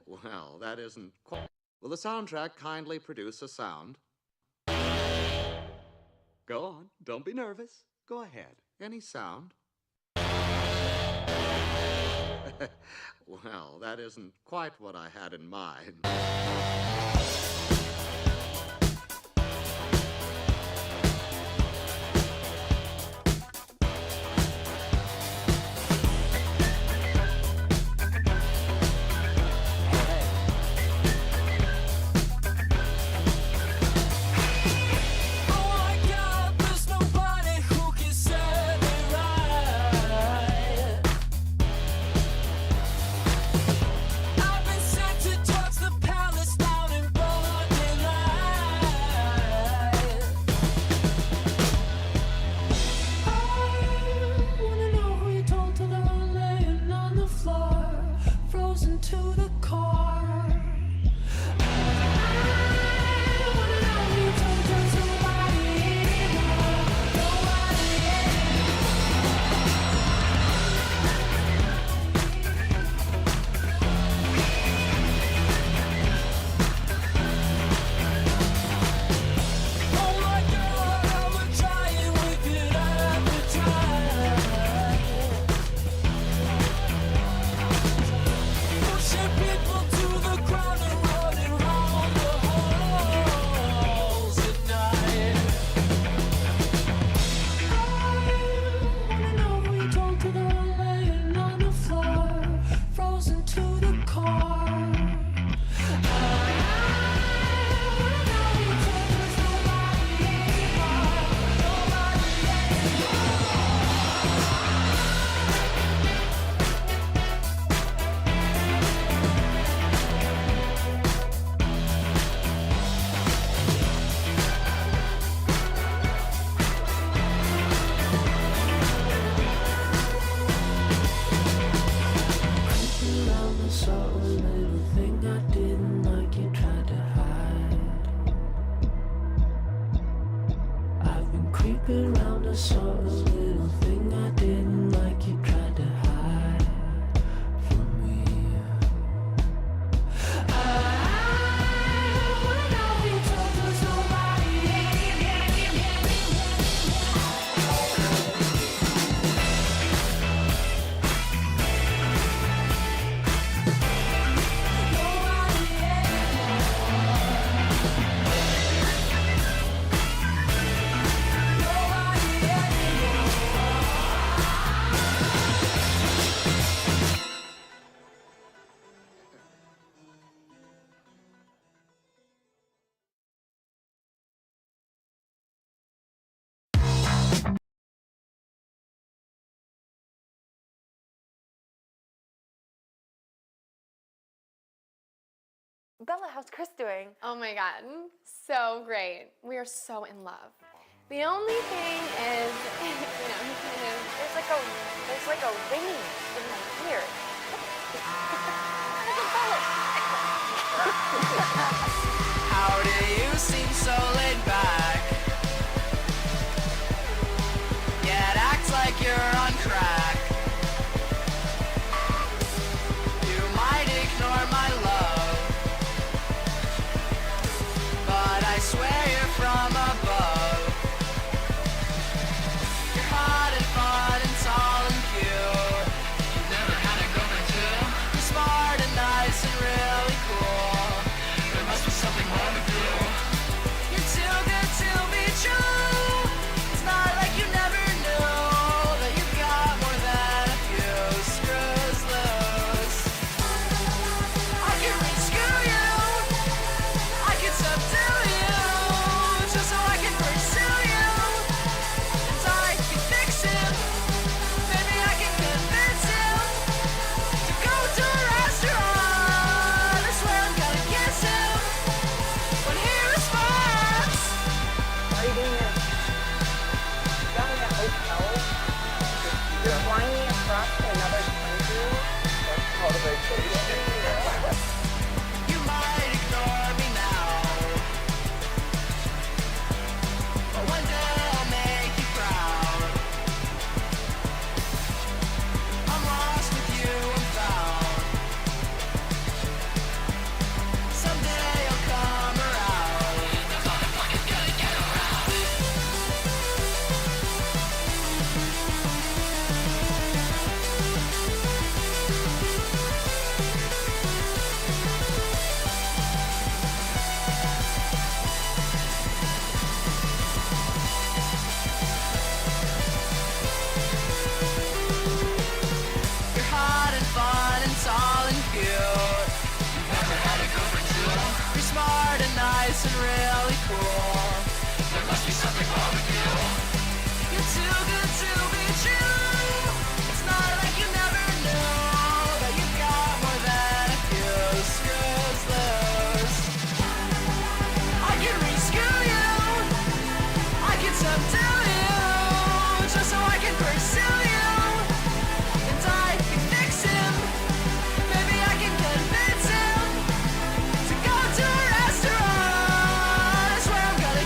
Well, that isn't quite... Will the soundtrack kindly produce a sound? Go on. Don't be nervous. Go ahead. Any sound? Well, that isn't quite what I had in mind. Bella, how's Chris doing? Oh my God, so great. We are so in love. The only thing is, you know, he kind of... There's like a ringing in my ear. How do you seem so laid back? Yet act like you're on crack. You might ignore my love, but I swear you're from above. You're hot and fun and tall and cute. You've never had a girlfriend too. You're smart and nice and really cool. There must be something wrong with you. You're too cool. There must be something wrong with you. You're too good to be true. It's not like you never knew that you got more than a few screws loose. I can rescue you. I can subdue you just so I can pursue you. And I can fix him. Maybe I can convince him to go to a restaurant. I swear I'm gonna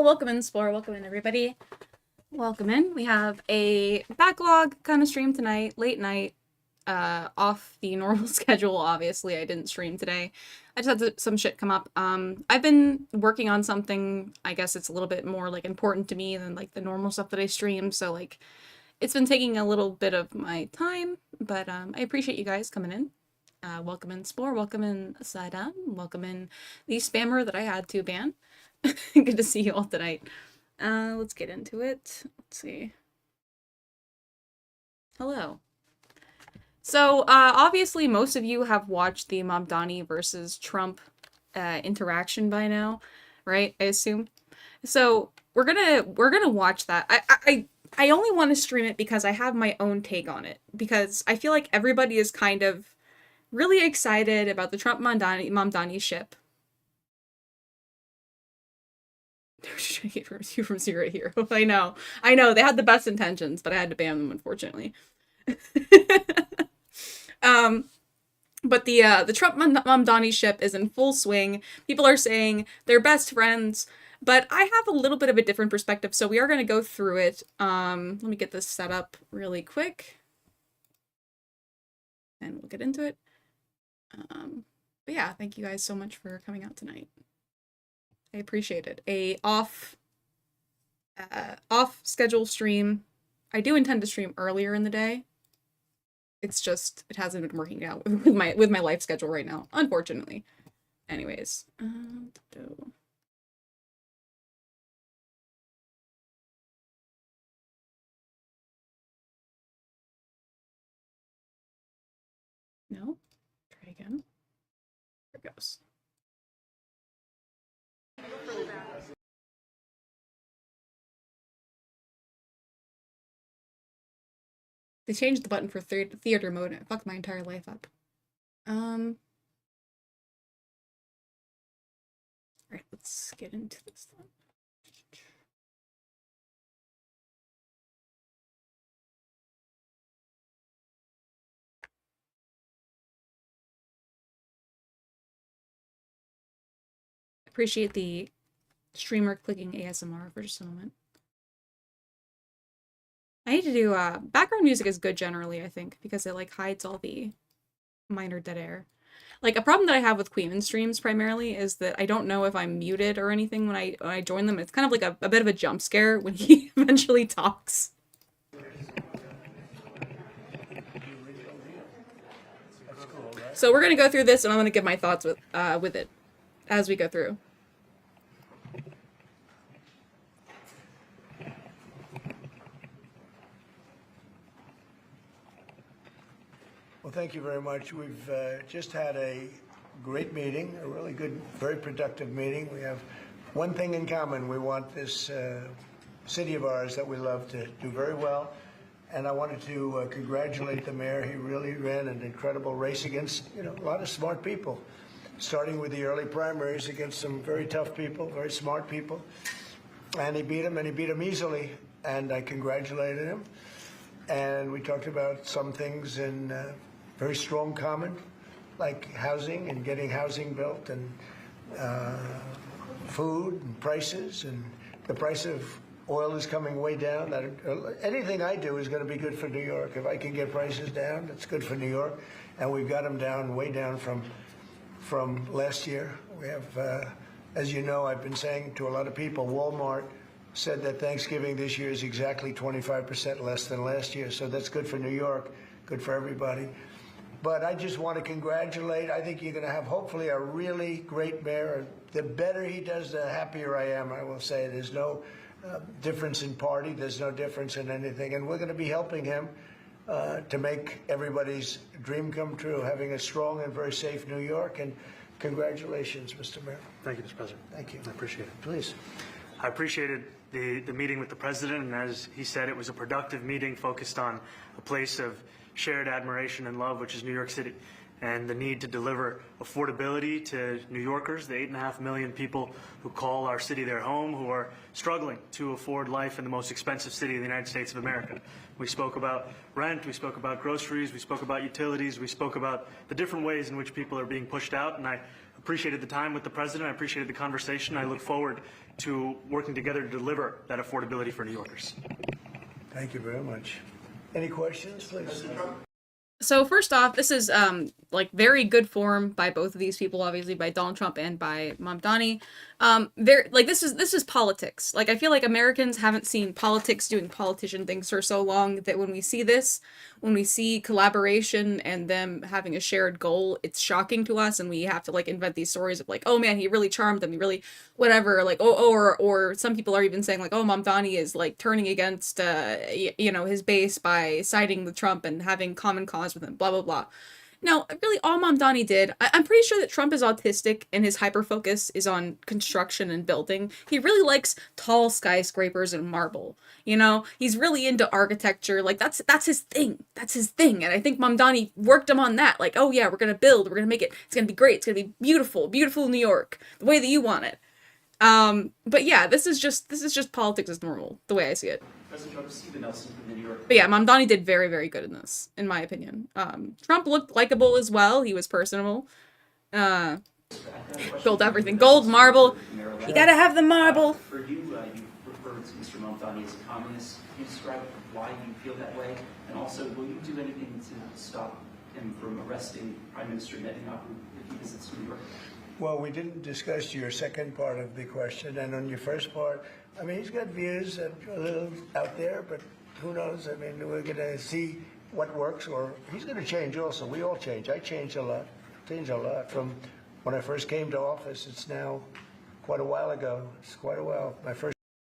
welcome in, Spore. Welcome in, everybody. Welcome in. We have a backlog kind of stream tonight, late night, off the normal schedule, obviously. I didn't stream today. I just had some shit come up. I've been working on something, I guess it's a little bit more, like, important to me than, like, the normal stuff that I stream, so, like, it's been taking a little bit of my time, but I appreciate you guys coming in. Welcome in, Spore. Welcome in, Sidon. Welcome in the spammer that I had to ban. Good to see you all tonight. Let's get into it. Let's see. Hello. So, obviously, most of you have watched the Mamdani versus Trump interaction by now, right? I assume. So we're gonna watch that. I only want to stream it because I have my own take on it, because I feel like everybody is kind of really excited about the Trump Mamdani ship. You from Zero Hero. I know. They had the best intentions, but I had to ban them, unfortunately. But the Trump Mamdani ship is in full swing. People are saying they're best friends, but I have a little bit of a different perspective, so we are going to go through it. Let me get this set up really quick, and we'll get into it. But yeah, thank you guys so much for coming out tonight. I appreciate it. A off schedule stream. I do intend to stream earlier in the day. It's just it hasn't been working out with my life schedule right now, unfortunately. Anyways, no, try again. There it goes. They changed the button for theater mode and it fucked my entire life up. Alright, let's get into this then. Appreciate the streamer clicking ASMR for just a moment. I need to do, background music is good generally, I think, because it, like, hides all the minor dead air. Like, a problem that I have with Queeman streams, primarily, is that I don't know if I'm muted or anything when I join them. It's kind of like a bit of a jump scare when he eventually talks. So we're gonna go through this, and I'm gonna give my thoughts with it as we go through. Well, thank you very much. We've just had a great meeting, a really good, very productive meeting. We have one thing in common. We want this city of ours that we love to do very well. And I wanted to congratulate the mayor. He really ran an incredible race against, a lot of smart people, starting with the early primaries against some very tough people, very smart people. And he beat them easily. And I congratulated him. And we talked about some things in very strong common, like housing and getting housing built, and food and prices, and the price of oil is coming way down. Anything I do is going to be good for New York. If I can get prices down, it's good for New York, and we've got them down, way down from last year. We have, as you know, I've been saying to a lot of people, Walmart said that Thanksgiving this year is exactly 25% less than last year, so that's good for New York, good for everybody. But I just want to congratulate. I think you're going to have, hopefully, a really great mayor. The better he does, the happier I am, I will say. There's no difference in party. There's no difference in anything. And we're going to be helping him to make everybody's dream come true, having a strong and very safe New York. And congratulations, Mr. Mayor. Thank you, Mr. President. Thank you. I appreciate it. Please. I appreciated the meeting with the president, and as he said, it was a productive meeting focused on a place of shared admiration and love, which is New York City, and the need to deliver affordability to New Yorkers, the 8.5 million people who call our city their home, who are struggling to afford life in the most expensive city in the United States of America. We spoke about rent, we spoke about groceries, we spoke about utilities, we spoke about the different ways in which people are being pushed out, and I appreciated the time with the president. I appreciated the conversation. I look forward to working together to deliver that affordability for New Yorkers. Thank you very much. Any questions, please? So first off, this is like very good form by both of these people, obviously by Donald Trump and by Mamdani. This is politics. Like, I feel like Americans haven't seen politics doing politician things for so long that when we see this, when we see collaboration and them having a shared goal, it's shocking to us, and we have to like invent these stories of like, oh man, he really charmed them, he really whatever, like or some people are even saying like, oh, Mamdani is like turning against his base by siding with Trump and having common cause with him, blah blah blah. Now, really, all Mamdani did, I'm pretty sure that Trump is autistic and his hyper-focus is on construction and building. He really likes tall skyscrapers and marble, you know? He's really into architecture, like, that's his thing. That's his thing, and I think Mamdani worked him on that, like, oh yeah, we're gonna build, we're gonna make it, it's gonna be great, it's gonna be beautiful, beautiful New York, the way that you want it. But yeah, this is just politics as normal, the way I see it. But yeah, Mamdani did very, very good in this, in my opinion. Trump looked likable as well. He was personable. Built everything. Gold, marble. You gotta have the marble. For you, you referred to Mr. Mamdani as a communist. Can you describe why you feel that way? And also, will you do anything to stop him from arresting Prime Minister Netanyahu if he visits New York? Well, we didn't discuss your second part of the question, and on your first part, I mean, he's got views that are a little out there, but who knows? I mean, we're going to see what works, or he's going to change also. We all change. I changed a lot. From when I first came to office. It's now quite a while ago. It's quite a while.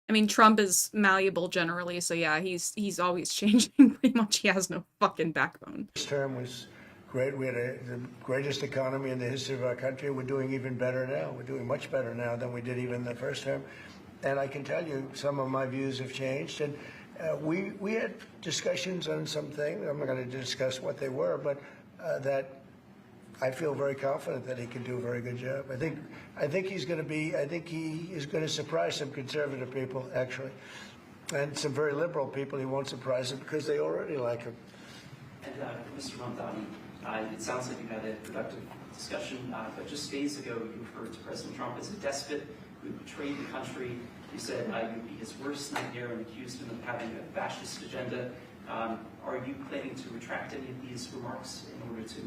I mean, Trump is malleable generally, so yeah, he's always changing pretty much. He has no fucking backbone. This term was great. We had the greatest economy in the history of our country. We're doing even better now. We're doing much better now than we did even the first term. And I can tell you some of my views have changed. And we had discussions on some things. I'm not going to discuss what they were, but that I feel very confident that he can do a very good job. I think he is going to surprise some conservative people, actually. And some very liberal people he won't surprise them because they already like him. And Mr. Mamdani, it sounds like you had a productive discussion, but just days ago you referred to President Trump as a despot who betrayed the country. You said you'd be his worst nightmare and accused him of having a fascist agenda. Are you planning to retract any of these remarks in order to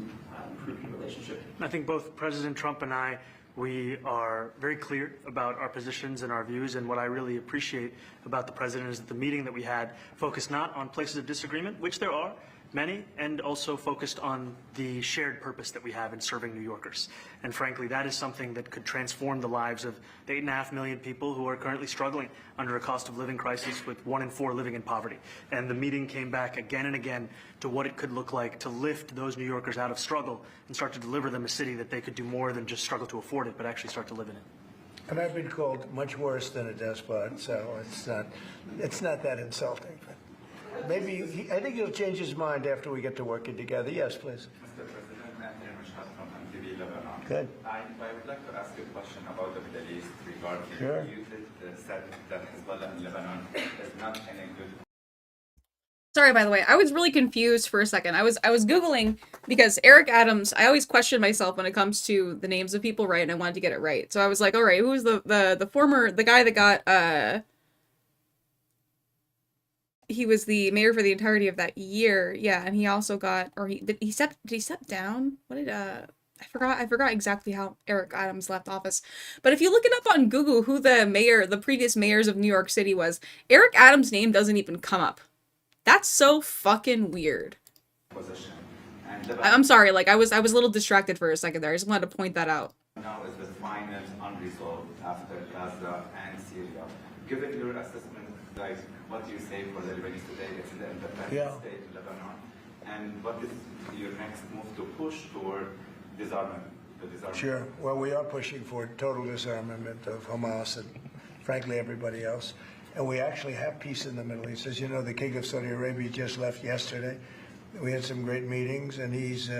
improve your relationship? I think both President Trump and I, we are very clear about our positions and our views, and what I really appreciate about the president is that the meeting that we had focused not on places of disagreement, which there are many, and also focused on the shared purpose that we have in serving New Yorkers. And frankly, that is something that could transform the lives of the 8.5 million people who are currently struggling under a cost of living crisis, with 1 in 4 living in poverty. And the meeting came back again and again to what it could look like to lift those New Yorkers out of struggle and start to deliver them a city that they could do more than just struggle to afford it, but actually start to live in it. And I've been called much worse than a despot, so it's not that insulting. Maybe I think he'll change his mind after we get to working together. Yes, please. Mr. President, Mamdani and Trump from MTV Lebanon. Good. I would like to ask you a question about the Middle East regarding Sure. you said that Hezbollah in Lebanon is not in a good. Sorry, by the way, I was really confused for a second. I was Googling because Eric Adams, I always question myself when it comes to the names of people, right? And I wanted to get it right. So I was like, all right, who's the guy that got, he was the mayor for the entirety of that year. Yeah, and he also got, or did he step down? What did, I forgot exactly how Eric Adams left office. But if you look it up on Google who the previous mayors of New York City was, Eric Adams' name doesn't even come up. That's so fucking weird. Position. I'm sorry, like I was a little distracted for a second there. I just wanted to point that out. Now is the final unresolved after Gaza and Syria. Given your assessment, like what do you say for the Lebanese today? It's the independent state of Lebanon. And what is your next move to push toward disarmament? Sure. Well, we are pushing for total disarmament of Hamas and, frankly, everybody else. And we actually have peace in the Middle East. As you know, the King of Saudi Arabia just left yesterday. We had some great meetings, and he's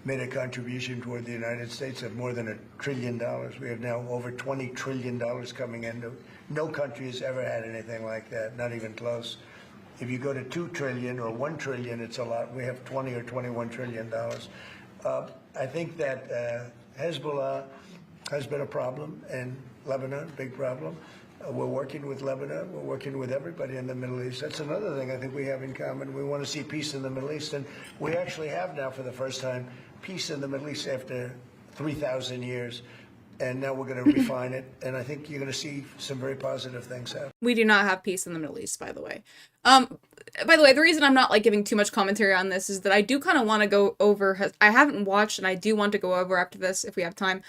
made a contribution toward the United States of more than $1 trillion. We have now over $20 trillion coming in. No country has ever had anything like that, not even close. If you go to 2 trillion or 1 trillion, it's a lot. We have 20 or 21 trillion dollars. I think that Hezbollah has been a problem, and Lebanon, big problem. We're working with Lebanon. We're working with everybody in the Middle East. That's another thing I think we have in common. We want to see peace in the Middle East, and we actually have now, for the first time, peace in the Middle East after 3,000 years. And now we're going to refine it, and I think you're going to see some very positive things happen. We do not have peace in the Middle East, by the way. By the way, the reason I'm not like giving too much commentary on this is that I do kind of want to go over. I haven't watched, and I do want to go over after this if we have time.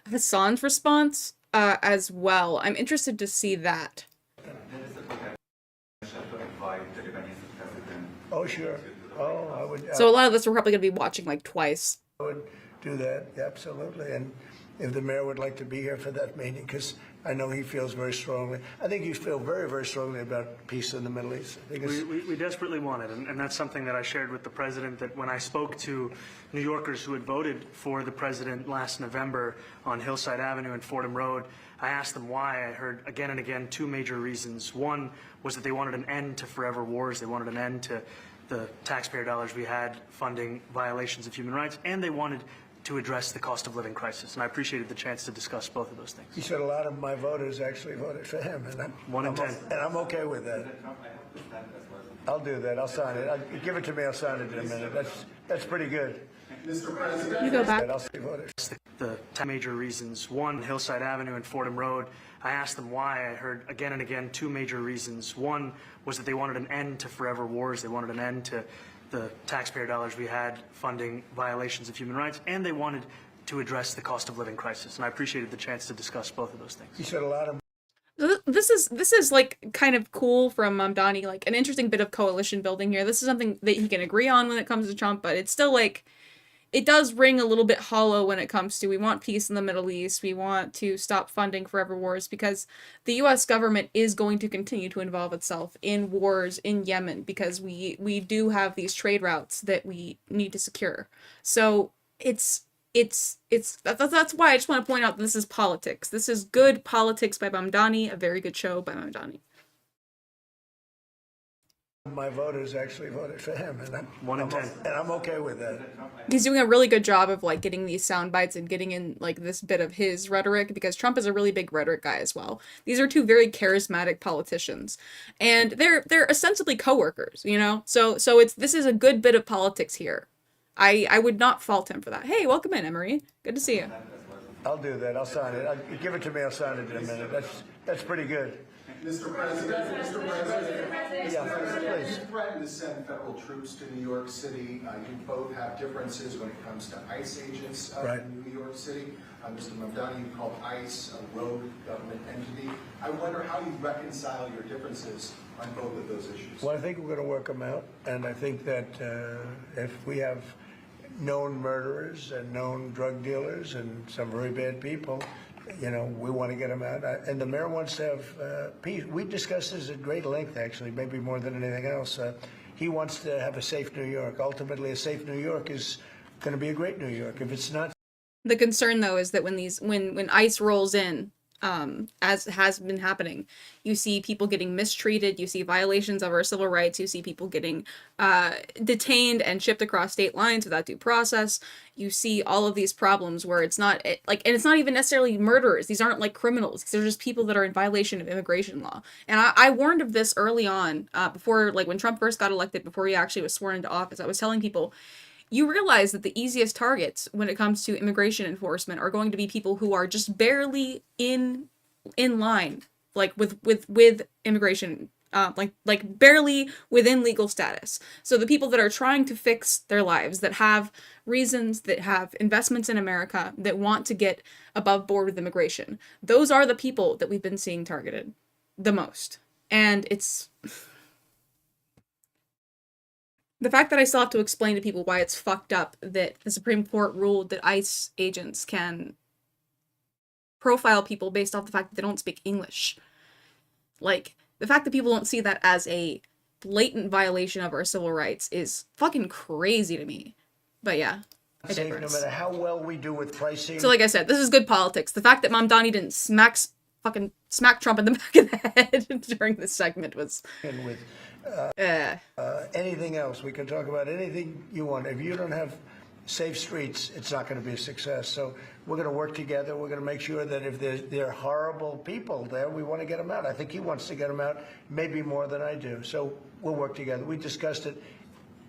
Hassan's response as well. I'm interested to see that. There is a potential to invite the Lebanese president. Oh, sure. Oh, I would. So a lot of this we're probably going to be watching like twice. I would do that, absolutely. And if the mayor would like to be here for that meeting, because I know he feels very strongly. I think you feel very, very strongly about peace in the Middle East. I think We desperately want it, and that's something that I shared with the president, that when I spoke to New Yorkers who had voted for the president last November on Hillside Avenue and Fordham Road, I asked them why. I heard again and again two major reasons. One was that they wanted an end to forever wars. They wanted an end to the taxpayer dollars we had funding violations of human rights, and they wanted to address the cost of living crisis. And I appreciated the chance to discuss both of those things. he said a lot of my voters actually voted for him, and I'm 1 in 10. And I'm okay with that. I'll do that. I'll sign it. Give it to me. I'll sign it in a minute. That's pretty good. Mr. President, You go back. I'll see voters. The 10 major reasons. One, Hillside Avenue and Fordham Road. I asked them why. I heard again and again two major reasons. One was that they wanted an end to forever wars. They wanted an end to the taxpayer dollars we had funding violations of human rights, and they wanted to address the cost of living crisis. And I appreciated the chance to discuss both of those things. He said a lot of. This is like kind of cool from Mamdani, like an interesting bit of coalition building here. This is something that he can agree on when it comes to Trump, but it's still like, it does ring a little bit hollow when it comes to, we want peace in the Middle East, we want to stop funding forever wars, because the US government is going to continue to involve itself in wars in Yemen, because we do have these trade routes that we need to secure. So that's why I just want to point out that this is politics. This is good politics by Mamdani, a very good show by Mamdani. My voters actually voted for him, and 1 in 10. And I'm okay with that. He's doing a really good job of like getting these sound bites and getting in like this bit of his rhetoric, because Trump is a really big rhetoric guy as well. These are two very charismatic politicians, and they're ostensibly coworkers, you know. So this is a good bit of politics here. I would not fault him for that. Hey, welcome in, Emery. Good to see you. I'll do that. I'll sign it. Give it to me. I'll sign it in a minute. That's pretty good. Mr. President, Yeah, please. you threatened to send federal troops to New York City. You both have differences when it comes to ICE agents Right. in New York City. Mr. Mamdani, you called ICE a rogue government entity. I wonder how you reconcile your differences on both of those issues. Well, I think we're going to work them out, and I think that if we have known murderers and known drug dealers and some very bad people, you know, we want to get them out. And the mayor wants to have peace. We discussed this at great length, actually, maybe more than anything else. He wants to have a safe New York. Ultimately, a safe New York is going to be a great New York. If it's not. The concern, though, is that when ICE rolls in, as has been happening, you see people getting mistreated, you see violations of our civil rights, you see people getting detained and shipped across state lines without due process. You see all of these problems where it's not like, and it's not even necessarily murderers. These aren't like criminals. They're just people that are in violation of immigration law. And I warned of this early on, before, like when Trump first got elected, before he actually was sworn into office. I was telling people, you realize that the easiest targets when it comes to immigration enforcement are going to be people who are just barely in line, like with immigration, like barely within legal status. So the people that are trying to fix their lives, that have reasons, that have investments in America, that want to get above board with immigration, those are the people that we've been seeing targeted the most. And it's the fact that I still have to explain to people why it's fucked up that the Supreme Court ruled that ICE agents can profile people based off the fact that they don't speak English. Like, the fact that people don't see that as a blatant violation of our civil rights is fucking crazy to me. But yeah, I Safe, no digress. matter how well we do with pricing. So like I said, this is good politics. The fact that Mamdani didn't smack Trump in the back of the head during this segment was... And with anything else, we can talk about anything you want. If you don't have safe streets, it's not going to be a success. So we're going to work together. We're going to make sure that if there are horrible people there, we want to get them out. I think he wants to get them out, maybe more than I do. So we'll work together. We discussed it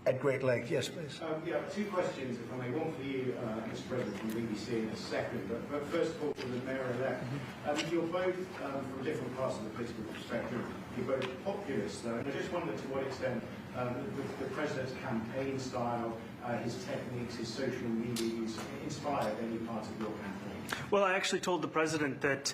at great length. Yes, please. Yeah, two questions, if I may. One for you, Mr. President, from the BBC in a second. But first of all, for the Mayor-elect. You're both from different parts of the political spectrum. You're both populists, though. And I just wondered to what extent the President's campaign style, his techniques, his social media use inspired any part of your campaign. Well, I actually told the President that,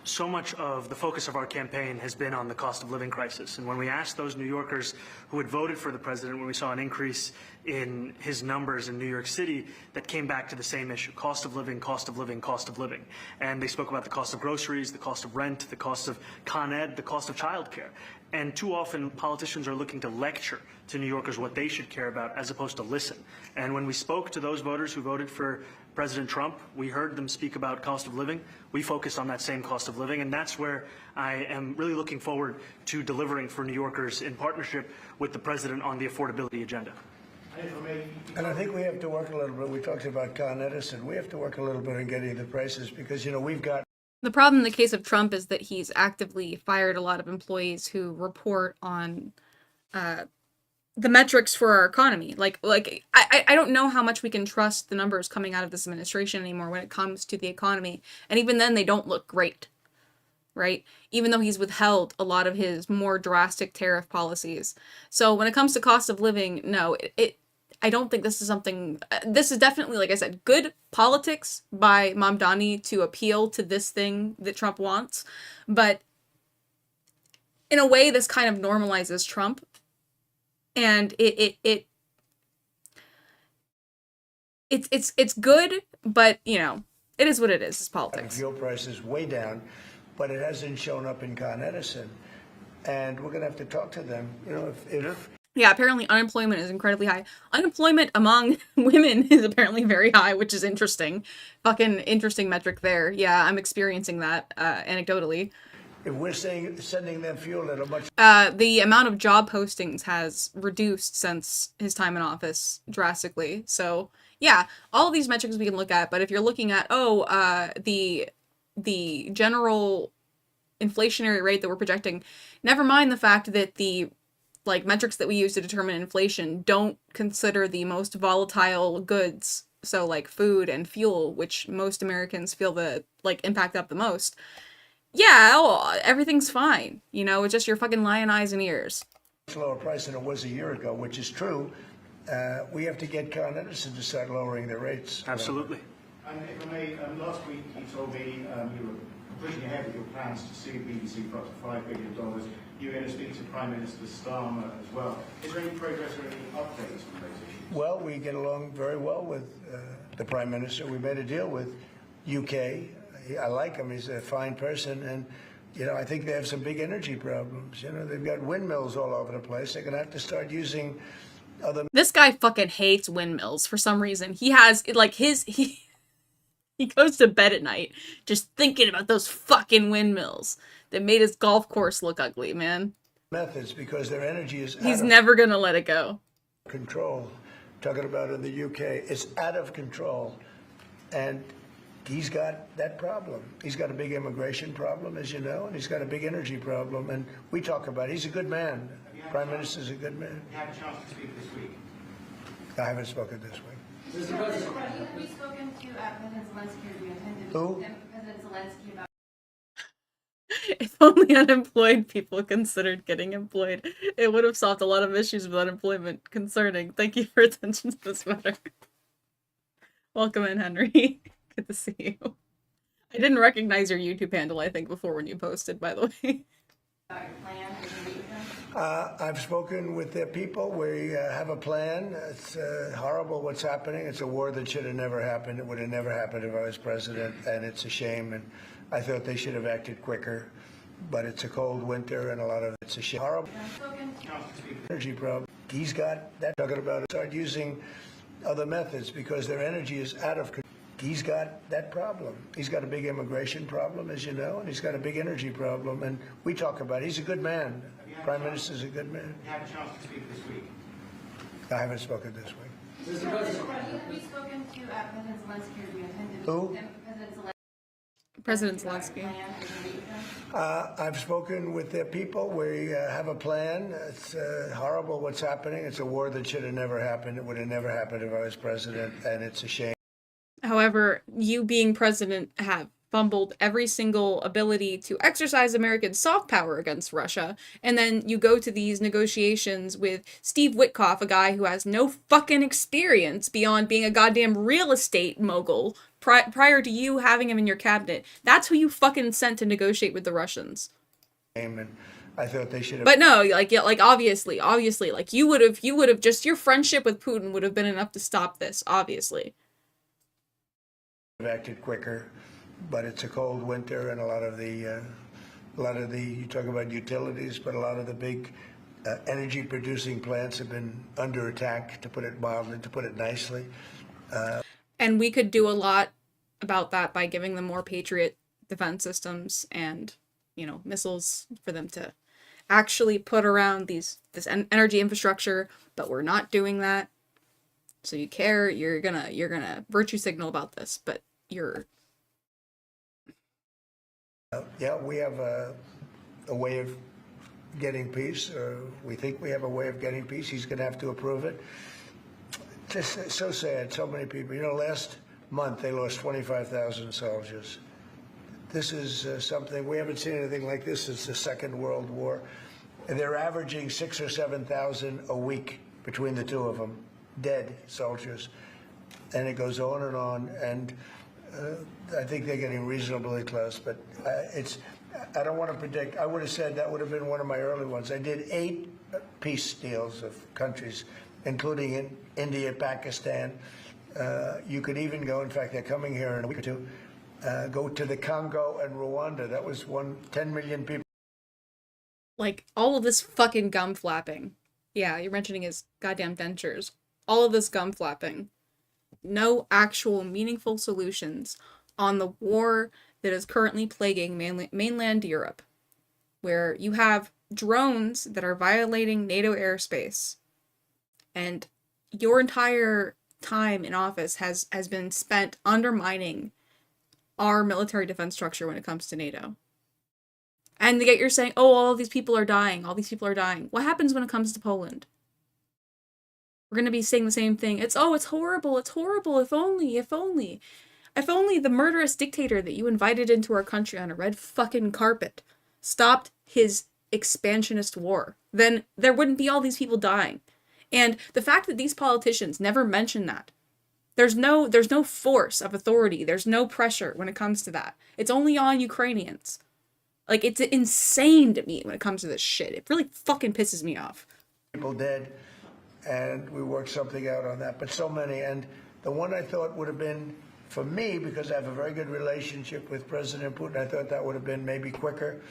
so much of the focus of our campaign has been on the cost of living crisis. And when we asked those New Yorkers who had voted for the President, when we saw an increase in his numbers in New York City, that came back to the same issue: cost of living, cost of living, cost of living. And they spoke about the cost of groceries, the cost of rent, the cost of Con Ed, the cost of childcare. And too often, politicians are looking to lecture to New Yorkers what they should care about, as opposed to listen. And when we spoke to those voters who voted for President Trump, we heard them speak about cost of living. We focused on that same cost of living, and that's where I am really looking forward to delivering for New Yorkers in partnership with the President on the affordability agenda. And I think we have to work a little bit. We talked about Con Edison. We have to work a little bit on getting the prices because, we've got. The problem in the case of Trump is that he's actively fired a lot of employees who report on the metrics for our economy. I don't know how much we can trust the numbers coming out of this administration anymore when it comes to the economy. And even then, they don't look great, right? Even though he's withheld a lot of his more drastic tariff policies. So when it comes to cost of living, no, I don't think this is something. This is definitely, like I said, good politics by Mamdani to appeal to this thing that Trump wants. But in a way, this kind of normalizes Trump. And it's good, but it is what it is. It's politics. Fuel prices way down, but it hasn't shown up in Con Edison, and we're gonna have to talk to them. Yeah, apparently unemployment is incredibly high. Unemployment among women is apparently very high, which is interesting. Fucking interesting metric there. Yeah, I'm experiencing that anecdotally. If we're sending them fuel at a much... the amount of job postings has reduced since his time in office drastically. So, yeah, all of these metrics we can look at, but if you're looking at, the general inflationary rate that we're projecting, never mind the fact that the metrics that we use to determine inflation don't consider the most volatile goods, so food and fuel, which most Americans feel the impact of the most. Yeah, everything's fine. It's just your fucking lying eyes and ears. Lower price than it was a year ago, which is true. We have to get Con Edison to start lowering their rates. Absolutely. And if I may, last week you told me you were pushing ahead with your plans to sue BBC for up to $5 billion. You were going to speak to Prime Minister Starmer as well. Is there any progress or any updates on those issues? Well, we get along very well with the Prime Minister. We made a deal with UK. I like him. He's a fine person. And, I think they have some big energy problems. They've got windmills all over the place. They're going to have to start using other... This guy fucking hates windmills for some reason. He has, he goes to bed at night just thinking about those fucking windmills that made his golf course look ugly, man. Methods, because their energy is He's never going to let it go. Control. Talking about in the UK, it's out of control. And he's got that problem. He's got a big immigration problem, as you know, and he's got a big energy problem. And we talk about it. He's a good man. Prime Minister's a good man. You had a chance to speak this week. I haven't spoken this week. Mr. President, have we spoken to President Zelensky, or do you intend to Who? President Zelensky about... If only unemployed people considered getting employed, it would have solved a lot of issues with unemployment concerning. Thank you for attention to this matter. Welcome in, Henry. Good to see you. I didn't recognize your YouTube handle, I think, before when you posted, by the way. I've spoken with their people. We have a plan. It's horrible what's happening. It's a war that should have never happened. It would have never happened if I was president, and it's a shame. And I thought they should have acted quicker. But it's a cold winter, and it's a shame. Horrible energy problem. He's got that. Talking about it. Start using other methods because their energy is out of control. He's got that problem. He's got a big immigration problem, as you know, and he's got a big energy problem. And we talk about it. He's a good man. Prime Minister's a good man. You had a chance to speak this week. I haven't spoken this week. Mr. President, have we spoken to President Zelensky, or do you intend to Who? meet with President Zelensky. I've spoken with their people. We have a plan. It's horrible what's happening. It's a war that should have never happened. It would have never happened if I was president, and it's a shame. However, you being president have fumbled every single ability to exercise American soft power against Russia, and then you go to these negotiations with Steve Witkoff, a guy who has no fucking experience beyond being a goddamn real estate mogul prior to you having him in your cabinet. That's who you fucking sent to negotiate with the Russians. And I thought they should have. But no, like obviously, like you would have just your friendship with Putin would have been enough to stop this, obviously. Acted quicker, but it's a cold winter, and a lot of the you talk about utilities, but a lot of the big energy producing plants have been under attack, to put it mildly, to put it nicely. And we could do a lot about that by giving them more Patriot defense systems and, you know, missiles for them to actually put around this energy infrastructure, but we're not doing that. So you care, you're gonna virtue signal about this, but you're... Yeah, we have a way of getting peace, or we think we have a way of getting peace. He's going to have to approve it. Just so sad, so many people. You know, last month they lost 25,000 soldiers. This is something, we haven't seen anything like this since the Second World War. And they're averaging 6,000 or 7,000 a week between the two of them, dead soldiers. And it goes on, and I think they're getting reasonably close, but I don't want to predict. I would have said that would have been one of my early ones. I did 8 peace deals of countries, including in India, Pakistan. You could even go, in fact, they're coming here in a week or two, go to the Congo and Rwanda. That was 10 million people. Like, all of this fucking gum flapping. Yeah, you're mentioning his goddamn dentures. All of this gum flapping. No actual meaningful solutions on the war that is currently plaguing mainland Europe, where you have drones that are violating NATO airspace, and your entire time in office has been spent undermining our military defense structure when it comes to NATO. And yet you're saying, oh, all of these people are dying, all these people are dying. What happens when it comes to Poland? We're going to be saying the same thing. It's horrible, if only the murderous dictator that you invited into our country on a red fucking carpet stopped his expansionist war, then there wouldn't be all these people dying. And the fact that these politicians never mention that, there's no force of authority, there's no pressure when it comes to that. It's only on Ukrainians. Like, it's insane to me when it comes to this shit. It really fucking pisses me off. People dead, and we worked something out on that, but so many. And the one I thought would have been, for me, because I have a very good relationship with President Putin, I thought that would have been maybe quicker,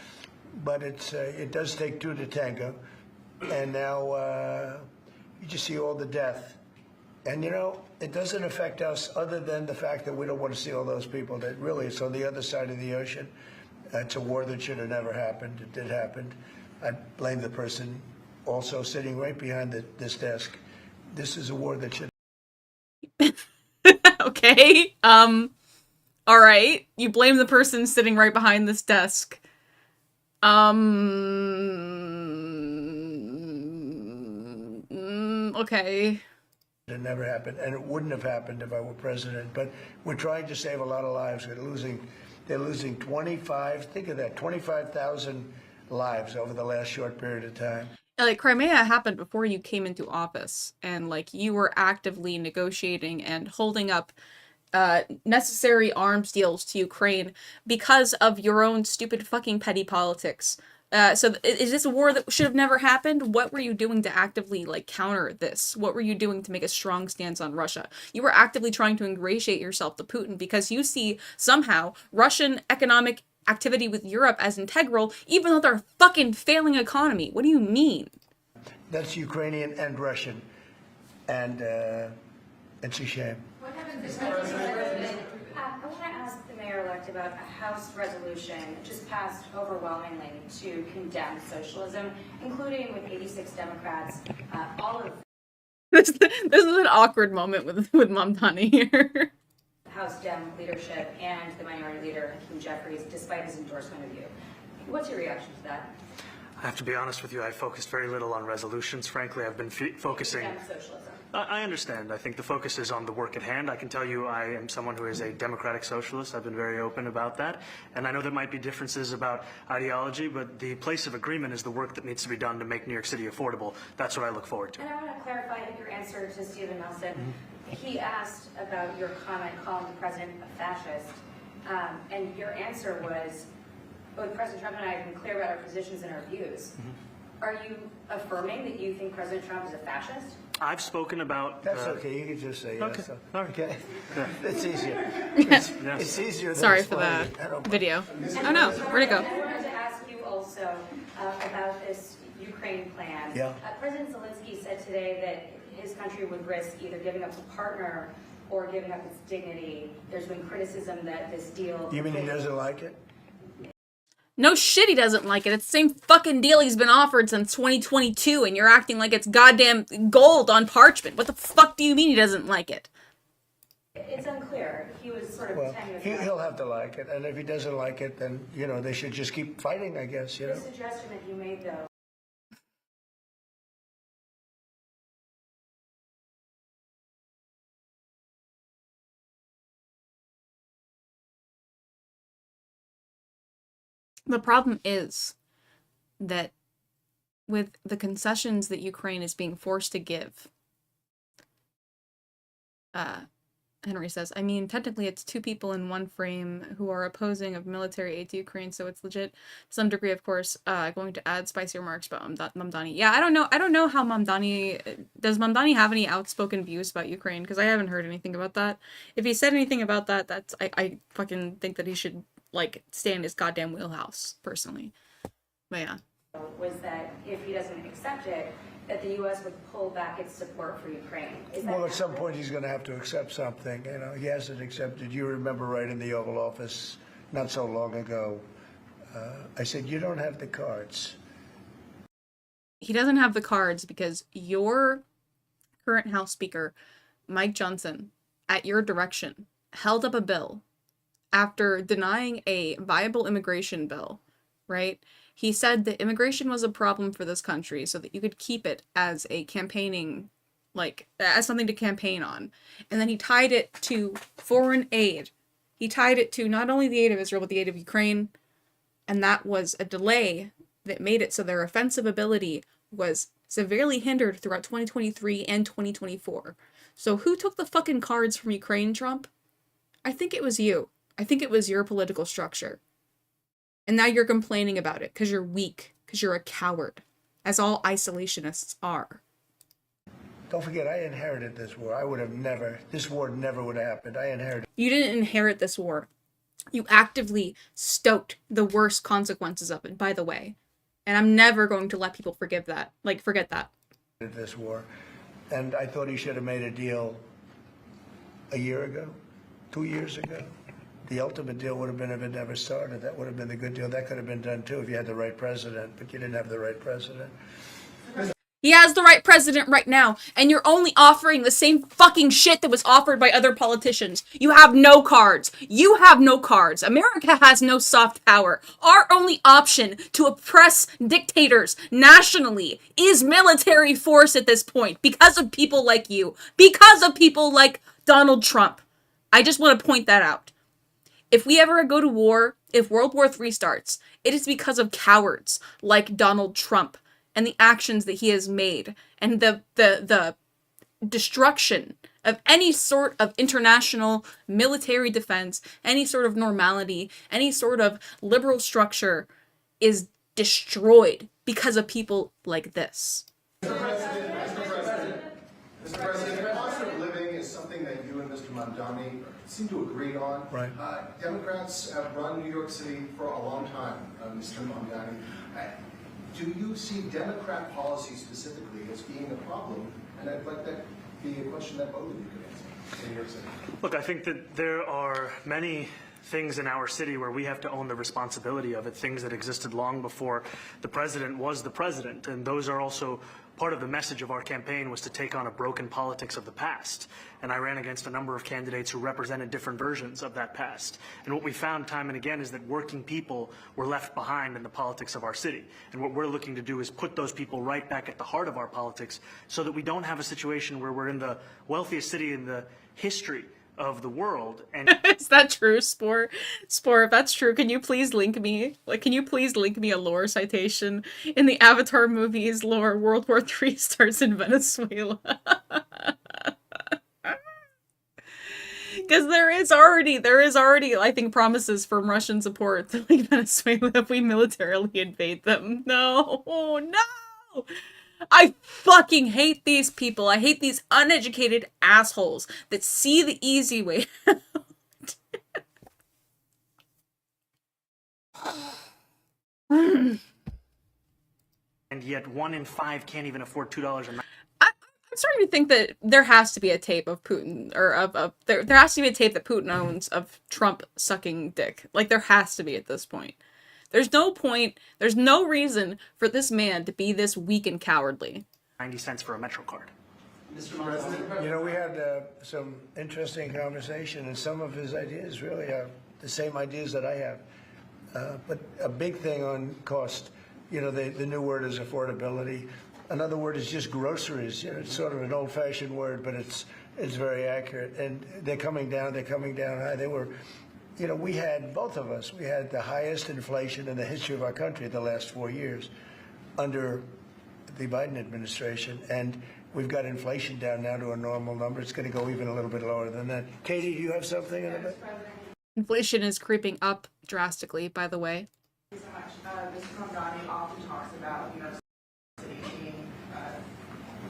but it does take 2 to tango. And now you just see all the death. And, you know, it doesn't affect us other than the fact that we don't want to see all those people that really, it's on the other side of the ocean. It's a war that should have never happened. It did happen. I blame the person also sitting right behind this desk. This is a war that should... Okay. All right. You blame the person sitting right behind this desk. Okay. It never happened, and it wouldn't have happened if I were president. But we're trying to save a lot of lives. They're losing 25, think of that, 25,000 lives over the last short period of time. Like, Crimea happened before you came into office, and, like, you were actively negotiating and holding up necessary arms deals to Ukraine because of your own stupid fucking petty politics. So is this a war that should have never happened? What were you doing to actively, like, counter this? What were you doing to make a strong stance on Russia? You were actively trying to ingratiate yourself to Putin because you see, somehow, Russian economic activity with Europe as integral, even though they're a fucking failing economy. What do you mean? That's Ukrainian and Russian. And it's a shame. What happens if I want to ask the mayor-elect about a House resolution just passed overwhelmingly to condemn socialism, including with 86 Democrats, all of This is an awkward moment with Mamdani here. House Dem leadership and the minority leader, Hakeem Jeffries, despite his endorsement of you. What's your reaction to that? I have to be honest with you, I focused very little on resolutions. Frankly, I've been focusing... Dem socialism. I understand. I think the focus is on the work at hand. I can tell you I am someone who is a democratic socialist. I've been very open about that. And I know there might be differences about ideology, but the place of agreement is the work that needs to be done to make New York City affordable. That's what I look forward to. And I want to clarify your answer to Stephen Nelson. He asked about your comment calling the president a fascist. And your answer was, both President Trump and I have been clear about our positions and our views. Are you affirming that you think President Trump is a fascist? I've spoken about... That's okay. You can just say yes. Okay. Okay. It's easier. It's easier than Sorry for explaining. the video. Oh no, where'd it go? I wanted to ask you also about this Ukraine plan. Yeah. President Zelensky said today that his country would risk either giving up a partner or giving up its dignity. There's been criticism that this deal... You mean he doesn't like it? No shit, he doesn't like it. It's the same fucking deal he's been offered since 2022, and you're acting like it's goddamn gold on parchment. What the fuck do you mean he doesn't like it? It's unclear. He was sort of Well, tenuous. he'll have to like it, and if he doesn't like it, then, you know, they should just keep fighting, I guess, you know? The suggestion that you made, though, The problem is that with the concessions that Ukraine is being forced to give, Henry says, I mean, technically it's two people in one frame who are opposing of military aid to Ukraine, so it's legit to some degree, of course, going to add spicy remarks about Mamdani. Yeah, I don't know how Mamdani... Does Mamdani have any outspoken views about Ukraine? Because I haven't heard anything about that. If he said anything about that, that's... I fucking think that he should, like, stay in his goddamn wheelhouse, personally. But yeah. was that if he doesn't accept it, that the U.S. would pull back its support for Ukraine. Is that Well, at some point he's going to have to accept something. You know, he hasn't accepted. You remember right in the Oval Office not so long ago, I said, you don't have the cards. He doesn't have the cards because your current House Speaker, Mike Johnson, at your direction, held up a bill after denying a viable immigration bill, right? He said that immigration was a problem for this country so that you could keep it as a campaigning, like, as something to campaign on. And then he tied it to foreign aid. He tied it to not only the aid of Israel, but the aid of Ukraine. And that was a delay that made it so their offensive ability was severely hindered throughout 2023 and 2024. So who took the fucking cards from Ukraine, Trump? I think it was you. I think it was your political structure. And now you're complaining about it because you're weak, because you're a coward, as all isolationists are. Don't forget, I inherited this war. I would have never, this war never would have happened. I inherited. You didn't inherit this war. You actively stoked the worst consequences of it, by the way. And I'm never going to let people forget that. This war. And I thought he should have made a deal a year ago, 2 years ago. The ultimate deal would have been if it never started. That would have been the good deal. That could have been done too if you had the right president, but you didn't have the right president. He has the right president right now, and you're only offering the same fucking shit that was offered by other politicians. You have no cards. You have no cards. America has no soft power. Our only option to oppress dictators nationally is military force at this point because of people like you. Because of people like Donald Trump. I just want to point that out. If we ever go to war, if World War III starts, it is because of cowards like Donald Trump and the actions that he has made and the destruction of any sort of international military defense, any sort of normality, any sort of liberal structure is destroyed because of people like this. Mr. President, cost of living is something that you and Mr. Mamdani seem to agree on. Right. Democrats have run New York City for a long time, Mr. Mamdani. Do you see Democrat policy specifically as being a problem? And I'd like that to be a question that both of you could answer in New York City. Look, I think that there are many things in our city where we have to own the responsibility of it, things that existed long before the president was the president. And those are also part of the message of our campaign, was to take on a broken politics of the past. And I ran against a number of candidates who represented different versions of that past. And what we found time and again is that working people were left behind in the politics of our city. And what we're looking to do is put those people right back at the heart of our politics so that we don't have a situation where we're in the wealthiest city in the history of the world. And Is that true, Spore? Spore, if that's true, can you please link me? Like, can you please link me a lore citation? In the Avatar movies lore, World War III starts in Venezuela. Because there is already, I think, promises from Russian support to like Venezuela if we militarily invade them. No, oh no! I fucking hate these people. I hate these uneducated assholes that see the easy way out. and yet 1 in 5 can't even afford $2 a month. I'm starting to think that there has to be a tape of Putin, or there has to be a tape that Putin owns of Trump sucking dick. Like, there has to be at this point. There's no point, there's no reason for this man to be this weak and cowardly. 90 cents for a Metro card. Mr. Mamdani. You know, we had some interesting conversation, and some of his ideas really are the same ideas that I have. But a big thing on cost, you know, the new word is affordability. Another word is just groceries. You know, it's sort of an old-fashioned word, but it's very accurate. And they're coming down high. They were, you know, we had, both of us, we had the highest inflation in the history of our country the last 4 years under the Biden administration. And we've got inflation down now to a normal number. It's going to go even a little bit lower than that. Katie, do you have something in it? Inflation is creeping up drastically, by the way. Thank you so much. Mr. Mamdani often talks about New York City being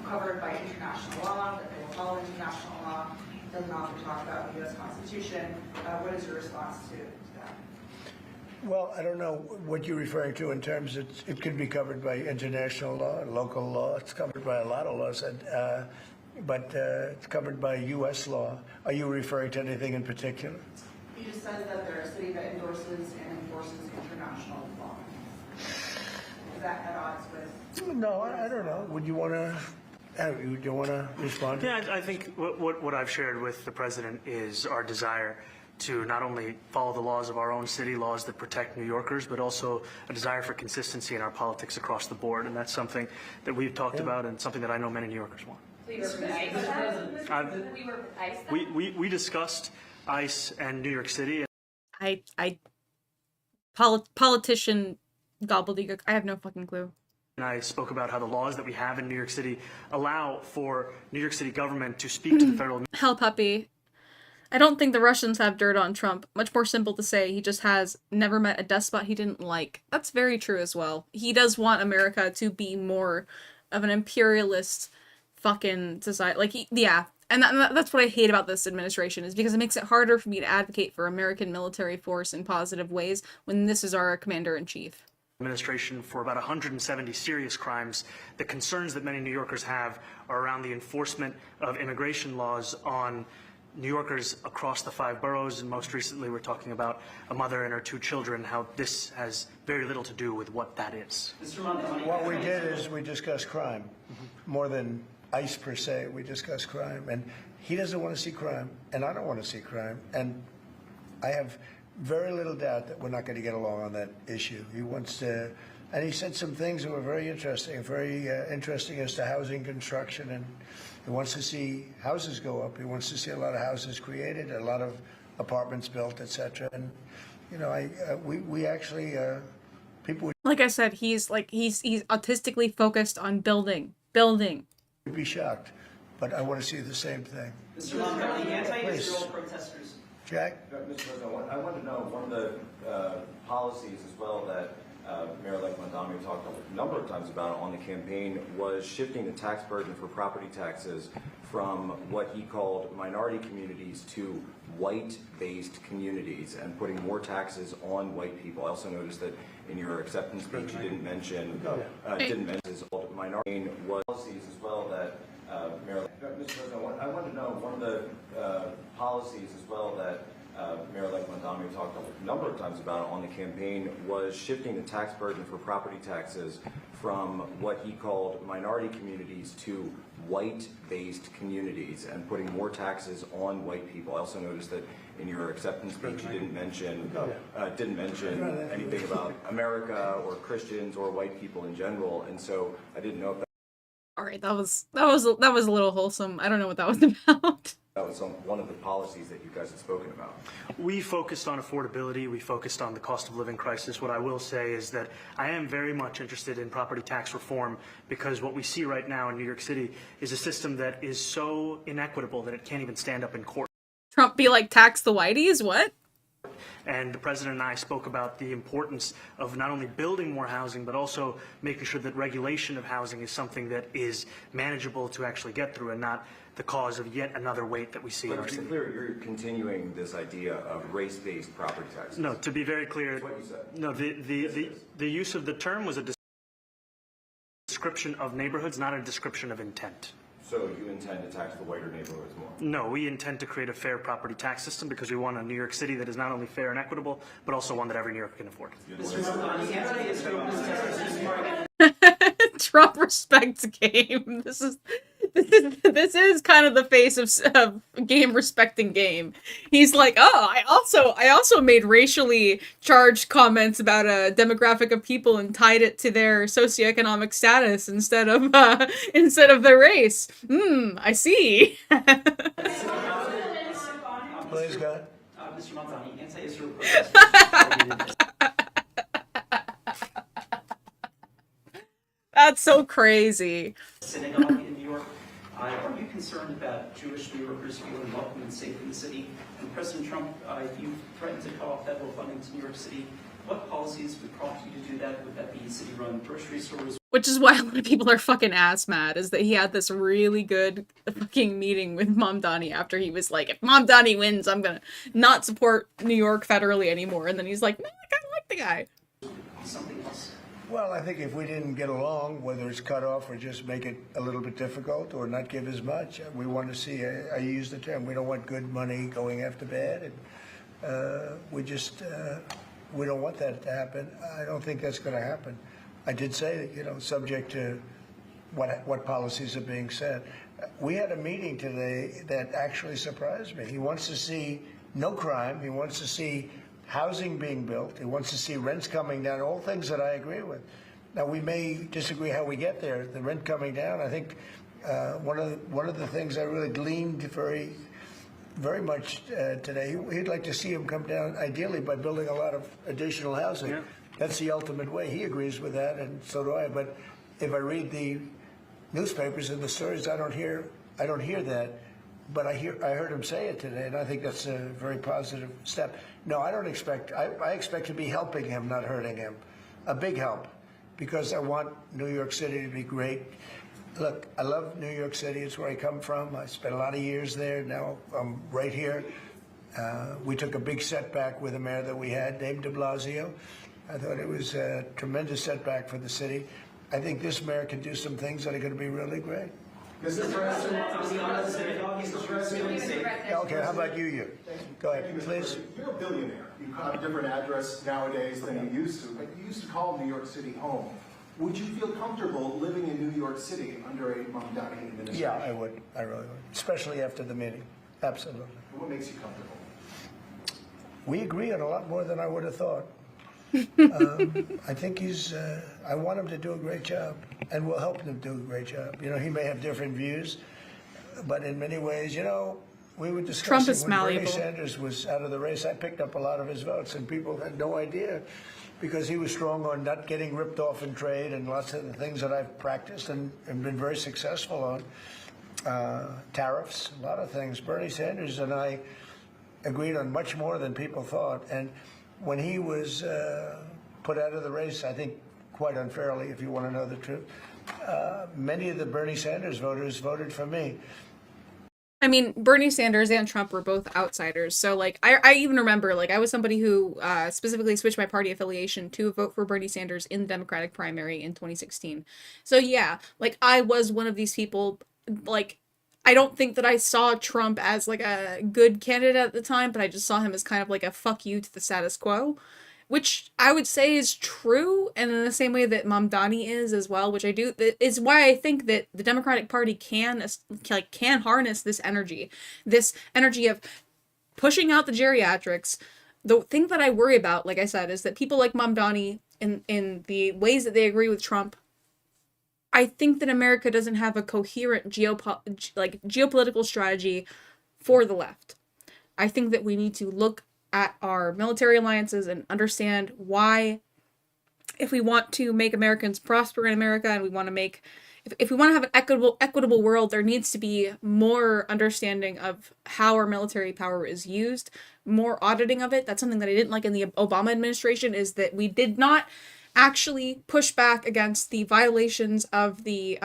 covered by international law, that they will follow international law. Doesn't often talk about the U.S. Constitution. What is your response to that? Well, I don't know what you're referring to in terms of it could be covered by international law, local law. It's covered by a lot of laws, but it's covered by U.S. law. Are you referring to anything in particular? He just says that they're a city that endorses and enforces international law. Is that at odds with? No, I don't know. Would you want to? Do you want to respond? Yeah, I think what I've shared with the president is our desire to not only follow the laws of our own city, laws that protect New Yorkers, but also a desire for consistency in our politics across the board. And that's something that we've talked about and something that I know many New Yorkers want. We discussed ICE and New York City. Politician gobbledygook. I have no fucking clue. And I spoke about how the laws that we have in New York City allow for New York City government to speak to the federal. Hell, puppy. I don't think the Russians have dirt on Trump. Much more simple to say. He just has never met a despot he didn't like. That's very true as well. He does want America to be more of an imperialist fucking society. Like, yeah. And that's what I hate about this administration, is because it makes it harder for me to advocate for American military force in positive ways when this is our commander-in-chief. Administration for about 170 serious crimes. The concerns that many New Yorkers have are around the enforcement of immigration laws on New Yorkers across the 5 boroughs, and most recently we're talking about a mother and her 2 children, how this has very little to do with what that is. What we did is we discussed crime, more than ICE per se. We discussed crime, and he doesn't want to see crime, and I don't want to see crime, and I have very little doubt that we're not going to get along on that issue. He wants to, and he said some things that were very interesting as to housing construction, and he wants to see houses go up. He wants to see a lot of houses created, a lot of apartments built, etc. And you know, we actually people would, like I said, he's autistically focused on building. Would be shocked, but I want to see the same thing. Mr. Mamdani, anti-Israel protesters. Jack? Mr. President, I want to know, one of the policies as well that Mayor-elect Mamdani talked a number of times about on the campaign was shifting the tax burden for property taxes from what he called minority communities to white-based communities and putting more taxes on white people. I also noticed that in your acceptance speech you didn't mention his minority policies as well that Mr. President, I want to know, one of the policies as well that Mayor-elect Mamdani talked a number of times about on the campaign was shifting the tax burden for property taxes from what he called minority communities to white-based communities and putting more taxes on white people. I also noticed that in your acceptance speech you didn't mention anything about America or Christians or white people in general, and so I didn't know if All right, that was a little wholesome. I don't know what that was about. that was one of the policies that you guys had spoken about. We focused on affordability. We focused on the cost of living crisis. What I will say is that I am very much interested in property tax reform because what we see right now in New York City is a system that is so inequitable that it can't even stand up in court. Trump be like, tax the whiteys? What? And the president and I spoke about the importance of not only building more housing, but also making sure that regulation of housing is something that is manageable to actually get through and not the cause of yet another weight that we see in our But to be city. clear, you're continuing this idea of race-based property taxes. No, to be very clear, That's what you said. no, the use of the term was a description of neighborhoods, not a description of intent. So you intend to tax the whiter neighborhoods more? No, we intend to create a fair property tax system because we want a New York City that is not only fair and equitable, but also one that every New Yorker can afford. Trump respects game. This is kind of the face of game respecting game. He's like, oh, I also made racially charged comments about a demographic of people and tied it to their socioeconomic status instead of their race. I see. Please, go ahead. Mr. Mamdani, anti-Israel protesters. That's so crazy. Synagogue in New York. Are you concerned about Jewish New Yorkers feeling welcome and safe in the city? And President Trump, you threatened to cut off federal funding to New York City. What policies would prompt you to do that? Would that be city-run grocery stores? Which is why a lot of people are fucking ass mad, is that he had this really good fucking meeting with Mamdani after he was like, if Mamdani wins, I'm gonna not support New York federally anymore. And then he's like, no, I kinda like the guy. Something else. Well, I think if we didn't get along, whether it's cut off or just make it a little bit difficult or not give as much, we want to see, I use the term, we don't want good money going after bad. And we don't want that to happen. I don't think that's going to happen. I did say, subject to what policies are being said. We had a meeting today that actually surprised me. He wants to see no crime. He wants to see housing being built. He wants to see rents coming down, all things that I agree with. Now, we may disagree how we get there. The rent coming down, I think one of the things I really gleaned very much today, he'd like to see him come down, ideally, by building a lot of additional housing. Yeah. That's the ultimate way. He agrees with that, and so do I. But if I read the newspapers and the stories, I don't hear that. But I heard him say it today, and I think that's a very positive step. No, I don't expect. I expect to be helping him, not hurting him. A big help, because I want New York City to be great. Look, I love New York City. It's where I come from. I spent a lot of years there. Now I'm right here. We took a big setback with the mayor that we had, Dave de Blasio. I thought it was a tremendous setback for the city. I think this mayor can do some things that are going to be really great. Mr. President, Okay, how about you? Go ahead, please. You're a billionaire. You have a different address nowadays than you used to, but you used to call New York City home. Would you feel comfortable living in New York City under a Mamdani administration? Yeah, I would. I really would. Especially after the meeting. Absolutely. What makes you comfortable? We agree on a lot more than I would have thought. I think I want him to do a great job, and we'll help him do a great job. He may have different views, but in many ways, we were discussing Trump is when malleable. Bernie Sanders was out of the race, I picked up a lot of his votes, and people had no idea, because he was strong on not getting ripped off in trade and lots of the things that I've practiced and been very successful on. Tariffs, a lot of things. Bernie Sanders and I agreed on much more than people thought, and when he was put out of the race, I think quite unfairly, if you want to know the truth, many of the Bernie Sanders voters voted for me. I mean, Bernie Sanders and Trump were both outsiders. So, I even remember, I was somebody who specifically switched my party affiliation to vote for Bernie Sanders in the Democratic primary in 2016. So, yeah, I was one of these people, I don't think that I saw Trump as like a good candidate at the time, but I just saw him as kind of like a fuck you to the status quo, which I would say is true, and in the same way that Mamdani is as well, which I do, is why I think that the Democratic Party can harness this energy of pushing out the geriatrics. The thing that I worry about, like I said, is that people like Mamdani, in the ways that they agree with Trump, I think that America doesn't have a coherent geopolitical strategy for the left. I think that we need to look at our military alliances and understand why, if we want to make Americans prosper in America and we want to make, if we want to have an equitable world, there needs to be more understanding of how our military power is used, more auditing of it. That's something that I didn't like in the Obama administration, is that we did not actually push back against the violations of the,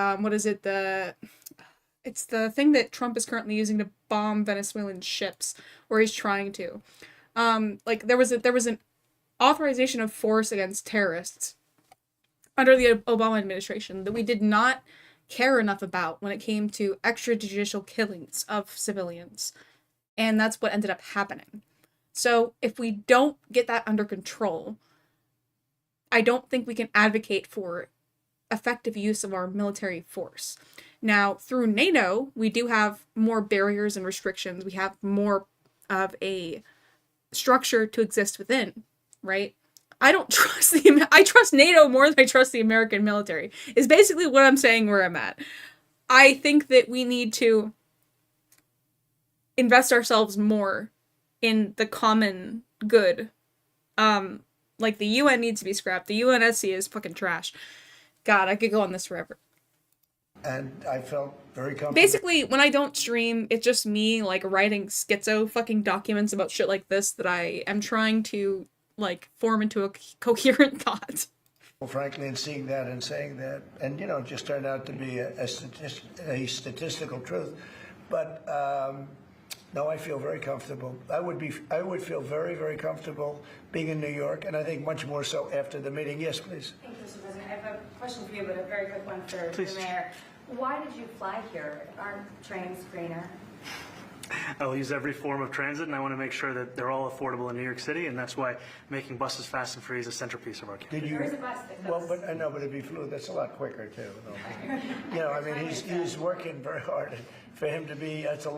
it's the thing that Trump is currently using to bomb Venezuelan ships, or he's trying to. Like there was an authorization of force against terrorists under the Obama administration that we did not care enough about when it came to extrajudicial killings of civilians. And that's what ended up happening. So if we don't get that under control, I don't think we can advocate for effective use of our military force. Now, through NATO, we do have more barriers and restrictions. We have more of a structure to exist within, right? I don't trust I trust NATO more than I trust the American military, is basically what I'm saying where I'm at. I think that we need to invest ourselves more in the common good. Like, the UN needs to be scrapped. The UNSC is fucking trash. God, I could go on this forever. And I felt very comfortable. Basically, when I don't stream, it's just me, like, writing schizo fucking documents about shit like this that I am trying to, like, form into a coherent thought. Well, frankly, and seeing that and saying that, and, you know, it just turned out to be a statistical truth. But, no, I feel very comfortable. I would feel very, very comfortable being in New York, and I think much more so after the meeting. Yes, please. Thank you, Mr. President. I have a question for you, but a very quick one for the mayor. Why did you fly here? Aren't trains greener? I'll use every form of transit, and I want to make sure that they're all affordable in New York City, and that's why making buses fast and free is a centerpiece of our campaign. Did you? There is a bus that goes. Well, but I know, but if he flew, that's a lot quicker too. You know, I mean, he's working very hard. For him to be, that's a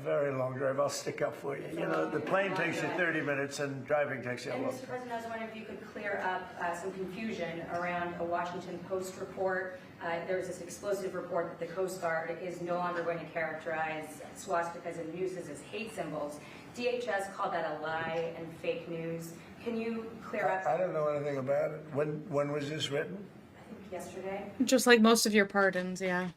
very long drive. I'll stick up for you. You know, the plane takes you 30 minutes and driving takes you a And long Mr. time. President, I was wondering if you could clear up some confusion around a Washington Post report. There was this explosive report that the Coast Guard is no longer going to characterize swastikas and nooses as hate symbols. DHS called that a lie and fake news. Can you clear up? I don't know anything about it. When was this written? I think yesterday. Just like most of your pardons, yeah.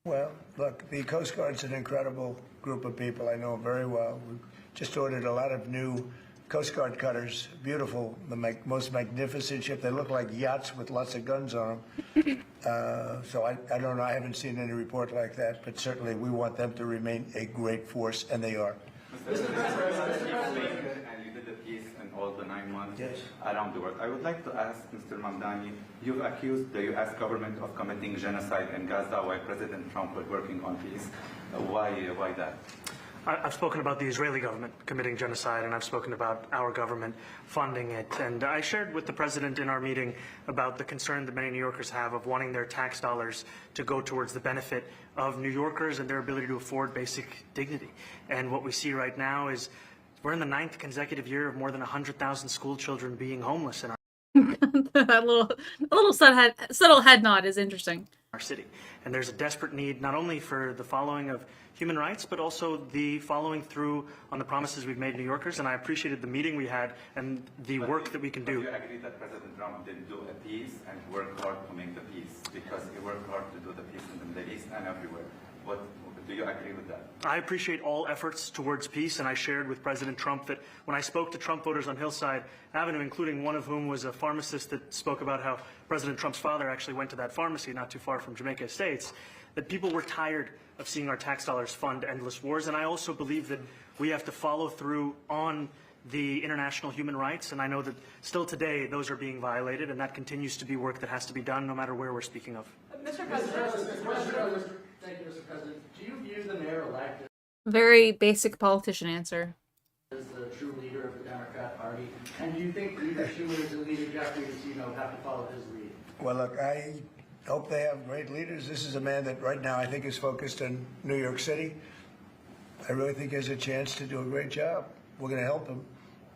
Well, look, the Coast Guard's an incredible group of people. I know them very well. We just ordered a lot of new Coast Guard cutters. Beautiful, the most magnificent ship. They look like yachts with lots of guns on them. So I don't know. I haven't seen any report like that, but certainly we want them to remain a great force, and they are. Mr. President, and you did the piece in all the 9 months around the world. I would like to ask Mr. Mamdani, you've accused the U.S. government of committing genocide in Gaza while President Trump was working on peace. Why that? I've spoken about the Israeli government committing genocide, and I've spoken about our government funding it. And I shared with the president in our meeting about the concern that many New Yorkers have of wanting their tax dollars to go towards the benefit of New Yorkers and their ability to afford basic dignity. And what we see right now is we're in the 9th consecutive year of more than 100,000 school children being homeless in That little subtle head nod is interesting. Our city. And there's a desperate need not only for the following of human rights, but also the following through on the promises we've made New Yorkers. And I appreciated the meeting we had and the work that we can do. Do you agree that President Trump didn't do a peace and work hard to make the peace? Because he worked hard to do the peace in the Middle East and everywhere. Do you agree with that? I appreciate all efforts towards peace, and I shared with President Trump that when I spoke to Trump voters on Hillside Avenue, including one of whom was a pharmacist that spoke about how President Trump's father actually went to that pharmacy not too far from Jamaica Estates, that people were tired of seeing our tax dollars fund endless wars. And I also believe that we have to follow through on the international human rights, and I know that still today those are being violated, and that continues to be work that has to be done no matter where we're speaking of. Mr. President. Thank you, Mr. President. Do you view the mayor-elect Very basic politician answer. as the true leader of the Democrat Party? And do you think Leader Schumer and Leader Jeffries, have to follow his lead? Well, look, I hope they have great leaders. This is a man that right now I think is focused on New York City. I really think he has a chance to do a great job. We're going to help him,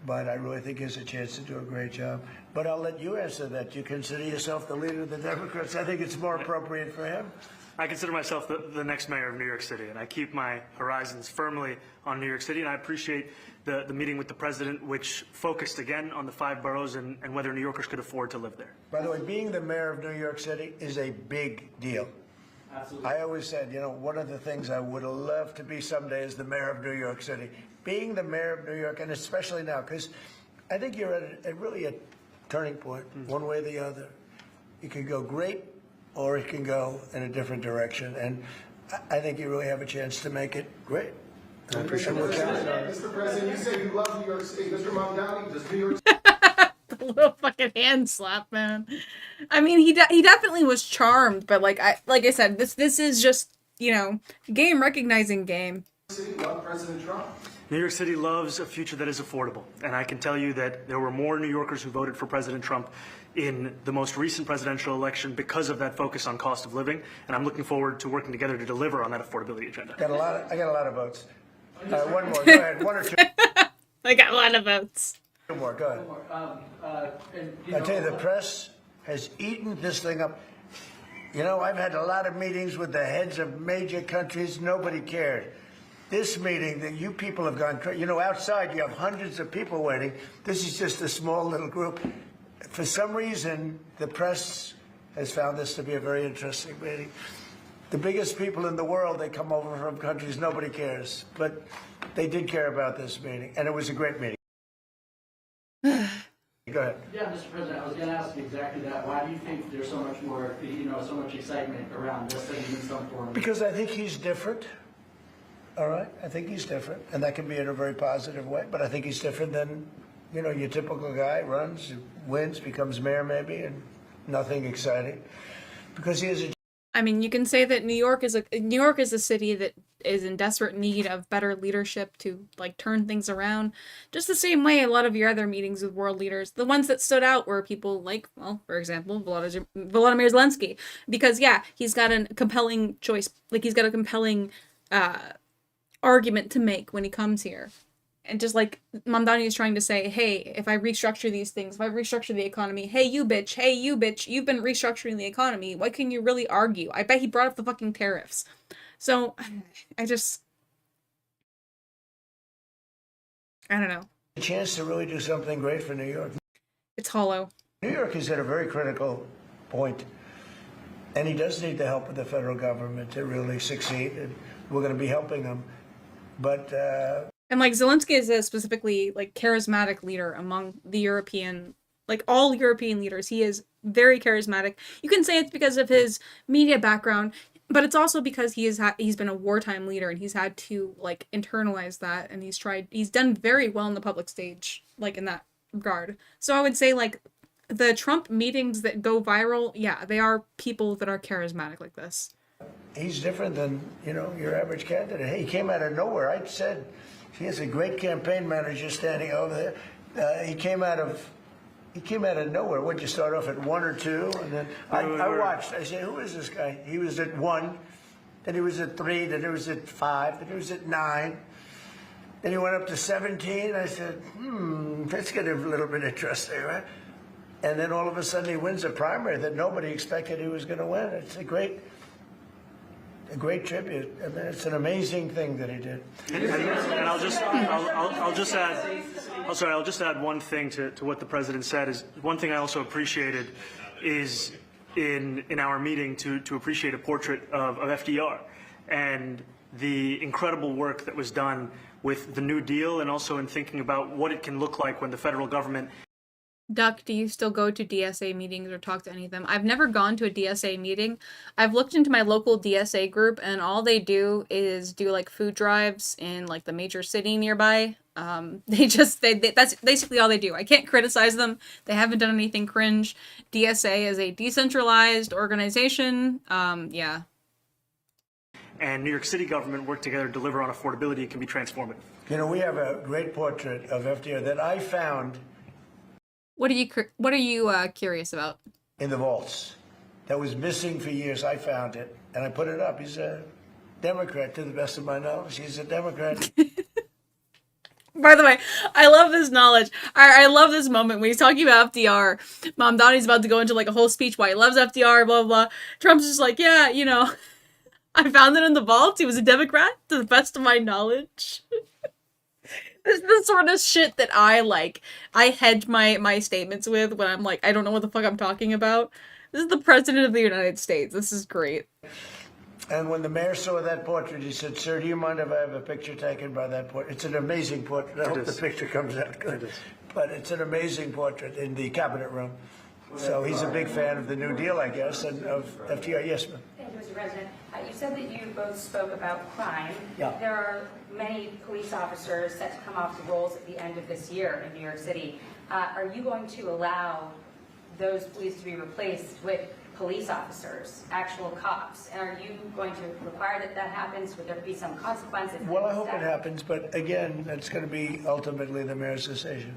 but I really think he has a chance to do a great job. But I'll let you answer that. You consider yourself the leader of the Democrats. I think it's more appropriate for him. I consider myself the next mayor of New York City, and I keep my horizons firmly on New York City, and I appreciate the meeting with the president, which focused again on the 5 boroughs and whether New Yorkers could afford to live there. By the way, being the mayor of New York City is a big deal. Absolutely. I always said, one of the things I would love to be someday is the mayor of New York City. Being the mayor of New York, and especially now, because I think you're at really a turning point, one way or the other. It can go great, or it can go in a different direction. And I think you really have a chance to make it great. I appreciate what you're saying. Mr. President, you say you love New York City. Mr. Mamdani, does New York The little fucking hand slap, man. I mean, he definitely was charmed, but like I said, this is just, game recognizing game. City love President Trump? New York City loves a future that is affordable, and I can tell you that there were more New Yorkers who voted for President Trump in the most recent presidential election because of that focus on cost of living, and I'm looking forward to working together to deliver on that affordability agenda. I got a lot of votes. One more, go ahead, one or two. I got a lot of votes. Two more, go ahead. I tell you, the press has eaten this thing up. I've had a lot of meetings with the heads of major countries. Nobody cared. This meeting that you people have gone crazy. Outside you have hundreds of people waiting. This is just a small little group. For some reason, the press has found this to be a very interesting meeting. The biggest people in the world, they come over from countries nobody cares. But they did care about this meeting, and it was a great meeting. Go ahead. Yeah, Mr. President, I was going to ask you exactly that. Why do you think there's so much more, so much excitement around this thing in some form? Because I think he's different. All right? I think he's different. And that can be in a very positive way. But I think he's different than, your typical guy runs, wins, becomes mayor maybe, and nothing exciting. Because he is a... I mean, you can say that New York is a city that is in desperate need of better leadership to turn things around. Just the same way a lot of your other meetings with world leaders, the ones that stood out were people like, well, for example, Volodymyr Zelensky, because he's got a compelling choice, he's got a compelling argument to make when he comes here. And just like Mamdani is trying to say, hey, if I restructure these things, if I restructure the economy, hey, you bitch, you've been restructuring the economy. What can you really argue? I bet he brought up the fucking tariffs. So, I don't know. A chance to really do something great for New York. It's hollow. New York is at a very critical point, and he does need the help of the federal government to really succeed, and we're going to be helping him. But and Zelensky is a specifically charismatic leader among the European, all European leaders. He is very charismatic. You can say it's because of his media background, but it's also because he's been a wartime leader and he's had to internalize that, and he's done very well in the public stage in that regard. So I would say the Trump meetings that go viral, they are people that are charismatic like this. He's different than, your average candidate. Hey, he came out of nowhere. I said he has a great campaign manager standing over there. He came out of nowhere. Would you start off at 1 or 2? And then I watched. I said, who is this guy? He was at 1, then he was at 3, then he was at 5, then he was at 9. Then he went up to 17. I said, that's getting a little bit interesting, right? And then all of a sudden he wins a primary that nobody expected he was going to win. It's a great tribute. I mean, it's an amazing thing that he did. And I'll just add one thing to what the president said. Is one thing I also appreciated is in our meeting to appreciate a portrait of FDR and the incredible work that was done with the New Deal, and also in thinking about what it can look like when the federal government. Duck, do you still go to DSA meetings or talk to any of them? I've never gone to a DSA meeting. I've looked into my local DSA group, and all they do is do food drives in the major city nearby. That's basically all they do. I can't criticize them. They haven't done anything cringe. DSA is a decentralized organization. Yeah. and New York City government work together to deliver on affordability, it can be transformative. You know, we have a great portrait of FDR that I found What are you curious about? in the vaults that was missing for years. I found it, and I put it up. He's a Democrat, to the best of my knowledge. He's a Democrat. By the way, I love this knowledge. I love this moment when he's talking about FDR. Mamdani's about to go into like a whole speech why he loves FDR, blah, blah, blah. Trump's just like, yeah, you know, I found it in the vault. He was a Democrat, to the best of my knowledge. This is the sort of shit that I hedge my statements with when I'm like, I don't know what the fuck I'm talking about. This is the President of the United States. This is great. And when the mayor saw that portrait, he said, "Sir, do you mind if I have a picture taken by that portrait?" It's an amazing portrait. I hope the picture comes out good. But it's an amazing portrait in the cabinet room. So he's a big fan of the New Deal, I guess, and of FDR. Yes, ma'am. Thank you, Mr. President. You said that you both spoke about crime. Yeah. There are many police officers set to come off the rolls at the end of this year in New York City. Are you going to allow those police to be replaced with police officers, actual cops? And are you going to require that that happens? Would there be some consequences? Well, I hope it happens, but again, that's going to be ultimately the mayor's decision.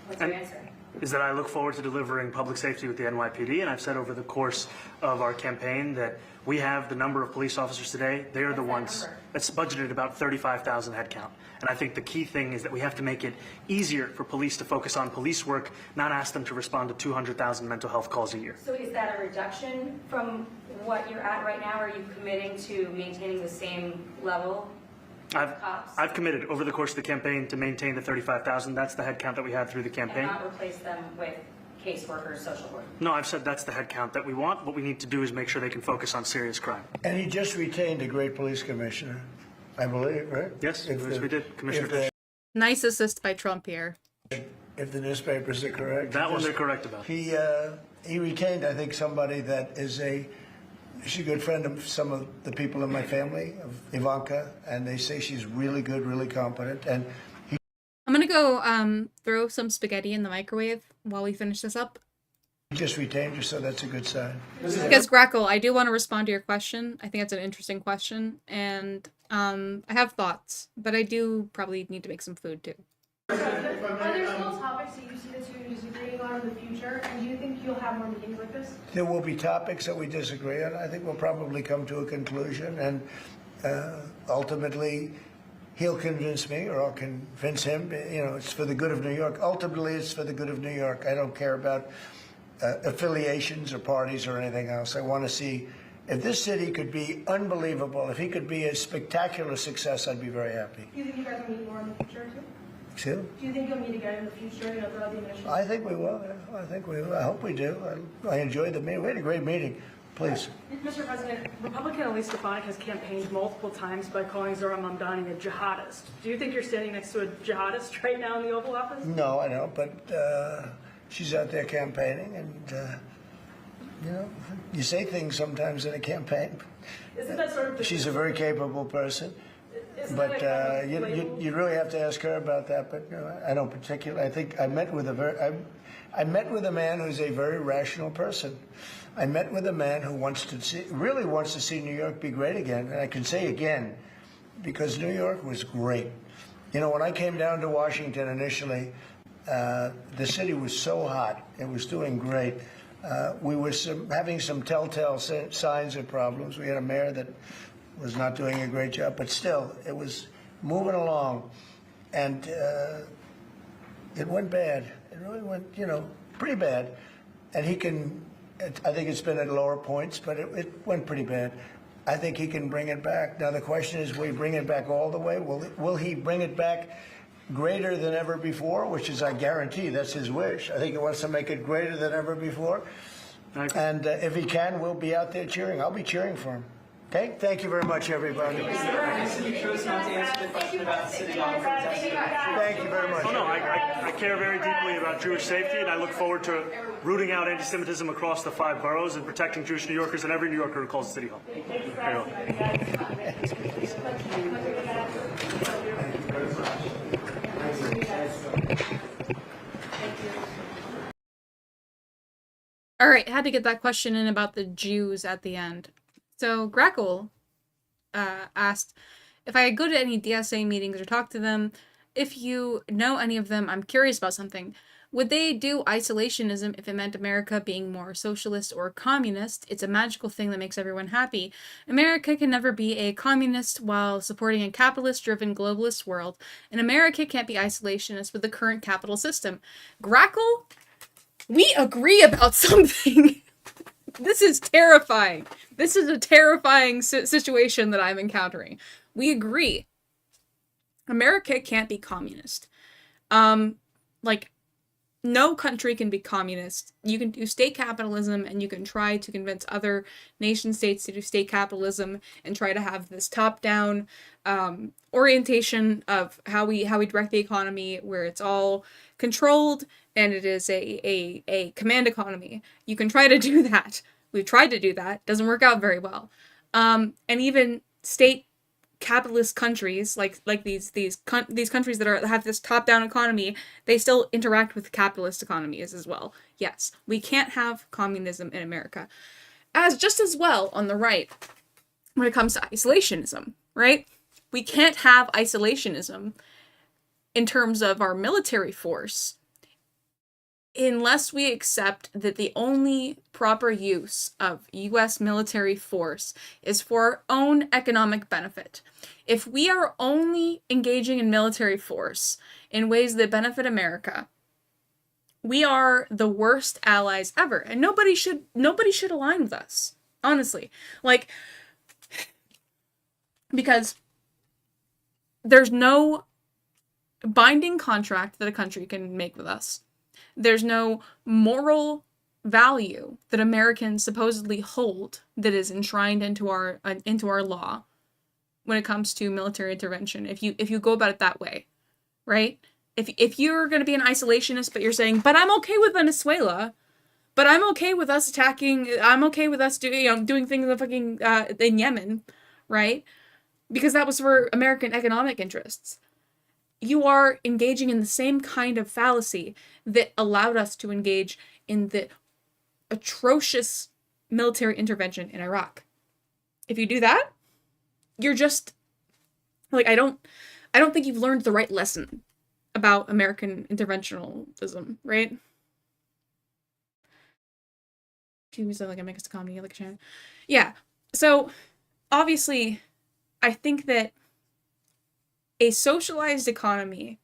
What's your answer? Is that I look forward to delivering public safety with the NYPD, and I've said over the course of our campaign that we have the number of police officers today. They are the ones that's budgeted about 35,000 headcount. And I think the key thing is that we have to make it easier for police to focus on police work, not ask them to respond to 200,000 mental health calls a year. So is that a reduction from what you're at right now? Are you committing to maintaining the same level of cops? I've committed over the course of the campaign to maintain the 35,000. That's the headcount that we had through the campaign. And not replace them with caseworkers, social workers? No, I've said that's the headcount that we want. What we need to do is make sure they can focus on serious crime. And he just retained a great police commissioner, I believe, right? Yes, we did. Commissioner Fish. Nice assist by Trump here. If the newspapers are correct. That one they're correct about. He retained, I think, somebody that is she's a good friend of some of the people in my family, of Ivanka, and they say she's really good, really competent. And I'm gonna go throw some spaghetti in the microwave while we finish this up. he just retained her, so that's a good sign. Because Grackle, I do want to respond to your question. I think it's an interesting question, and I have thoughts, but I do probably need to make some food too. Are there still topics that you see the two disagreeing on in the future, and do you think you'll have more meetings like this? There will be topics that we disagree on. I think we'll probably come to a conclusion, and ultimately, he'll convince me, or I'll convince him. You know, it's for the good of New York. Ultimately, it's for the good of New York. I don't care about affiliations or parties or anything else. I want to see if this city could be unbelievable. If he could be a spectacular success, I'd be very happy. Do you think you guys will meet more in the future too? Excuse me? Do you think you'll meet again in the future, you know, throughout the administration? I think we will. Yeah. I think we will. I hope we do. I enjoyed the meeting. We had a great meeting. Please. Mr. President, Republican Elise Stefanik has campaigned multiple times by calling Zohran Mamdani a jihadist. Do you think you're standing next to a jihadist right now in the Oval Office? No, I don't. But she's out there campaigning, and you know, you say things sometimes in a campaign. Isn't that sort of She's a very capable person. But you really have to ask her about that. But I don't particularly. I think I met with I met with a man who's a very rational person. I met with a man who really wants to see New York be great again. And I can say again, because New York was great. You know, when I came down to Washington initially, the city was so hot. It was doing great. We were having some telltale signs of problems. We had a mayor that was not doing a great job, but still, it was moving along, and it went bad. It really went, you know, pretty bad. And I think it's been at lower points, but it went pretty bad. I think he can bring it back. Now, the question is, will he bring it back all the way? Will he bring it back greater than ever before, which is, I guarantee, that's his wish. I think he wants to make it greater than ever before. And if he can, we'll be out there cheering. I'll be cheering for him. Okay, thank you very much, everybody. Thank you chose not to answer the question about the city hall protest. Thank you very much. Oh, no, I care very deeply about Jewish safety, and I look forward to rooting out anti-Semitism across the 5 boroughs and protecting Jewish New Yorkers and every New Yorker who calls the City Hall. Very well. All right, had to get that question in about the Jews at the end. So, Grackle, asked if I go to any DSA meetings or talk to them, if you know any of them, I'm curious about something. Would they do isolationism if it meant America being more socialist or communist? It's a magical thing that makes everyone happy. America can never be a communist while supporting a capitalist-driven globalist world, and America can't be isolationist with the current capital system. Grackle, we agree about something. This is terrifying. This is a terrifying situation that I'm encountering. We agree. America can't be communist. Like, no country can be communist. You can do state capitalism, and you can try to convince other nation states to do state capitalism and try to have this top-down orientation of how we direct the economy, where it's all controlled and it is a command economy. You can try to do that. We've tried to do that. Doesn't work out very well. And even state capitalist countries like these countries that have this top-down economy, they still interact with capitalist economies as well. Yes, we can't have communism in America. Just as well on the right when it comes to isolationism, right? We can't have isolationism in terms of our military force unless we accept that the only proper use of US military force is for our own economic benefit. If we are only engaging in military force in ways that benefit America, we are the worst allies ever, and nobody should align with us, honestly. Like, because there's no binding contract that a country can make with us. There's no moral value that Americans supposedly hold that is enshrined into our law when it comes to military intervention. If you go about it that way, right? If you're going to be an isolationist, but you're saying, but I'm okay with Venezuela, but I'm okay with us attacking, I'm okay with us doing things in fucking in Yemen, right? Because that was for American economic interests. You are engaging in the same kind of fallacy that allowed us to engage in the atrocious military intervention in Iraq. If you do that, you're just like, I don't think you've learned the right lesson about American interventionism, right? She was like, I make us a comedy, like a channel. Yeah. So obviously, I think that a socialized economy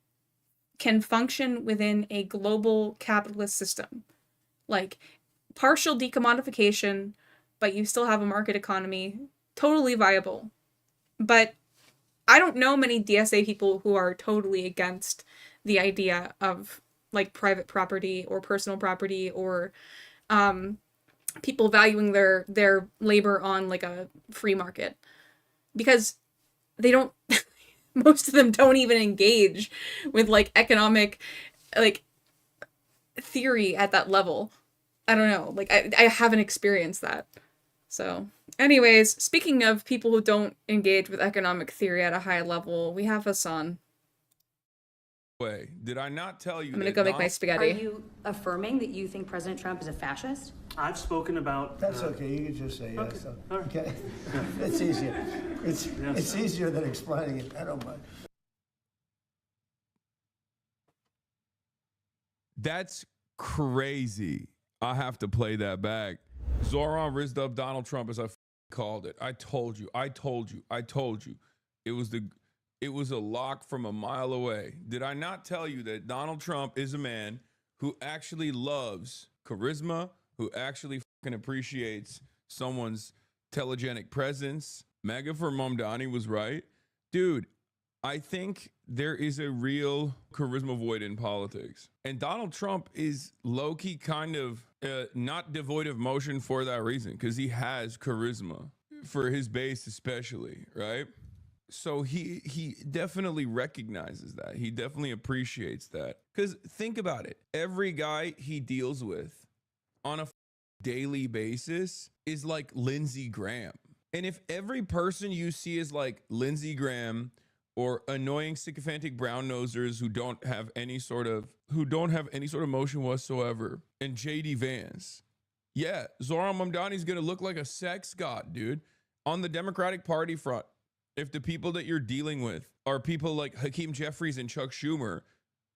can function within a global capitalist system. Like, partial decommodification, but you still have a market economy, totally viable. But I don't know many DSA people who are totally against the idea of, like, private property or personal property or people valuing their labor on, like, a free market. Because they don't... most of them don't even engage with, like, economic, like, theory at that level. I don't know. Like, I haven't experienced that. So, anyways, speaking of people who don't engage with economic theory at a high level, we have Hassan. Way. Did I not tell you? I'm gonna go make my spaghetti. Are you affirming that you think President Trump is a fascist? I've spoken about... That's okay, you can just say yes. Okay. Okay. It's easier. It's easier than explaining it. I don't mind. That's crazy. I have to play that back. Zoran rizzed up Donald Trump as I called it. I told you. It was a lock from a mile away. Did I not tell you that Donald Trump is a man who actually loves charisma, who actually fucking appreciates someone's telegenic presence? Mega for Mamdani was right. Dude, I think there is a real charisma void in politics. And Donald Trump is low-key kind of not devoid of motion for that reason, because he has charisma, for his base especially, right? So he definitely recognizes that. He definitely appreciates that. Because think about it. Every guy he deals with on a daily basis is like Lindsey Graham. And if every person you see is like Lindsey Graham or annoying sycophantic brown nosers who don't have any sort of motion whatsoever, and JD Vance, yeah, Zoran Mamdani is gonna look like a sex god, dude. On the Democratic Party front, if the people that you're dealing with are people like Hakeem Jeffries and Chuck Schumer,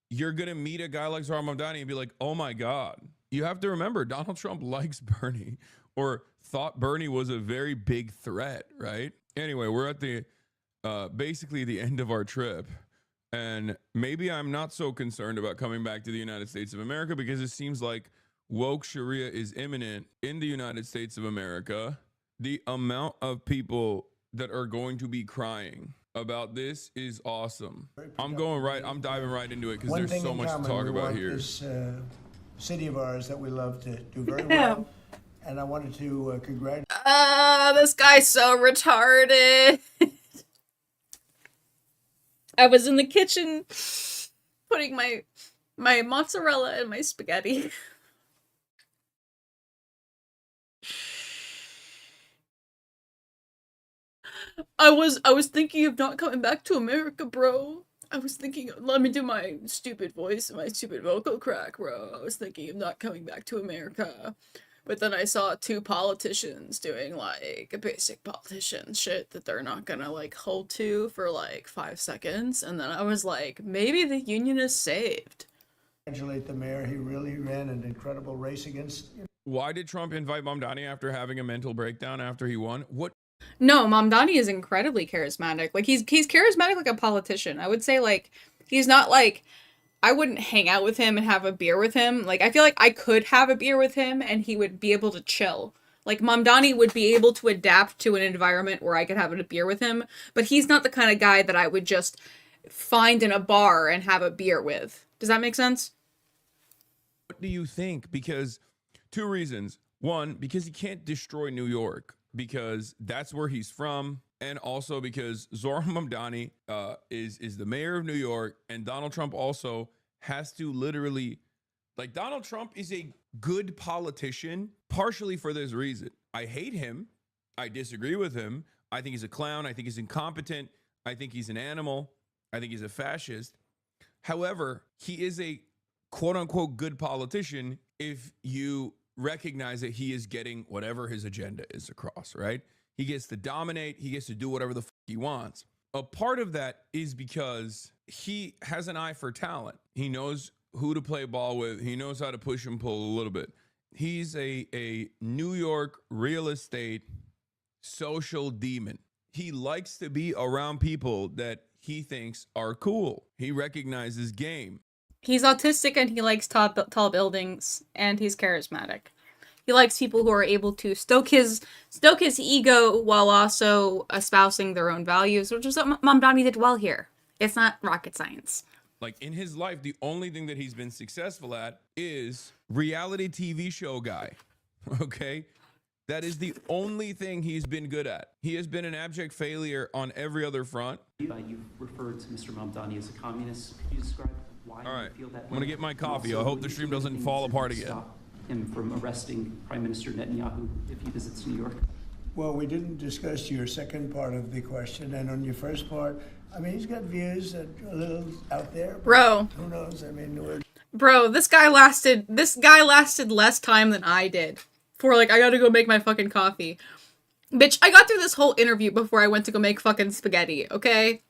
you're going to meet a guy like Zohran Mamdani and be like, oh my God. You have to remember, Donald Trump likes Bernie, or thought Bernie was a very big threat, right? Anyway, we're at the basically the end of our trip. And maybe I'm not so concerned about coming back to the United States of America, because it seems like woke Sharia is imminent in the United States of America. The amount of people that are going to be crying about this is awesome. I'm diving right into it because there's so much to talk about here. This city of ours that we love to do very well. And I wanted to congratulate. This guy's so retarded. I was in the kitchen putting my mozzarella in my spaghetti. I was thinking of not coming back to America, bro. I was thinking, let me do my stupid voice, my stupid vocal crack, bro. I was thinking of not coming back to America. But then I saw two politicians doing, like, a basic politician shit that they're not gonna, like, hold to for, like, 5 seconds. And then I was like, maybe the union is saved. Congratulate the mayor. He really ran an incredible race against... Why did Trump invite Mamdani after having a mental breakdown after he won? What? No, Mamdani is incredibly charismatic. Like, he's charismatic like a politician. I would say, like, he's not, like... I wouldn't hang out with him and have a beer with him. Like, I feel like I could have a beer with him and he would be able to chill. Like, Mamdani would be able to adapt to an environment where I could have a beer with him, but he's not the kind of guy that I would just find in a bar and have a beer with. Does that make sense? What do you think? Because two reasons. One, because he can't destroy New York, because that's where he's from. And also because Zohran Mamdani is the mayor of New York, and Donald Trump also has to literally, like, Donald Trump is a good politician partially for this reason. I hate him. I disagree with him. I think he's a clown. I think he's incompetent. I think he's an animal. I think he's a fascist. However, he is a quote unquote good politician if you recognize that he is getting whatever his agenda is across, right? He gets to dominate. He gets to do whatever the fuck he wants. A part of that is because he has an eye for talent. He knows who to play ball with. He knows how to push and pull a little bit. He's a New York real estate social demon. He likes to be around people that he thinks are cool. He recognizes game. He's autistic and he likes tall buildings, and he's charismatic. He likes people who are able to stoke his ego while also espousing their own values, which is what Mamdani did well here. It's not rocket science. Like, in his life, the only thing that he's been successful at is reality TV show guy. Okay? That is the only thing he's been good at. He has been an abject failure on every other front. You referred to Mr. Mamdani as a communist. Could you describe why you feel that way? I'm going to get my coffee. I hope the stream doesn't fall apart again. Stop him from arresting Prime Minister Netanyahu if he visits New York? Well, we didn't discuss your second part of the question, and on your first part, I mean, he's got views that are a little out there. Bro. Who knows? I mean, bro, this guy lasted less time than I did. For, like, I gotta go make my fucking coffee. Bitch, I got through this whole interview before I went to go make fucking spaghetti, okay?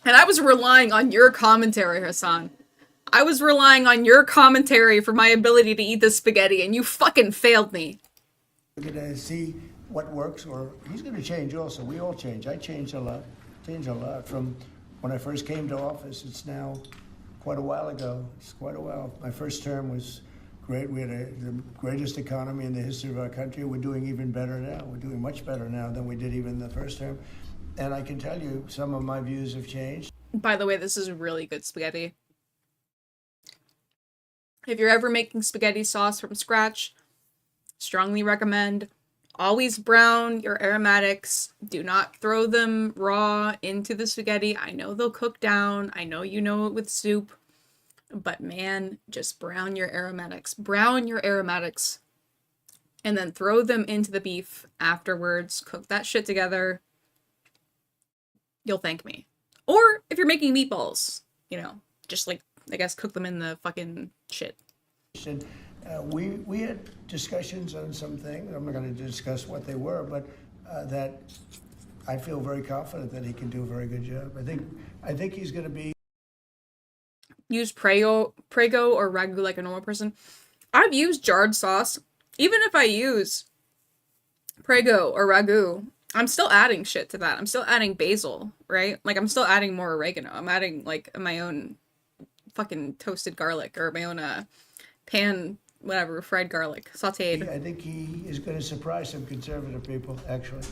And I was relying on your commentary, Hassan. I was relying on your commentary for my ability to eat this spaghetti, and you fucking failed me. we're going to see what works, or he's going to change also. We all change. I changed a lot. From when I first came to office. It's now quite a while ago. It's quite a while. My first term was great. We had the greatest economy in the history of our country. We're doing even better now. We're doing much better now than we did even the first term. And I can tell you, some of my views have changed. By the way, this is really good spaghetti. If you're ever making spaghetti sauce from scratch, strongly recommend. Always brown your aromatics. Do not throw them raw into the spaghetti. I know they'll cook down. I know you know it with soup. But man, just brown your aromatics. Brown your aromatics. And then throw them into the beef afterwards. Cook that shit together. You'll thank me. Or if you're making meatballs, you know, just like, I guess, cook them in the fucking shit. We had discussions on some things. I'm not going to discuss what they were, but that I feel very confident that he can do a very good job. I think he's going to be. Use Prego or Ragu like a normal person. I've used jarred sauce. Even if I use Prego or Ragu, I'm still adding shit to that. I'm still adding basil, right? Like, I'm still adding more oregano. I'm adding, like, my own fucking toasted garlic or my own pan, whatever, fried garlic, sauteed. I think he is going to surprise some conservative people, actually.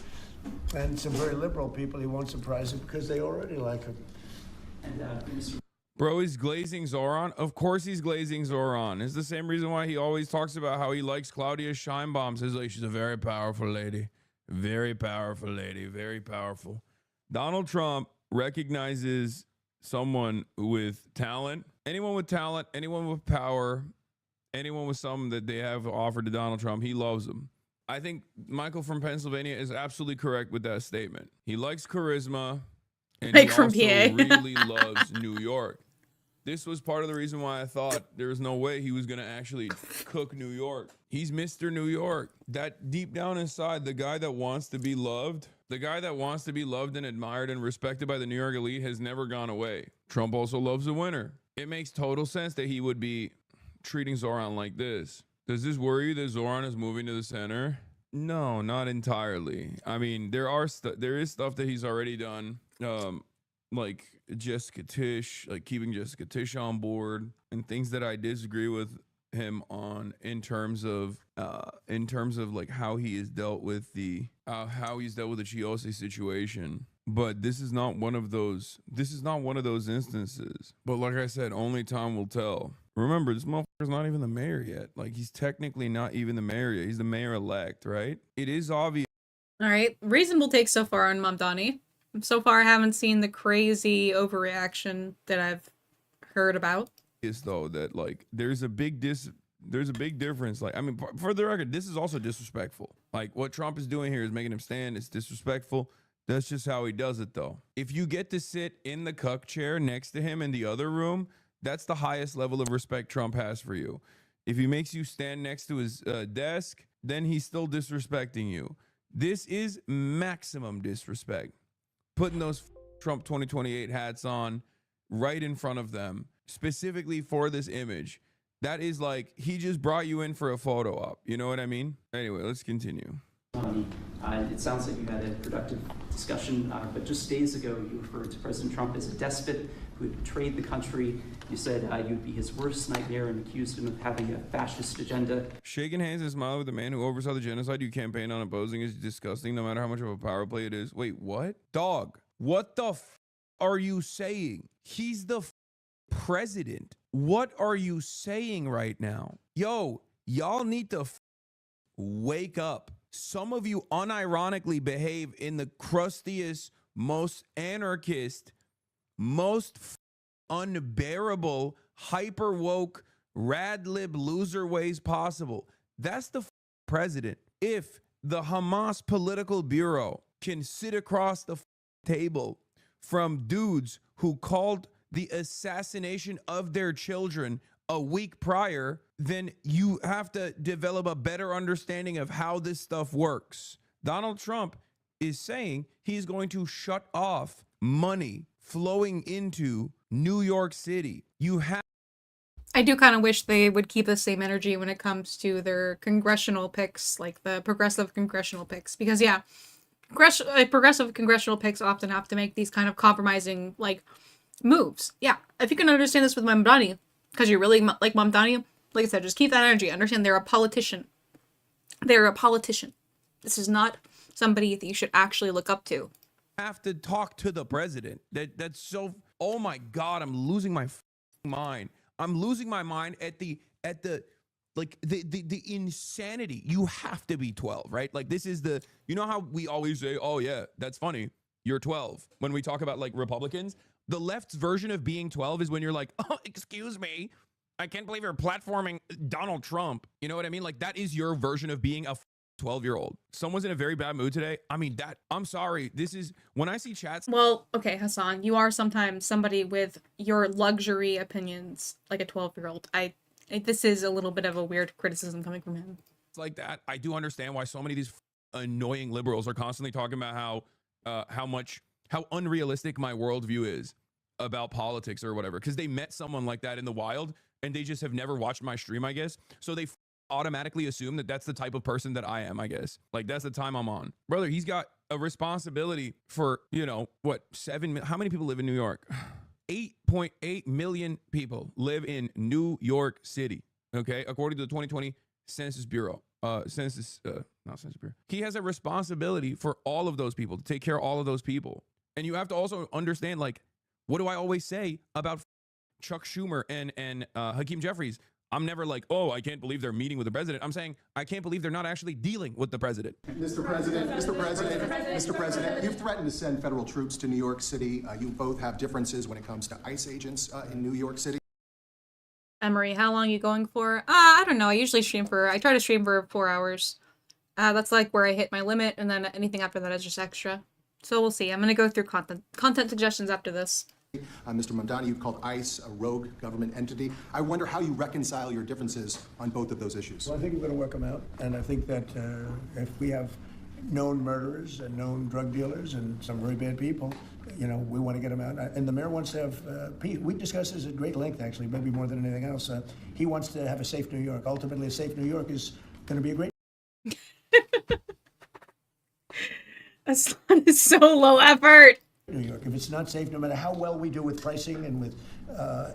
And some very liberal people he won't surprise them because they already like him. And Bro, he's glazing Zoran. Of course he's glazing Zoran. It's the same reason why he always talks about how he likes Claudia Scheinbaum. Says, like, she's a very powerful lady. Very powerful lady. Very powerful. Donald Trump recognizes someone with talent. Anyone with talent, anyone with power, anyone with something that they have offered to Donald Trump, he loves them. I think Michael from Pennsylvania is absolutely correct with that statement. He likes charisma, and Mike he from also PA. really loves New York. This was part of the reason why I thought there was no way he was going to actually cook New York. He's Mr. New York. That deep down inside, the guy that wants to be loved, and admired and respected by the New York elite has never gone away. Trump also loves a winner. It makes total sense that he would be treating Zoran like this. Does this worry you that Zoran is moving to the center? No, not entirely. I mean, there is stuff that he's already done. Like Jessica Tisch, like keeping Jessica Tisch on board, and things that I disagree with him on in terms of like how he's dealt with the Chiose situation. But this is not one of those instances. But like I said, only time will tell. Remember, this motherfucker's not even the mayor yet. Like, he's technically not even the mayor yet. He's the mayor-elect, right? It is obvious. All right, reasonable take so far on Mamdani. So far, I haven't seen the crazy overreaction that I've heard about. Is though that like there's a big difference. Like, I mean, for the record, this is also disrespectful. Like, what Trump is doing here is making him stand. It's disrespectful. That's just how he does it, though. If you get to sit in the cuck chair next to him in the other room, that's the highest level of respect Trump has for you. If he makes you stand next to his desk, then he's still disrespecting you. This is maximum disrespect. Putting those Trump 2028 hats on right in front of them, specifically for this image. That is like, he just brought you in for a photo op. You know what I mean? Anyway, let's continue. It sounds like you had a productive discussion, but just days ago you referred to President Trump as a despot who had betrayed the country. You said you'd be his worst nightmare and accused him of having a fascist agenda. Shaking hands and smiling with the man who oversaw the genocide you campaign on opposing is disgusting, no matter how much of a power play it is. Wait, what? Dog, what the are you saying? He's the president. What are you saying right now? Yo, y'all need to wake up. Some of you unironically behave in the crustiest, most anarchist, most unbearable, hyper woke, rad lib loser ways possible. That's the president. If the Hamas political bureau can sit across the table from dudes who called the assassination of their children a week prior, then you have to develop a better understanding of how this stuff works. Donald Trump is saying he's going to shut off money flowing into New York City. I do kind of wish they would keep the same energy when it comes to their congressional picks, like the progressive congressional picks, because yeah, progressive congressional picks often have to make these kind of compromising like moves. Yeah, if you can understand this with Mamdani, because you really like Mamdani, like I said, just keep that energy. Understand they're a politician. They're a politician. This is not somebody that you should actually look up to. Have to talk to the president. That's so. Oh my God, I'm losing my mind. I'm losing my mind at the insanity. You have to be 12, right? Like, this is the, you know how we always say, oh yeah, that's funny, you're 12. When we talk about like Republicans, the left's version of being 12 is when you're like, oh, excuse me, I can't believe you're platforming Donald Trump. You know what I mean? Like, that is your version of being a 12-year-old. Someone's in a very bad mood today. I mean, I'm sorry. This is, when I see chats. Well, okay, Hassan, you are sometimes somebody with your luxury opinions, like a 12-year-old. This is a little bit of a weird criticism coming from him. It's like that. I do understand why so many of these annoying liberals are constantly talking about how how unrealistic my worldview is about politics or whatever, because they met someone like that in the wild and they just have never watched my stream, I guess. So they automatically assume that that's the type of person that I am, I guess. Like, that's the time I'm on. Brother, he's got a responsibility for, you know, what, how many people live in New York? 8.8 million people live in New York City, okay? According to the 2020 Census Bureau. Not Census Bureau. He has a responsibility for all of those people, to take care of all of those people. And you have to also understand, like, what do I always say about Chuck Schumer and Hakeem Jeffries? I'm never like, oh, I can't believe they're meeting with the president. I'm saying I can't believe they're not actually dealing with the president. Mr. President, you've threatened to send federal troops to New York City. You both have differences when it comes to ICE agents in New York City. Emery, how long are you going for? I don't know. I usually I try to stream for 4 hours. That's like where I hit my limit, and then anything after that is just extra. So we'll see. I'm going to go through content suggestions after this. Mr. Mamdani, you've called ICE a rogue government entity. I wonder how you reconcile your differences on both of those issues. Well, I think we're going to work them out, and I think that if we have known murderers and known drug dealers and some very bad people, you know, we want to get them out. And the mayor wants to have peace. We discussed this at great length, actually, maybe more than anything else. He wants to have a safe New York. Ultimately, a safe New York is going to be a great. Aslan is so low effort. New York. If it's not safe, no matter how well we do with pricing and with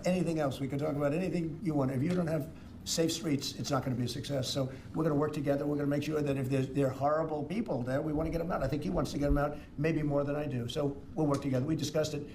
anything else, we can talk about anything you want. If you don't have safe streets, it's not going to be a success. So we're going to work together. We're going to make sure that if there are horrible people there, we want to get them out. I think he wants to get them out maybe more than I do. So we'll work together. We discussed it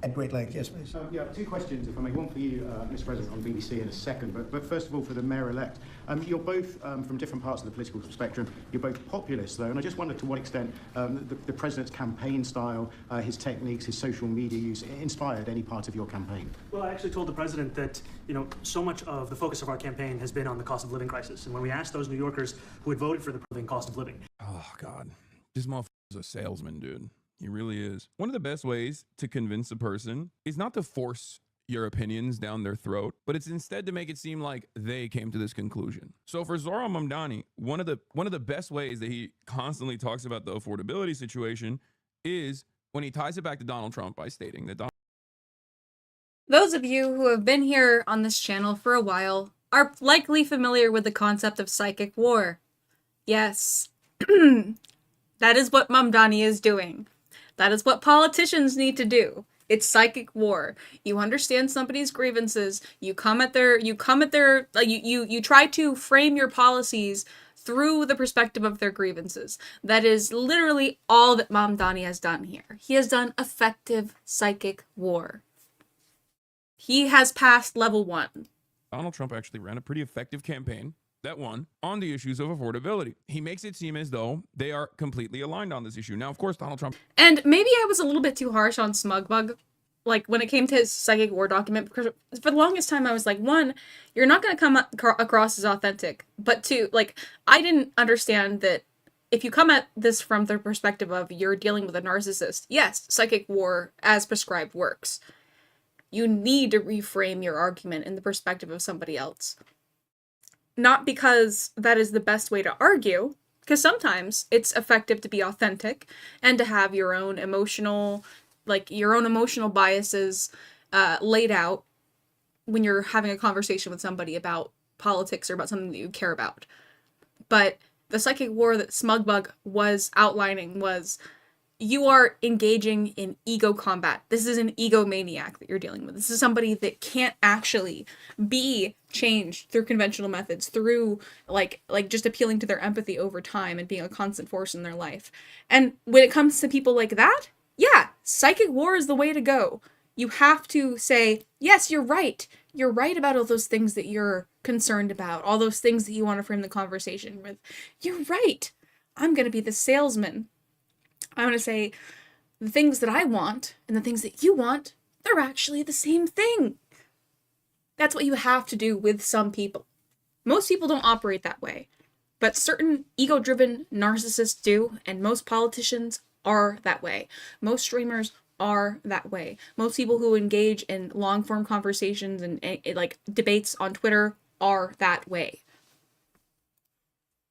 at great length. Yes, please. Yeah, two questions, if I may. One for you, Mr. President, on BBC in a second. But first of all, for the mayor-elect, you're both from different parts of the political spectrum. You're both populists, though, and I just wondered to what extent the president's campaign style, his techniques, his social media use inspired any part of your campaign. Well, I actually told the president that, you know, so much of the focus of our campaign has been on the cost of living crisis. And when we asked those New Yorkers who had voted for the cost of living. Oh, God. This motherfucker's a salesman, dude. He really is. One of the best ways to convince a person is not to force your opinions down their throat, but it's instead to make it seem like they came to this conclusion. So for Zohran Mamdani, one of the best ways that he constantly talks about the affordability situation is when he ties it back to Donald Trump by stating that Those of you who have been here on this channel for a while are likely familiar with the concept of psychic war. Yes, that is what Mamdani is doing. That is what politicians need to do. It's psychic war. You understand somebody's grievances. You try to frame your policies through the perspective of their grievances. That is literally all that Mamdani has done here. He has done effective psychic war. He has passed level 1. Donald Trump actually ran a pretty effective campaign that won on the issues of affordability. He makes it seem as though they are completely aligned on this issue. Now, of course, Donald Trump... And maybe I was a little bit too harsh on Smugbug, like, when it came to his psychic war document, because for the longest time I was like, 1, you're not going to come across as authentic, but 2, like, I didn't understand that if you come at this from the perspective of you're dealing with a narcissist, yes, psychic war as prescribed works. You need to reframe your argument in the perspective of somebody else. Not because that is the best way to argue, because sometimes it's effective to be authentic and to have your own emotional biases laid out when you're having a conversation with somebody about politics or about something that you care about. But the psychic war that Smugbug was outlining was, you are engaging in ego combat. This is an egomaniac that you're dealing with. This is somebody that can't actually be changed through conventional methods, through like just appealing to their empathy over time and being a constant force in their life. And when it comes to people like that, yeah, psychic war is the way to go. You have to say, yes, you're right. You're right about all those things that you're concerned about, all those things that you want to frame the conversation with. You're right. I'm going to be the salesman. I want to say the things that I want and the things that you want, they're actually the same thing. That's what you have to do with some people. Most people don't operate that way, but certain ego-driven narcissists do, and most politicians are that way. Most streamers are that way. Most people who engage in long-form conversations and like debates on Twitter are that way.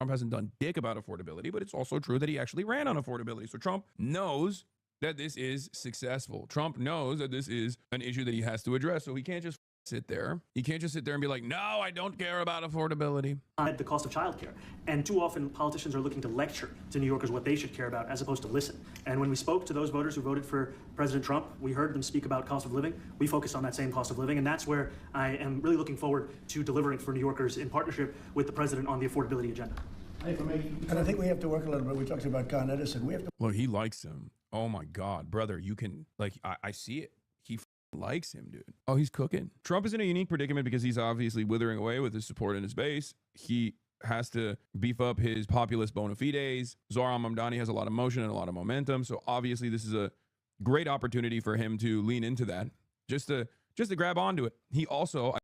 Trump hasn't done dick about affordability, but it's also true that he actually ran on affordability. So Trump knows that this is successful. Trump knows that this is an issue that he has to address. So he can't just sit there. He can't just sit there and be like, no, I don't care about affordability. The cost of childcare. And too often politicians are looking to lecture to New Yorkers what they should care about as opposed to listen. And when we spoke to those voters who voted for President Trump, we heard them speak about cost of living. We focused on that same cost of living. And that's where I am really looking forward to delivering for New Yorkers in partnership with the president on the affordability agenda. And I think we have to work a little bit. We talked about Con Edison. We have to. Well, he likes him. Oh my God, brother, you can, like, I see it. He likes him, dude. Oh, he's cooking. Trump is in a unique predicament because he's obviously withering away with his support in his base. He has to beef up his populist bona fides. Zohran Mamdani has a lot of motion and a lot of momentum. So obviously this is a great opportunity for him to lean into that, just to grab onto it. He also...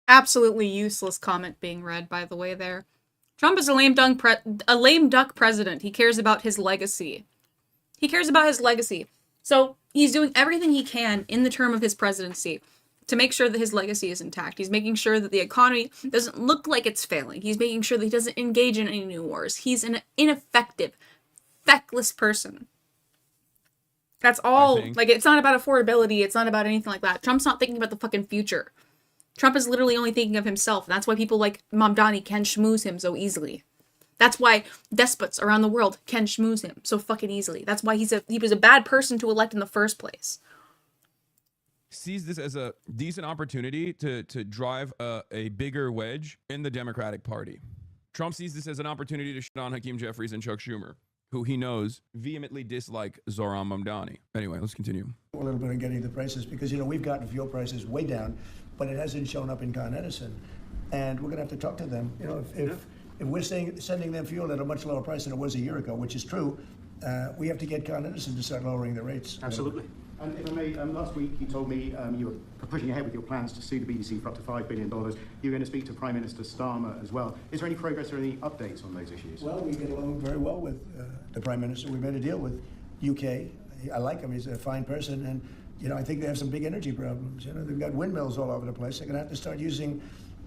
Absolutely useless comment being read, by the way, there. Trump is a lame duck president. He cares about his legacy. He cares about his legacy. So he's doing everything he can in the term of his presidency to make sure that his legacy is intact. He's making sure that the economy doesn't look like it's failing. He's making sure that he doesn't engage in any new wars. He's an ineffective, feckless person. That's all. Like, it's not about affordability. It's not about anything like that. Trump's not thinking about the fucking future. Trump is literally only thinking of himself. And that's why people like Mamdani can schmooze him so easily. That's why despots around the world can schmooze him so fucking easily. That's why he was a bad person to elect in the first place. Sees this as a decent opportunity to drive a bigger wedge in the Democratic Party. Trump sees this as an opportunity to shit on Hakeem Jeffries and Chuck Schumer, who he knows vehemently dislike Zohran Mamdani. Anyway, let's continue. A little bit on getting the prices because, you know, we've gotten fuel prices way down, but it hasn't shown up in Con Edison. And we're going to have to talk to them. You know, if we're sending them fuel at a much lower price than it was a year ago, which is true, we have to get Con Edison to start lowering the rates. Absolutely. And if I may, last week you told me you were pushing ahead with your plans to sue the BBC for up to $5 billion. You were going to speak to Prime Minister Starmer as well. Is there any progress or any updates on those issues? Well, we get along very well with the Prime Minister. We made a deal with UK. I like him. He's a fine person. And, you know, I think they have some big energy problems. You know, they've got windmills all over the place. They're going to have to start using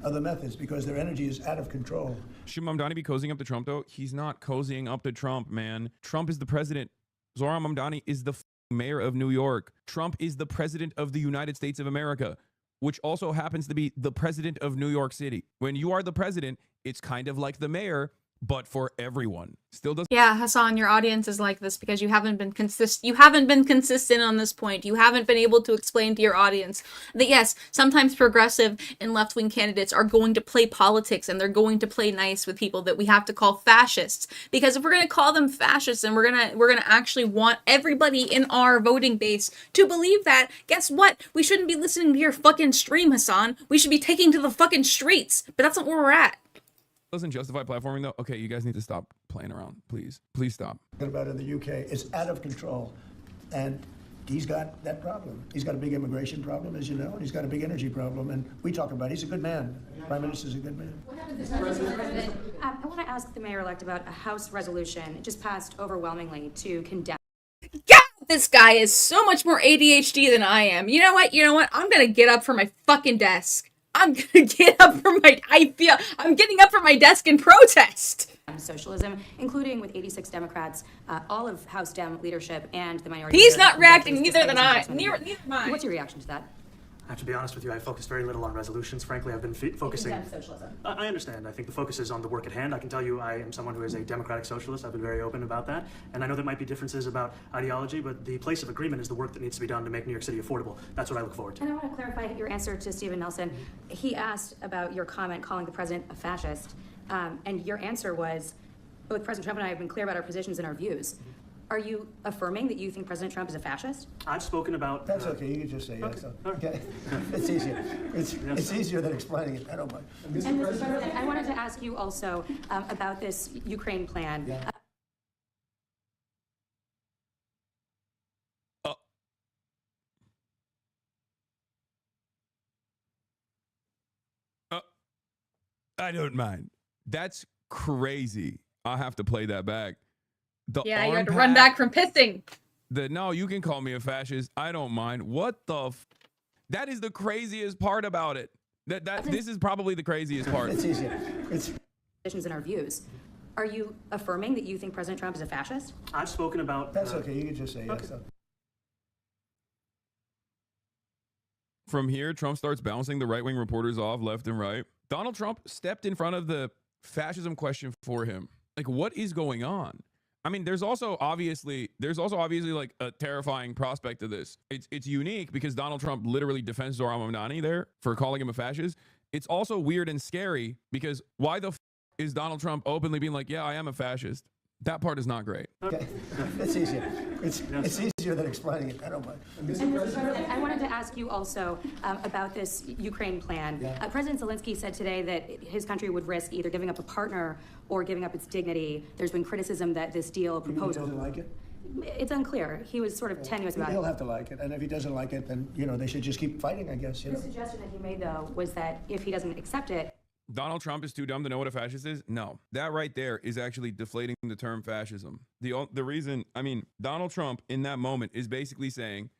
other methods because their energy is out of control. Should Mamdani be cozying up to Trump, though? He's not cozying up to Trump, man. Trump is the president. Zohran Mamdani is the mayor of New York. Trump is the president of the United States of America, which also happens to be the president of New York City. When you are the president, it's kind of like the mayor, but for everyone. Still doesn't. Yeah, Hassan, your audience is like this because you haven't been consistent. You haven't been consistent on this point. You haven't been able to explain to your audience that yes, sometimes progressive and left-wing candidates are going to play politics and they're going to play nice with people that we have to call fascists. Because if we're going to call them fascists and we're gonna actually want everybody in our voting base to believe that, guess what? We shouldn't be listening to your fucking stream, Hassan. We should be taking to the fucking streets. But that's not where we're at. Doesn't justify platforming, though. Okay, you guys need to stop playing around, please. Please stop. About in the UK, it's out of control, and he's got that problem. He's got a big immigration problem, as you know, and he's got a big energy problem. And we talk about it. He's a good man. Prime Minister's a good man. I want to ask the mayor-elect about a House resolution. It just passed overwhelmingly to condemn. God, this guy is so much more ADHD than I am. You know what? I'm gonna get up from my fucking desk. I'm gonna get up from I'm getting up from my desk in protest. Socialism, including with 86 Democrats, all of House Dem leadership and the minority. He's not reacting neither than I. Neither mine. What's your reaction to that? I have to be honest with you, I focused very little on resolutions. Frankly, I've been focusing... Socialism. I understand. I think the focus is on the work at hand. I can tell you I am someone who is a democratic socialist. I've been very open about that. And I know there might be differences about ideology, but the place of agreement is the work that needs to be done to make New York City affordable. That's what I look forward to. And I want to clarify your answer to Stephen Nelson. He asked about your comment calling the president a fascist. And your answer was, both President Trump and I have been clear about our positions and our views. Are you affirming that you think President Trump is a fascist? I've spoken about... That's okay, you can just say yes. Okay. It's easier. It's easier than explaining it. I don't mind. And Mr. President, I wanted to ask you also about this Ukraine plan. Yeah. I don't mind. That's crazy. I'll have to play that back. Yeah, you had to run back from pissing. No, you can call me a fascist. I don't mind. What the that is the craziest part about it. This is probably the craziest part. It's easier. Positions and our views. Are you affirming that you think President Trump is a fascist? I've spoken about... That's okay, you can just say yes. From here, Trump starts bouncing the right-wing reporters off left and right. Donald Trump stepped in front of the fascism question for him. Like, what is going on? I mean, there's also obviously like a terrifying prospect to this. It's unique because Donald Trump literally defends Zohran Mamdani there for calling him a fascist. It's also weird and scary because why the f is Donald Trump openly being like, yeah, I am a fascist? That part is not great. Okay, it's easier. It's easier than explaining it. I don't mind. I wanted to ask you also about this Ukraine plan. Yeah. President Zelensky said today that his country would risk either giving up a partner or giving up its dignity. There's been criticism that this deal proposal... He doesn't like it? It's unclear. He was sort of tenuous about it. He'll have to like it, and if he doesn't like it, then, you know, they should just keep fighting, I guess. You The know? suggestion that he made, though, was that if he doesn't accept it... Donald Trump is too dumb to know what a fascist is? No. That right there is actually deflating the term fascism. The reason, I mean, Donald Trump in that moment is basically saying,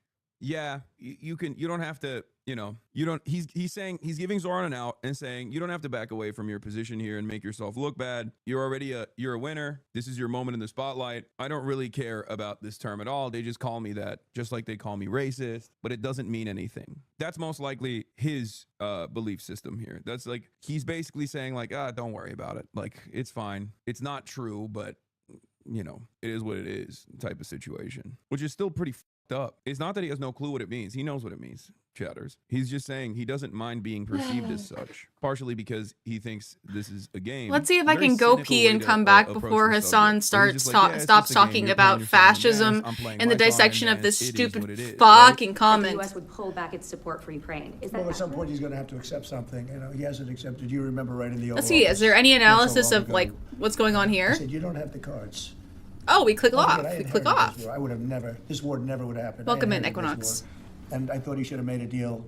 yeah, you don't have to, you know, he's saying, he's giving Zoran an out and saying, you don't have to back away from your position here and make yourself look bad. You're a winner. This is your moment in the spotlight. I don't really care about this term at all. They just call me that, just like they call me racist, but it doesn't mean anything. That's most likely his belief system here. That's like, he's basically saying like, don't worry about it. Like, it's fine. It's not true, but you know, it is what it is type of situation, which is still pretty up. It's not that he has no clue what it means. He knows what it means, chatters. He's just saying he doesn't mind being perceived as such, partially because he thinks this is a game. Let's see if I can go pee and come back before Hassan stops talking about fascism and the dissection of this stupid fucking comment. The U.S. would pull back its support for Ukraine. Is that Well, at some point he's going to have to accept something. You know, he hasn't accepted. You remember right in the Oval Let's see. Office Is there any analysis not so of long like ago. what's going on He here? said, you don't have the cards. Oh, we click off. I We click inherited off. this war. I would have never, this war never would have happened. Welcome in, inherited this Equinox. war. And I thought he should have made a deal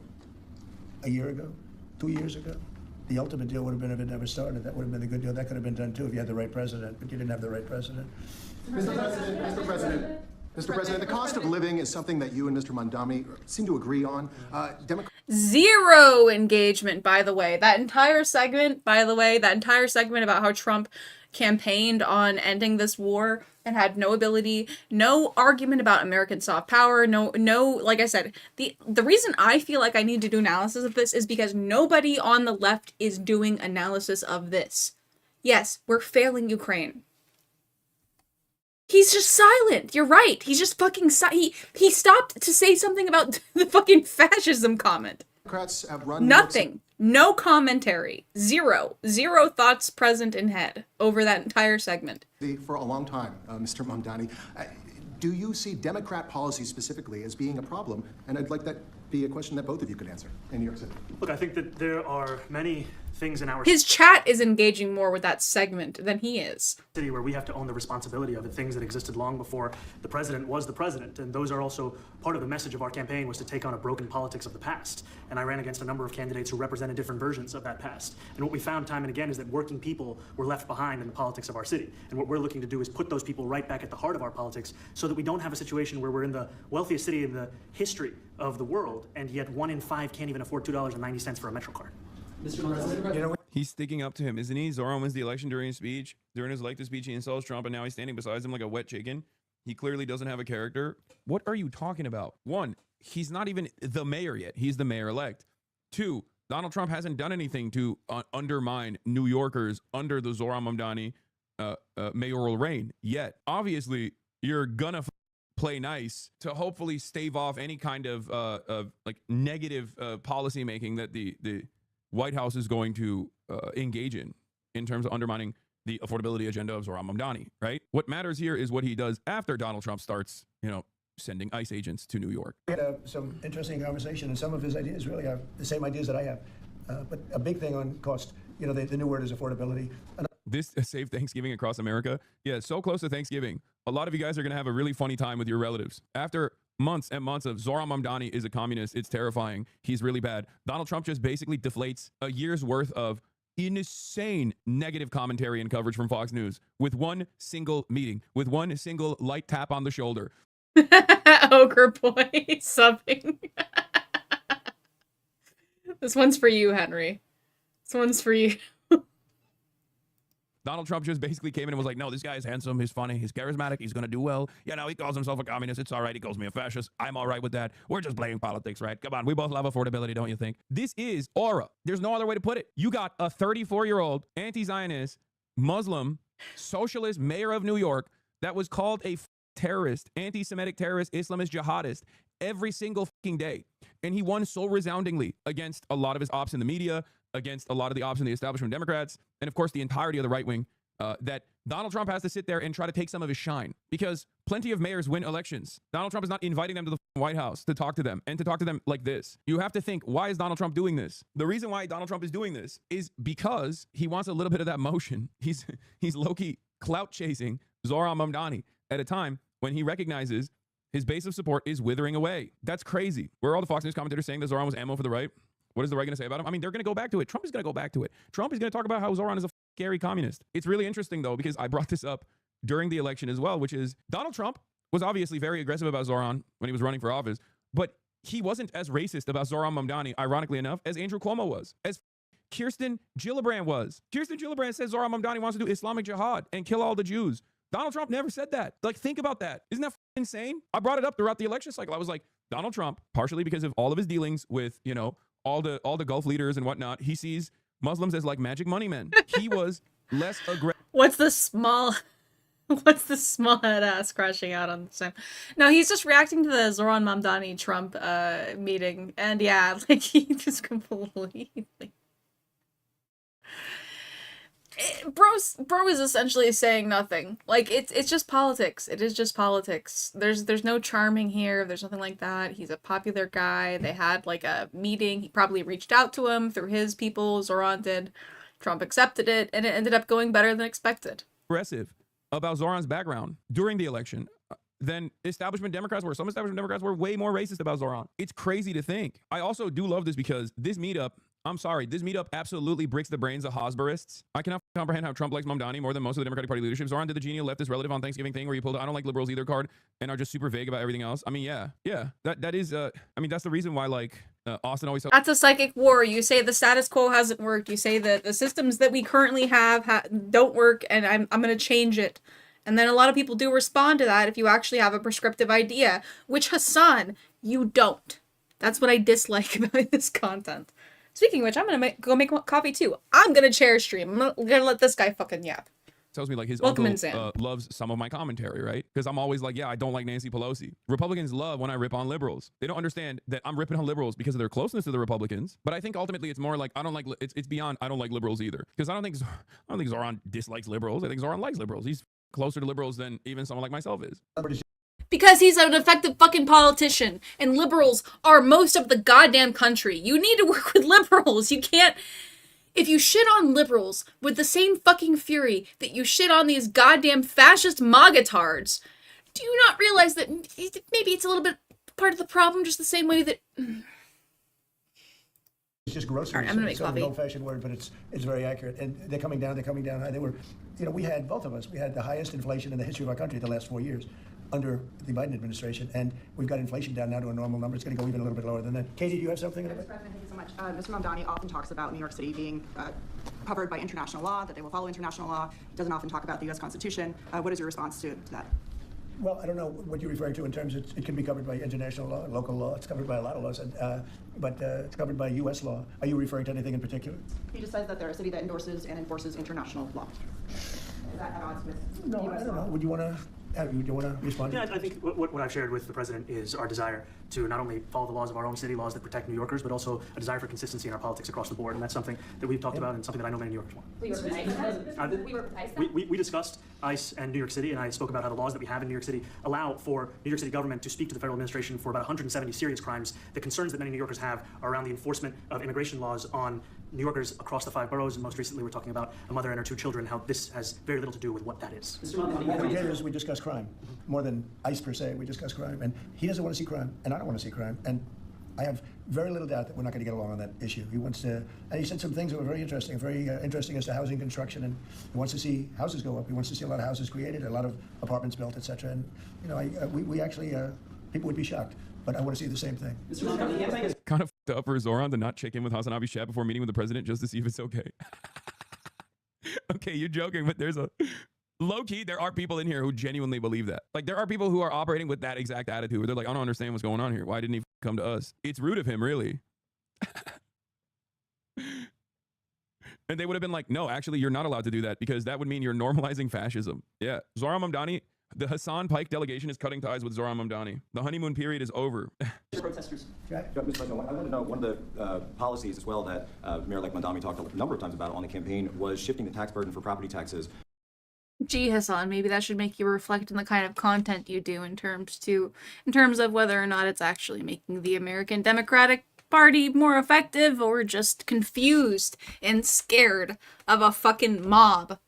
a year ago, 2 years ago. The ultimate deal would have been if it never started. That would have been a good deal. That could have been done too if you had the right president, but you didn't have the right president. Mr. President, the cost of living is something that you and Mr. Mamdani seem to agree on. Zero engagement, by the way. That entire segment about how Trump campaigned on ending this war and had no ability, no argument about American soft power, no, like I said, the reason I feel like I need to do analysis of this is because nobody on the left is doing analysis of this. Yes, we're failing Ukraine. He's just silent. You're right. He's just fucking he stopped to say something about the fucking fascism comment. Democrats have run Nothing. No commentary. Zero thoughts present in head over that entire segment. for a long time, Mr. Mamdani. Do you see Democrat policy specifically as being a problem? And I'd like that be a question that both of you could answer in New York City. Look, I think that there are many things in our His chat is engaging more with that segment than he is. city where we have to own the responsibility of it, things that existed long before the president was the president. And those are also part of the message of our campaign, was to take on a broken politics of the past. And I ran against a number of candidates who represented different versions of that past. And what we found time and again is that working people were left behind in the politics of our city. And what we're looking to do is put those people right back at the heart of our politics so that we don't have a situation where we're in the wealthiest city in the history of the world, and yet 1 in 5 can't even afford $2.90 for a Metro card. Mr. President, he's sticking up to him, isn't he? Zoran wins the election during his speech. During his elected speech, he insults Trump, and now he's standing beside him like a wet chicken. He clearly doesn't have a character. What are you talking about? 1, he's not even the mayor yet. He's the mayor-elect. 2, Donald Trump hasn't done anything to undermine New Yorkers under the Zohran Mamdani mayoral reign yet. Obviously, you're gonna play nice to hopefully stave off any kind of like negative policy making that the White House is going to engage in terms of undermining the affordability agenda of Zohran Mamdani, right? What matters here is what he does after Donald Trump starts, you know, sending ICE agents to New York. We had some interesting conversation, and some of his ideas really have the same ideas that I have. But a big thing on cost, you know, the new word is affordability. This Save Thanksgiving across America. Yeah, so close to Thanksgiving. A lot of you guys are going to have a really funny time with your relatives. After months and months of Zohran Mamdani is a communist, it's terrifying, he's really bad, Donald Trump just basically deflates a year's worth of insane negative commentary and coverage from Fox News with one single meeting, with one single light tap on the shoulder. Ogre boy subbing. This one's for you, Henry. This one's for you. Donald Trump just basically came in and was like, no, this guy is handsome, he's funny, he's charismatic, he's going to do well. Yeah, no, he calls himself a communist. It's all right. He calls me a fascist. I'm all right with that. We're just playing politics, right? Come on. We both love affordability, don't you think? This is aura. There's no other way to put it. You got a 34-year-old anti-Zionist, Muslim, socialist mayor of New York that was called a terrorist, anti-Semitic terrorist, Islamist jihadist every single fucking day. And he won so resoundingly against a lot of his ops in the media, against a lot of the ops in the establishment Democrats, and of course the entirety of the right wing, that Donald Trump has to sit there and try to take some of his shine, because plenty of mayors win elections. Donald Trump is not inviting them to the White House to talk to them and to talk to them like this. You have to think, why is Donald Trump doing this? The reason why Donald Trump is doing this is because he wants a little bit of that motion. He's low-key clout chasing Zohran Mamdani at a time when he recognizes his base of support is withering away. That's crazy. Where are all the Fox News commentators saying that Zohran was ammo for the right? What is the right going to say about him? I mean, they're going to go back to it. Trump is going to go back to it. Trump is going to talk about how Zohran is a scary communist. It's really interesting, though, because I brought this up during the election as well, which is Donald Trump was obviously very aggressive about Zohran when he was running for office, but he wasn't as racist about Zohran Mamdani, ironically enough, as Andrew Cuomo was, as Kirsten Gillibrand was. Kirsten Gillibrand says Zohran Mamdani wants to do Islamic jihad and kill all the Jews. Donald Trump never said that. Like, think about that. Isn't that insane? I brought it up throughout the election cycle. I was like, Donald Trump, partially because of all of his dealings with, you know, all the Gulf leaders and whatnot, he sees Muslims as like magic money men. He was less aggressive. What's the small head ass crashing out on the same? No, he's just reacting to the Zohran Mamdani Trump meeting, and yeah, like he just completely. Bro is essentially saying nothing. Like it's just politics. It is just politics. There's no charming here. There's nothing like that. He's a popular guy. They had like a meeting. He probably reached out to him through his people. Zohran did. Trump accepted it, and it ended up going better than expected. Aggressive about Zohran's background during the election than establishment Democrats were. Some establishment Democrats were way more racist about Zohran. It's crazy to think. I also do love this because this meetup, I'm sorry, this meetup absolutely breaks the brains of Hosburists. I cannot comprehend how Trump likes Mamdani more than most of the Democratic Party leadership. Zohran did the genial leftist relative on Thanksgiving thing where you pulled I don't like liberals either card and are just super vague about everything else. I mean, yeah. That is, I mean, that's the rean why, like, Austin always tells— That's a psychic war. You say the status quo hasn't worked. You say that the systems that we currently have don't work, and I'm going to change it. And then a lot of people do respond to that if you actually have a prescriptive idea, which, Hassan, you don't. That's what I dislike about this content. Speaking of which, I'm going to go make coffee too. I'm going to chair stream. I'm going to let this guy fucking yap. Tells me like his Welcome uncle loves some of my commentary, right? Because I'm always like, yeah, I don't like Nancy Pelosi. Republicans love when I rip on liberals. They don't understand that I'm ripping on liberals because of their closeness to the Republicans. But I think ultimately it's more like I don't like it's beyond I don't like liberals either. Because I don't think Zohran dislikes liberals. I think Zohran likes liberals. He's closer to liberals than even someone like myself is. Because he's an effective fucking politician, and liberals are most of the goddamn country. You need to work with liberals. You can't. If you shit on liberals with the same fucking fury that you shit on these goddamn fascist MAGA-tards, do you not realize that maybe it's a little bit part of the problem, just the same way that... It's just groceries. Right, I'm gonna make it's sort of coffee. an old-fashioned word, but it's very accurate. And they're coming down. They were, you know, we had, both of us, we had the highest inflation in the history of our country the last 4 years under the Biden administration, and we've got inflation down now to a normal number. It's going to go even a little bit lower than that. Katie, do you have something? Mr. President, thank you so much. Mr. Mamdani often talks about New York City being covered by international law, that they will follow international law. He doesn't often talk about the U.S. Constitution. What is your response to that? Well, I don't know what you're referring to in terms of it can be covered by international law, local law. It's covered by a lot of laws, but it's covered by U.S. law. Are you referring to anything in particular? He just says that they're a city that endorses and enforces international law. Is that at odds with No, U.S. I don't law? know. Do you want to respond? Yeah, I think what I've shared with the president is our desire to not only follow the laws of our own city, laws that protect New Yorkers, but also a desire for consistency in our politics across the board. And that's something that we've talked about and something that I know many New Yorkers want. We discussed ICE and New York City, and I spoke about how the laws that we have in New York City allow for New York City government to speak to the federal administration for about 170 serious crimes. The concerns that many New Yorkers have are around the enforcement of immigration laws on New Yorkers across the 5 boroughs, and most recently we're talking about a mother and her 2 children, how this has very little to do with what that is. What we did is we discussed crime. More than ICE per se, we discuss crime. And he doesn't want to see crime, and I don't want to see crime. And I have very little doubt that we're not going to get along on that issue. He wants to, and he said some things that were very interesting as to housing construction, and he wants to see houses go up. He wants to see a lot of houses created, a lot of apartments built, etc. And, you know, we actually, people would be shocked. But I want to see the same thing. Kind of f***ed up for Zohran to not check in with Hassan Abi Shab before meeting with the president just to see if it's okay. Okay, you're joking, but there's a low key. There are people in here who genuinely believe that. Like, there are people who are operating with that exact attitude where they're like, I don't understand what's going on here. Why didn't he come to us? It's rude of him, really. And they would have been like, no, actually, you're not allowed to do that because that would mean you're normalizing fascism. Yeah. Zohran Mamdani, the Hassan Pike delegation is cutting ties with Zohran Mamdani. The honeymoon period is over. Protesters. Mr. President, I want to know one of the policies as well that Mayor-elect Mamdani talked a number of times about on the campaign was shifting the tax burden for property taxes. Gee, Hassan, maybe that should make you reflect on the kind of content you do in terms of whether or not it's actually making the American Democratic Party more effective or just confused and scared of a fucking mob.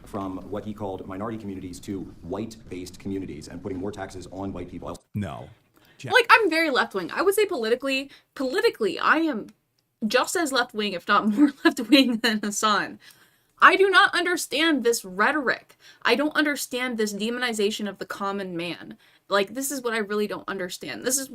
From what he called minority communities to white-based communities and putting more taxes on white people. No. Like, I'm very left-wing. I would say politically, I am just as left-wing, if not more left-wing than Hassan. I do not understand this rhetoric. I don't understand this demonization of the common man. Like, this is what I really don't understand. This is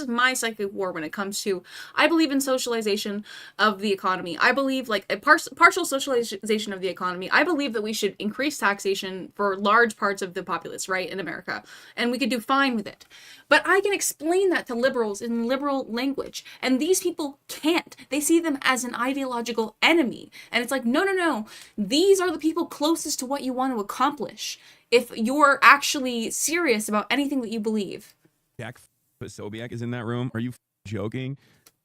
my psychic war when it comes to, I believe in socialization of the economy. I believe, like, a partial socialization of the economy. I believe that we should increase taxation for large parts of the populace, right, in America. And we could do fine with it. But I can explain that to liberals in liberal language. And these people can't. They see them as an ideological enemy. And it's like, no. These are the people closest to what you want to accomplish if you're actually serious about anything that you believe. Jack Posobiec is in that room. Are you joking?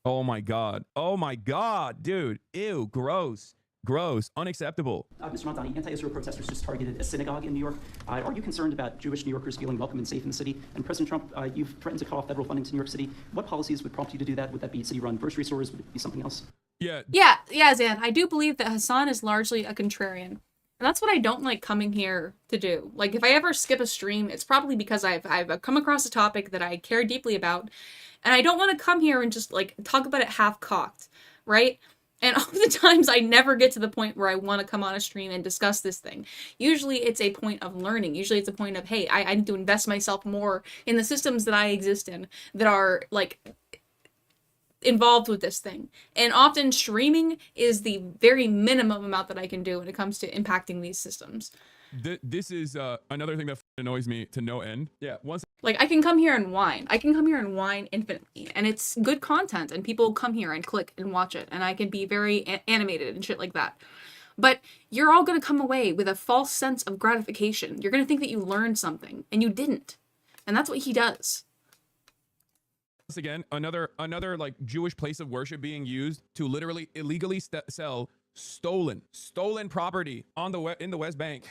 Oh my God. Oh my God, dude. Ew, gross. Gross. Unacceptable. Mr. Mamdani, anti-Israel protesters just targeted a synagogue in New York. Are you concerned about Jewish New Yorkers feeling welcome and safe in the city? And President Trump, you've threatened to cut off federal funding to New York City. What policies would prompt you to do that? Would that be city-run grocery stores? Would it be something else? Yeah, Zan. I do believe that Hassan is largely a contrarian. And that's what I don't like coming here to do. Like, if I ever skip a stream, it's probably because I've come across a topic that I care deeply about, and I don't want to come here and just, like, talk about it half-cocked, right? And oftentimes I never get to the point where I want to come on a stream and discuss this thing. Usually it's a point of learning. Usually it's a point of, hey, I need to invest myself more in the systems that I exist in that are, like, involved with this thing. And often streaming is the very minimum amount that I can do when it comes to impacting these systems. This is another thing that annoys me to no end. Yeah, like, I can come here and whine. I can come here and whine infinitely, and it's good content, and people come here and click and watch it, and I can be very animated and shit like that. But you're all going to come away with a false sense of gratification. You're going to think that you learned something, and you didn't. And that's what he does. Once again, another like Jewish place of worship being used to literally illegally sell stolen property on in the West Bank,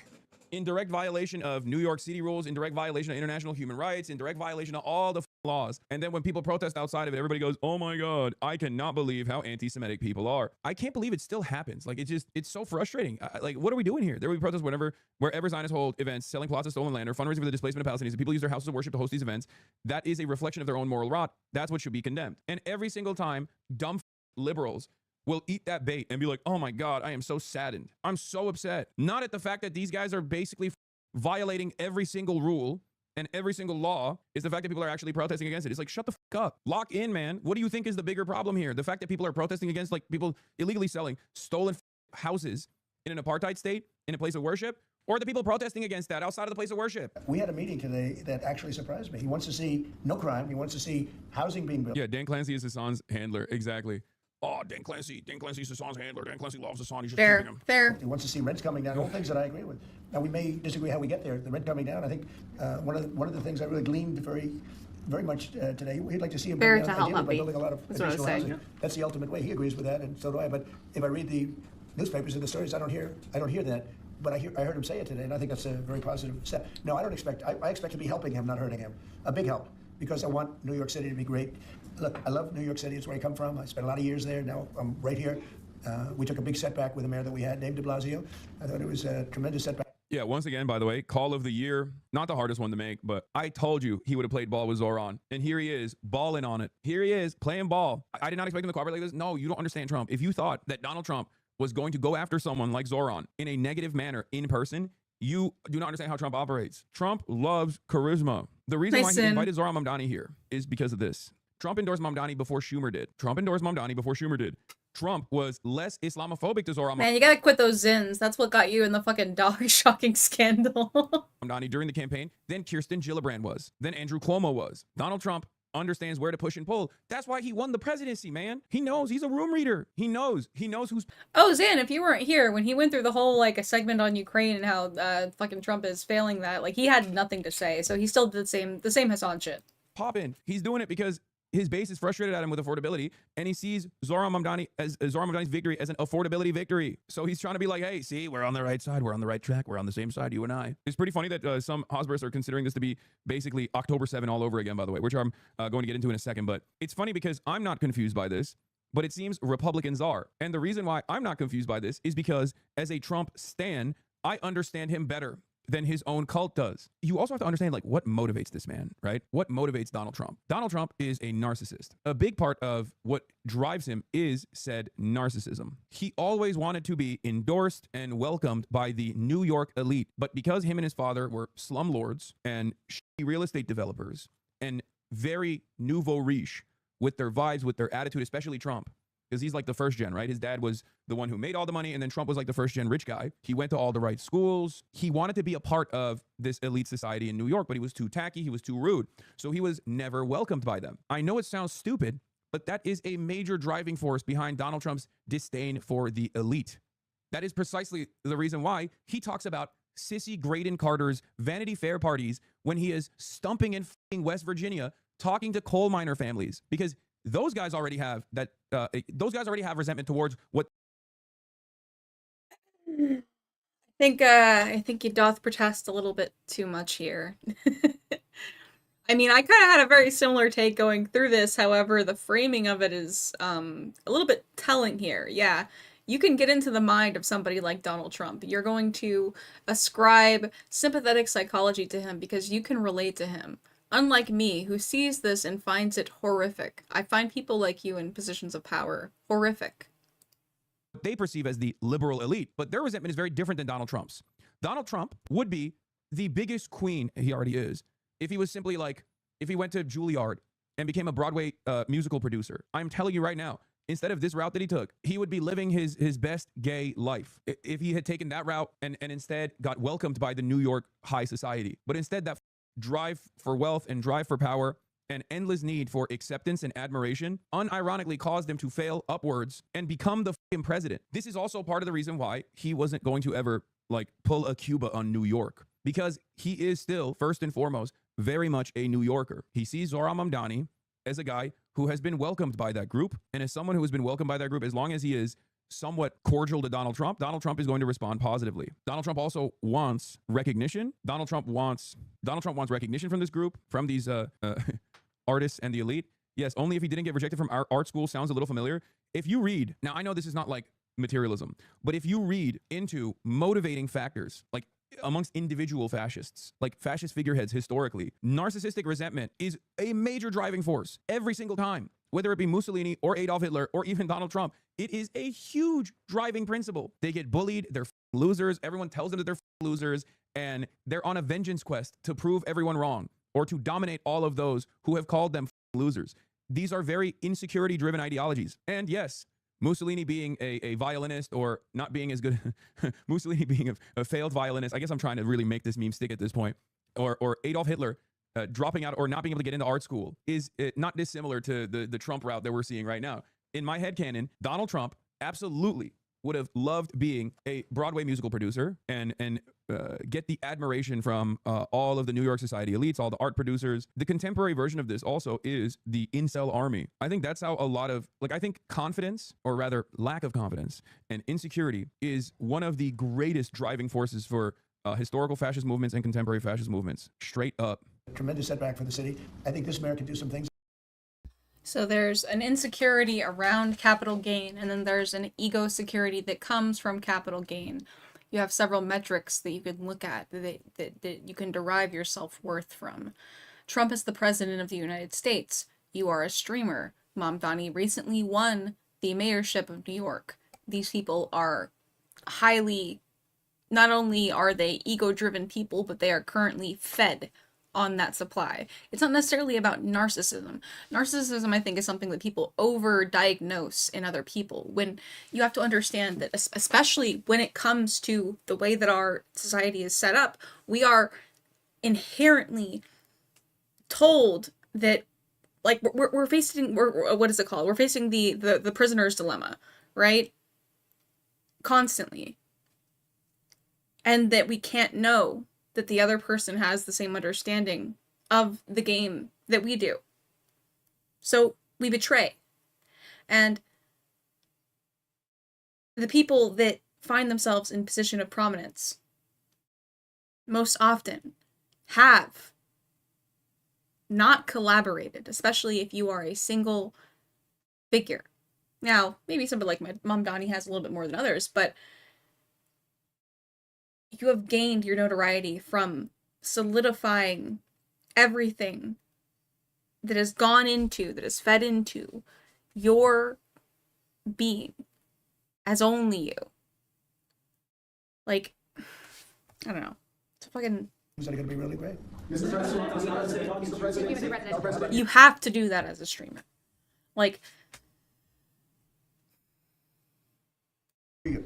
in direct violation of New York City rules, in direct violation of international human rights, in direct violation of all the laws. And then when people protest outside of it, everybody goes, oh my God, I cannot believe how anti-Semitic people are. I can't believe it still happens. Like, it's so frustrating. Like, what are we doing here? There will be protests wherever Zionists hold events, selling plots of stolen land, or fundraising for the displacement of Palestinians, and people use their houses of worship to host these events. That is a reflection of their own moral rot. That's what should be condemned. And every single time, dumb liberals will eat that bait and be like, oh my God, I am so saddened. I'm so upset. Not at the fact that these guys are basically violating every single rule and every single law, is the fact that people are actually protesting against it. It's like, shut the fuck up. Lock in, man. What do you think is the bigger problem here? The fact that people are protesting against, like, people illegally selling stolen houses in an apartheid state, in a place of worship, or the people protesting against that outside of the place of worship? We had a meeting today that actually surprised me. He wants to see no crime. He wants to see housing being built. Yeah, Dan Clancy is Hassan's handler. Exactly. Oh, Dan Clancy's Hassan's handler. Dan Clancy loves Hassan. He's just keeping him. Fair. He wants to see rents coming down. All things that I agree with. Now, we may disagree how we get there. The rent coming down. I think one of the things I really gleaned very much today. We'd like to see him Fair come to down, help ideally by me. building a lot of That's what I was additional saying. housing. Yeah. That's the ultimate way. He agrees with that, and so do I. But if I read the newspapers and the stories, I don't hear that. But I heard him say it today, and I think that's a very positive step. No, I don't expect. I expect to be helping him, not hurting him. A big help, because I want New York City to be great. Look, I love New York City. It's where I come from. I spent a lot of years there. Now I'm right here. We took a big setback with the mayor that we had, named de Blasio. I thought it was a tremendous setback. Yeah, once again, by the way, call of the year, not the hardest one to make, but I told you he would have played ball with Zohran. And here he is, balling on it. Here he is, playing ball. I did not expect him to cooperate like this. No, you don't understand Trump. If you thought that Donald Trump was going to go after someone like Zohran in a negative manner in person, you do not understand how Trump operates. Trump loves charisma. The reason why he invited Zohran Mamdani here is because of this. Trump endorsed Mamdani before Schumer did. Trump was less Islamophobic to Zohran Man, you gotta quit those zins. That's what got you in the fucking dog shocking scandal. Mamdani during the campaign than Kirsten Gillibrand was, than Andrew Cuomo was. Donald Trump understands where to push and pull. That's why he won the presidency, man. He knows. He's a room reader. He knows who's... Oh, Zan, if you weren't here when he went through the whole, like, a segment on Ukraine and how fucking Trump is failing that, like, he had nothing to say, so he still did the same Hassan shit. popping. He's doing it because his base is frustrated at him with affordability, and he sees Zohran Mamdani's victory as an affordability victory. So he's trying to be like, hey, see, we're on the right side. We're on the right track. We're on the same side, you and I. It's pretty funny that some Hosbers are considering this to be basically October 7 all over again, by the way, which I'm going to get into in a second. But it's funny because I'm not confused by this, but it seems Republicans are. And the reason why I'm not confused by this is because as a Trump stan, I understand him better than his own cult does. You also have to understand, like, what motivates this man, right? What motivates Donald Trump? Donald Trump is a narcissist. A big part of what drives him is said narcissism. He always wanted to be endorsed and welcomed by the New York elite, but because him and his father were slumlords and shitty real estate developers and very nouveau riche with their vibes, with their attitude, especially Trump, because he's like the first gen, right? His dad was the one who made all the money, and then Trump was like the first gen rich guy. He went to all the right schools. He wanted to be a part of this elite society in New York, but he was too tacky. He was too rude. So he was never welcomed by them. I know it sounds stupid, but that is a major driving force behind Donald Trump's disdain for the elite. That is precisely the reason why he talks about sissy Graydon Carter's Vanity Fair parties when he is stumping in West Virginia talking to coal miner families, because those guys already have that. Those guys already have resentment towards what. I think you doth protest a little bit too much here. I mean, I kind of had a very similar take going through this. However, the framing of it is a little bit telling here. Yeah, you can get into the mind of somebody like Donald Trump. You're going to ascribe sympathetic psychology to him because you can relate to him. Unlike me, who sees this and finds it horrific. I find people like you in positions of power horrific. They perceive as the liberal elite, but their resentment is very different than Donald Trump's. Donald Trump would be the biggest queen, he already is, if he was simply like, if he went to Juilliard and became a Broadway musical producer. I'm telling you right now, instead of this route that he took, he would be living his best gay life. If he had taken that route and instead got welcomed by the New York high society. But instead, that drive for wealth and drive for power and endless need for acceptance and admiration unironically caused him to fail upwards and become the fucking president. This is also part of the reason why he wasn't going to ever like pull a Cuba on New York, because he is still first and foremost very much a New Yorker. He sees Zohran Mamdani as a guy who has been welcomed by that group, and as someone who has been welcomed by that group, as long as he is somewhat cordial to Donald Trump is going to respond positively. Donald Trump also wants recognition. Donald Trump wants recognition from this group, from these artists and the elite. Yes, only if he didn't get rejected from our art school sounds a little familiar. If you read, now I know this is not like materialism, but if you read into motivating factors, like amongst individual fascists, like fascist figureheads historically, narcissistic resentment is a major driving force every single time. Whether it be Mussolini or Adolf Hitler or even Donald Trump, it is a huge driving principle. They get bullied, they're losers, everyone tells them that they're losers, and they're on a vengeance quest to prove everyone wrong or to dominate all of those who have called them losers. These are very insecurity-driven ideologies. And yes, Mussolini being a violinist or not being as good, Mussolini being a failed violinist, I guess I'm trying to really make this meme stick at this point, or Adolf Hitler dropping out or not being able to get into art school is not dissimilar to the Trump route that we're seeing right now. In my headcanon, Donald Trump absolutely would have loved being a Broadway musical producer and get the admiration from all of the New York society elites, all the art producers. The contemporary version of this also is the incel army. I think that's how a lot of, like, I think confidence, or rather lack of confidence and insecurity, is one of the greatest driving forces for historical fascist movements and contemporary fascist movements. Straight up. Tremendous setback for the city. I think this mayor can do some things. So there's an insecurity around capital gain, and then there's an ego security that comes from capital gain. You have several metrics that you can look at that you can derive your self-worth from. Trump is the president of the United States. You are a streamer. Mamdani recently won the mayorship of New York. These people are highly, not only are they ego-driven people, but they are currently fed on that supply. It's not necessarily about narcissism. Narcissism, I think, is something that people over-diagnose in other people, when you have to understand that, especially when it comes to the way that our society is set up, we are inherently told that, like, we're facing, what is it called? We're facing the prisoner's dilemma, right? Constantly. And that we can't know that the other person has the same understanding of the game that we do. So we betray. And the people that find themselves in position of prominence most often have not collaborated, especially if you are a single figure. Now, maybe somebody like my Mamdani has a little bit more than others, but you have gained your notoriety from solidifying everything that has gone into, that has fed into your being as only you. Like, I don't know. It's a fucking... Is that going to be really great? Mr. President, you have to do that as a streamer. Like... Thank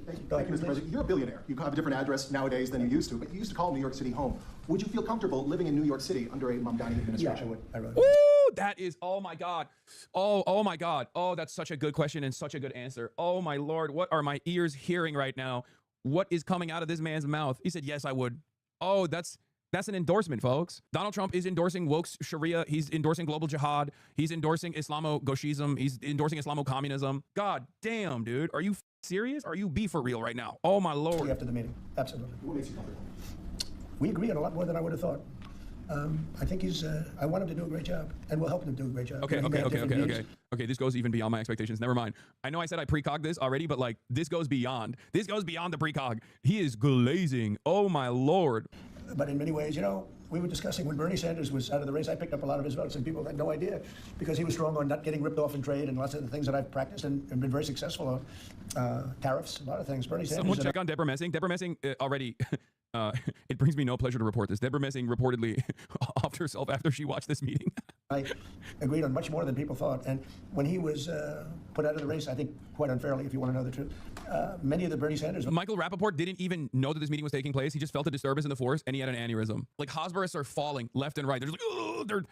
you, Mr. President. You're a billionaire. You have a different address nowadays than you used to, but you used to call New York City home. Would you feel comfortable living in New York City under a Mamdani administration? Yeah, I would. I really would. Ooh, that is, oh my God. Oh my God. Oh, that's such a good question and such a good answer. Oh my Lord, what are my ears hearing right now? What is coming out of this man's mouth? He said, yes, I would. Oh, that's an endorsement, folks. Donald Trump is endorsing woke Sharia. He's endorsing global jihad. He's endorsing Islamo-Gauchism. He's endorsing Islamo-communism. God damn, dude. Are you serious? Are you for real right now? Oh my Lord. After the meeting, absolutely. What makes you comfortable? We agree on a lot more than I would have thought. I think I want him to do a great job, and we'll help him do a great job. Okay, this goes even beyond my expectations. Never mind. I know I said I precog this already, but like, this goes beyond. This goes beyond the precog. He is glazing. Oh my Lord. But in many ways, you know, we were discussing when Bernie Sanders was out of the race, I picked up a lot of his votes, and people had no idea, because he was strong on not getting ripped off in trade and lots of the things that I've practiced and been very successful on. Tariffs, a lot of things. Bernie Sanders. Someone check on Deborah Messing. Deborah Messing already. It brings me no pleasure to report this. Deborah Messing reportedly offed herself after she watched this meeting. I agreed on much more than people thought. And when he was put out of the race, I think quite unfairly, if you want to know the truth, many of the Bernie Sanders... Michael Rappaport didn't even know that this meeting was taking place. He just felt a disturbance in the force, and he had an aneurysm. Like, Hosburists are falling left and right. They're just like, oh, they're...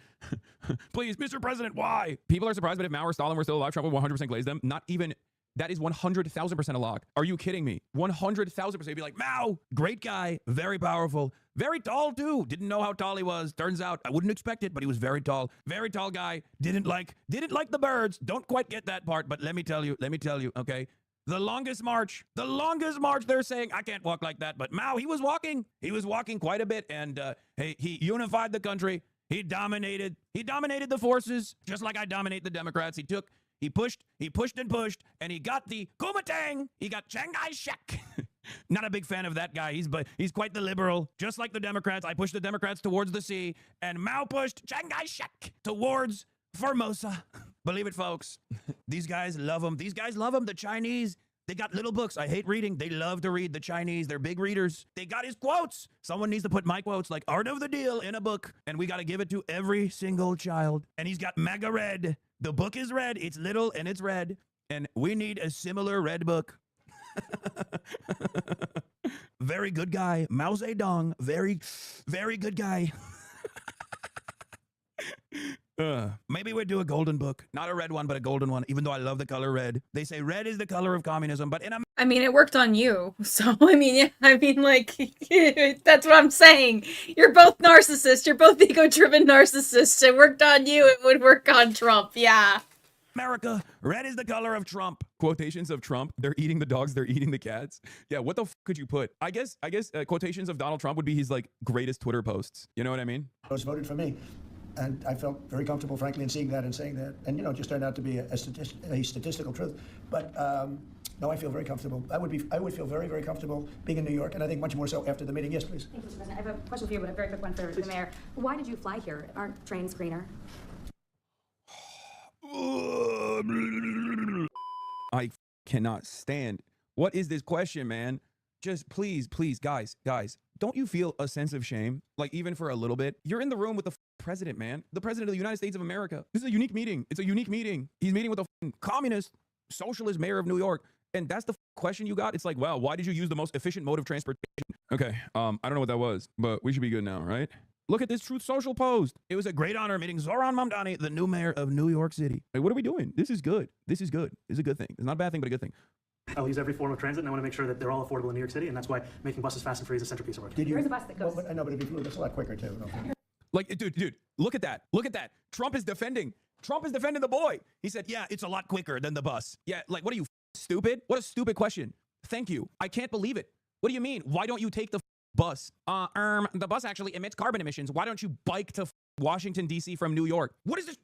Please, Mr. President, why? People are surprised, but if Mao or Stalin were still alive, Trump would 100% glaze them. Not even... That is 100,000% a lock. Are you kidding me? 100,000%. You'd be like, Mao, great guy, very powerful, very tall too. Didn't know how tall he was. Turns out I wouldn't expect it, but he was very tall guy. Didn't like the birds. Don't quite get that part, but let me tell you, okay? The longest march, they're saying, I can't walk like that, but Mao, he was walking quite a bit, and he unified the country. He dominated the forces, just like I dominate the Democrats. He pushed, and he got the Kuomintang. He got Chiang Kai-shek. Not a big fan of that guy. He's quite the liberal. Just like the Democrats, I pushed the Democrats towards the sea, and Mao pushed Chiang Kai-shek towards Formosa. Believe it, folks. These guys love him. The Chinese. They got little books. I hate reading. They love to read, the Chinese. They're big readers. They got his quotes. Someone needs to put my quotes, like Art of the Deal, in a book, and we got to give it to every single child. And he's got MAGA red. The book is red. It's little and it's red. And we need a similar red book. Very good guy. Mao Zedong. Very, very good guy. Maybe we'd do a golden book. Not a red one, but a golden one, even though I love the color red. They say red is the color of communism, but I mean, it worked on you. So, like, that's what I'm saying. You're both narcissists. You're both ego-driven narcissists. It worked on you. It would work on Trump. Yeah. America, red is the color of Trump. Quotations of Trump. They're eating the dogs. They're eating the cats. Yeah, what the f could you put? I guess quotations of Donald Trump would be his, like, greatest Twitter posts. You know what I mean? Those voted for me. And I felt very comfortable, frankly, in seeing that and saying that. And, you know, it just turned out to be a statistical truth. But, no, I feel very comfortable. I would feel very, very comfortable being in New York, and I think much more so after the meeting. Yes, please. Thank you, Mr. President. I have a question for you, but a very quick one for the mayor. Why did you fly here? Aren't trains greener? I cannot stand. What is this question, man? Just please, guys, don't you feel a sense of shame? Like, even for a little bit? You're in the room with the president, man. The president of the United States of America. This is a unique meeting. It's a unique meeting. He's meeting with a communist, socialist mayor of New York. And that's the question you got? It's like, wow, why did you use the most efficient mode of transportation? Okay, I don't know what that was, but we should be good now, right? Look at this Truth Social post. It was a great honor meeting Zoran Mamdani, the new mayor of New York City. Like, what are we doing? This is good. This is good. It's a good thing. It's not a bad thing, but a good thing. I'll use every form of transit, and I want to make sure that they're all affordable in New York City, and that's why making buses fast and free is a centerpiece of our Did you? Where's the bus that goes? Well, I know, but it'd be that's a lot quicker too. Like, dude, look at that. Look at that. Trump is defending the boy. He said, yeah, it's a lot quicker than the bus. Yeah, like, what are you, stupid? What a stupid question. Thank you. I can't believe it. What do you mean? Why don't you take the bus? The bus actually emits carbon emissions. Why don't you bike to Washington, D.C. from New York? What is this?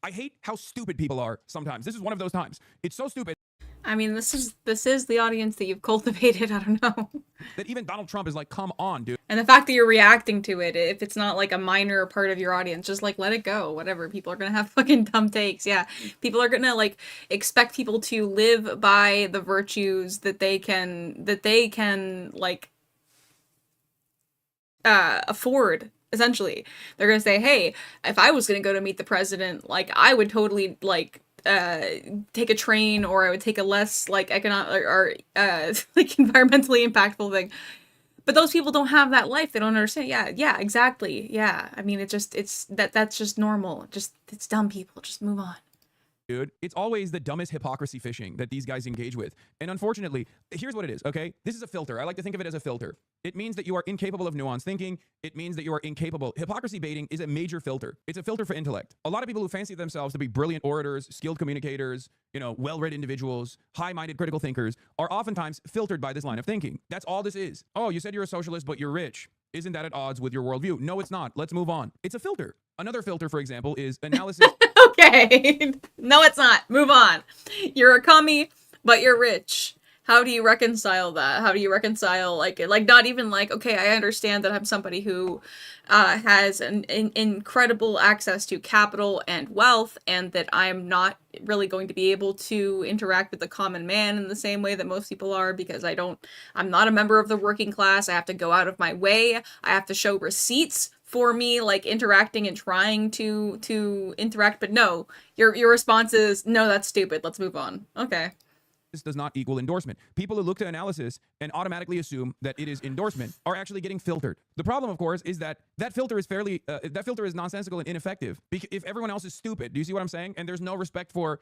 I hate how stupid people are sometimes. This is one of those times. It's so stupid. I mean, this is the audience that you've cultivated. I don't know. That even Donald Trump is like, come on, dude. And the fact that you're reacting to it, if it's not like a minor part of your audience, just like let it go. Whatever. People are gonna have fucking dumb takes. Yeah. People are gonna like expect people to live by the virtues that they can like afford. Essentially, they're gonna say, hey, if I was gonna go to meet the president, like I would totally like take a train, or I would take a less like economic or like environmentally impactful thing. But those people don't have that life. They don't understand. Yeah, exactly. Yeah. I mean, that's just normal. It's dumb people. Just move on. Dude, it's always the dumbest hypocrisy fishing that these guys engage with. And unfortunately, here's what it is, okay? This is a filter. I like to think of it as a filter. It means that you are incapable of nuanced thinking. It means that you are incapable. Hypocrisy baiting is a major filter. It's a filter for intellect. A lot of people who fancy themselves to be brilliant orators, skilled communicators, well-read individuals, high-minded critical thinkers are oftentimes filtered by this line of thinking. That's all this is. Oh, you said you're a socialist, but you're rich. Isn't that at odds with your worldview? No, it's not. Let's move on. It's a filter. Another filter, for example, is analysis. Okay. No, it's not. Move on. You're a commie, but you're rich. How do you reconcile that? How do you reconcile like not even like, okay, I understand that I'm somebody who has an incredible access to capital and wealth, and that I'm not really going to be able to interact with the common man in the same way that most people are, because I'm not a member of the working class. I have to go out of my way. I have to show receipts for me, like interacting and trying to interact. But no, your response is, no, that's stupid. Let's move on. Okay. This does not equal endorsement. People who look to analysis and automatically assume that it is endorsement are actually getting filtered. The problem, of course, is that filter is that filter is nonsensical and ineffective. If everyone else is stupid, do you see what I'm saying? And there's no respect for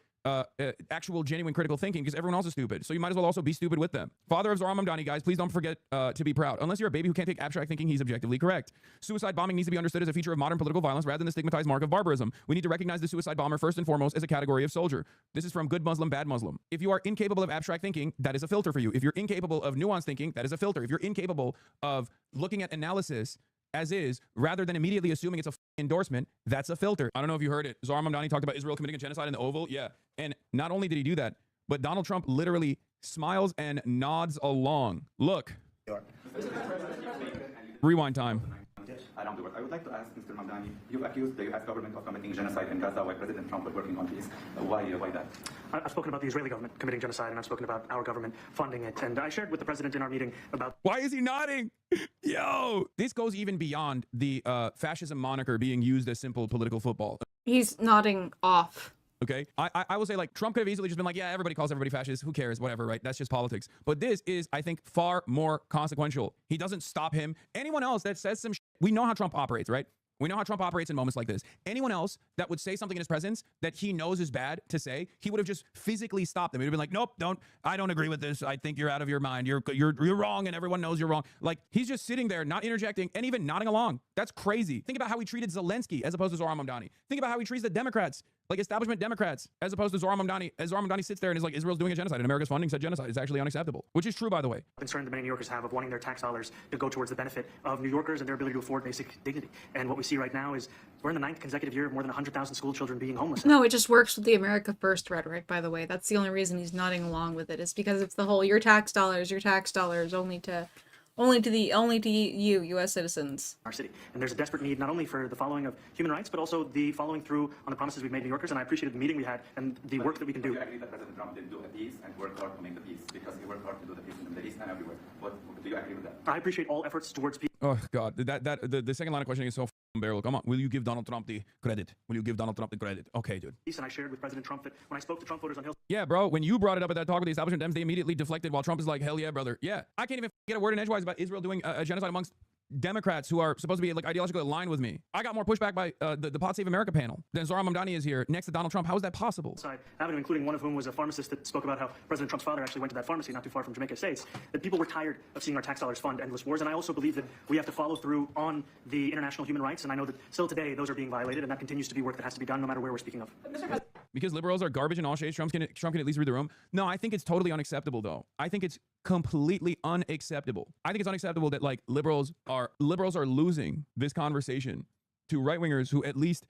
actual genuine critical thinking because everyone else is stupid. So you might as well also be stupid with them. Father of Zoran Mamdani, guys, please don't forget to be proud. Unless you're a baby who can't take abstract thinking, he's objectively correct. Suicide bombing needs to be understood as a feature of modern political violence rather than the stigmatized mark of barbarism. We need to recognize the suicide bomber first and foremost as a category of soldier. This is from Good Muslim, Bad Muslim. If you are incapable of abstract thinking, that is a filter for you. If you're incapable of nuanced thinking, that is a filter. If you're incapable of looking at analysis as is, rather than immediately assuming it's a endorsement, that's a filter. I don't know if you heard it. Zoran Mamdani talked about Israel committing a genocide in the Oval. Yeah. And not only did he do that, but Donald Trump literally smiles and nods along. Look. Rewind time. Around the world. I would like to ask Mr. Mamdani, you've accused the U.S. government of committing genocide in Gaza while President Trump was working on peace. Why that? I've spoken about the Israeli government committing genocide, and I've spoken about our government funding it. And I shared with the president in our meeting about... Why is he nodding? Yo! This goes even beyond the fascism moniker being used as simple political football. He's nodding off. Okay, I will say, like, Trump could have easily just been like, yeah, everybody calls everybody fascist. Who cares? Whatever, right? That's just politics. But this is, I think, far more consequential. He doesn't stop him. Anyone else that says some shit, we know how Trump operates, right? We know how Trump operates in moments like this. Anyone else that would say something in his presence that he knows is bad to say, he would have just physically stopped them. He would have been like, nope, I don't agree with this. I think you're out of your mind. You're wrong, and everyone knows you're wrong. Like, he's just sitting there, not interjecting, and even nodding along. That's crazy. Think about how he treated Zelensky as opposed to Zoran Mamdani. Think about how he treats the Democrats, like establishment Democrats, as opposed to Zoran Mamdani. As Zoran Mamdani sits there and is like, Israel's doing a genocide, and America's funding said genocide. It's actually unacceptable, which is true, by the way. Concern that many New Yorkers have of wanting their tax dollars to go towards the benefit of New Yorkers and their ability to afford basic dignity. And what we see right now is we're in the 9th consecutive year of more than 100,000 school children being homeless. No, it just works with the America First rhetoric, by the way. That's the only reason he's nodding along with it, is because it's the whole your tax dollars only Only to you, U.S. citizens. our city. And there's a desperate need not only for the following of human rights, but also the following through on the promises we've made New Yorkers. And I appreciated the meeting we had and the work that we can do. Do you agree that President Trump did do a peace and work hard to make the peace because he worked hard to do the peace in the Middle East and everywhere? Do you agree with that? I appreciate all efforts towards peace. Oh God, the second line of questioning is so unbearable. Come on, will you give Donald Trump the credit? Will you give Donald Trump the credit? Okay, dude. And I shared with President Trump that when I spoke to Trump voters on Hill. Yeah, bro. When you brought it up at that talk with the establishment Dems, they immediately deflected while Trump is like, hell yeah, brother. Yeah, I can't even get a word in edgewise about Israel doing a genocide amongst Democrats who are supposed to be like ideologically aligned with me. I got more pushback by the Pod Save America panel than Zohran Mamdani is here next to Donald Trump. How is that possible? Avenue, including one of whom was a pharmacist that spoke about how President Trump's father actually went to that pharmacy not too far from Jamaica Estates, that people were tired of seeing our tax dollars fund endless wars. And I also believe that we have to follow through on the international human rights. And I know that still today those are being violated, and that continues to be work that has to be done no matter where we're speaking of. Because liberals are garbage in all shades, Trump can at least read the room. No, I think it's totally unacceptable, though. I think it's completely unacceptable. I think it's unacceptable that like liberals are losing this conversation to right-wingers who at least.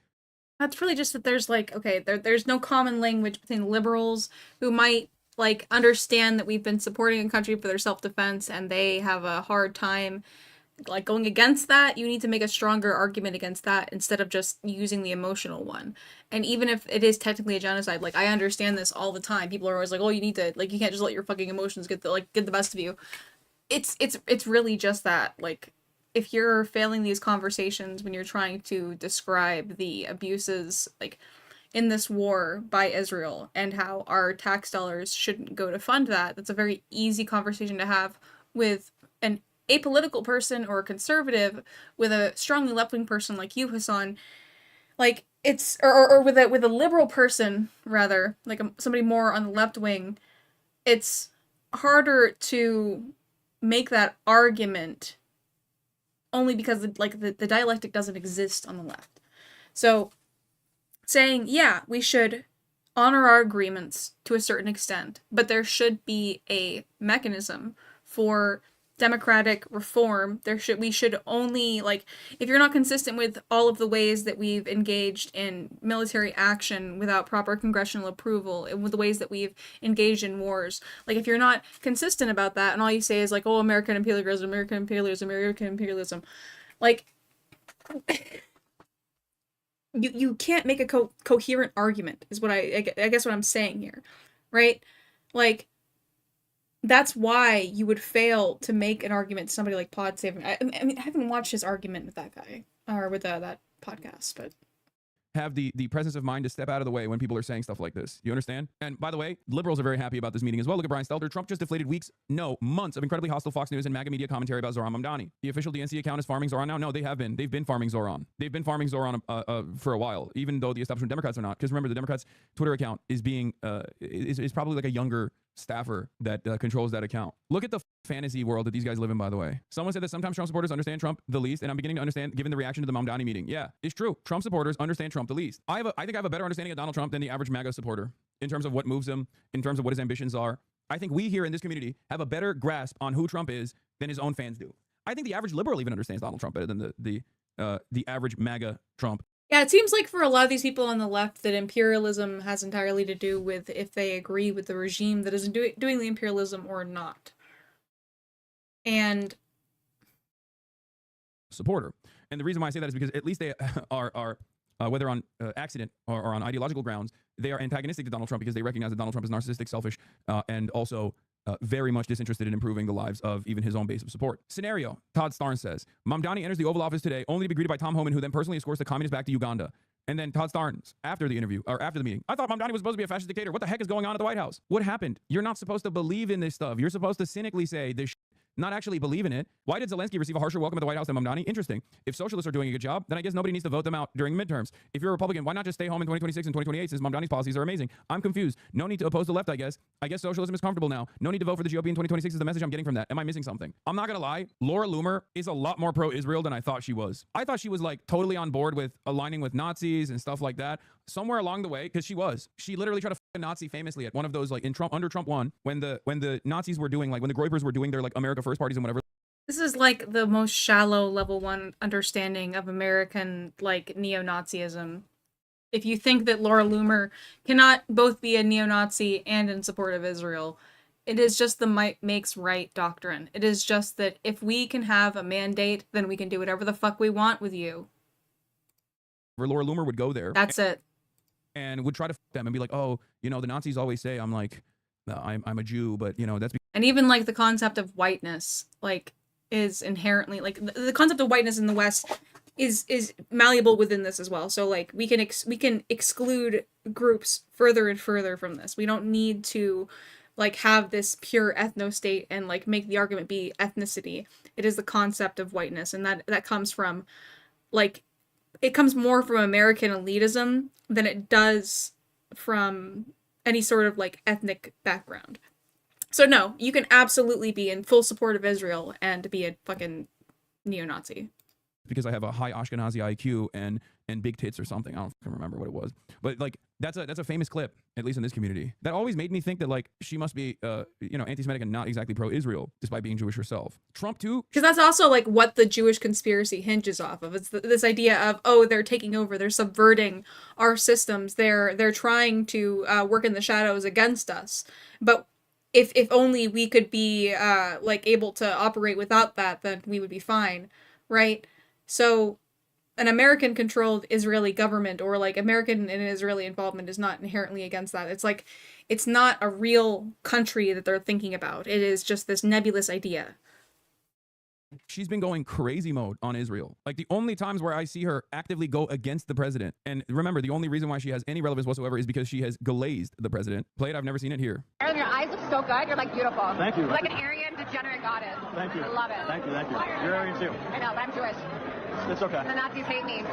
That's really just that there's like, okay, there's no common language between liberals who might like understand that we've been supporting a country for their self-defense and they have a hard time like going against that. You need to make a stronger argument against that instead of just using the emotional one. And even if it is technically a genocide, like I understand this all the time. People are always like, oh, you need to, like, you can't just let your fucking emotions get the best of you. It's really just that, like, if you're failing these conversations when you're trying to describe the abuses, like, in this war by Israel and how our tax dollars shouldn't go to fund that, that's a very easy conversation to have with an apolitical person or a conservative. With a strongly left-wing person like you, Hassan, like it's or with a liberal person rather, like somebody more on the left wing, it's harder to make that argument only because the dialectic doesn't exist on the left. So saying, yeah, we should honor our agreements to a certain extent, but there should be a mechanism for democratic reform. We should only, like, if you're not consistent with all of the ways that we've engaged in military action without proper congressional approval, and with the ways that we've engaged in wars, like if you're not consistent about that and all you say is like, oh, American imperialism, like you can't make a coherent argument is what I guess what I'm saying here, right? Like, that's why you would fail to make an argument to somebody like Pod Saving. I mean, I haven't watched his argument with that guy or with that podcast, but have the presence of mind to step out of the way when people are saying stuff like this. You understand? And by the way, liberals are very happy about this meeting as well. Look at Brian Stelter. Trump just deflated months of incredibly hostile Fox News and MAGA media commentary about Zohran Mamdani. The official DNC account is farming Zohran now. No, they have been. They've been farming Zohran. They've been farming Zohran for a while, even though the establishment Democrats are not. Because remember, the Democrats' Twitter account is being is probably like a younger staffer that controls that account. Look at the fantasy world that these guys live in, by the way. Someone said that sometimes Trump supporters understand Trump the least, and I'm beginning to understand given the reaction to the Mamdani meeting. Yeah, it's true. Trump supporters understand Trump the least. I think I have a better understanding of Donald Trump than the average MAGA supporter in terms of what moves him, in terms of what his ambitions are. I think we here in this community have a better grasp on who Trump is than his own fans do. I think the average liberal even understands Donald Trump better than the average MAGA Trump. Yeah, it seems like for a lot of these people on the left that imperialism has entirely to do with if they agree with the regime that is doing the imperialism or not. And supporter. And the reason why I say that is because at least they are whether on accident or on ideological grounds, they are antagonistic to Donald Trump because they recognize that Donald Trump is narcissistic, selfish, and also very much disinterested in improving the lives of even his own base of support. Scenario, Todd Starnes says, Mamdani enters the Oval Office today only to be greeted by Tom Homan, who then personally escorts the communists back to Uganda. And then Todd Starnes, after the interview, or after the meeting, I thought Mamdani was supposed to be a fascist dictator. What the heck is going on at the White House? What happened? You're not supposed to believe in this stuff. You're supposed to cynically say this not actually believe in it. Why did Zelensky receive a harsher welcome at the White House than Mamdani? Interesting. If socialists are doing a good job, then I guess nobody needs to vote them out during midterms. If you're a Republican, why not just stay home in 2026 and 2028 since Mamdani's policies are amazing? I'm confused. No need to oppose the left, I guess. I guess socialism is comfortable now. No need to vote for the GOP in 2026 is the message I'm getting from that. Am I missing something? I'm not gonna lie. Laura Loomer is a lot more pro-Israel than I thought she was. I thought she was like totally on board with aligning with Nazis and stuff like that. Somewhere along the way, because she literally tried to f a Nazi famously at one of those, like in Trump, under Trump 1, when the Nazis were doing, like when the Groypers were doing their like America First parties and whatever. this is like the most shallow level 1 understanding of American like neo-Nazism. If you think that Laura Loomer cannot both be a neo-Nazi and in support of Israel, It is just the might makes right doctrine. It is just that if we can have a mandate, then we can do whatever the fuck we want with you. Laura Loomer would go there. That's it. And would try to them and be like, oh, you know, the Nazis always say I'm like, I'm a Jew, but you know, that's And even like the concept of whiteness, like, is inherently like the concept of whiteness in the West is malleable within this as well. So like we can exclude groups further and further from this. We don't need to like have this pure ethno state and like make the argument be ethnicity. It is the concept of whiteness, and that comes from like it comes more from American elitism than it does from any sort of like ethnic background. So no, you can absolutely be in full support of Israel and be a fucking neo-Nazi. because I have a high Ashkenazi IQ and big tits or something. I don't remember what it was, but like that's a famous clip, at least in this community. That always made me think that like she must be anti-Semitic and not exactly pro-Israel, despite being Jewish herself. Trump too, because that's also like what the Jewish conspiracy hinges off of. It's this idea of, oh, they're taking over, they're subverting our systems, they're trying to work in the shadows against us, but if only we could be like able to operate without that, then we would be fine, right? So an American-controlled Israeli government or like American and Israeli involvement is not inherently against that. It's like, it's not a real country that they're thinking about. It is just this nebulous idea. she's been going crazy mode on Israel. Like the only times where I see her actively go against the president. And remember, the only reason why she has any relevance whatsoever is because she has glazed the president. Play it, I've never seen it here. Aaron, your eyes look so good. You're like beautiful. Thank you. You're like an Aryan degenerate goddess. Thank you. I love it. Thank you, thank you. You're Aryan too. I know, but I'm Jewish. It's okay. The Nazis hate me.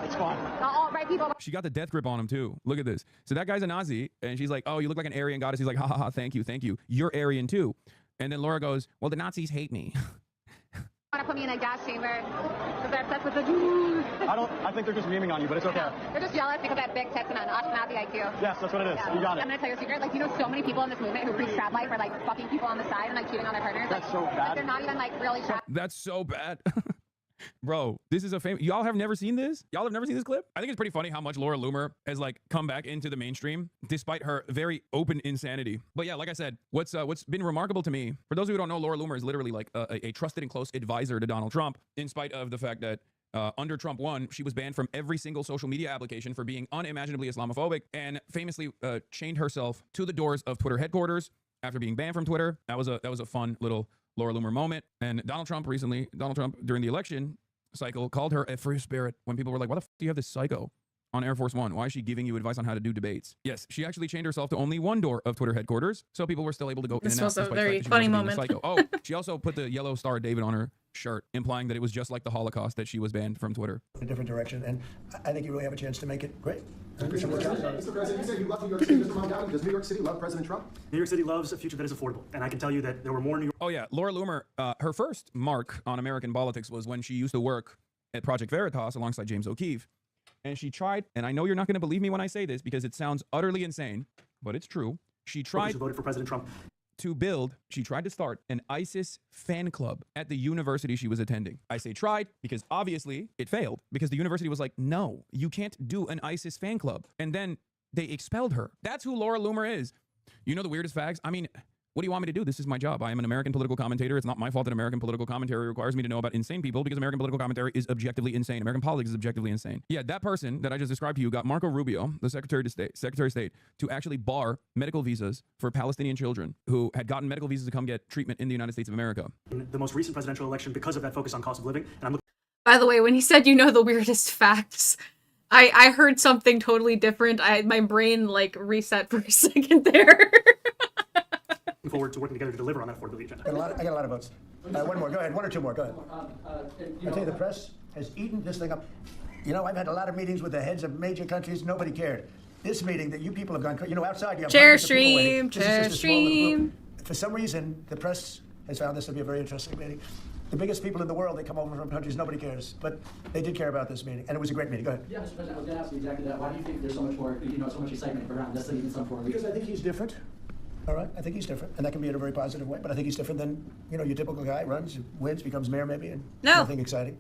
It's fine. All right people. She got the death grip on him too. Look at this. So that guy's a Nazi, and she's like, oh, you look like an Aryan goddess. He's like, ha ha ha, thank you, thank you. You're Aryan too. And then Laura goes, well, the Nazis hate me. Want to put me in a gas chamber because they're obsessed with the Jews. I think they're just memeing on you, but it's okay. They're just jealous because I have big tits and an Ashkenazi IQ. Yes, that's what it is. Yeah. You got it. I'm gonna tell you a secret. Like, you know, so many people in this movement who preach trap life are like fucking people on the side and like cheating on their partners. That's like, so bad. Like, they're not even like really trap. That's so bad. Bro, this is a famous. Y'all have never seen this? Y'all have never seen this clip? I think it's pretty funny how much Laura Loomer has like come back into the mainstream despite her very open insanity. But yeah, like I said, what's been remarkable to me, for those who don't know, Laura Loomer is literally like a trusted and close advisor to Donald Trump, in spite of the fact that under Trump 1, she was banned from every single social media application for being unimaginably Islamophobic, and famously chained herself to the doors of Twitter headquarters after being banned from Twitter. That was a fun little Laura Loomer moment. And Donald Trump during the election cycle called her a free spirit when people were like, why the f do you have this psycho on Air Force One? Why is she giving you advice on how to do debates? Yes, she actually chained herself to only one door of Twitter headquarters, so people were still able to go in and out. This was a very funny moment. Oh, she also put the yellow Star of David on her shirt, implying that it was just like the Holocaust that she was banned from Twitter. A different direction, and I think you really have a chance to make it great. Mr. President, you said you love New York City. Mr. Mamdani, does New York City love President Trump? New York City loves a future that is affordable, and I can tell you that there were more New York. Oh yeah, Laura Loomer, her first mark on American politics was when she used to work at Project Veritas alongside James O'Keefe. And she tried, and I know you're not going to believe me when I say this because it sounds utterly insane, but it's true. She tried voted for President Trump she tried to start an ISIS fan club at the university she was attending. I say tried because obviously it failed, because the university was like, no, you can't do an ISIS fan club. And then they expelled her. That's who Laura Loomer is. You know the weirdest facts? I mean, what do you want me to do? This is my job. I am an American political commentator. It's not my fault that American political commentary requires me to know about insane people, because American political commentary is objectively insane. American politics is objectively insane. Yeah, that person that I just described to you got Marco Rubio, the Secretary of State, to actually bar medical visas for Palestinian children who had gotten medical visas to come get treatment in the United States of America. The most recent presidential election, because of that focus on cost of living, and I'm looking. By the way, when he said, you know, the weirdest facts, I heard something totally different. My brain like reset for a second there. Forward to working together to deliver on that affordability agenda. I got a lot of votes. One more. Go ahead. One or two more. Go ahead. I tell you, the press has eaten this thing up. You know, I've had a lot of meetings with the heads of major countries. Nobody cared. This meeting that you people have gone, you know, outside you have chair hundreds of people waiting. stream, This is chair just a small little stream. group. For some reason, the press has found this to be a very interesting meeting. The biggest people in the world, they come over from countries nobody cares, but they did care about this meeting, and it was a great meeting. Go ahead. Yeah, Mr. President, I was going to ask you exactly that. Why do you think there's so much more, so much excitement around this than even some 4 weeks? Because I think he's different. All right, I think he's different, and that can be in a very positive way. But I think he's different than your typical guy. Runs, wins, becomes mayor, maybe, and nothing exciting.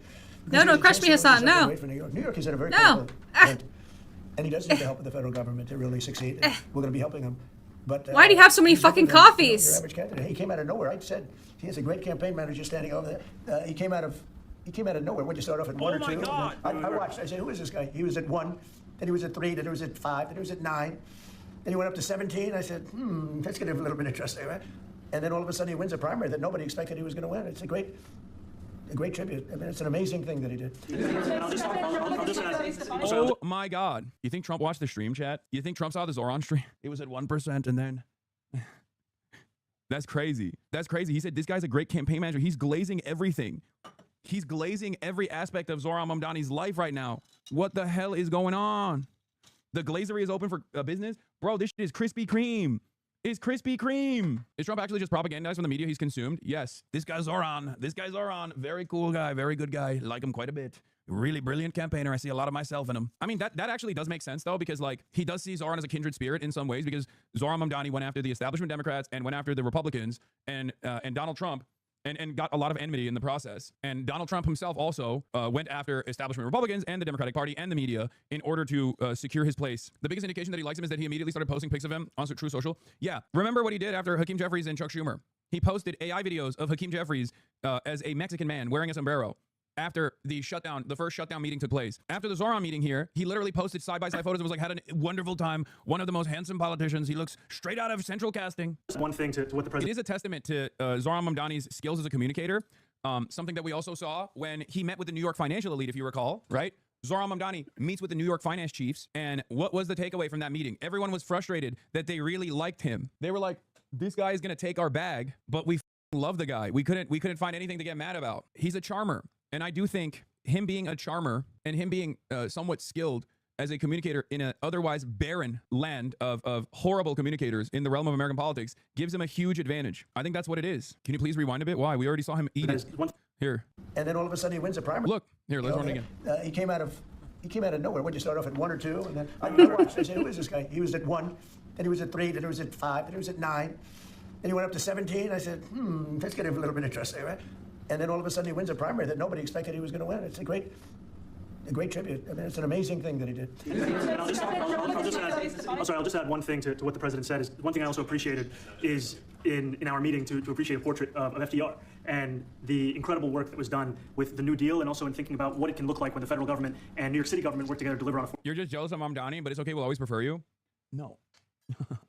No, crush me, Hassan. No. Great for New York. New York is at a very critical point, and he does need the help of the federal government to really succeed. And we're going to be helping him But why do you have so many he's fucking different than, coffees? your average candidate. He came out of nowhere. I said he has a great campaign manager standing over there. He came out of nowhere. When you start off at 1 or 2, I watched. I said, who is this guy? He was at 1, then he was at 3, then he was at 5, then he was at 9, then he went up to 17. I said, that's going to be a little bit interesting, right? And then all of a sudden he wins a primary that nobody expected he was going to win. It's a great tribute. I mean, it's an amazing thing that he did. Oh my God. You think Trump watched the stream, chat? You think Trump saw the Zoran stream? It was at 1% and then... That's crazy. That's crazy. He said this guy's a great campaign manager. He's glazing everything. He's glazing every aspect of Zoran Mamdani's life right now. What the hell is going on? The glazery is open for business? Bro, this shit is Krispy Kreme. Is Krispy Kreme. Is Trump actually just propagandized from the media he's consumed? Yes. This guy's Zoran. This guy's Zoran. Very cool guy. Very good guy. Like him quite a bit. Really brilliant campaigner. I see a lot of myself in him. I mean, that actually does make sense, though, because, like, he does see Zoran as a kindred spirit in some ways, because Zoran Mamdani went after the establishment Democrats and went after the Republicans and Donald Trump and got a lot of enmity in the process. And Donald Trump himself also went after establishment Republicans and the Democratic Party and the media in order to secure his place. The biggest indication that he likes him is that he immediately started posting pics of him on True Social. Yeah, remember what he did after Hakeem Jeffries and Chuck Schumer? He posted AI videos of Hakeem Jeffries as a Mexican man wearing a sombrero. After the first shutdown meeting took place. After the Zoran meeting here, he literally posted side-by-side photos and was like, had a wonderful time. One of the most handsome politicians. He looks straight out of Central Casting. One thing to what the president... It is a testament to Zoran Mamdani's skills as a communicator. Something that we also saw when he met with the New York financial elite, if you recall, right? Zoran Mamdani meets with the New York finance chiefs. And what was the takeaway from that meeting? Everyone was frustrated that they really liked him. They were like, this guy is going to take our bag, but we love the guy. We couldn't find anything to get mad about. He's a charmer. And I do think him being a charmer and him being somewhat skilled as a communicator in an otherwise barren land of horrible communicators in the realm of American politics gives him a huge advantage. I think that's what it is. Can you please rewind a bit? Why? We already saw him eat it. Here. And then all of a sudden he wins a primary. Look, here, let's run it again. He came out of nowhere. When you start off at 1 or 2, and then I watched. I said, who is this guy? He was at 1, then he was at 3, then he was at 5, then he was at 9, then he went up to 17. I said, that's going to be a little bit interesting, right? And then all of a sudden he wins a primary that nobody expected he was going to win. It's a great tribute. I mean, it's an amazing thing that he did. I'll just add one thing to what the president said. Is one thing I also appreciated is in our meeting to appreciate a portrait of FDR and the incredible work that was done with the New Deal, and also in thinking about what it can look like when the federal government and New York City government work together to deliver on. You're just jealous of Mamdani, but it's okay. We'll always prefer you. No.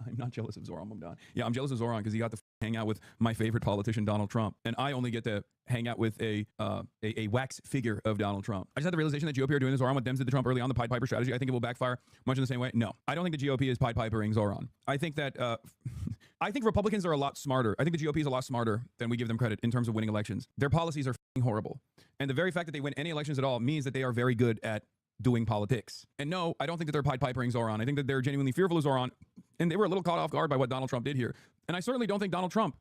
I'm not jealous of Zoran Mamdani. Yeah, I'm jealous of Zoran because he got to hang out with my favorite politician, Donald Trump. And I only get to hang out with a wax figure of Donald Trump. I just had the realization that GOP are doing this Zoran what Dems did to Trump early on, the Pied Piper strategy. I think it will backfire much in the same way. No, I don't think the GOP is Pied Pipering Zoran. I think that, I think Republicans are a lot smarter. I think the GOP is a lot smarter than we give them credit in terms of winning elections. Their policies are horrible. And the very fact that they win any elections at all means that they are very good at doing politics. And no, I don't think that they're Pied Pipering Zoran. I think that they're genuinely fearful of Zoran. And they were a little caught off guard by what Donald Trump did here. And I certainly don't think Donald Trump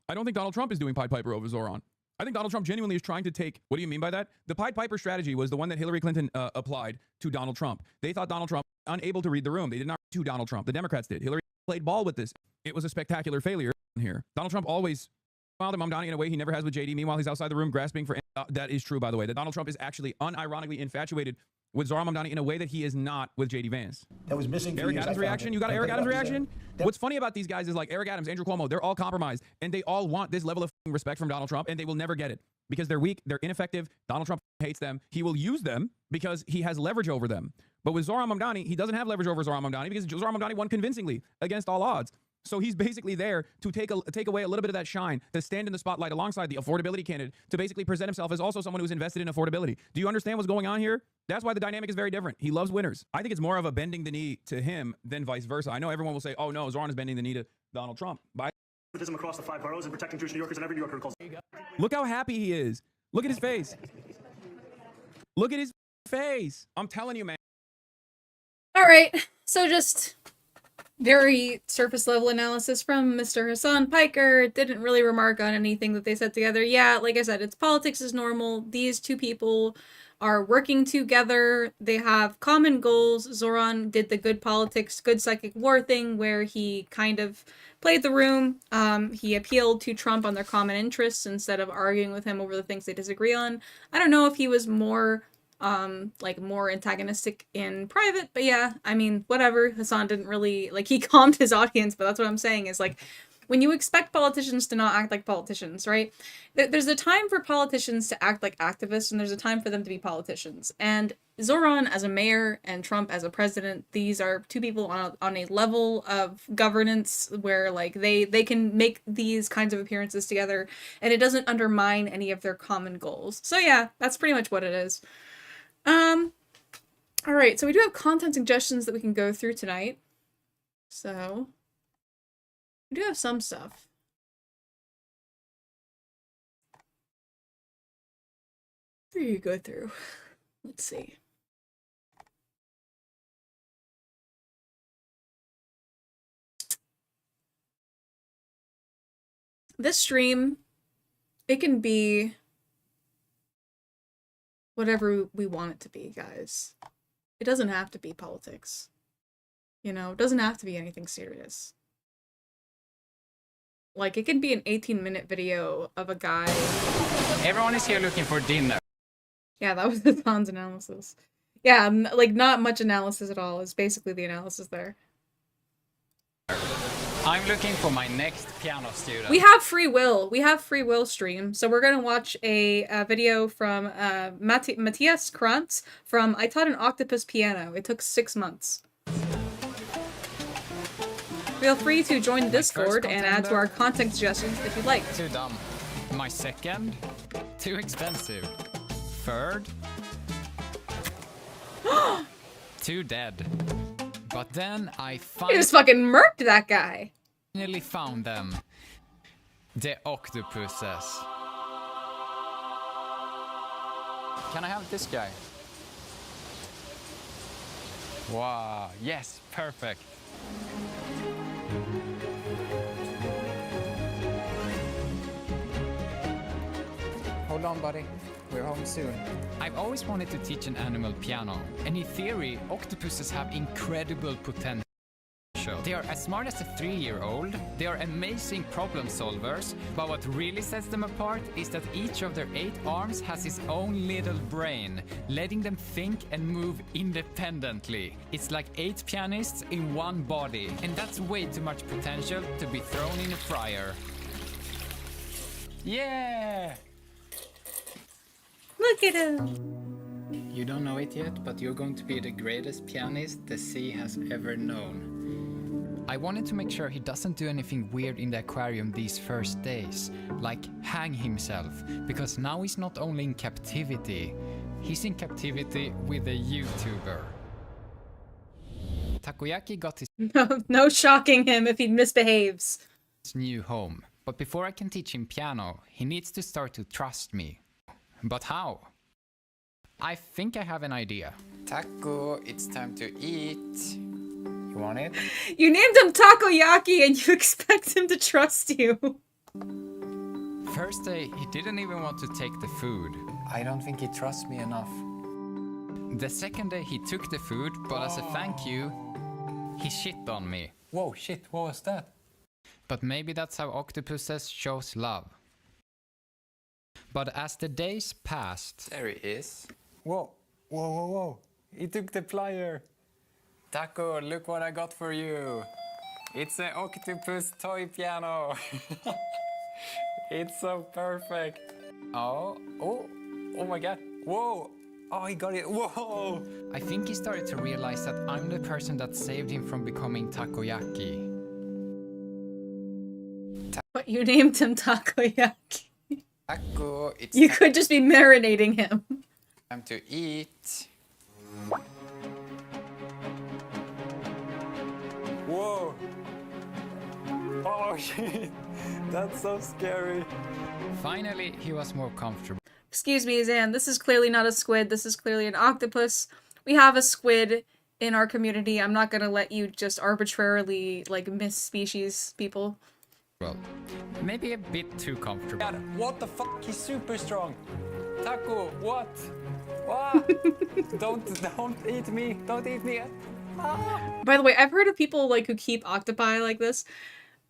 is doing Pied Piper over Zoran. I think Donald Trump genuinely is trying to take, what do you mean by that? The Pied Piper strategy was the one that Hillary Clinton applied to Donald Trump. They thought Donald Trump was unable to read the room. They did not read to Donald Trump. The Democrats did. Hillary played ball with this. It was a spectacular failure here. Donald Trump always smiled at Mamdani in a way he never has with JD. Meanwhile, he's outside the room grasping for... that is true, by the way. That Donald Trump is actually unironically infatuated with Zoran Mamdani in a way that he is not with JD Vance. That was missing. Eric Adams' reaction? You got Eric Adams' reaction? What's funny about these guys is like Eric Adams, Andrew Cuomo, they're all compromised and they all want this level of respect from Donald Trump and they will never get it because they're weak, they're ineffective. Donald Trump hates them. He will use them because he has leverage over them. But with Zoran Mamdani, he doesn't have leverage over Zoran Mamdani because Zoran Mamdani won convincingly against all odds. So he's basically there to take away a little bit of that shine, to stand in the spotlight alongside the affordability candidate, to basically present himself as also someone who's invested in affordability. Do you understand what's going on here? That's why the dynamic is very different. He loves winners. I think it's more of a bending the knee to him than vice versa. I know everyone will say, oh no, Zoran is bending the knee to Donald Trump. But across the 5 boroughs and protecting Jewish New Yorkers and every New Yorker who calls. Look how happy he is. Look at his face. Look at his face. I'm telling you, man. All right. So just very surface level analysis from Mr. Hassan Piker. Didn't really remark on anything that they said together. Yeah, like I said, it's politics as normal. These two people are working together. They have common goals. Zoran did the good politics, good psychic war thing where he kind of played the room. He appealed to Trump on their common interests instead of arguing with him over the things they disagree on. I don't know if he was more like more antagonistic in private. But yeah, I mean, whatever. Hassan didn't really, like, he calmed his audience, but that's what I'm saying is, like, when you expect politicians to not act like politicians, right? There's a time for politicians to act like activists, and there's a time for them to be politicians. And Zoran as a mayor and Trump as a president, these are two people on a level of governance where, like, they can make these kinds of appearances together, and it doesn't undermine any of their common goals. So yeah, that's pretty much what it is. Alright, so we do have content suggestions that we can go through tonight. So we do have some stuff. Here you go through. Let's see. This stream, it can be whatever we want it to be, guys. It doesn't have to be politics. You know, it doesn't have to be anything serious. Like, it could be an 18-minute video of a guy. Everyone is here looking for dinner. Yeah, that was Hassan's analysis. Yeah, like, not much analysis at all. It's basically the analysis there. I'm looking for my next piano student. We have free will. We have free will stream. So we're going to watch a video from Matthias Krantz from I Taught an Octopus Piano. It took 6 months. Feel free to join the Discord and add to our content suggestions if you'd like. Too dumb. My second? Too expensive. Third? Too dead. But then I You just fucking murked that guy. Finally found them. The octopuses. Can I have this guy? Wow, yes, perfect. Hold on, buddy. We're home soon. I've always wanted to teach an animal piano, and in theory, octopuses have incredible potential. They are as smart as a 3-year-old, they are amazing problem solvers, but what really sets them apart is that each of their 8 arms has its own little brain, letting them think and move independently. It's like 8 pianists in one body, and that's way too much potential to be thrown in a fryer. Yeah! Look at him! You don't know it yet, but you're going to be the greatest pianist the sea has ever known. I wanted to make sure he doesn't do anything weird in the aquarium these first days, like hang himself, because now he's not only in captivity, he's in captivity with a YouTuber. Takoyaki got his No shocking him if he misbehaves. new home, but before I can teach him piano, he needs to start to trust me. But how? I think I have an idea. Taco, it's time to eat. You want it? You named him Takoyaki and you expect him to trust you. First day, he didn't even want to take the food. I don't think he trusts me enough. The second day, he took the food, but as a thank you, he shit on me. Whoa, shit, what was that? But maybe that's how octopuses shows love. But as the days passed... There he is. Whoa, whoa, whoa, whoa. He took the plier. Taco, look what I got for you. It's an octopus toy piano. It's so perfect. Oh my god. Whoa. Oh, he got it. Whoa. I think he started to realize that I'm the person that saved him from becoming Takoyaki. But you named him Takoyaki. Taco, it's You could just be marinating him. time to eat. Whoa! Oh shit! That's so scary. Finally, he was more comfortable. Excuse me, Zan, this is clearly not a squid. This is clearly an octopus. We have a squid in our community. I'm not gonna let you just arbitrarily, like, miss-species people. Well, maybe a bit too comfortable. What the fuck? He's super strong. Taco, what? What? Don't eat me. Don't eat me. By the way, I've heard of people, like, who keep octopi like this.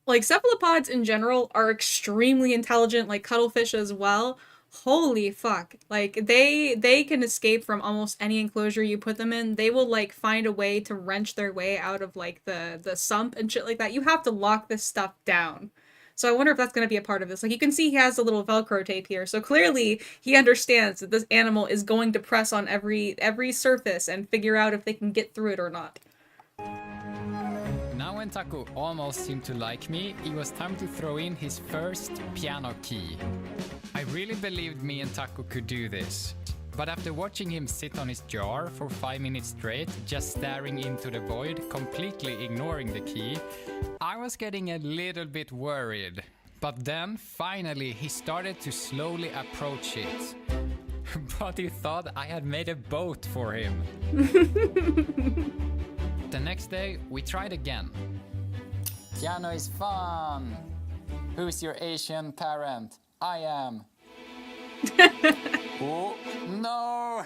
Like, cephalopods in general are extremely intelligent, like cuttlefish as well, Holy fuck. Like, they can escape from almost any enclosure you put them in. They will, like, find a way to wrench their way out of, like, the sump and shit like that. You have to lock this stuff down. So I wonder if that's going to be a part of this. Like, you can see he has a little Velcro tape here. So clearly he understands that this animal is going to press on every surface and figure out if they can get through it or not. Now when Taco almost seemed to like me, it was time to throw in his first piano key. I really believed me and Taco could do this. But after watching him sit on his jar for 5 minutes straight, just staring into the void, completely ignoring the key, I was getting a little bit worried. But then, finally, he started to slowly approach it. But he thought I had made a boat for him. The next day, we tried again. Piano is fun! Who's your Asian parent? I am. Oh, no!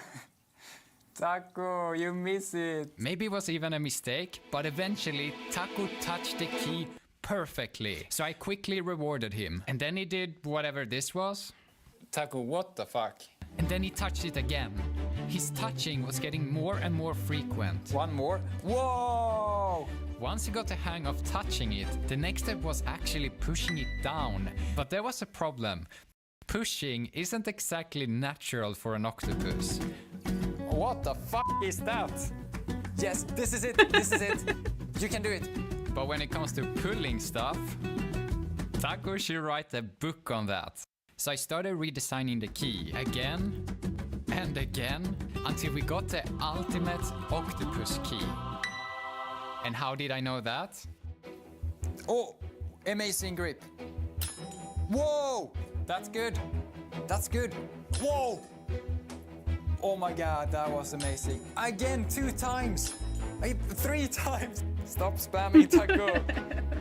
Taco, you miss it. Maybe it was even a mistake, but eventually Taco touched the key perfectly. So I quickly rewarded him. And then he did whatever this was. Taco, what the fuck? And then he touched it again. His touching was getting more and more frequent. One more. Whoa! Once he got the hang of touching it, the next step was actually pushing it down. But there was a problem. Pushing isn't exactly natural for an octopus. What the fuck is that? Yes, this is it, this is it. You can do it. But when it comes to pulling stuff, Taco should write a book on that. So I started redesigning the key again and again until we got the ultimate octopus key. And how did I know that? Oh, amazing grip. Whoa! That's good. That's good. Whoa! Oh my god, that was amazing. Again, 2 times. 3 times. Stop spamming, Taco.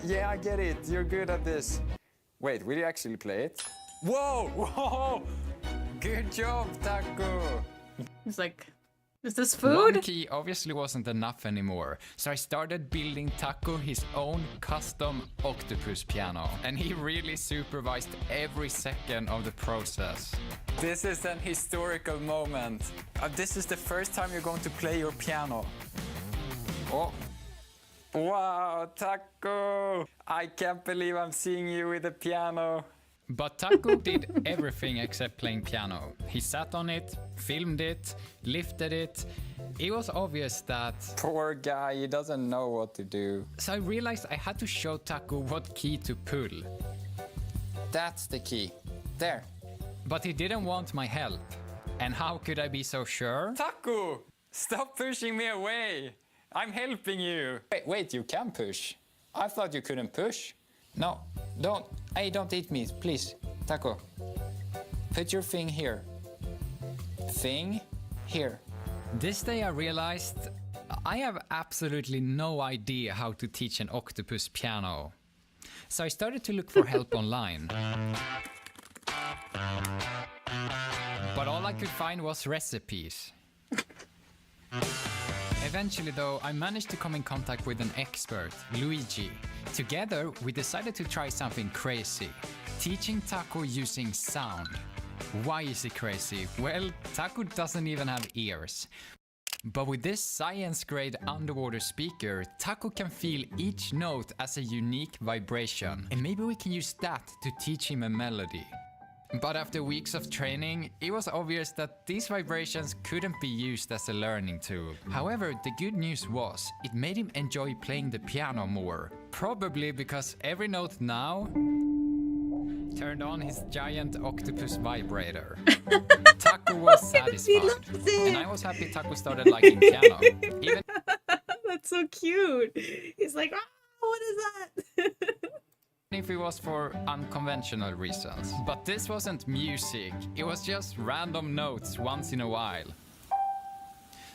Yeah, I get it. You're good at this. Wait, will you actually play it? Whoa! Whoa! Good job, Taco. He's like, is this food? One key obviously wasn't enough anymore, so I started building Taco his own custom octopus piano. And he really supervised every second of the process. This is an historical moment. This is the first time you're going to play your piano. Oh. Wow, Taco! I can't believe I'm seeing you with a piano. But Taco did everything except playing piano. He sat on it, filmed it, lifted it. It was obvious that... Poor guy, he doesn't know what to do. So I realized I had to show Taco what key to pull. That's the key. There. But he didn't want my help. And how could I be so sure? Taco! Stop pushing me away! I'm helping you! Wait, you can push. I thought you couldn't push. No, don't. Hey, don't eat me, please. Taco. Put your thing here. Thing here. This day I realized I have absolutely no idea how to teach an octopus piano. So I started to look for help online. But all I could find was recipes. Eventually though, I managed to come in contact with an expert, Luigi. Together, we decided to try something crazy. Teaching Taco using sound. Why is it crazy? Well, Taco doesn't even have ears. But with this science-grade underwater speaker, Taco can feel each note as a unique vibration. And maybe we can use that to teach him a melody. But after weeks of training, it was obvious that these vibrations couldn't be used as a learning tool. However, the good news was, it made him enjoy playing the piano more. Probably because every note now turned on his giant octopus vibrator. Taco was satisfied. And I was happy Taco started liking piano. Even That's so cute. He's like, oh, what is that? if it was for unconventional reasons. But this wasn't music, it was just random notes once in a while.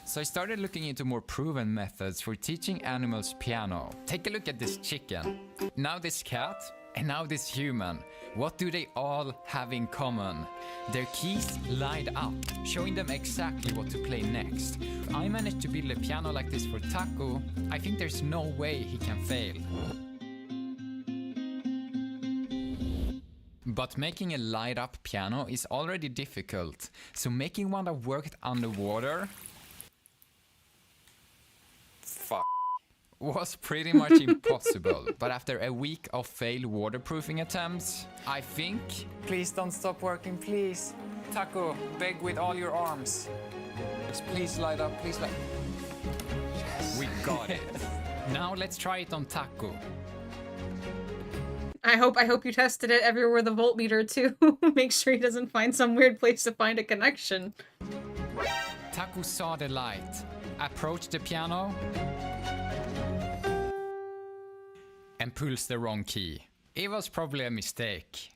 So I started looking into more proven methods for teaching animals piano. Take a look at this chicken, now this cat, and now this human. What do they all have in common? Their keys lined up, showing them exactly what to play next. I managed to build a piano like this for Taco. I think there's no way he can fail. But making a light-up piano is already difficult, so making one that worked underwater was pretty much impossible. But after a week of failed waterproofing attempts, I think... Please don't stop working, please. Taco, beg with all your arms. Just please light up, please light. Yes. We got it. Now let's try it on Taco. I hope you tested it everywhere with a voltmeter too. Make sure he doesn't find some weird place to find a connection. Taco saw the light, approached the piano, and pulls the wrong key. It was probably a mistake.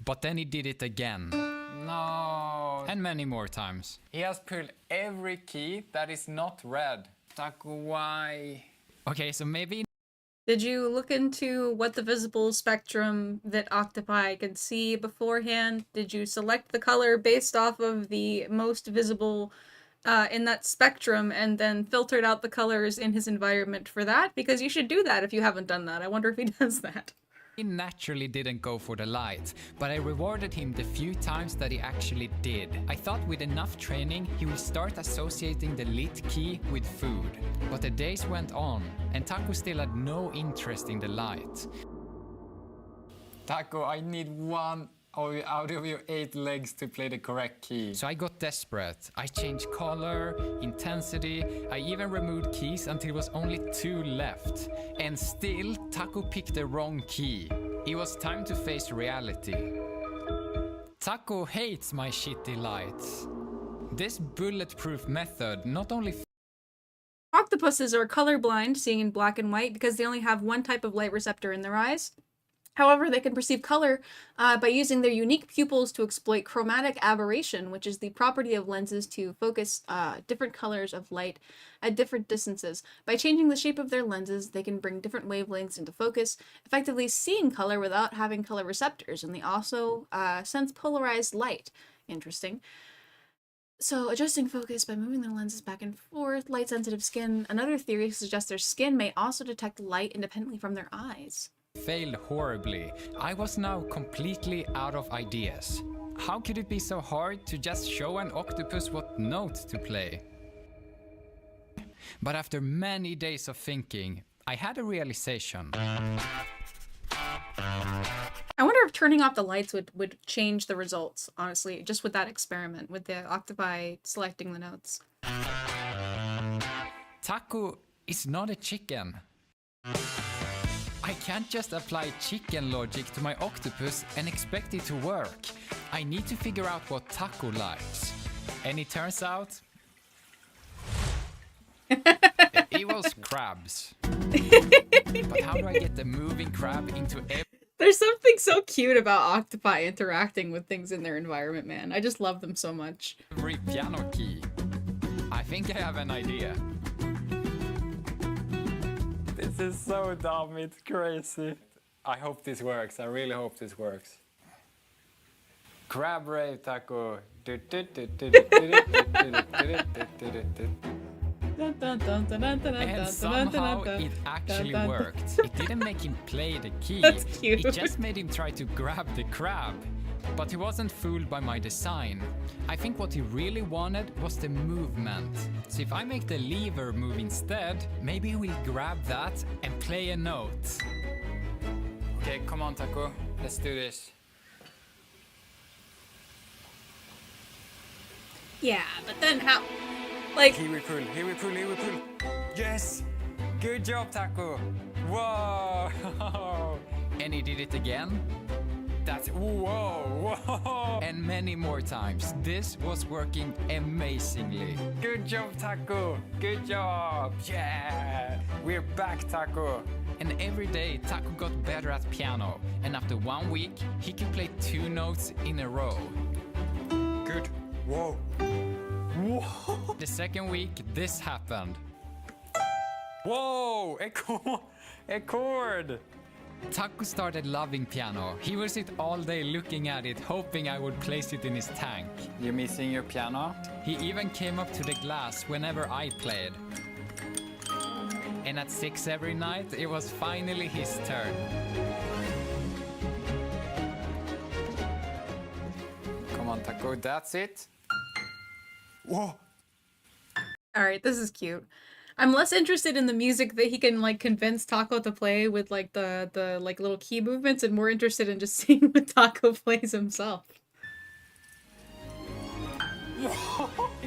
But then he did it again. No. And many more times. He has pulled every key that is not red. Taco, why? Okay, so maybe... Did you look into what the visible spectrum that octopi could see beforehand? Did you select the color based off of the most visible in that spectrum and then filtered out the colors in his environment for that? Because you should do that if you haven't done that. I wonder if he does that. He naturally didn't go for the light, but I rewarded him the few times that he actually did. I thought with enough training, he will start associating the lit key with food. But the days went on, and Taco still had no interest in the light. Taco, I need one out of your 8 legs to play the correct key. So I got desperate. I changed color, intensity, I even removed keys until it was only 2 left. And still, Taco picked the wrong key. It was time to face reality. Taco hates my shitty lights. This bulletproof method not only... Octopuses are colorblind, seeing in black and white, because they only have one type of light receptor in their eyes. However, they can perceive color by using their unique pupils to exploit chromatic aberration, which is the property of lenses to focus different colors of light at different distances. By changing the shape of their lenses, they can bring different wavelengths into focus, effectively seeing color without having color receptors, and they also sense polarized light. Interesting. So, adjusting focus by moving their lenses back and forth, light-sensitive skin. Another theory suggests their skin may also detect light independently from their eyes. Failed horribly. I was now completely out of ideas. How could it be so hard to just show an octopus what note to play? But after many days of thinking, I had a realization. I wonder if turning off the lights would change the results, honestly, just with that experiment, with the octopi selecting the notes. Taco is not a chicken. I can't just apply chicken logic to my octopus and expect it to work. I need to figure out what Taco likes. And it turns out... it was crabs. But how do I get the moving crab into every... There's something so cute about octopi interacting with things in their environment, man. I just love them so much. every piano key? I think I have an idea. This is so dumb, it's crazy. I hope this works, I really hope this works. Crab rave, Taco. And somehow it actually worked. It didn't make him play the key. That's cute. It just made him try to grab the crab. But he wasn't fooled by my design. I think what he really wanted was the movement. So if I make the lever move instead, maybe he'll grab that and play a note. Okay, come on, Taco. Let's do this. Yeah, but then how... Like... Here we pull, here we pull, here we pull. Yes! Good job, Taco! Whoa! And he did it again. That's... Whoa! Whoa! And many more times. This was working amazingly. Good job, Taco! Good job! Yeah! We're back, Taco! And every day, Taco got better at piano. And after 1 week, he could play 2 notes in a row. Good. Whoa! Whoa! The second week, this happened. Whoa! A chord! Taco started loving piano. He would sit all day looking at it, hoping I would place it in his tank. You missing your piano? He even came up to the glass whenever I played. And at 6 every night, it was finally his turn. on, Taco. That's it. Whoa. Alright, this is cute. I'm less interested in the music that he can like convince Taco to play with like the like little key movements and more interested in just seeing what Taco plays himself.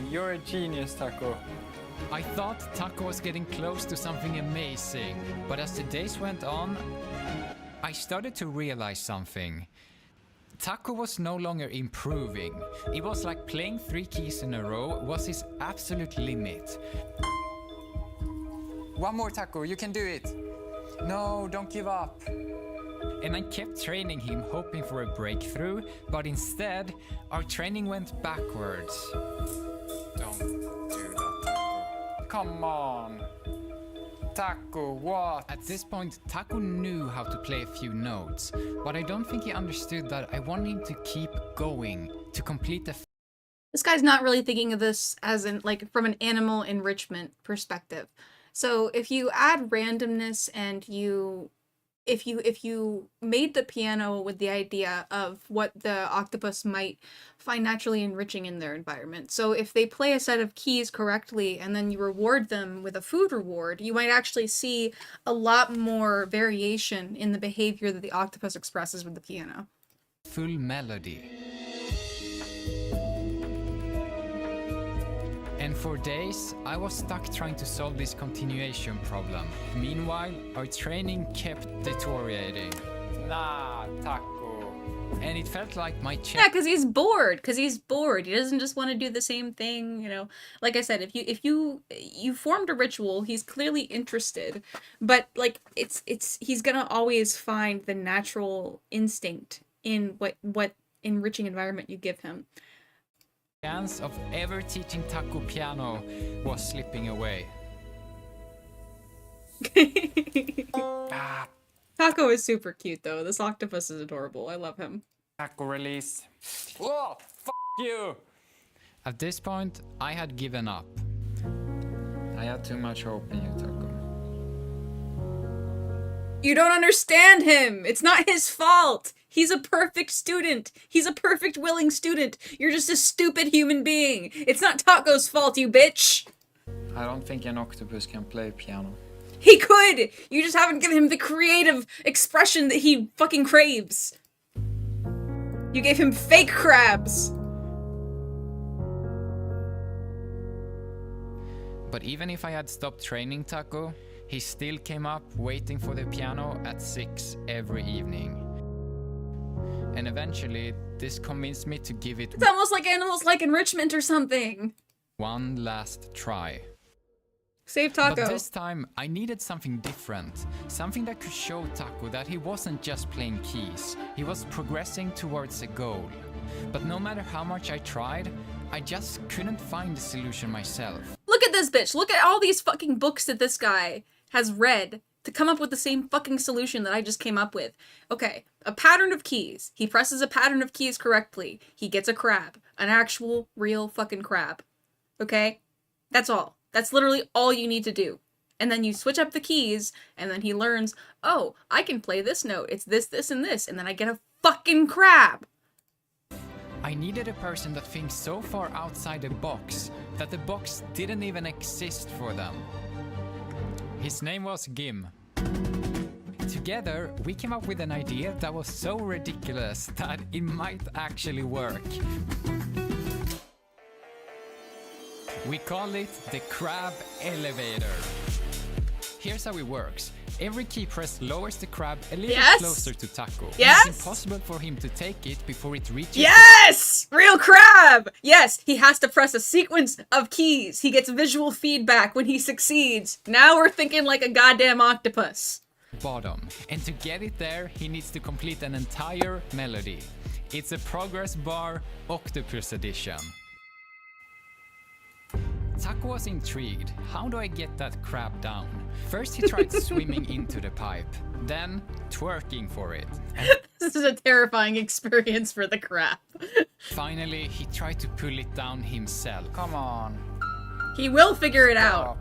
You're a genius, Taco. I thought Taco was getting close to something amazing, but as the days went on, I started to realize something. Taco was no longer improving. It was like playing 3 keys in a row was his absolute limit. One more, Taco, you can do it. No, don't give up. And I kept training him, hoping for a breakthrough, but instead, our training went backwards. Don't do that, Taco. Come on. Taco, what? At this point, Taco knew how to play a few notes, but I don't think he understood that I wanted him to keep going, to complete the... This guy's not really thinking of this as in like from an animal enrichment perspective. So if you add randomness and if you made the piano with the idea of what the octopus might find naturally enriching in their environment. So if they play a set of keys correctly and then you reward them with a food reward, you might actually see a lot more variation in the behavior that the octopus expresses with the piano. Full melody. And for days, I was stuck trying to solve this continuation problem. Meanwhile, our training kept deteriorating. Nah, Taco. And it felt like my chest... Yeah, because he's bored. He doesn't just want to do the same thing, you know. Like I said, if you formed a ritual, he's clearly interested. But like he's gonna always find the natural instinct in what enriching environment you give him. Chance of ever teaching Taco piano was slipping away. Taco is super cute though. This octopus is adorable. I love him. Taco release. Whoa, f you! At this point, I had given up. I had too much hope in you, Taco. You don't understand him! It's not his fault! He's a perfect student! He's a perfect willing student! You're just a stupid human being! It's not Taco's fault, you bitch! I don't think an octopus can play piano. He could! You just haven't given him the creative expression that he fucking craves! You gave him fake crabs! But even if I had stopped training Taco, he still came up waiting for the piano at 6 every evening. And eventually, this convinced me to give it... It's almost like animals like enrichment or something! One last try. Save Taco. But this time, I needed something different. Something that could show Taco that he wasn't just playing keys. He was progressing towards a goal. But no matter how much I tried, I just couldn't find the solution myself. Look at this bitch! Look at all these fucking books that this guy has read to come up with the same fucking solution that I just came up with. Okay, a pattern of keys. He presses a pattern of keys correctly. He gets a crab. An actual, real fucking crab. Okay? That's all. That's literally all you need to do. And then you switch up the keys, and then he learns, oh, I can play this note. It's this, this, and this, and then I get a fucking crab. I needed a person that thinks so far outside the box that the box didn't even exist for them. His name was Gim. Together, we came up with an idea that was so ridiculous that it might actually work. We call it the crab elevator. Here's how it works. Every key press lowers the crab a little closer to Taco. Yes! It's impossible for him to take it before it reaches... Yes! Real crab! Yes, he has to press a sequence of keys. He gets visual feedback when he succeeds. Now we're thinking like a goddamn octopus. Bottom. And to get it there, he needs to complete an entire melody. It's a progress bar octopus edition. Taco was intrigued. How do I get that crab down? First he tried swimming into the pipe, then twerking for it. This is a terrifying experience for the crab. Finally, he tried to pull it down himself. Come on. He will figure it out.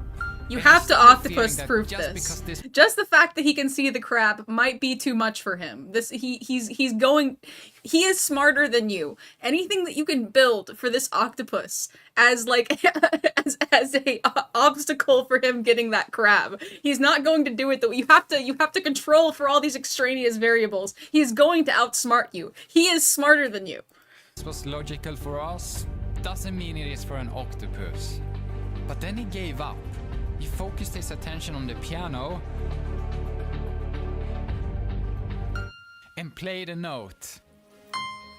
You I have to started octopus fearing that proof just this. because Just the fact that he can see the crab might be too much for him. He's going. He is smarter than you. Anything that you can build for this octopus as like as a obstacle for him getting that crab, he's not going to do it. Though you have to control for all these extraneous variables. He's going to outsmart you. He is smarter than you. this was logical for us, doesn't mean it is for an octopus. But then he gave up. He focused his attention on the piano and played a note.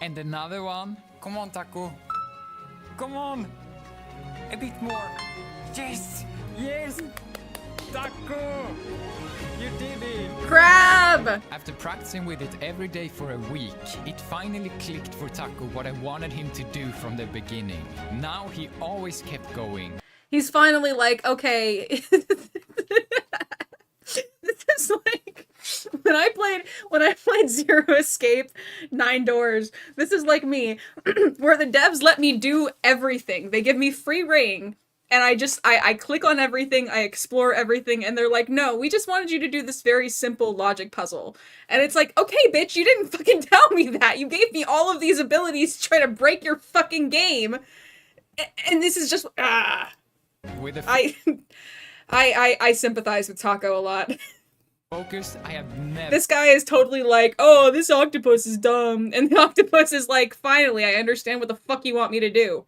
And another one. Come on, Taco. Come on. A bit more. Yes! Yes! Taco! You did it! Crab! After practicing with it every day for a week, it finally clicked for Taco what I wanted him to do from the beginning. Now he always kept going. He's finally like, okay. This is like when I played Zero Escape 9 Doors. This is like me, where the devs let me do everything. They give me free reign, and I click on everything, I explore everything, and they're like, no, we just wanted you to do this very simple logic puzzle. And it's like, okay, bitch, you didn't fucking tell me that. You gave me all of these abilities to try to break your fucking game, and this is just I sympathize with Taco a lot. Focused, I have never This guy is totally like, oh, this octopus is dumb. And the octopus is like, finally, I understand what the fuck you want me to do.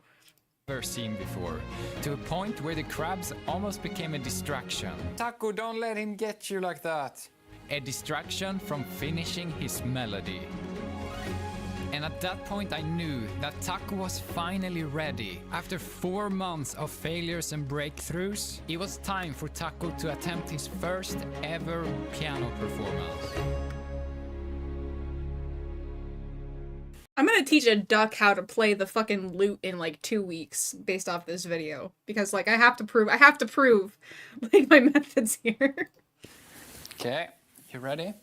seen before. To a point where the crabs almost became a distraction. Taco, don't let him get you like that. A distraction from finishing his melody. And at that point I knew that Taco was finally ready. After 4 months of failures and breakthroughs, it was time for Taco to attempt his first ever piano performance. I'm gonna teach a duck how to play the fucking lute in like 2 weeks based off this video. Because like I have to prove like my methods here. Okay, you ready?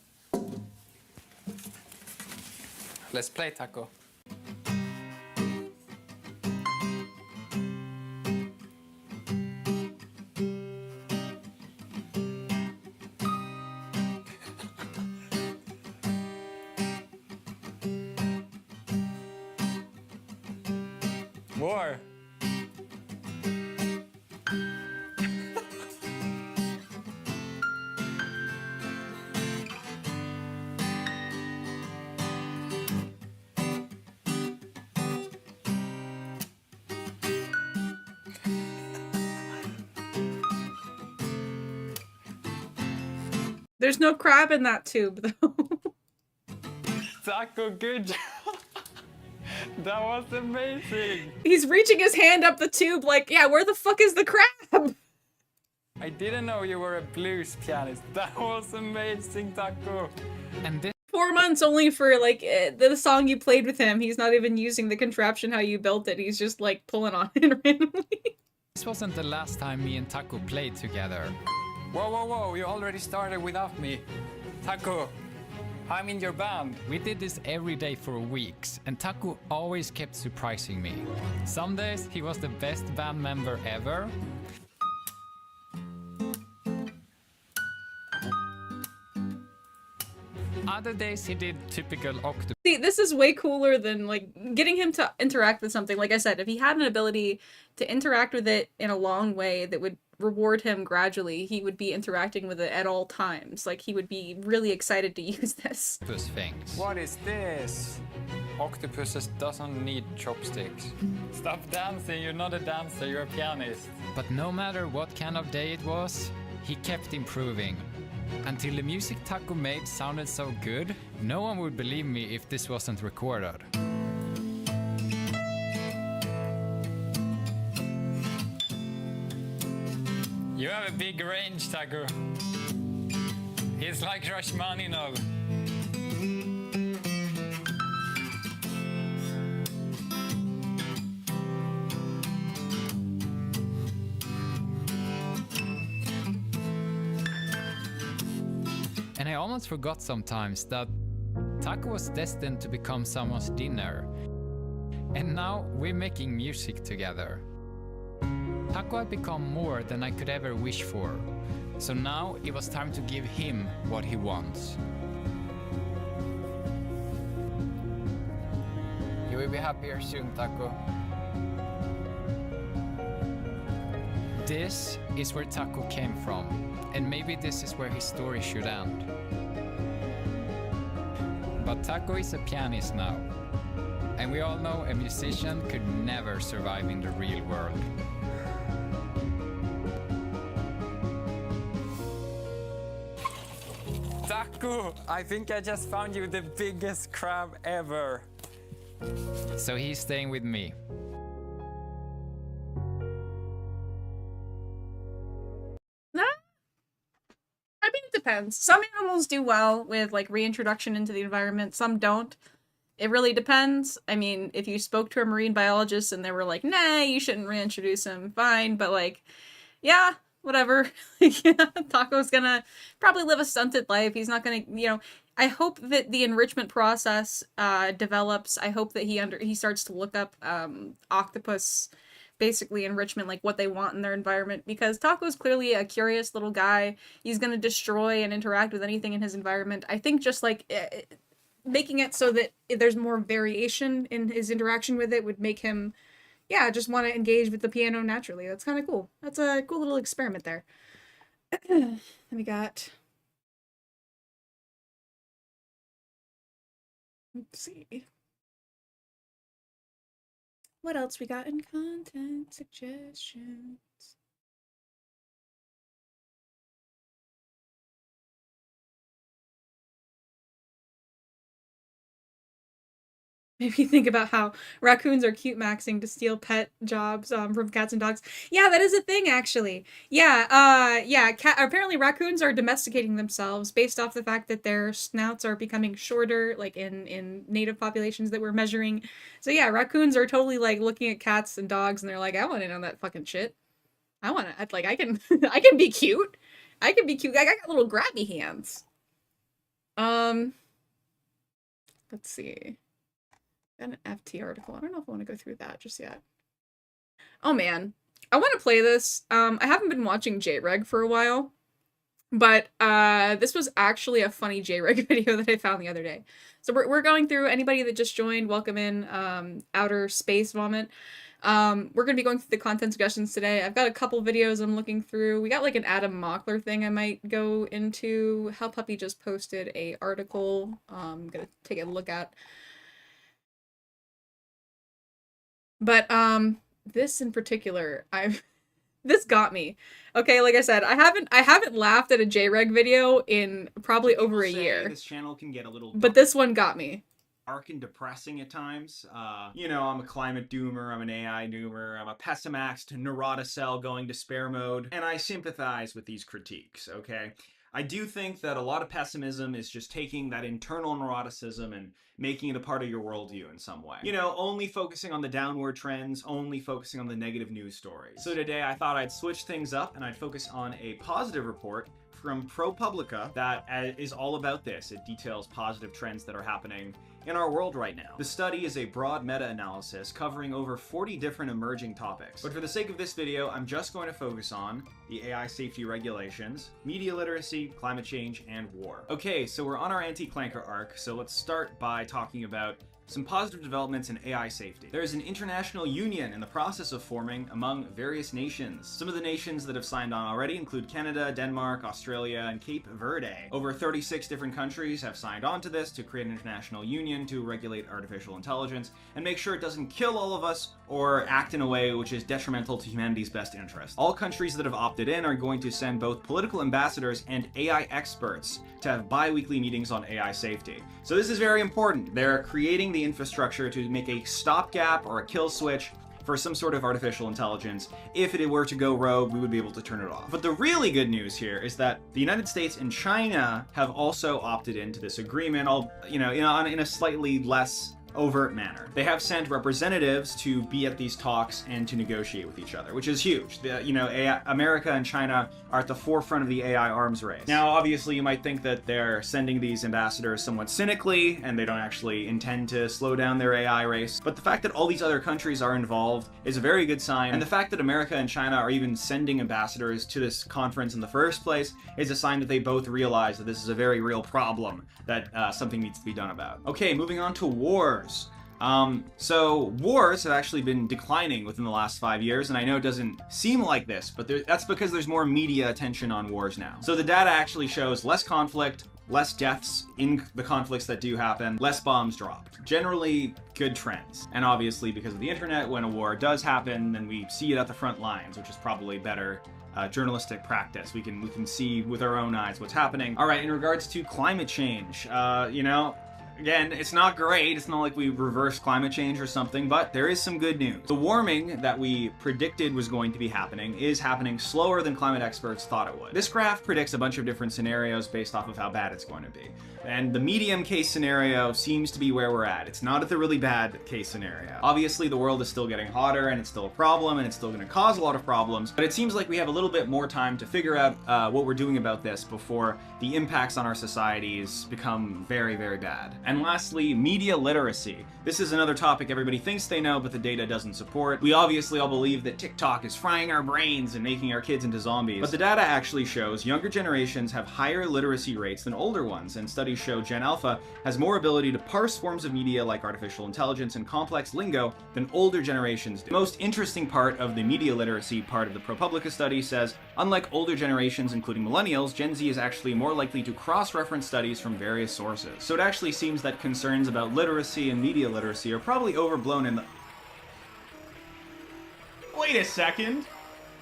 Let's play, Taco. More. There's no crab in that tube though. Taco, good job. That was amazing. He's reaching his hand up the tube like, yeah, where the fuck is the crab? I didn't know you were a blues pianist. That was amazing, Taco. And this 4 months only for like the song you played with him. He's not even using the contraption how you built it. He's just like pulling on it randomly. This wasn't the last time me and Taco played together. Whoa, whoa, whoa, you already started without me. Taco, I'm in your band. We did this every day for weeks, and Taco always kept surprising me. Some days he was the best band member ever. Other days he did typical octopus. See, this is way cooler than like getting him to interact with something. Like I said, if he had an ability to interact with it in a long way that would reward him gradually, he would be interacting with it at all times. Like he would be really excited to use this. Things. What is this? Octopuses doesn't need chopsticks. Stop dancing, you're not a dancer, you're a pianist. But no matter what kind of day it was, he kept improving. Until the music Taco made sounded so good, no one would believe me if this wasn't recorded. You have a big range, Taco. It's like Rashmaninov. And I almost forgot sometimes that Taco was destined to become someone's dinner. And now we're making music together. Taco had become more than I could ever wish for. So now it was time to give him what he wants. You will be happier soon, Taco. This is where Taco came from, and maybe this is where his story should end. But Taco is a pianist now, and we all know a musician could never survive in the real world. Taco, I think I just found you the biggest crab ever. So he's staying with me. I mean, it depends. Some animals do well with like reintroduction into the environment, some don't. It really depends. I mean, if you spoke to a marine biologist and they were like, nah, you shouldn't reintroduce him, fine, but like, yeah, whatever. Yeah, Taco's gonna probably live a stunted life. He's not gonna, you know, I hope that the enrichment process develops. I hope that he starts to look up octopus basically enrichment, like what they want in their environment, because Taco's clearly a curious little guy. He's going to destroy and interact with anything in his environment. I think just like making it so that there's more variation in his interaction with it would make him, yeah, just want to engage with the piano naturally. That's kind of cool. That's a cool little experiment there. Then we got, let's see. What else we got in content suggestions? Maybe think about how raccoons are cute maxing to steal pet jobs from cats and dogs. Yeah, that is a thing, actually. Yeah, apparently raccoons are domesticating themselves based off the fact that their snouts are becoming shorter, like in native populations that we're measuring. So yeah, raccoons are totally like looking at cats and dogs and they're like, I want in on that fucking shit. I want to, like, I can I can be cute. I can be cute. I got little grabby hands. Let's see. Got an FT article. I don't know if I want to go through that just yet. Oh man, I want to play this. I haven't been watching JReg for a while, but this was actually a funny JReg video that I found the other day. So we're going through, anybody that just joined, welcome in, Outer Space Vomit. We're going to be going through the content suggestions today. I've got a couple videos I'm looking through. We got like an Adam Mockler thing I might go into. Hell Puppy just posted a article I'm going to take a look at. But this in particular, this got me. Okay, like I said, I haven't laughed at a JReg video in probably over a year. This channel can get a little but this one got me. Dark and depressing at times. You know, I'm a climate doomer, I'm an AI doomer, I'm a pessimaxed neurotocell going to spare mode, and I sympathize with these critiques, okay? I do think that a lot of pessimism is just taking that internal neuroticism and making it a part of your worldview in some way. You know, only focusing on the downward trends, only focusing on the negative news stories. So today I thought I'd switch things up and I'd focus on a positive report from ProPublica that is all about this. It details positive trends that are happening in our world right now. The study is a broad meta-analysis covering over 40 different emerging topics. But for the sake of this video, I'm just going to focus on the AI safety regulations, media literacy, climate change, and war. Okay, so we're on our anti-clanker arc, so let's start by talking about some positive developments in AI safety. There is an international union in the process of forming among various nations. Some of the nations that have signed on already include Canada, Denmark, Australia, and Cape Verde. Over 36 different countries have signed on to this to create an international union to regulate artificial intelligence and make sure it doesn't kill all of us or act in a way which is detrimental to humanity's best interest. All countries that have opted in are going to send both political ambassadors and AI experts to have bi-weekly meetings on AI safety. So this is very important. They're creating the infrastructure to make a stopgap or a kill switch for some sort of artificial intelligence. If it were to go rogue, we would be able to turn it off. But the really good news here is that the United States and China have also opted into this agreement, in a slightly less overt manner. They have sent representatives to be at these talks and to negotiate with each other, which is huge. America and China are at the forefront of the AI arms race. Now, obviously, you might think that they're sending these ambassadors somewhat cynically, and they don't actually intend to slow down their AI race. But the fact that all these other countries are involved is a very good sign, and the fact that America and China are even sending ambassadors to this conference in the first place is a sign that they both realize that this is a very real problem that something needs to be done about. Okay, moving on to wars. So wars have actually been declining within the last 5 years, and I know it doesn't seem like this, but that's because there's more media attention on wars now. So the data actually shows less conflict, less deaths in the conflicts that do happen, less bombs dropped. Generally, good trends. And obviously, because of the internet, when a war does happen, then we see it at the front lines, which is probably better journalistic practice. We can see with our own eyes what's happening. All right, in regards to climate change, again, it's not great. It's not like we reversed climate change or something, but there is some good news. The warming that we predicted was going to be happening is happening slower than climate experts thought it would. This graph predicts a bunch of different scenarios based off of how bad it's going to be. And the medium case scenario seems to be where we're at. It's not at the really bad case scenario. Obviously, the world is still getting hotter, and it's still a problem, and it's still going to cause a lot of problems, but it seems like we have a little bit more time to figure out what we're doing about this before the impacts on our societies become very, very bad. And lastly, media literacy. This is another topic everybody thinks they know, but the data doesn't support. We obviously all believe that TikTok is frying our brains and making our kids into zombies, but the data actually shows younger generations have higher literacy rates than older ones, and studies show Gen Alpha has more ability to parse forms of media like artificial intelligence and complex lingo than older generations do. The most interesting part of the media literacy part of the ProPublica study says, unlike older generations, including millennials, Gen Z is actually more likely to cross-reference studies from various sources. So it actually seems that concerns about literacy and media literacy are probably overblown in the... Wait a second.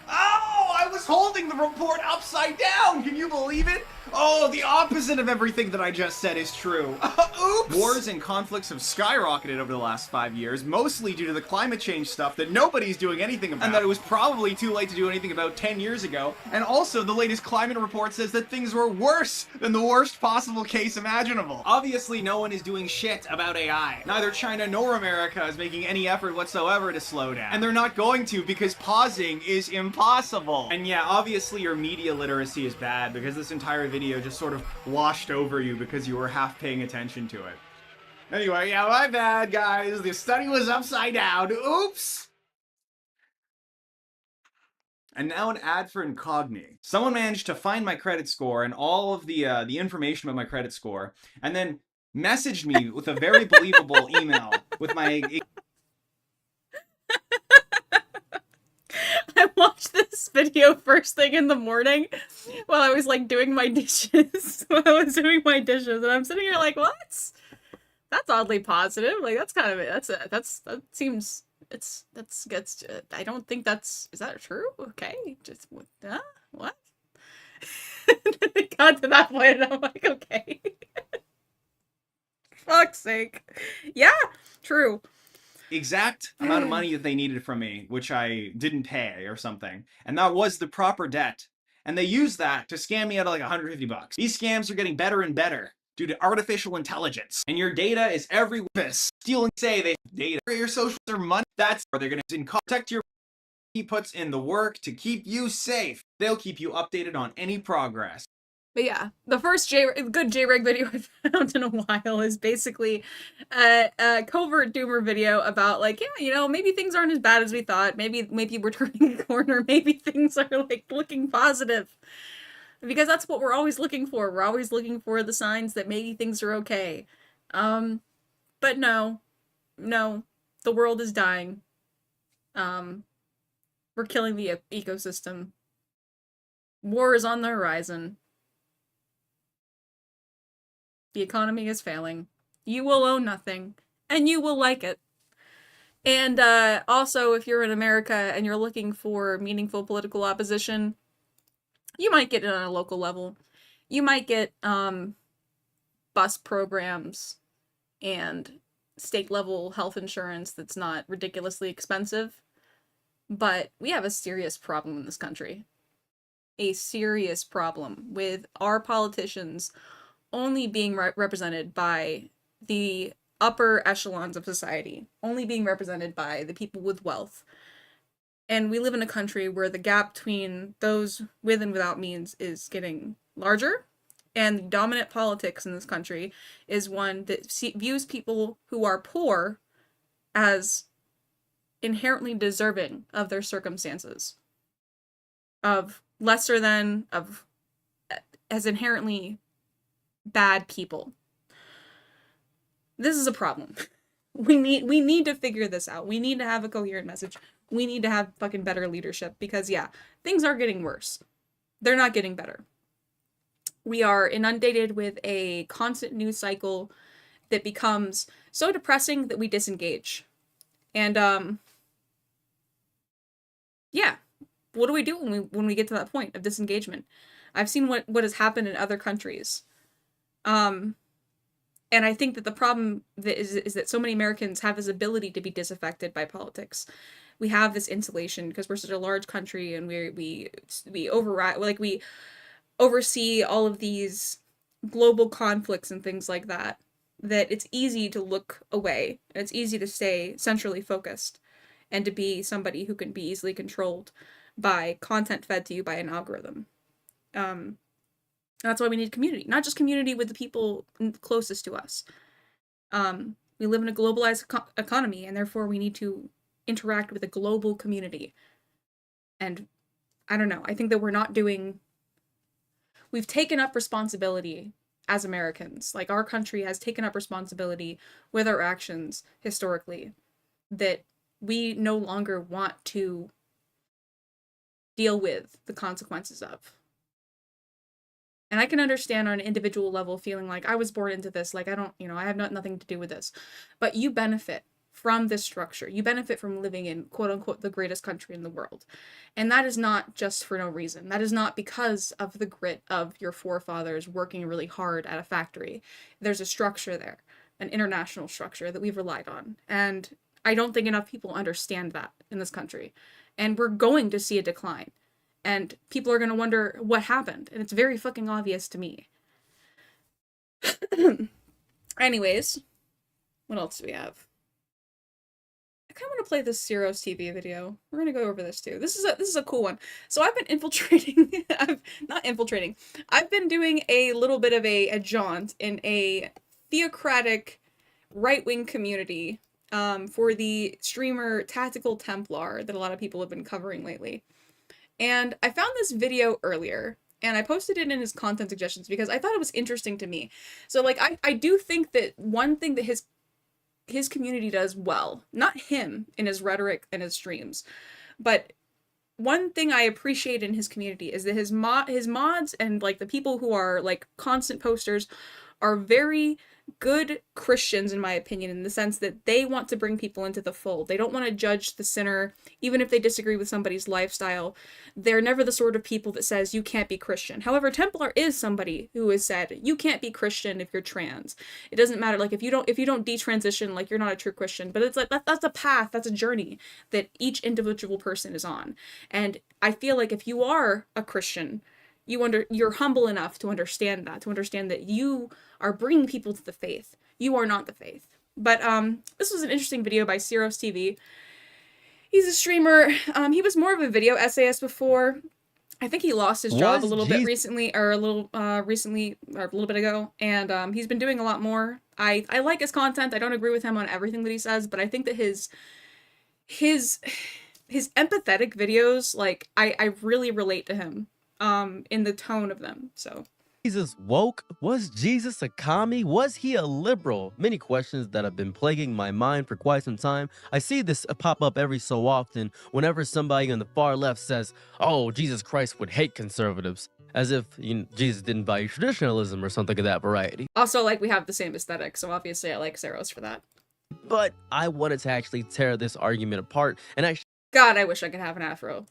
Oh, I was holding the report upside down! Can you believe it? Oh, the opposite of everything that I just said is true. Oops! Wars and conflicts have skyrocketed over the last 5 years, mostly due to the climate change stuff that nobody's doing anything about, and that it was probably too late to do anything about 10 years ago. And also, the latest climate report says that things were worse than the worst possible case imaginable. Obviously, no one is doing shit about AI. Neither China nor America is making any effort whatsoever to slow down. And they're not going to, because pausing is impossible. And yeah, obviously your media literacy is bad, because this entire video just sort of washed over you because you were half paying attention to it. Anyway, yeah, my bad, guys. The study was upside down. Oops! And now an ad for Incogni. Someone managed to find my credit score and all of the information about my credit score, and then messaged me with a very believable email with my... I watched this video first thing in the morning while I was like doing my dishes. And I'm sitting here like, what? That's oddly positive. Like that's kind of it. That seems I don't think is that true? Okay. Just what? It got to that point and I'm like, okay. Fuck's sake. Yeah, true. Exact amount of money that they needed from me, which I didn't pay or something. And that was the proper debt. And they used that to scam me out of like $150. These scams are getting better and better due to artificial intelligence. And your data is everywhere. Stealing, say they data your social or money. That's where they're going to protect your. He puts in the work to keep you safe. They'll keep you updated on any progress. But yeah, the first good JREG video I found in a while is basically a covert doomer video about like, yeah, maybe things aren't as bad as we thought. Maybe we're turning a corner. Maybe things are like looking positive. Because that's what we're always looking for. We're always looking for the signs that maybe things are okay. But no, the world is dying. We're killing the ecosystem. War is on the horizon. The economy is failing. You will own nothing, and you will like it. And also, if you're in America and you're looking for meaningful political opposition, you might get it on a local level. You might get bus programs and state-level health insurance that's not ridiculously expensive. But we have a serious problem in this country. A serious problem with our politicians only being represented by the upper echelons of society only being represented by the people with wealth. And we live in a country where the gap between those with and without means is getting larger. And the dominant politics in this country is one that views people who are poor as inherently deserving of their circumstances, of lesser than, as inherently bad people. This is a problem. We need to figure this out. We need to have a coherent message. We need to have fucking better leadership because, yeah, things are getting worse. They're not getting better. We are inundated with a constant news cycle that becomes so depressing that we disengage. And, yeah, what do we do when we get to that point of disengagement? I've seen what has happened in other countries. And I think that the problem is that so many Americans have this ability to be disaffected by politics. We have this insulation because we're such a large country, and we override, like, we oversee all of these global conflicts and things like that, that it's easy to look away, and it's easy to stay centrally focused, and to be somebody who can be easily controlled by content fed to you by an algorithm. That's why we need community, not just community with the people closest to us. We live in a globalized economy, and therefore we need to interact with a global community. And I don't know, I think that we've taken up responsibility as Americans. Like, our country has taken up responsibility with our actions historically that we no longer want to deal with the consequences of. And I can understand on an individual level feeling like, I was born into this, like, I have nothing to do with this. But you benefit from this structure. You benefit from living in, quote unquote, the greatest country in the world. And that is not just for no reason. That is not because of the grit of your forefathers working really hard at a factory. There's a structure there, an international structure that we've relied on. And I don't think enough people understand that in this country. And we're going to see a decline. And people are going to wonder what happened. And it's very fucking obvious to me. Anyways, what else do we have? I kind of want to play this Zeros TV video. We're going to go over this too. This is a cool one. So I've been infiltrating, I've been doing a little bit of a jaunt in a theocratic right-wing community for the streamer Tactical Templar that a lot of people have been covering lately. And I found this video earlier, and I posted it in his content suggestions because I thought it was interesting to me. So, like, I do think that one thing that his community does well, not him in his rhetoric and his streams, but one thing I appreciate in his community is that his mods and, like, the people who are, like, constant posters are very good Christians, in my opinion, in the sense that they want to bring people into the fold. They don't want to judge the sinner, even if they disagree with somebody's lifestyle. They're never the sort of people that says, you can't be Christian. However, Templar is somebody who has said, you can't be Christian if you're trans. It doesn't matter, like, if you don't detransition, like, you're not a true Christian. But it's like, that's a path, that's a journey that each individual person is on. And I feel like if you are a Christian, you're humble enough to understand that you are bringing people to the faith. You are not the faith. But this was an interesting video by Zeros TV. He's a streamer. He was more of a video essayist before. I think he lost his job a little bit recently, or a little bit ago, and he's been doing a lot more. I like his content. I don't agree with him on everything that he says, but I think that his empathetic videos, like, I really relate to him in the tone of them. So Jesus woke? Was Jesus a commie? Was he a liberal? Many questions that have been plaguing my mind for quite some time. I see this pop up every so often whenever somebody on the far left says, oh, Jesus Christ would hate conservatives, as if Jesus didn't value traditionalism or something of that variety. Also, like, we have the same aesthetic, so obviously I like Zeros for that. But I wanted to actually tear this argument apart and God, I wish I could have an afro.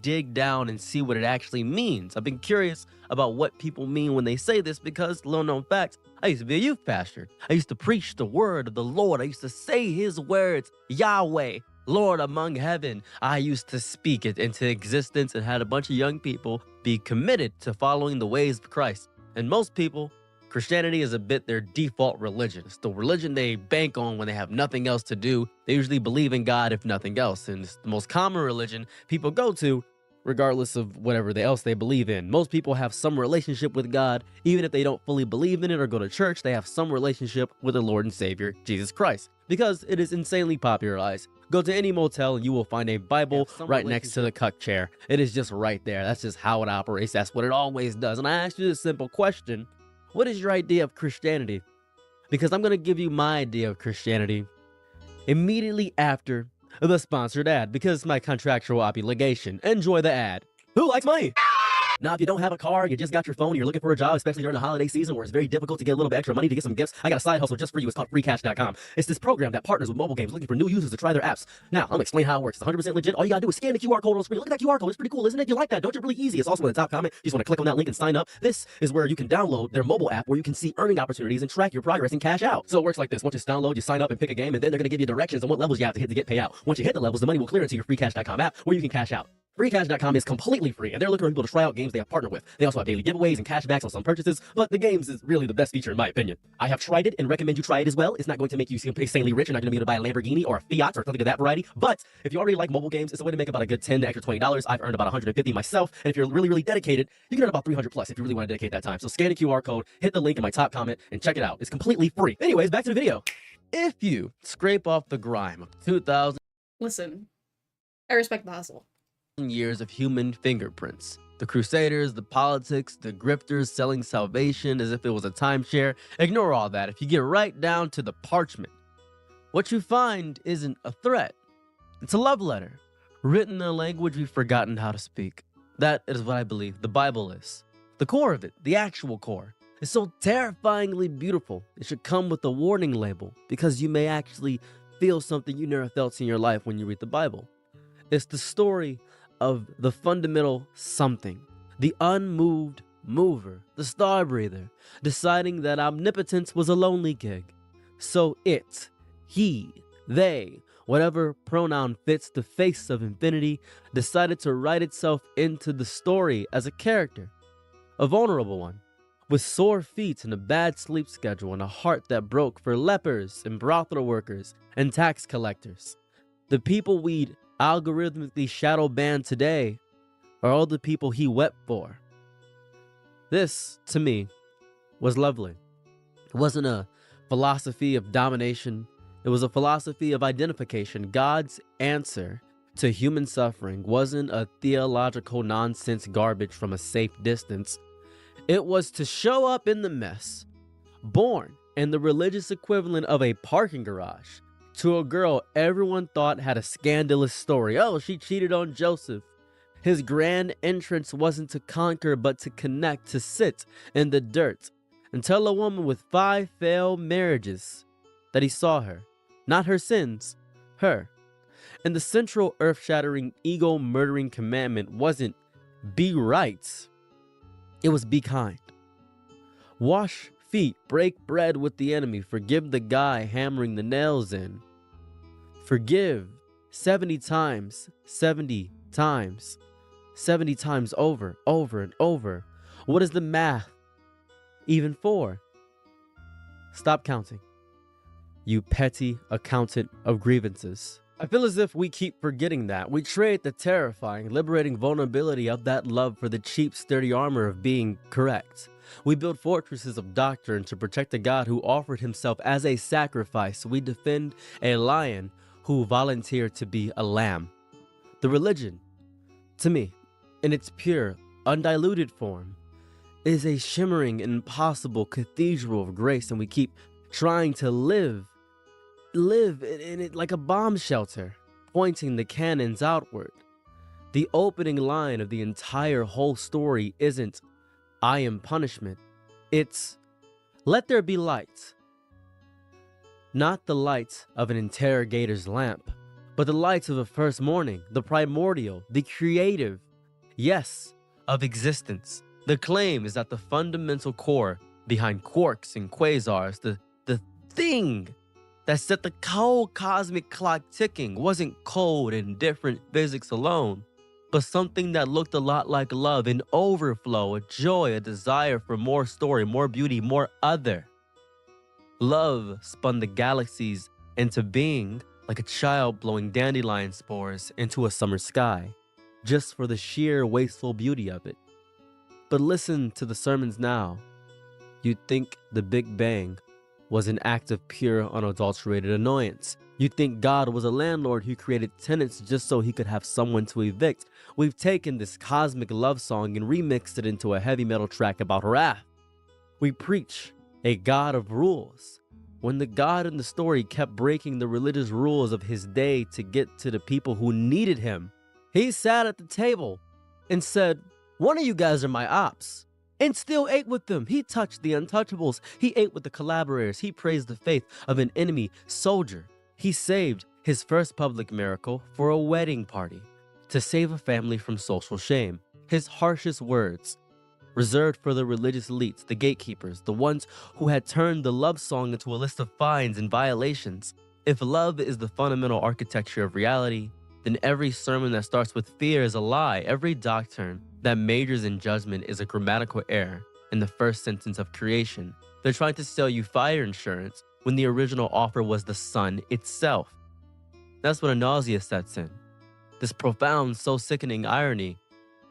Dig down and see what it actually means. I've been curious about what people mean when they say this because, little known fact, I used to be a youth pastor. I used to preach the word of the Lord. I used to say his words, Yahweh, Lord among heaven. I used to speak it into existence and had a bunch of young people be committed to following the ways of Christ. And most people Christianity is a bit their default religion. It's the religion they bank on when they have nothing else to do. They usually believe in God if nothing else. And it's the most common religion people go to, regardless of whatever else they believe in. Most people have some relationship with God. Even if they don't fully believe in it or go to church, they have some relationship with their Lord and Savior, Jesus Christ, because it is insanely popularized. Go to any motel and you will find a Bible right next to the cuck chair. It is just right there. That's just how it operates. That's what it always does. And I asked you this simple question. What is your idea of Christianity? Because I'm going to give you my idea of Christianity immediately after the sponsored ad, because it's my contractual obligation. Enjoy the ad. Who likes money? Now, if you don't have a car, you just got your phone, you're looking for a job, especially during the holiday season where it's very difficult to get a little bit extra money to get some gifts, I got a side hustle just for you. It's called freecash.com. It's this program that partners with mobile games looking for new users to try their apps. Now, I'm going to explain how it works. It's 100% legit. All you got to do is scan the QR code on the screen. Look at that QR code. It's pretty cool, isn't it? You like that, don't you? Really easy. It's also in the top comment. You just want to click on that link and sign up. This is where you can download their mobile app where you can see earning opportunities and track your progress and cash out. So it works like this. Once you download, you sign up and pick a game, and then they're going to give you directions on what levels you have to hit to get payout. Once you hit the levels, the money will clear into your freecash.com app where you can cash out. Freecash.com is completely free, and they're looking for people to try out games they have partnered with. They also have daily giveaways and cashbacks on some purchases, but the games is really the best feature in my opinion. I have tried it and recommend you try it as well. It's not going to make you insanely rich. You're not going to be able to buy a Lamborghini or a Fiat or something of that variety, but if you already like mobile games, it's a way to make about a good $10 to extra $20. I've earned about $150 myself, and if you're really, really dedicated, you can earn about $300 plus if you really want to dedicate that time. So scan the QR code, hit the link in my top comment, and check it out. It's completely free. Anyways, back to the video. If you scrape off the grime of 2,000 Listen, I respect the hustle. years of human fingerprints. The crusaders, the politics, the grifters selling salvation as if it was a timeshare. Ignore all that. If you get right down to the parchment, what you find isn't a threat. It's a love letter, written in a language we've forgotten how to speak. That is what I believe the Bible is. The core of it, the actual core, is so terrifyingly beautiful. It should come with a warning label, because you may actually feel something you never felt in your life when you read the Bible. It's the story of the fundamental something, the unmoved mover, the star breather, deciding that omnipotence was a lonely gig. So it, he, they, whatever pronoun fits the face of infinity, decided to write itself into the story as a character, a vulnerable one, with sore feet and a bad sleep schedule and a heart that broke for lepers and brothel workers and tax collectors. The people we'd algorithmically shadow ban today are all the people he wept for. This, to me, was lovely. It wasn't a philosophy of domination. It was a philosophy of identification. God's answer to human suffering wasn't a theological nonsense garbage from a safe distance. It was to show up in the mess, born in the religious equivalent of a parking garage, to a girl everyone thought had a scandalous story. Oh, she cheated on Joseph. His grand entrance wasn't to conquer, but to connect, to sit in the dirt and tell a woman with 5 failed marriages that he saw her, not her sins, her. And the central earth-shattering, ego-murdering commandment wasn't be right. It was be kind. Wash feet, break bread with the enemy, forgive the guy hammering the nails in. Forgive 70 times, 70 times, 70 times over and over. What is the math even for? Stop counting, you petty accountant of grievances. I feel as if we keep forgetting that. We trade the terrifying, liberating vulnerability of that love for the cheap, sturdy armor of being correct. We build fortresses of doctrine to protect a God who offered himself as a sacrifice. We defend a lion who volunteered to be a lamb. The religion, to me, in its pure, undiluted form, is a shimmering, impossible cathedral of grace, and we keep trying to live in it like a bomb shelter, pointing the cannons outward. The opening line of the entire whole story isn't, I am punishment. It's, let there be light. Not the light of an interrogator's lamp, but the light of the first morning, the primordial, the creative, yes, of existence. The claim is that the fundamental core behind quarks and quasars, the thing that set the whole cosmic clock ticking, wasn't cold and different physics alone, but something that looked a lot like love, an overflow, a joy, a desire for more story, more beauty, more other. Love spun the galaxies into being like a child blowing dandelion spores into a summer sky, just for the sheer wasteful beauty of it. But listen to the sermons now. You'd think the Big Bang was an act of pure, unadulterated annoyance. You'd think God was a landlord who created tenants just so he could have someone to evict. We've taken this cosmic love song and remixed it into a heavy metal track about wrath. We preach a God of rules, when the God in the story kept breaking the religious rules of his day to get to the people who needed him. He sat at the table and said, "One of you guys are my ops," and still ate with them. He touched the untouchables. He ate with the collaborators. He praised the faith of an enemy soldier. He saved his first public miracle for a wedding party to save a family from social shame. His harshest words, reserved for the religious elites, the gatekeepers, the ones who had turned the love song into a list of fines and violations. If love is the fundamental architecture of reality, then every sermon that starts with fear is a lie. Every doctrine that majors in judgment is a grammatical error in the first sentence of creation. They're trying to sell you fire insurance when the original offer was the sun itself. That's when a nausea sets in. This profound, so sickening irony.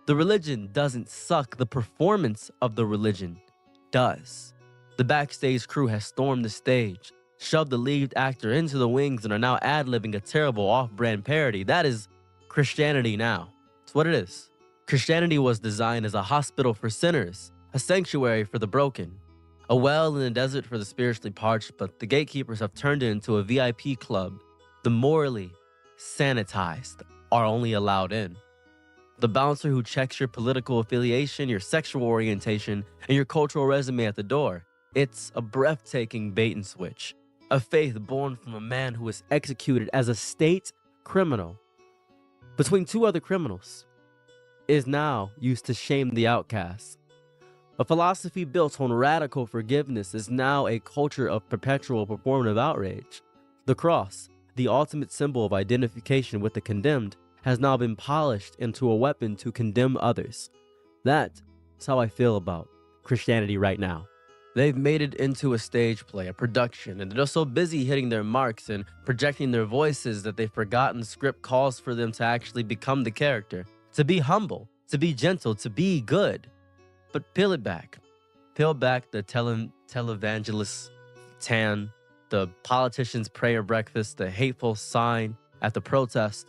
The religion doesn't suck, the performance of the religion does. The backstage crew has stormed the stage, shoved the lead actor into the wings, and are now ad-libbing a terrible off-brand parody. That is Christianity now. It's what it is. Christianity was designed as a hospital for sinners, a sanctuary for the broken, a well in the desert for the spiritually parched, but the gatekeepers have turned it into a VIP club. The morally sanitized are only allowed in. The bouncer who checks your political affiliation, your sexual orientation, and your cultural resume at the door. It's a breathtaking bait and switch. A faith born from a man who was executed as a state criminal between two other criminals is now used to shame the outcasts. A philosophy built on radical forgiveness is now a culture of perpetual performative outrage. The cross, the ultimate symbol of identification with the condemned, has now been polished into a weapon to condemn others. That's how I feel about Christianity right now. They've made it into a stage play, a production, and they're so busy hitting their marks and projecting their voices that they've forgotten the script calls for them to actually become the character, to be humble, to be gentle, to be good. But peel it back. Peel back the televangelist tan, the politician's prayer breakfast, the hateful sign at the protest.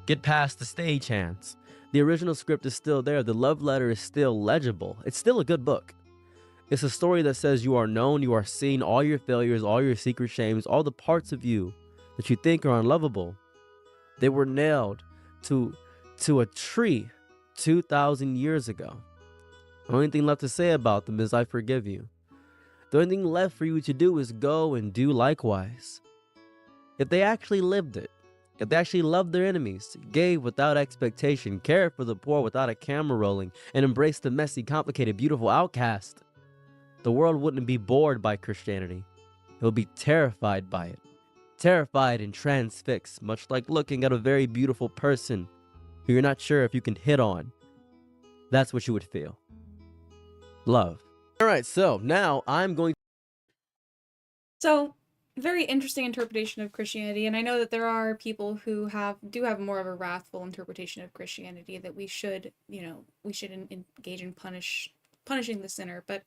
Get past the stagehands. The original script is still there. The love letter is still legible. It's still a good book. It's a story that says you are known, you are seen, all your failures, all your secret shames, all the parts of you that you think are unlovable. They were nailed to a tree 2,000 years ago. The only thing left to say about them is I forgive you. The only thing left for you to do is go and do likewise. If they actually lived it, if they actually loved their enemies, gave without expectation, cared for the poor without a camera rolling, and embraced the messy, complicated, beautiful outcast, the world wouldn't be bored by Christianity. It would be terrified by it. Terrified and transfixed, much like looking at a very beautiful person who you're not sure if you can hit on. That's what you would feel. Love. All right, so now I'm going. So, very interesting interpretation of Christianity, and I know that there are people who do have more of a wrathful interpretation of Christianity, that we should, we should engage in punishing the sinner. But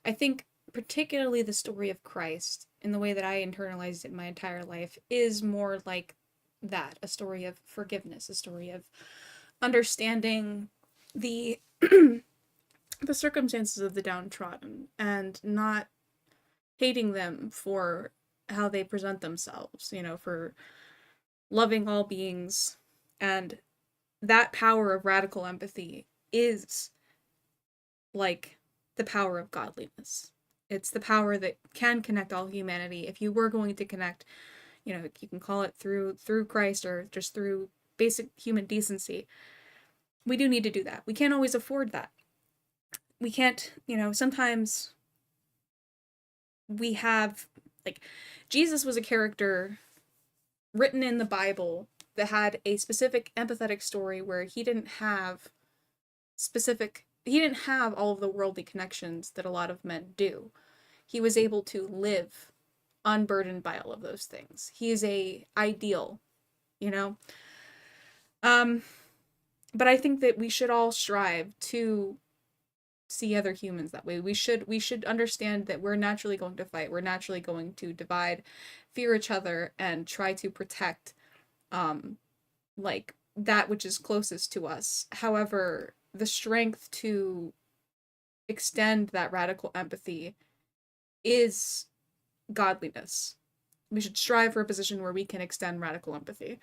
I think particularly the story of Christ, in the way that I internalized it my entire life, is more like that, a story of forgiveness, a story of understanding the the circumstances of the downtrodden and not hating them for how they present themselves, for loving all beings. And that power of radical empathy is like the power of godliness. It's the power that can connect all humanity. If you were going to connect, you can call it through Christ or just through basic human decency. We do need to do that. We can't always afford that. We can't, sometimes we have, Jesus was a character written in the Bible that had a specific empathetic story where he didn't have all of the worldly connections that a lot of men do. He was able to live unburdened by all of those things. He is a ideal, you know? But I think that we should all strive to see other humans that way. We should understand that we're naturally going to fight. We're naturally going to divide, fear each other, and try to protect like that which is closest to us. However, the strength to extend that radical empathy is godliness. We should strive for a position where we can extend radical empathy.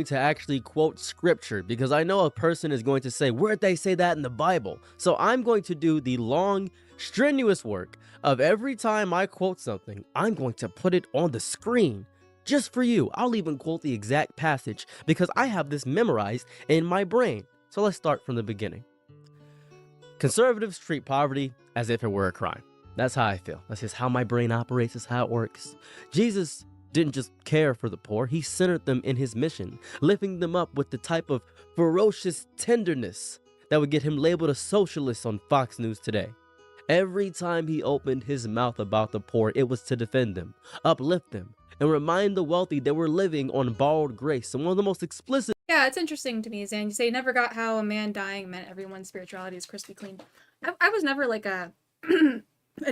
To actually quote scripture, because I know a person is going to say, where'd they say that in the Bible? So I'm going to do the long, strenuous work of every time I quote something, I'm going to put it on the screen just for you. I'll even quote the exact passage because I have this memorized in my brain. So let's start from the beginning. Conservatives treat poverty as if it were a crime. That's how I feel. That's just how my brain operates. That's how it works. Jesus didn't just care for the poor, he centered them in his mission, lifting them up with the type of ferocious tenderness that would get him labeled a socialist on Fox News today. Every time he opened his mouth about the poor, it was to defend them, uplift them, and remind the wealthy they were living on borrowed grace. And one of the most explicit— Yeah, it's interesting to me, Zan. You say never got how a man dying meant everyone's spirituality is crispy clean. I was never like a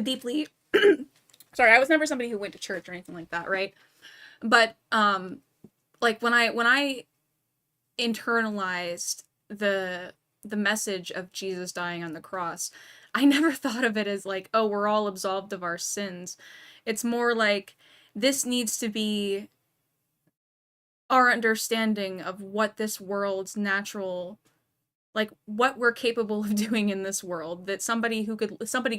deeply sorry, I was never somebody who went to church or anything like that, right? But like when I internalized the message of Jesus dying on the cross, I never thought of it as like, oh, we're all absolved of our sins. It's more like this needs to be our understanding of what this world's natural, like what we're capable of doing in this world, that somebody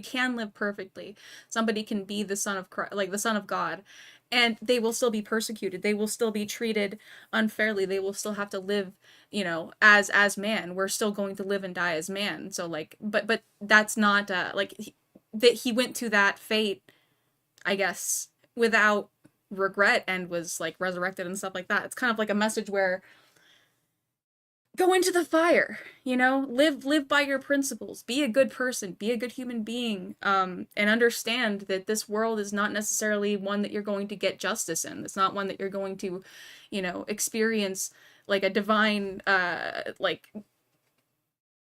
can live perfectly, somebody can be the son of Christ, like the son of God, and they will still be persecuted, they will still be treated unfairly, they will still have to live, you know, as man. We're still going to live and die as man. So like, but that's not like that he went to that fate, I guess, without regret and was like resurrected and stuff like that. It's kind of like a message where go into the fire, you know, live by your principles, be a good person, be a good human being, and understand that this world is not necessarily one that you're going to get justice in. It's not one that you're going to, you know, experience like a divine, like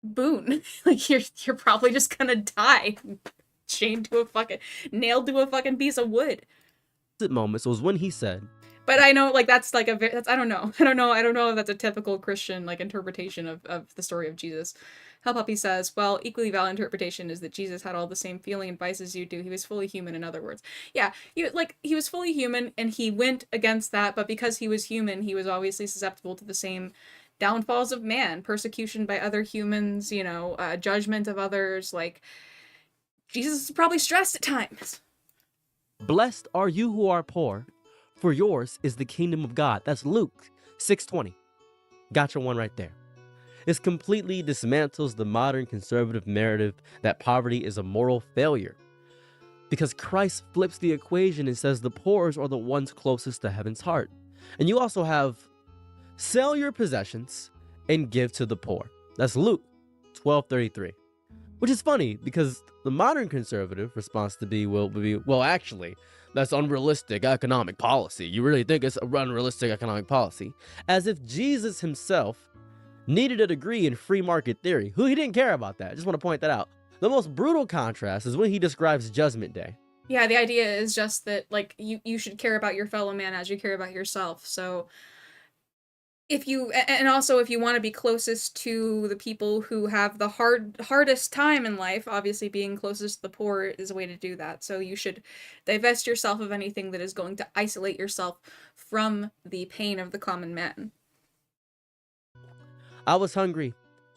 boon. Like you're probably just gonna die, chained to nailed to a fucking piece of wood. moments was when he said, but I know, like, that's like that's, I don't know if that's a typical Christian, like, interpretation of the story of Jesus. Hell Puppy says, well, equally valid interpretation is that Jesus had all the same feeling and vices you do. He was fully human, in other words. Yeah, he was fully human, and he went against that, but because he was human, he was obviously susceptible to the same downfalls of man, persecution by other humans, you know, judgment of others. Like, Jesus is probably stressed at times. blessed are you who are poor, for yours is the kingdom of God. That's Luke 6:20. Gotcha one right there. This completely dismantles the modern conservative narrative that poverty is a moral failure, because Christ flips the equation and says the poor are the ones closest to heaven's heart. And you also have sell your possessions and give to the poor. That's Luke 12:33. Which is funny because the modern conservative response to be will be, well, actually, that's unrealistic economic policy. You really think it's an unrealistic economic policy? As if Jesus himself needed a degree in free market theory. Who he didn't care about that. I just want to point that out. The most brutal contrast is when he describes Judgment Day. Yeah, the idea is just that, like, you should care about your fellow man as you care about yourself. So if you, and also if you want to be closest to the people who have the hardest time in life, obviously being closest to the poor is a way to do that. So you should divest yourself of anything that is going to isolate yourself from the pain of the common man. I was hungry,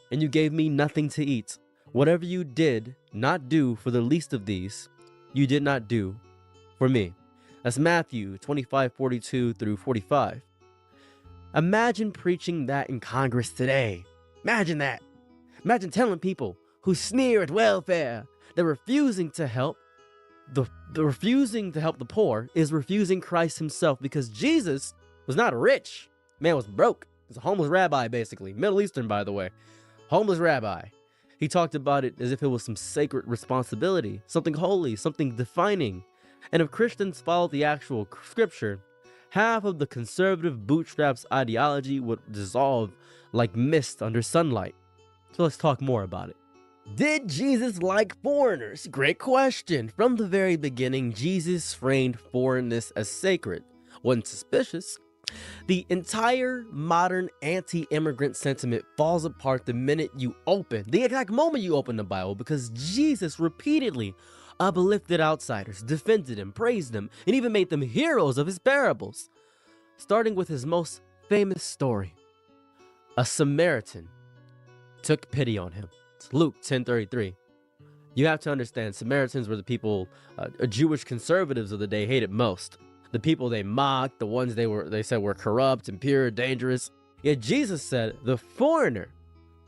and you gave me nothing to eat. Whatever you did not do for the least of these, you did not do for me. That's Matthew 25:42 through 45. Imagine preaching that in Congress today. Imagine that. Imagine telling people who sneer at welfare that refusing to help the poor is refusing Christ himself, because Jesus was not rich. Man was broke. He's a homeless rabbi, basically. Middle Eastern, by the way. Homeless rabbi. He talked about it as if it was some sacred responsibility, something holy, something defining. And if Christians followed the actual scripture, half of the conservative bootstraps ideology would dissolve like mist under sunlight. So let's talk more about it. Did Jesus like foreigners? Great question. From the very beginning, Jesus framed foreignness as sacred. Wasn't suspicious. The entire modern anti-immigrant sentiment falls apart the exact moment you open the Bible, because Jesus repeatedly uplifted outsiders, defended them, praised them, and even made them heroes of his parables. Starting with his most famous story. A Samaritan took pity on him. It's Luke 10:33. You have to understand, Samaritans were the people Jewish conservatives of the day hated most. The people they mocked, the ones they said were corrupt, impure, dangerous. Yet Jesus said the foreigner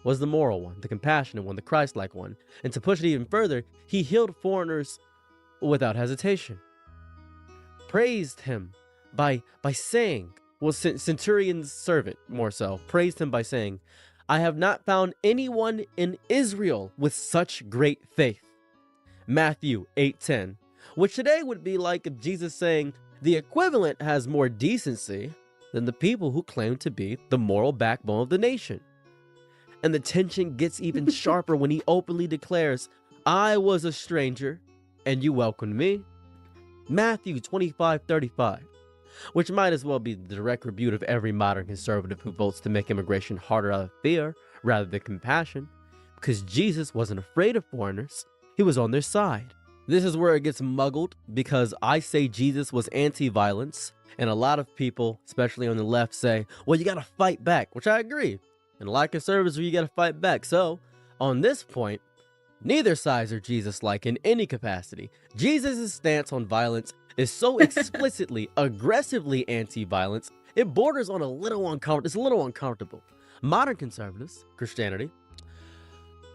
was the moral one, the compassionate one, the Christ-like one. And to push it even further, he healed foreigners without hesitation. Praised him by saying, well, centurion's servant more so, praised him by saying, I have not found anyone in Israel with such great faith. Matthew 8:10, which today would be like if Jesus saying the equivalent has more decency than the people who claim to be the moral backbone of the nation. And the tension gets even sharper when he openly declares, I was a stranger and you welcomed me. Matthew 25:35, which might as well be the direct rebuke of every modern conservative who votes to make immigration harder out of fear rather than compassion, because Jesus wasn't afraid of foreigners. He was on their side. This is where it gets muggled, because I say Jesus was anti-violence, and a lot of people, especially on the left, say, well, you gotta fight back, which I agree. And a lot of conservatives, you gotta fight back. So, on this point, neither sides are Jesus-like in any capacity. Jesus' stance on violence is so explicitly, aggressively anti-violence, it borders on a little uncomfortable. It's a little uncomfortable. Modern conservatives, Christianity,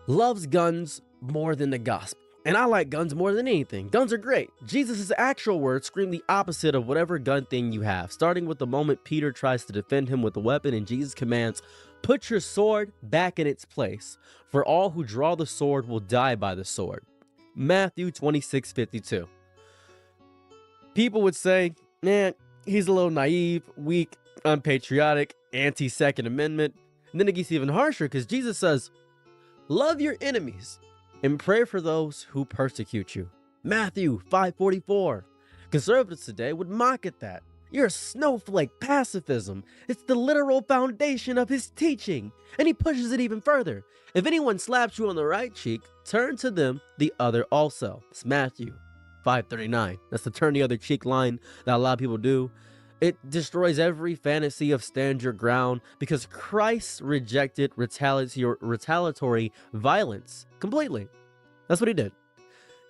loves guns more than the gospel. And I like guns more than anything. Guns are great. Jesus' actual words scream the opposite of whatever gun thing you have, starting with the moment Peter tries to defend him with a weapon and Jesus commands, put your sword back in its place, for all who draw the sword will die by the sword. Matthew 26:52. People would say, man, he's a little naive, weak, unpatriotic, anti-Second Amendment. And then it gets even harsher because Jesus says, love your enemies and pray for those who persecute you. Matthew 5:44. Conservatives today would mock at that. You're a snowflake. Pacifism. It's the literal foundation of his teaching. And he pushes it even further. If anyone slaps you on the right cheek, turn to them the other also. It's Matthew 5:39. That's the turn the other cheek line that a lot of people do. It destroys every fantasy of stand your ground because Christ rejected retaliatory violence completely. That's what he did.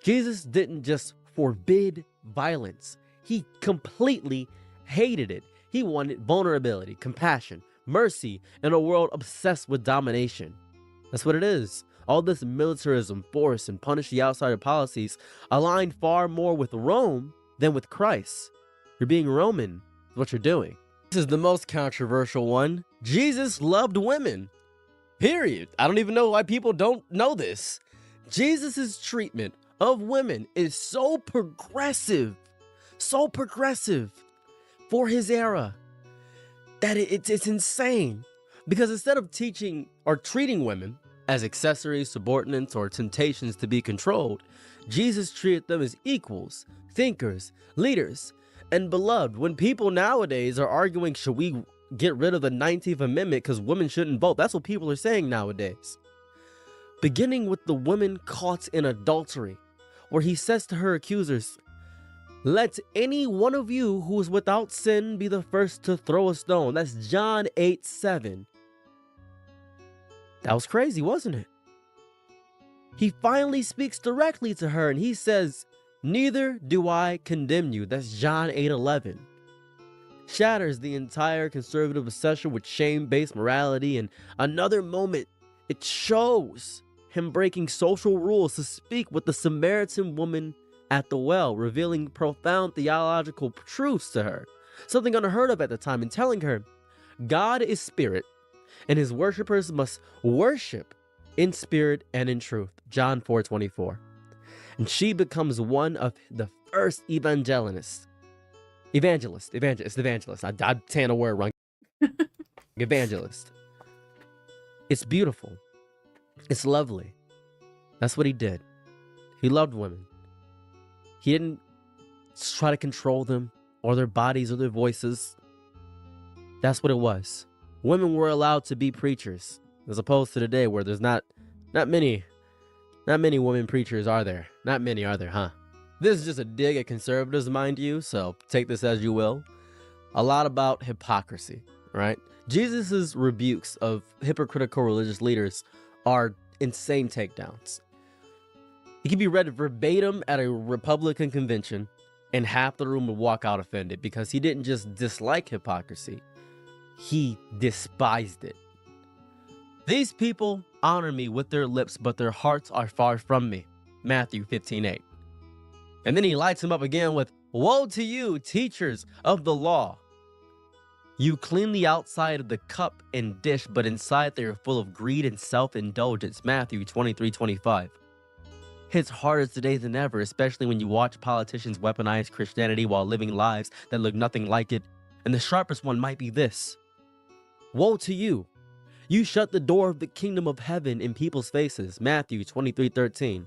Jesus didn't just forbid violence. He completely hated it. He wanted vulnerability, compassion, mercy in a world obsessed with domination. That's what it is. All this militarism, force, and punish the outsider policies align far more with Rome than with Christ. You're being Roman. What you're doing. This is the most controversial one. Jesus loved women. Period. I don't even know why people don't know this. Jesus's treatment of women is so progressive for his era that it's insane. Because instead of teaching or treating women as accessories, subordinates, or temptations to be controlled, Jesus treated them as equals, thinkers, leaders, and beloved. When people nowadays are arguing, should we get rid of the 19th Amendment because women shouldn't vote? That's what people are saying nowadays. Beginning with the woman caught in adultery, where he says to her accusers, let any one of you who is without sin be the first to throw a stone. That's John 8:7. That was crazy, wasn't it? He finally speaks directly to her and he says, neither do I condemn you. That's John 8:11. Shatters the entire conservative obsession with shame-based morality. And another moment, it shows him breaking social rules to speak with the Samaritan woman at the well, revealing profound theological truths to her, something unheard of at the time, and telling her, God is spirit, and his worshipers must worship in spirit and in truth. John 4:24. And she becomes one of the first evangelists. Evangelist. I'm saying a word wrong. Evangelist. It's beautiful. It's lovely. That's what he did. He loved women. He didn't try to control them or their bodies or their voices. That's what it was. Women were allowed to be preachers, as opposed to today where there's not many women preachers, are there? Not many, are there, huh? This is just a dig at conservatives, mind you, so take this as you will. A lot about hypocrisy, right? Jesus' rebukes of hypocritical religious leaders are insane takedowns. It can be read verbatim at a Republican convention, and half the room would walk out offended because he didn't just dislike hypocrisy, he despised it. These people honor me with their lips, but their hearts are far from me. Matthew 15:8. And then he lights him up again with, woe to you, teachers of the law. You clean the outside of the cup and dish, but inside they are full of greed and self-indulgence. Matthew 23:25. Hits harder today than ever, especially when you watch politicians weaponize Christianity while living lives that look nothing like it. And the sharpest one might be this. Woe to you. You shut the door of the kingdom of heaven in people's faces. Matthew 23:13.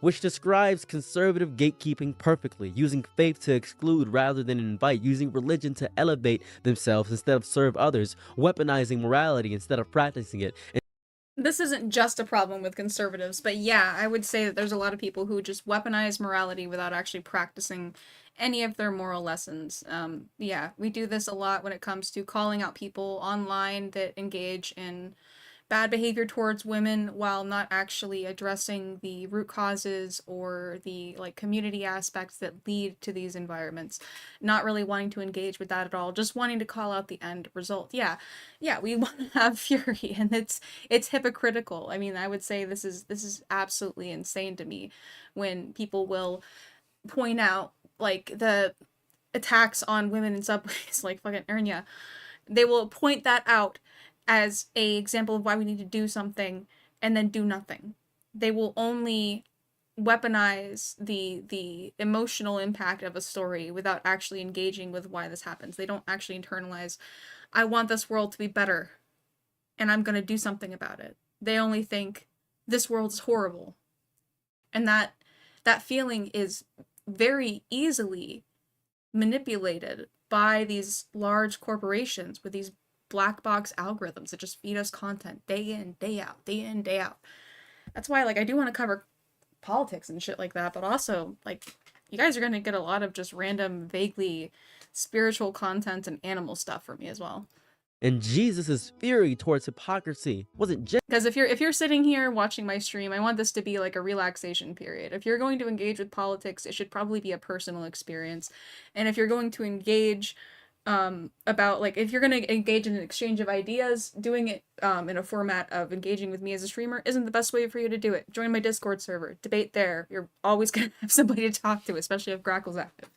Which describes conservative gatekeeping perfectly, using faith to exclude rather than invite, using religion to elevate themselves instead of serve others, weaponizing morality instead of practicing it. This isn't just a problem with conservatives, but yeah, I would say that there's a lot of people who just weaponize morality without actually practicing any of their moral lessons. Yeah, we do this a lot when it comes to calling out people online that engage in bad behavior towards women while not actually addressing the root causes or the community aspects that lead to these environments, not really wanting to engage with that at all, just wanting to call out the end result. Yeah, we want to have fury, and it's hypocritical. I mean, I would say this is absolutely insane to me when people will point out the attacks on women in subways, like fucking Ernya. They will point that out as a example of why we need to do something and then do nothing. They will only weaponize the emotional impact of a story without actually engaging with why this happens. They don't actually internalize, I want this world to be better and I'm going to do something about it. They only think this world is horrible. And that feeling is very easily manipulated by these large corporations with these black box algorithms that just feed us content day in, day out, day in, day out. That's why I do want to cover politics and shit like that, but also you guys are going to get a lot of just random vaguely spiritual content and animal stuff from me as well. And Jesus' fury towards hypocrisy wasn't just because if you're sitting here watching my stream, I want this to be a relaxation period. If you're going to engage with politics, it should probably be a personal experience. And if you're going to engage about if you're going to engage in an exchange of ideas, doing it in a format of engaging with me as a streamer isn't the best way for you to do it. Join my Discord server, debate there. You're always going to have somebody to talk to, especially if Grackle's active.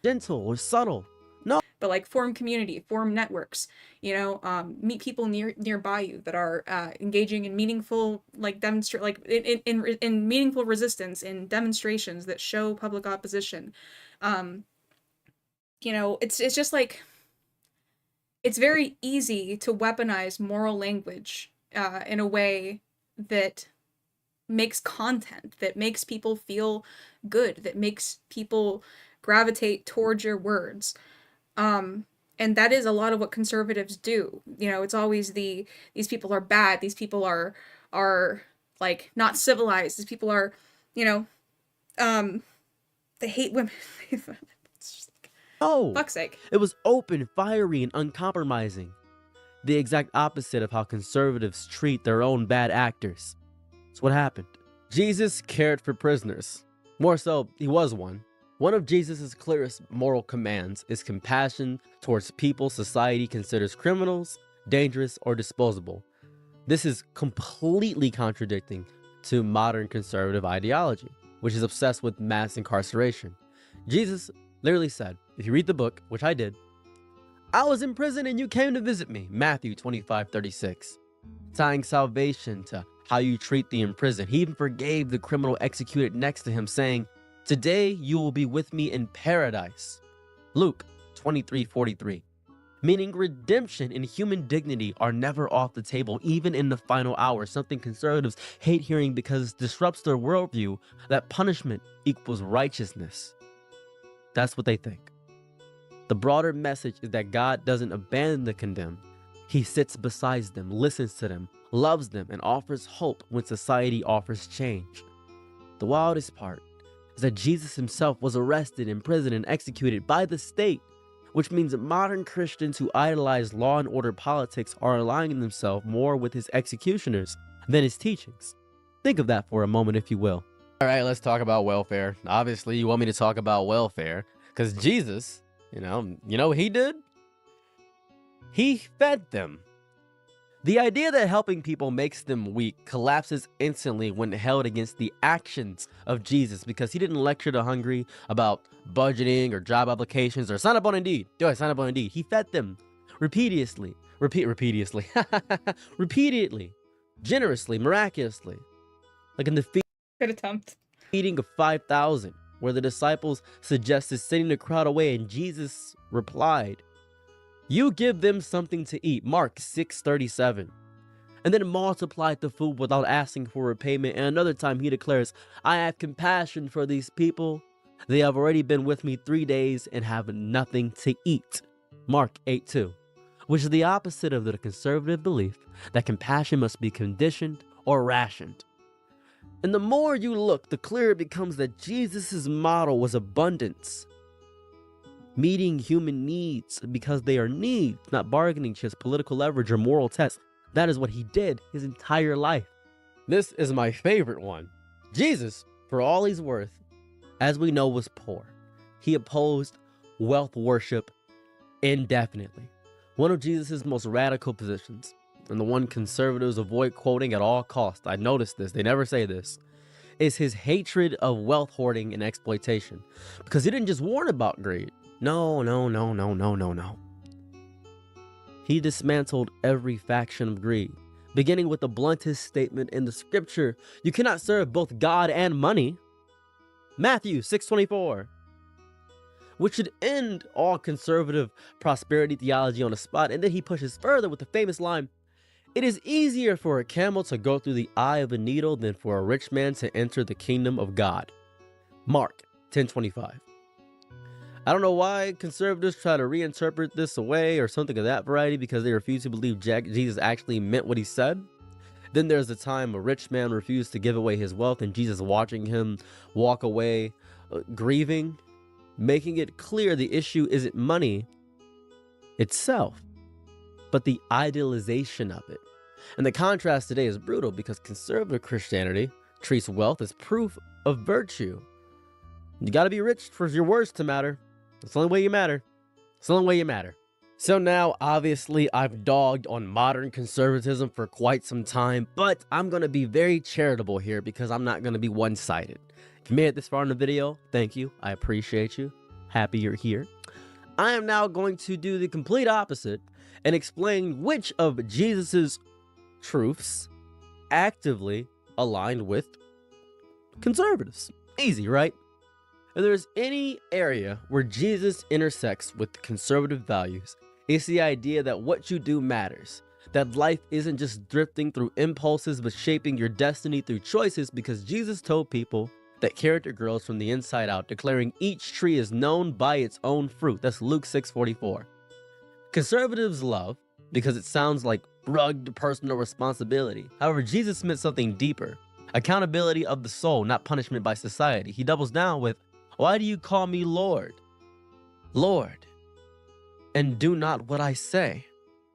Gentle or subtle. No. But form community, form networks, meet people nearby you that are engaging in meaningful in meaningful resistance, in demonstrations that show public opposition. It's just it's very easy to weaponize moral language in a way that makes content, that makes people feel good, that makes people gravitate towards your words. And that is a lot of what conservatives do. It's always these people are bad, these people are not civilized, these people are, they hate women. Oh, fuck's sake. It was open, fiery, and uncompromising. The exact opposite of how conservatives treat their own bad actors. That's what happened. Jesus cared for prisoners. More so, he was one. One of Jesus' clearest moral commands is compassion towards people society considers criminals, dangerous, or disposable. This is completely contradicting to modern conservative ideology, which is obsessed with mass incarceration. Jesus literally said, if you read the book, which I did, I was in prison and you came to visit me. Matthew 25:36. Tying salvation to how you treat the imprisoned. He even forgave the criminal executed next to him, saying, today you will be with me in paradise. Luke 23:43. Meaning redemption and human dignity are never off the table, even in the final hour, something conservatives hate hearing because it disrupts their worldview that punishment equals righteousness. That's what they think. The broader message is that God doesn't abandon the condemned. He sits beside them, listens to them, loves them, and offers hope when society offers change. The wildest part is that Jesus himself was arrested, imprisoned, and executed by the state, which means that modern Christians who idolize law and order politics are aligning themselves more with his executioners than his teachings. Think of that for a moment, if you will. All right, let's talk about welfare. Obviously, you want me to talk about welfare because Jesus, you know what he did? He fed them. The idea that helping people makes them weak collapses instantly when held against the actions of Jesus, because he didn't lecture the hungry about budgeting or job applications or sign up on Indeed. Sign up on Indeed. He fed them repeatedly, generously, miraculously. Like in the Good attempt. feeding of 5,000, where the disciples suggested sending the crowd away, and Jesus replied, you give them something to eat. Mark 6:37. And then multiplied the food without asking for repayment. And another time he declares, I have compassion for these people. They have already been with me 3 days and have nothing to eat. Mark 8:2. Which is the opposite of the conservative belief that compassion must be conditioned or rationed. And the more you look, the clearer it becomes that Jesus' model was abundance. Meeting human needs because they are needs, not bargaining chips, political leverage, or moral tests. That is what he did his entire life. This is my favorite one. Jesus, for all he's worth, as we know, was poor. He opposed wealth worship indefinitely. One of Jesus' most radical positions, and the one conservatives avoid quoting at all costs, I noticed this, they never say this, is his hatred of wealth hoarding and exploitation. Because he didn't just warn about greed. No. He dismantled every faction of greed, beginning with the bluntest statement in the scripture, you cannot serve both God and money. Matthew 6:24. Which should end all conservative prosperity theology on the spot. And then he pushes further with the famous line, it is easier for a camel to go through the eye of a needle than for a rich man to enter the kingdom of God. Mark 10:25. I don't know why conservatives try to reinterpret this away or something of that variety because they refuse to believe Jesus actually meant what he said. Then there's the time a rich man refused to give away his wealth and Jesus watching him walk away grieving, making it clear the issue isn't money itself, but the idealization of it. And the contrast today is brutal because conservative Christianity treats wealth as proof of virtue. You gotta be rich for your words to matter. It's the only way you matter. It's the only way you matter. So now, obviously, I've dogged on modern conservatism for quite some time, but I'm gonna be very charitable here because I'm not gonna be one-sided. If you made it this far in the video, thank you. I appreciate you. Happy you're here. I am now going to do the complete opposite and explain which of Jesus's truths actively aligned with conservatives. Easy, right? If there's any area where Jesus intersects with conservative values, it's the idea that what you do matters. That life isn't just drifting through impulses, but shaping your destiny through choices, because Jesus told people that character grows from the inside out, declaring each tree is known by its own fruit. That's Luke 6:44. Conservatives love because it sounds like rugged personal responsibility. However, Jesus meant something deeper. Accountability of the soul, not punishment by society. He doubles down with, why do you call me Lord? Lord, and do not what I say.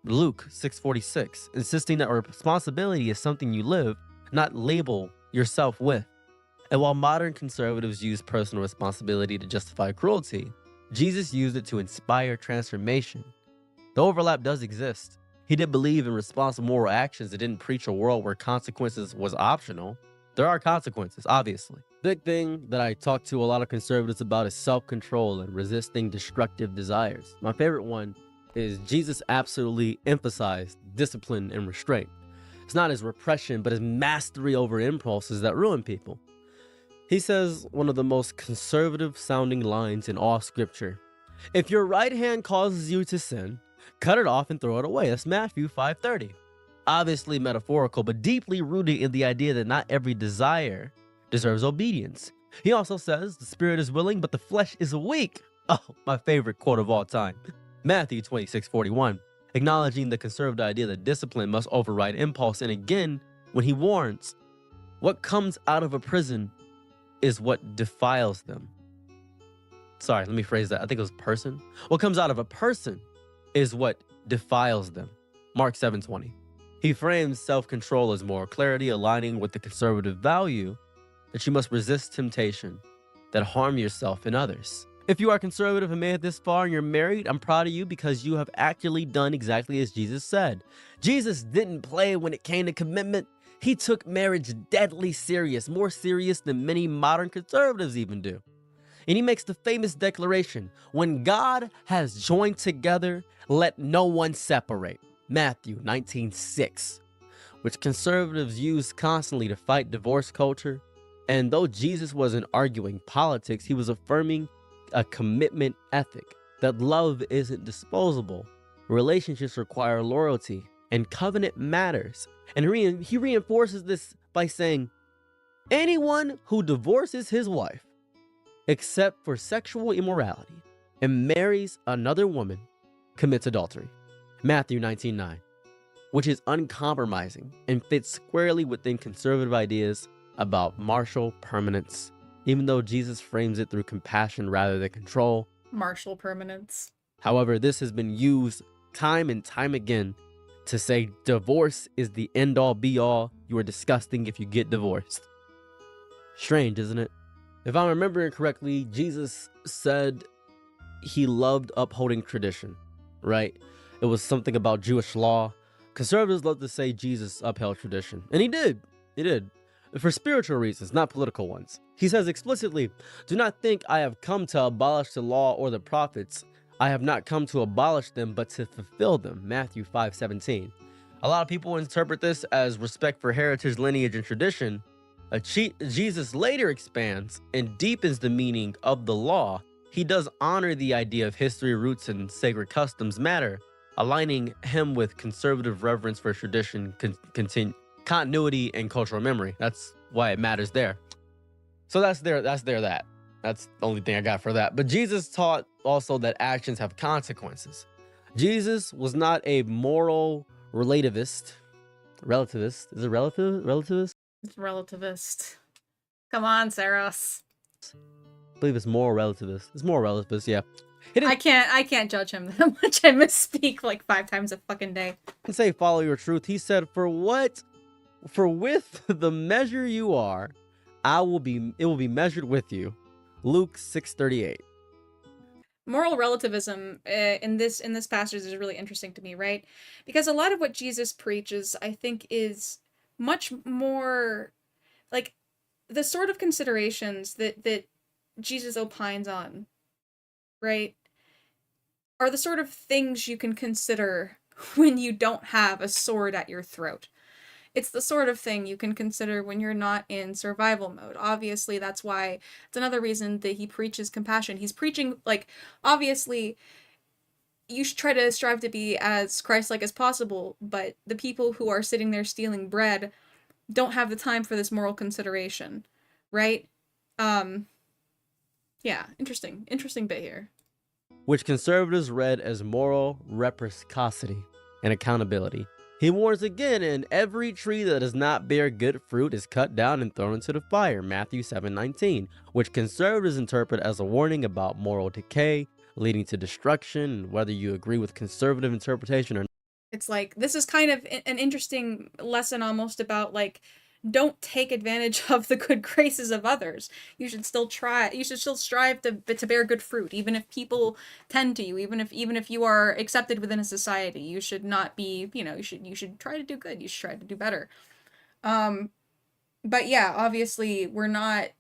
Luke 6:46, insisting that responsibility is something you live, not label yourself with. And while modern conservatives use personal responsibility to justify cruelty, Jesus used it to inspire transformation. The overlap does exist. He did believe in responsible moral actions. It didn't preach a world where consequences was optional. There are consequences, obviously. Big thing that I talk to a lot of conservatives about is self-control and resisting destructive desires. My favorite one is Jesus absolutely emphasized discipline and restraint. It's not his repression, but his mastery over impulses that ruin people. He says one of the most conservative sounding lines in all scripture. If your right hand causes you to sin, cut it off and throw it away. That's Matthew 5:30. Obviously metaphorical, but deeply rooted in the idea that not every desire deserves obedience. He also says the spirit is willing, but the flesh is weak. Oh, my favorite quote of all time. Matthew 26:41, acknowledging the conservative idea that discipline must override impulse. And again, when he warns, what comes out of a prison is what defiles them. Sorry, let me phrase that. I think it was person. What comes out of a person is what defiles them. Mark 7:20. He frames self-control as moral clarity, aligning with the conservative value that you must resist temptation that harm yourself and others. If you are conservative and made it this far and you're married, I'm proud of you because you have actually done exactly as Jesus said. Jesus didn't play when it came to commitment. He took marriage deadly serious, more serious than many modern conservatives even do. And he makes the famous declaration, when God has joined together, let no one separate. Matthew 19:6, which conservatives use constantly to fight divorce culture. And though Jesus wasn't arguing politics, he was affirming a commitment ethic, that love isn't disposable. Relationships require loyalty, and covenant matters. And he reinforces this by saying, anyone who divorces his wife, except for sexual immorality, and marries another woman, commits adultery. Matthew 19:9, which is uncompromising and fits squarely within conservative ideas about martial permanence, even though Jesus frames it through compassion rather than control. Martial permanence. However, this has been used time and time again to say divorce is the end-all be-all. You are disgusting if you get divorced. Strange, isn't it? If I'm remembering correctly, Jesus said he loved upholding tradition, right? It was something about Jewish law. Conservatives love to say Jesus upheld tradition, and he did. He did. For spiritual reasons, not political ones. He says explicitly, do not think I have come to abolish the law or the prophets. I have not come to abolish them, but to fulfill them. Matthew 5:17. A lot of people interpret this as respect for heritage, lineage, and tradition. Jesus later expands and deepens the meaning of the law. He does honor the idea of history, roots, and sacred customs matter, aligning him with conservative reverence for tradition, continuity, and cultural memory. That's why it matters there. So that's that. That's the only thing I got for that. But Jesus taught also that actions have consequences. Jesus was not a moral relativist. Relativist? Is it relativist? It's relativist. Come on, Saros. I believe it's moral relativist. It's moral relativist, yeah. I can't judge him that much. I misspeak like 5 times a fucking day. He didn't say follow your truth. He said, for with the measure you are, it will be measured with you. Luke 6:38. Moral relativism in this passage is really interesting to me, right? Because a lot of what Jesus preaches, I think, is much more like the sort of considerations that Jesus opines on, right, are the sort of things you can consider when you don't have a sword at your throat. It's the sort of thing you can consider when you're not in survival mode. Obviously, that's why it's another reason that he preaches compassion. He's preaching, like, obviously, you should try to strive to be as Christ-like as possible, but the people who are sitting there stealing bread don't have the time for this moral consideration, right? Yeah, interesting bit here. Which conservatives read as moral reciprocity and accountability. He warns again, and every tree that does not bear good fruit is cut down and thrown into the fire, Matthew 7:19, which conservatives interpret as a warning about moral decay, leading to destruction, whether you agree with conservative interpretation or not. It's like, this is kind of an interesting lesson almost about, like, don't take advantage of the good graces of others. You should still strive to bear good fruit, even if people tend to you, even if you are accepted within a society. You should not be, you should try to do good. You should try to do better. But yeah, obviously we're not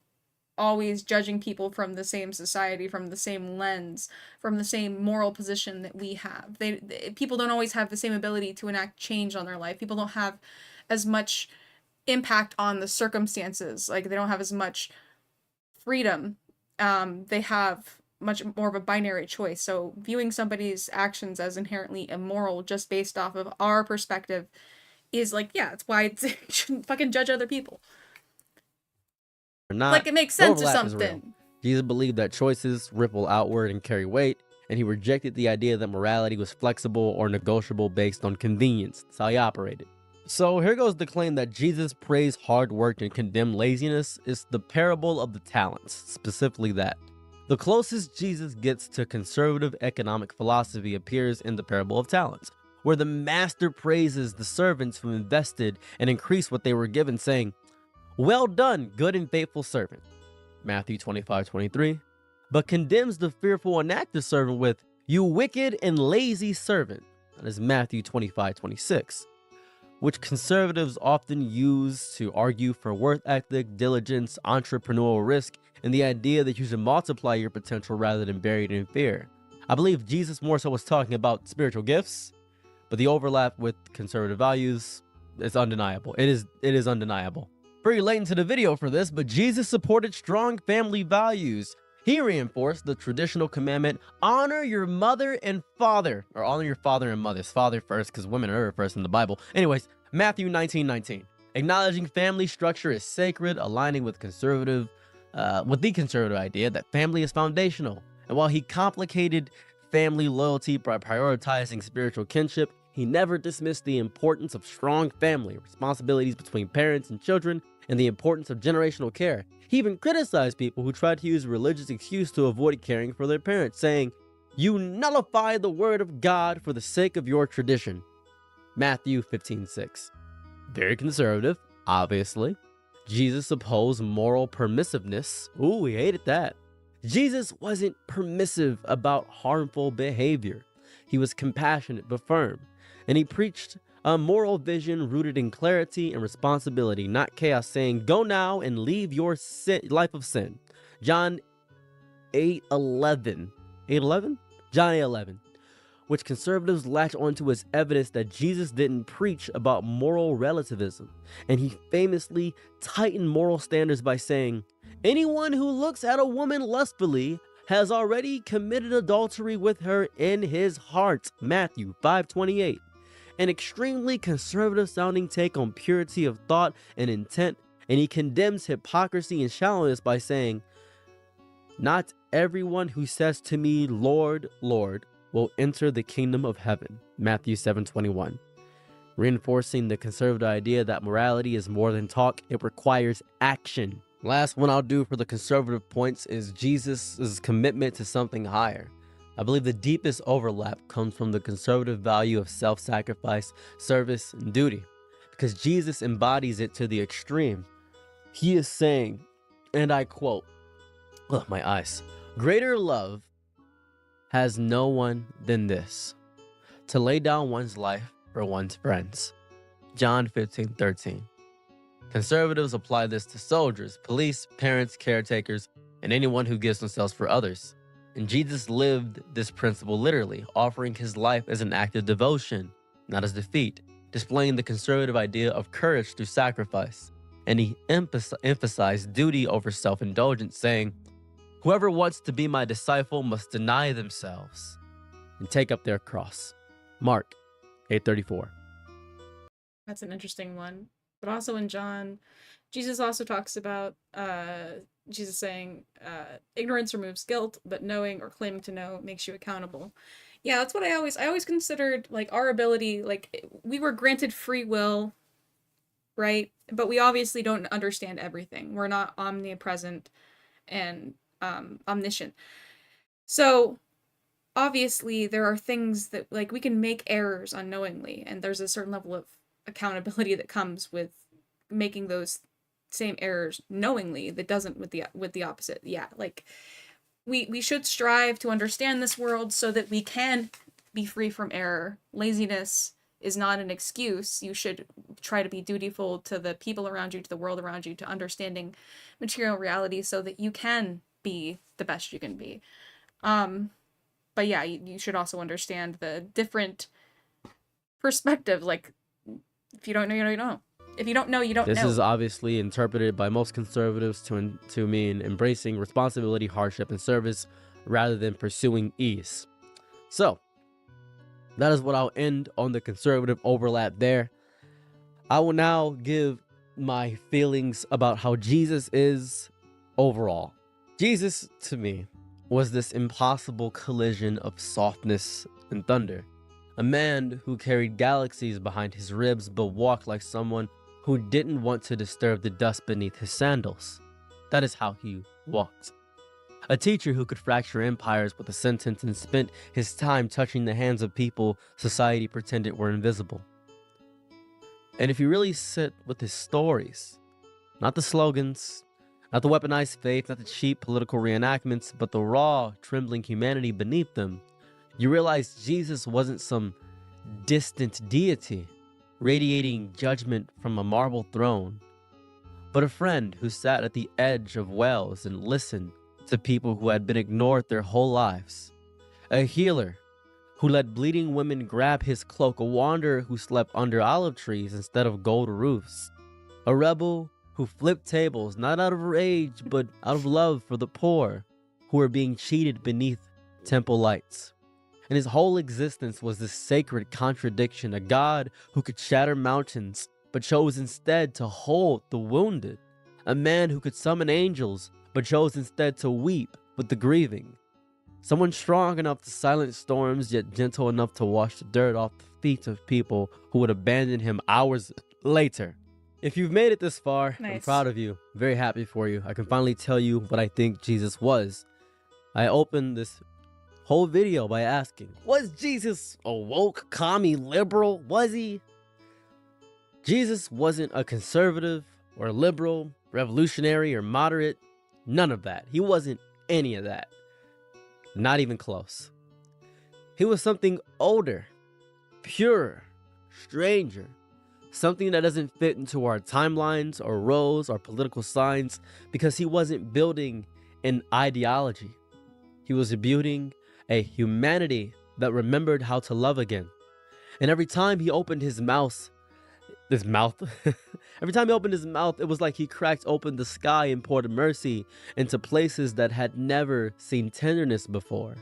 always judging people from the same society, from the same lens, from the same moral position that we have. People don't always have the same ability to enact change on their life. People don't have as much impact on the circumstances. Like, they don't have as much freedom. They have much more of a binary choice. So viewing somebody's actions as inherently immoral just based off of our perspective is like, yeah, it's why you shouldn't fucking judge other people. Not, like, it makes the sense or overlap is real. something. Jesus believed that choices ripple outward and carry weight, and he rejected the idea that morality was flexible or negotiable based on convenience. That's how he operated. So here goes the claim that Jesus praised hard work and condemned laziness. It's the parable of the talents, specifically that. The closest Jesus gets to conservative economic philosophy appears in the parable of talents, where the master praises the servants who invested and increased what they were given, saying, "Well done, good and faithful servant," Matthew 25:23, but condemns the fearful and inactive servant with, "You wicked and lazy servant," that is Matthew 25:26, which conservatives often use to argue for work ethic, diligence, entrepreneurial risk, and the idea that you should multiply your potential rather than bury it in fear. I believe Jesus more so was talking about spiritual gifts, but the overlap with conservative values is undeniable. It is undeniable. Pretty late into the video for this, but Jesus supported strong family values. He reinforced the traditional commandment, honor your mother and father, or honor your father and mother. It's father first, because women are first in the Bible. Anyways, Matthew 19:19. Acknowledging family structure is sacred, aligning with the conservative idea that family is foundational. And while he complicated family loyalty by prioritizing spiritual kinship, he never dismissed the importance of strong family responsibilities between parents and children, and the importance of generational care. He even criticized people who tried to use a religious excuse to avoid caring for their parents, saying, "You nullify the word of God for the sake of your tradition." Matthew 15:6. Very conservative, obviously. Jesus opposed moral permissiveness. Ooh, he hated that. Jesus wasn't permissive about harmful behavior. He was compassionate but firm. And he preached a moral vision rooted in clarity and responsibility, not chaos, saying, "Go now and leave your life of sin." John 8:11. 8:11? John 8:11. Which conservatives latch onto as evidence that Jesus didn't preach about moral relativism. And he famously tightened moral standards by saying, "Anyone who looks at a woman lustfully has already committed adultery with her in his heart." Matthew 5:28. An extremely conservative sounding take on purity of thought and intent, and he condemns hypocrisy and shallowness by saying, "Not everyone who says to me, 'Lord, Lord,' will enter the kingdom of heaven." Matthew 7:21. Reinforcing the conservative idea that morality is more than talk, it requires action. Last one I'll do for the conservative points is Jesus' commitment to something higher. I believe the deepest overlap comes from the conservative value of self-sacrifice, service, and duty, because Jesus embodies it to the extreme. He is saying, and I quote, my eyes, "Greater love has no one than this, to lay down one's life for one's friends." John 15:13. Conservatives apply this to soldiers, police, parents, caretakers, and anyone who gives themselves for others. And Jesus lived this principle literally, offering his life as an act of devotion, not as defeat, displaying the conservative idea of courage through sacrifice. And he emphasized duty over self-indulgence, saying, "Whoever wants to be my disciple must deny themselves and take up their cross." Mark 8:34. That's an interesting one. But also in John, Jesus also talks about Jesus saying, "Ignorance removes guilt, but knowing or claiming to know makes you accountable." Yeah, that's what I always considered, like, our ability, like, we were granted free will, right? But we obviously don't understand everything. We're not omnipresent and omniscient. So obviously there are things that, like, we can make errors unknowingly, and there's a certain level of accountability that comes with making those same errors knowingly that doesn't with the opposite. Yeah, like, we should strive to understand this world so that we can be free from error, laziness, is not an excuse. You should try to be dutiful to the people around you, to the world around you, to understanding material reality so that you can be the best you can be. But yeah, you should also understand the different perspectives. Like, if you don't know, you don't know. If you don't know, you don't know. This is obviously interpreted by most conservatives to mean embracing responsibility, hardship, and service rather than pursuing ease. So, that is what I'll end on the conservative overlap there. I will now give my feelings about how Jesus is overall. Jesus, to me, was this impossible collision of softness and thunder. A man who carried galaxies behind his ribs but walked like someone who didn't want to disturb the dust beneath his sandals. That is how he walked. A teacher who could fracture empires with a sentence and spent his time touching the hands of people society pretended were invisible. And if you really sit with his stories, not the slogans, not the weaponized faith, not the cheap political reenactments, but the raw, trembling humanity beneath them, you realize Jesus wasn't some distant deity radiating judgment from a marble throne, but a friend who sat at the edge of wells and listened to people who had been ignored their whole lives. A healer who let bleeding women grab his cloak, a wanderer who slept under olive trees instead of gold roofs, a rebel who flipped tables not out of rage but out of love for the poor who were being cheated beneath temple lights. And his whole existence was this sacred contradiction, a God who could shatter mountains, but chose instead to hold the wounded. A man who could summon angels, but chose instead to weep with the grieving. Someone strong enough to silence storms, yet gentle enough to wash the dirt off the feet of people who would abandon him hours later. If you've made it this far, I'm proud of you. Very happy for you. I can finally tell you what I think Jesus was. I opened this whole video by asking, was Jesus a woke, commie, liberal? Was he? Jesus wasn't a conservative or liberal, revolutionary or moderate. None of that. He wasn't any of that. Not even close. He was something older, purer, stranger, something that doesn't fit into our timelines or roles or political signs, because he wasn't building an ideology. He was building a humanity that remembered how to love again. And every time he opened his mouth, every time he opened his mouth, it was like he cracked open the sky and poured mercy into places that had never seen tenderness before.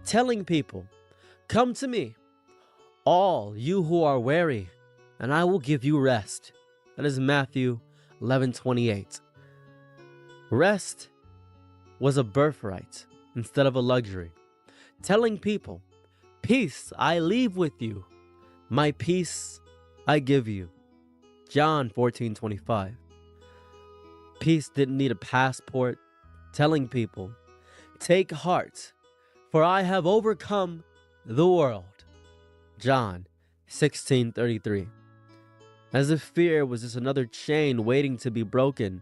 Telling people, come to me, all you who are weary, and I will give you rest. That is Matthew 11:28. Rest was a birthright instead of a luxury. Telling people, peace I leave with you, my peace I give you. John 14:25. Peace didn't need a passport. Telling people, take heart, for I have overcome the world. John 16:33. As if fear was just another chain waiting to be broken.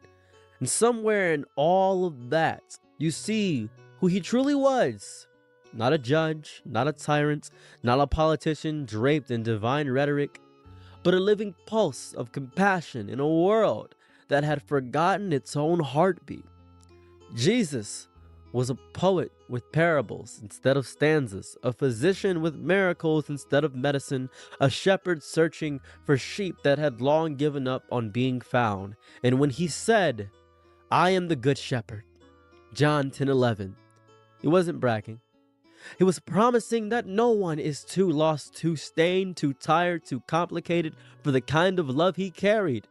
And somewhere in all of that, you see who he truly was. Not a judge, not a tyrant, not a politician draped in divine rhetoric, but a living pulse of compassion in a world that had forgotten its own heartbeat. Jesus was a poet with parables instead of stanzas, a physician with miracles instead of medicine, a shepherd searching for sheep that had long given up on being found. And when he said, I am the good shepherd, John 10:11, he wasn't bragging. He was promising that no one is too lost, too stained, too tired, too complicated for the kind of love he carried.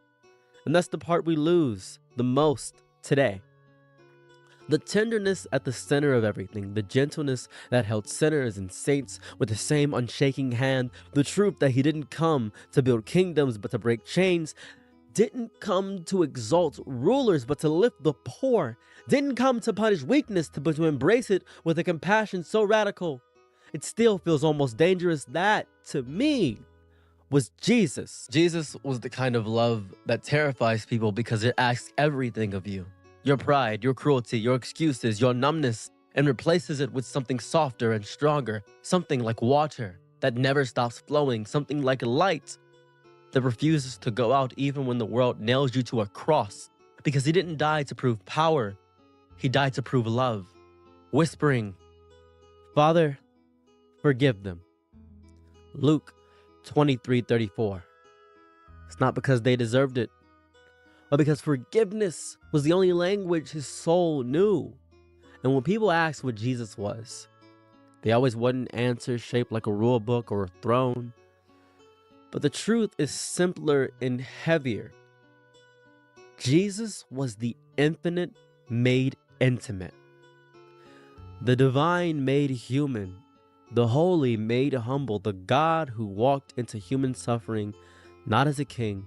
And that's the part we lose the most today. The tenderness at the center of everything, the gentleness that held sinners and saints with the same unshaking hand, the truth that he didn't come to build kingdoms but to break chains, didn't come to exalt rulers but to lift the poor, didn't come to punish weakness but to embrace it with a compassion so radical it still feels almost dangerous. That, to me, was Jesus. Jesus was the kind of love that terrifies people because it asks everything of you. Your pride, your cruelty, your excuses, your numbness, and replaces it with something softer and stronger, something like water that never stops flowing, something like a light that refuses to go out even when the world nails you to a cross. Because he didn't die to prove power, he died to prove love, whispering, Father, forgive them. Luke 23:34. It's not because they deserved it, but because forgiveness was the only language his soul knew. And when people asked what Jesus was, they always want an answer shaped like a rule book or a throne. But the truth is simpler and heavier. Jesus was the infinite made intimate, the divine made human, the holy made humble, the God who walked into human suffering not as a king,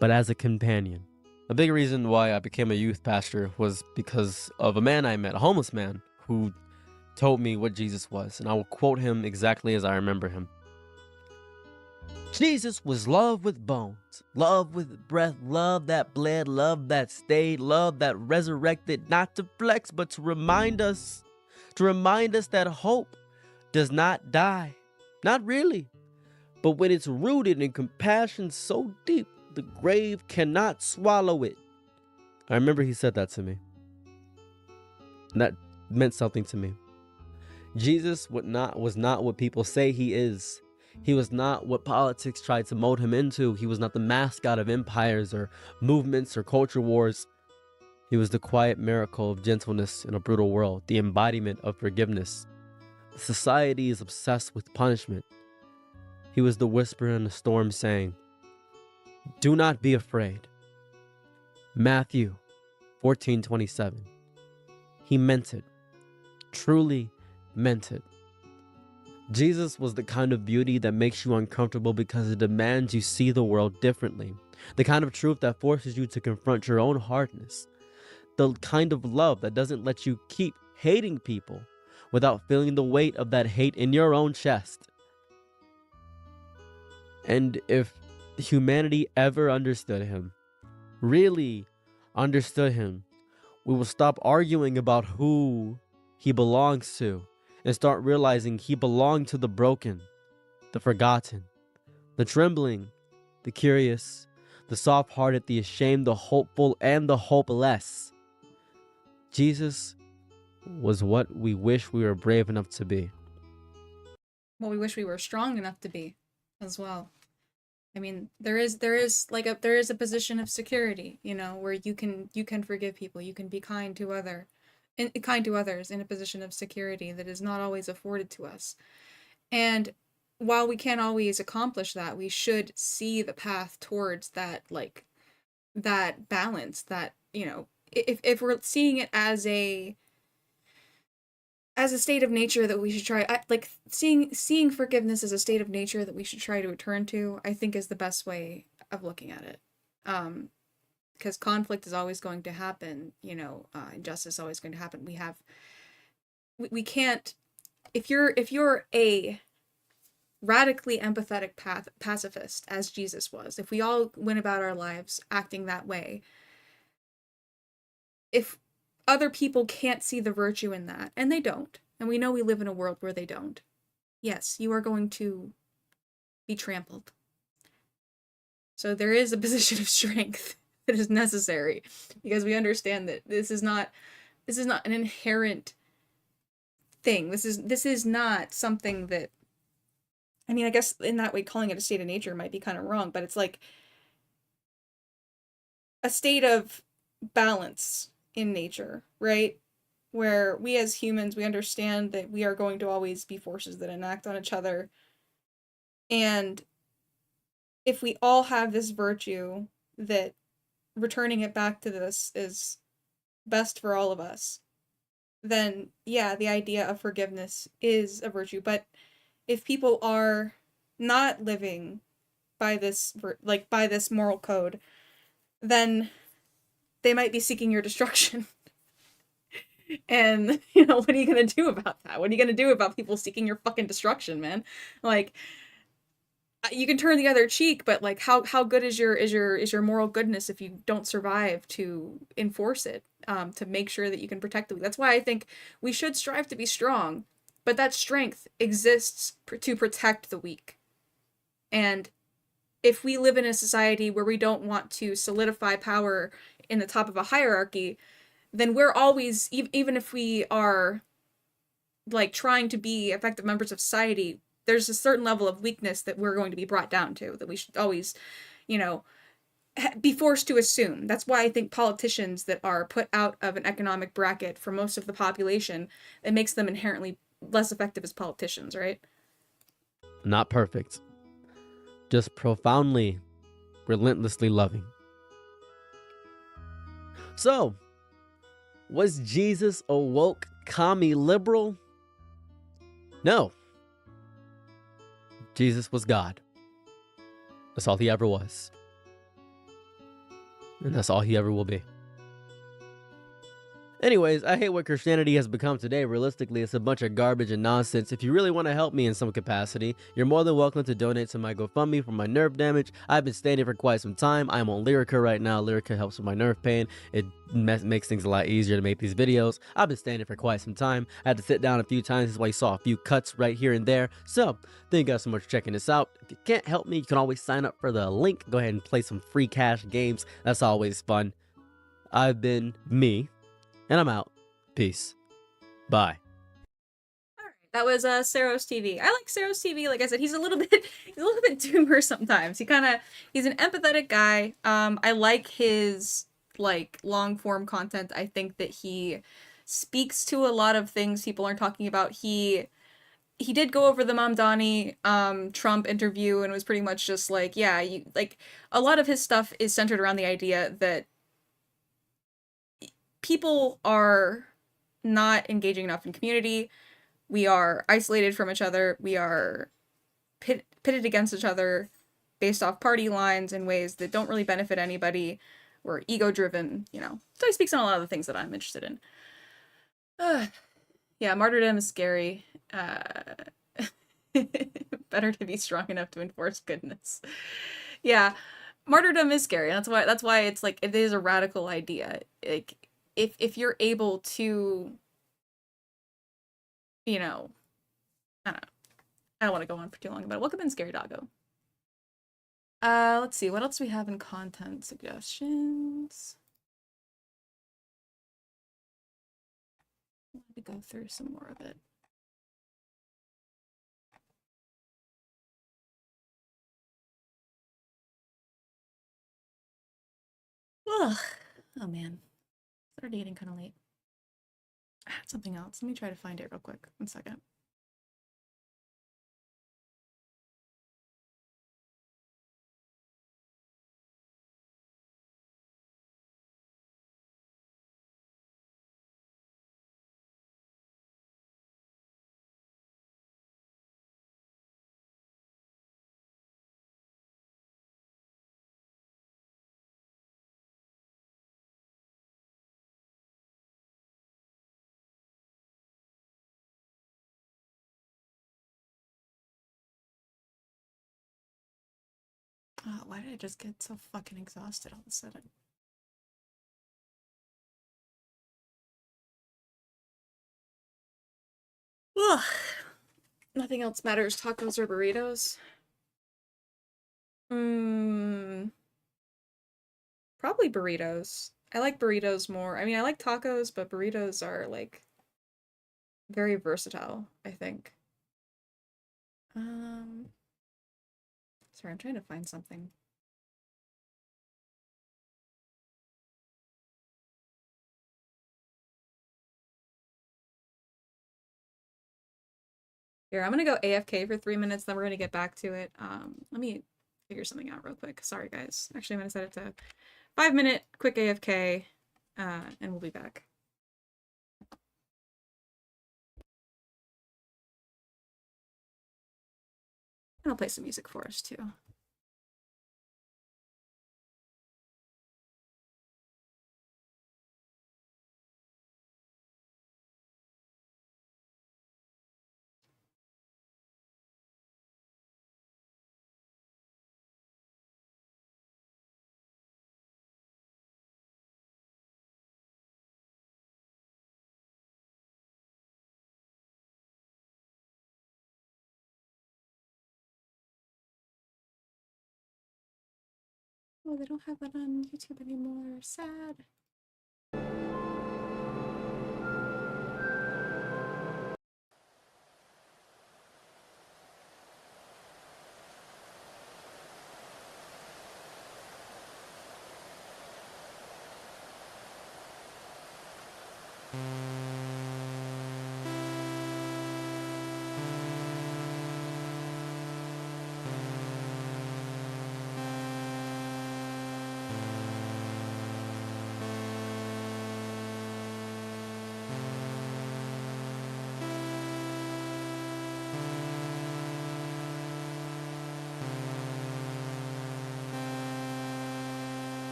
but as a companion. A big reason why I became a youth pastor was because of a man I met, a homeless man, who told me what Jesus was, and I will quote him exactly as I remember him. Jesus was love with bones, love with breath, love that bled, love that stayed, love that resurrected, not to flex, but to remind us that hope does not die. Not really. But when it's rooted in compassion so deep, the grave cannot swallow it. I remember he said that to me. And that meant something to me. Jesus was not what people say he is. He was not what politics tried to mold him into. He was not the mascot of empires or movements or culture wars. He was the quiet miracle of gentleness in a brutal world, the embodiment of forgiveness. Society is obsessed with punishment. He was the whisper in the storm saying, do not be afraid. Matthew 14:27. He meant it. Truly meant it. Jesus was the kind of beauty that makes you uncomfortable because it demands you see the world differently. The kind of truth that forces you to confront your own hardness. The kind of love that doesn't let you keep hating people without feeling the weight of that hate in your own chest. And if humanity ever understood him, really understood him, we will stop arguing about who he belongs to and start realizing he belonged to the broken, the forgotten, the trembling, the curious, the soft-hearted, the ashamed, the hopeful, and the hopeless. Jesus was what we wish we were brave enough to be. Well, we wish we were strong enough to be as well. I mean, there is a position of security, you know, where you can forgive people, you can be kind to others in a position of security that is not always afforded to us. And while we can't always accomplish that, we should see the path towards that, like, that balance, that, you know, if we're seeing it as a state of nature that we should try, like seeing forgiveness as a state of nature that we should try to return to, I think is the best way of looking at it. Because conflict is always going to happen, you know, injustice is always going to happen. We can't, if you're a radically empathetic pacifist, as Jesus was, if we all went about our lives acting that way, if other people can't see the virtue in that, and they don't, and we know we live in a world where they don't, yes, you are going to be trampled. So there is a position of strength that is necessary, because we understand that this is not an inherent thing. This is not something that, I mean, I guess in that way calling it a state of nature might be kind of wrong, but it's like a state of balance in nature, right? Where we as humans, we understand that we are going to always be forces that enact on each other. And if we all have this virtue, that returning it back to this is best for all of us, then yeah, the idea of forgiveness is a virtue. But if people are not living by this, by this moral code, then they might be seeking your destruction. And, you know, what are you gonna do about that? What are you gonna do about people seeking your fucking destruction, man? Like, you can turn the other cheek, but like, how good is your moral goodness if you don't survive to enforce it, to make sure that you can protect them? That's why I think we should strive to be strong, But that strength exists to protect the weak. And if we live in a society where we don't want to solidify power in the top of a hierarchy, then we're always, even if we are like trying to be effective members of society, there's a certain level of weakness that we're going to be brought down to, that we should always, you know, be forced to assume. That's why I think politicians that are put out of an economic bracket for most of the population, it makes them inherently less effective as politicians, right? Not perfect. Just profoundly, relentlessly loving. So, was Jesus a woke commie liberal? No. Jesus was God. That's all he ever was. And that's all he ever will be. Anyways, I hate what Christianity has become today. Realistically, it's a bunch of garbage and nonsense. If you really want to help me in some capacity, you're more than welcome to donate to my GoFundMe for my nerve damage. I've been standing for quite some time. I'm on Lyrica right now. Lyrica helps with my nerve pain. It makes things a lot easier to make these videos. I've been standing for quite some time. I had to sit down a few times. That's why you saw a few cuts right here and there. So, thank you guys so much for checking this out. If you can't help me, you can always sign up for the link. Go ahead and play some free cash games. That's always fun. I've been me. And I'm out. Peace. Bye. That was Saros TV. I like Saros TV. Like I said, he's a little bit doomer sometimes. He's an empathetic guy. I like his like long form content. I think that he speaks to a lot of things people aren't talking about. He did go over the Mamdani Trump interview and was pretty much just like, yeah, like a lot of his stuff is centered around the idea that people are not engaging enough in community. We are isolated from each other. We are pitted against each other based off party lines in ways that don't really benefit anybody. We're ego-driven, you know. So he speaks on a lot of the things that I'm interested in. Yeah, martyrdom is scary. Better to be strong enough to enforce goodness. Yeah, martyrdom is scary. That's why it's like, it is a radical idea. Like, if you're able to, you know, I don't want to go on for too long about it. Welcome in, Scary Doggo. Let's see, what else do we have in content suggestions? Let me go through some more of it. Ugh. Oh man, started getting kind of late. I had something else. Let me try to find it real quick. 1 second. Why did I just get so fucking exhausted all of a sudden? Ugh. Nothing else matters. Tacos or burritos? Probably burritos. I like burritos more. I mean, I like tacos, but burritos are like very versatile, I think. Sorry, I'm trying to find something. Here, I'm gonna go AFK for 3 minutes, then we're gonna get back to it. Let me figure something out real quick. Sorry, guys. Actually, I'm gonna set it to 5-minute quick AFK, and we'll be back. And I'll play some music for us, too. Oh, they don't have that on YouTube anymore. Sad.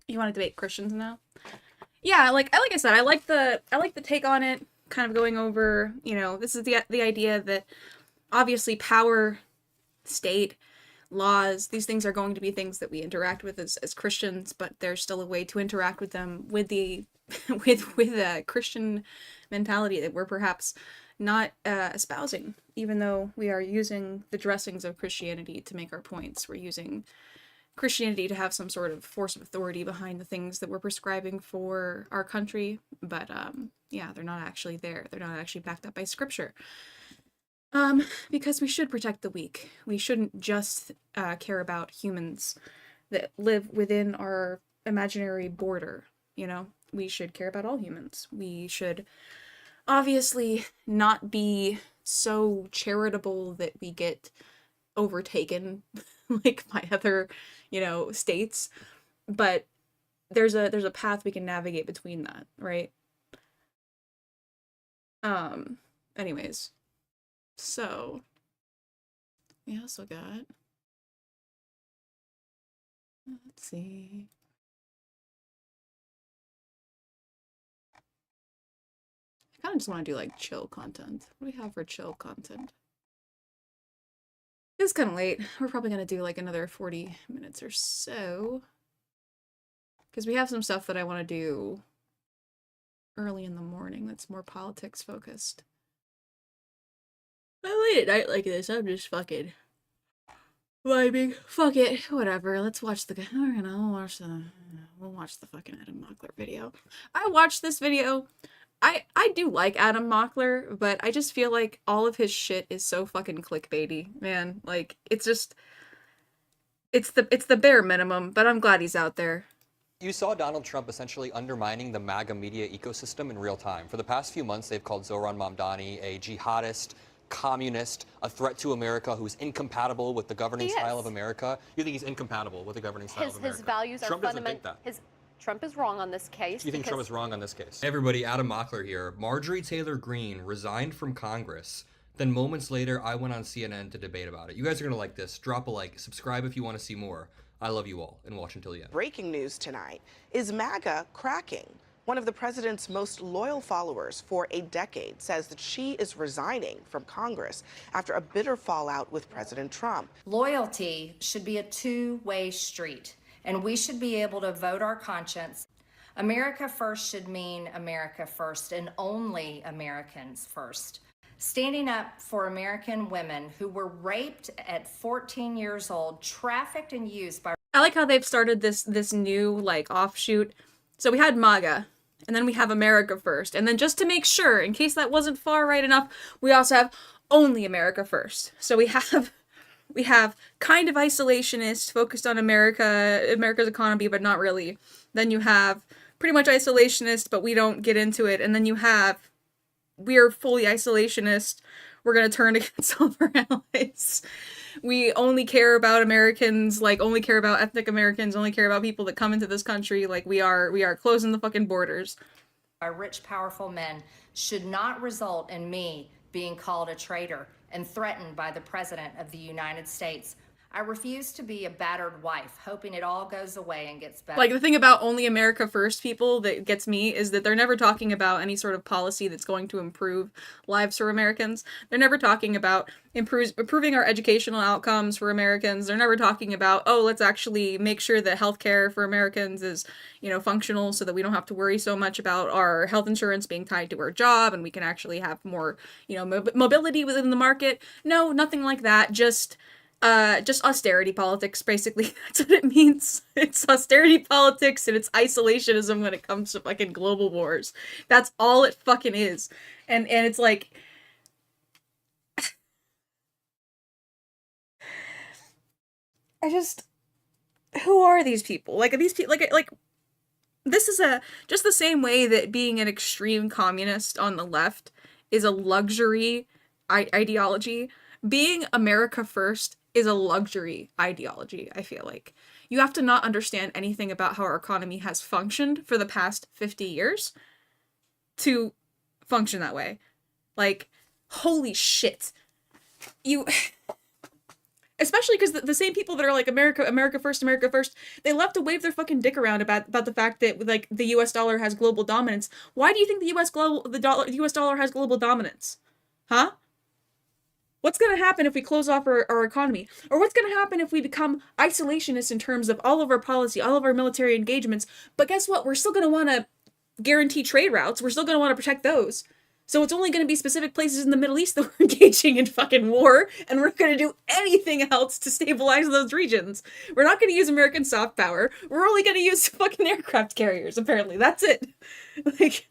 You want to debate Christians now? Yeah, like I said, I like the take on it, kind of going over, you know, this is the idea that obviously power, state, laws, these things are going to be things that we interact with as Christians, but there's still a way to interact with them with the with a Christian mentality that we're perhaps not espousing, even though we are using the dressings of Christianity to make our points. We're using Christianity to have some sort of force of authority behind the things that we're prescribing for our country, but yeah, they're not actually there. They're not actually backed up by scripture. Because we should protect the weak. We shouldn't just care about humans that live within our imaginary border, you know? We should care about all humans. We should obviously not be so charitable that we get overtaken like by other, you know, states, but there's a path we can navigate between that, right? Anyways, so we also got, let's see, I kind of just want to do like chill content. What do we have for chill content? It's kind of late. We're probably going to do like another 40 minutes or so. Because we have some stuff that I want to do early in the morning that's more politics focused. But late at night like this, I'm just fucking vibing. Fuck it. Whatever. Let's watch the... We'll watch the fucking Adam Mockler video. I watched this video. I do like Adam Mockler, but I just feel like all of his shit is so fucking clickbaity, man. Like, it's just... It's the bare minimum, but I'm glad he's out there. You saw Donald Trump essentially undermining the MAGA media ecosystem in real time. For the past few months, they've called Zohran Mamdani a jihadist, communist, a threat to America who's incompatible with the governing style of America. You think he's incompatible with the governing style of America? His values Trump are doesn't think that. Trump is wrong on this case. You think Trump is wrong on this case? Hey everybody, Adam Mockler here. Marjorie Taylor Greene resigned from Congress. Then moments later, I went on CNN to debate about it. You guys are going to like this. Drop a like. Subscribe if you want to see more. I love you all, and watch until the end. Breaking news tonight is MAGA cracking. One of the president's most loyal followers for a decade says that she is resigning from Congress after a bitter fallout with President Trump. Loyalty should be a two-way street, and we should be able to vote our conscience. America first should mean America first and only Americans first. Standing up for American women who were raped at 14 years old, trafficked and used by... I like how they've started this new, like, offshoot. So we had MAGA, and then we have America First. And then just to make sure, in case that wasn't far right enough, we also have only America First. So we have kind of isolationist, focused on America's economy, but not really. Then you have pretty much isolationist, but we don't get into it. And then you have, we're fully isolationist, we're gonna turn against all of our allies. We only care about Americans, like, only care about ethnic Americans, only care about people that come into this country, like, we are closing the fucking borders. Our rich, powerful men should not result in me being called a traitor and threatened by the President of the United States. I refuse to be a battered wife, hoping it all goes away and gets better. Like, the thing about only America First people that gets me is that they're never talking about any sort of policy that's going to improve lives for Americans. They're never talking about improving our educational outcomes for Americans. They're never talking about, oh, let's actually make sure that healthcare for Americans is, you know, functional so that we don't have to worry so much about our health insurance being tied to our job and we can actually have more, you know, mobility within the market. No, nothing like that. Just austerity politics, basically. That's what it means. It's austerity politics and it's isolationism when it comes to fucking global wars. That's all it fucking is. And it's like... who are these people? Like, are these people, like, this is just the same way that being an extreme communist on the left is a luxury ideology. Being America First is a luxury ideology, I feel like. You have to not understand anything about how our economy has functioned for the past 50 years to function that way. Like, holy shit. especially because the same people that are like America first, they love to wave their fucking dick around about the fact that like the U.S. dollar has global dominance. Why do you think the U.S. dollar has global dominance? Huh? What's going to happen if we close off our economy? Or what's going to happen if we become isolationists in terms of all of our policy, all of our military engagements? But guess what? We're still going to want to guarantee trade routes. We're still going to want to protect those. So it's only going to be specific places in the Middle East that we're engaging in fucking war, and we're not going to do anything else to stabilize those regions. We're not going to use American soft power. We're only going to use fucking aircraft carriers, apparently. That's it. Like,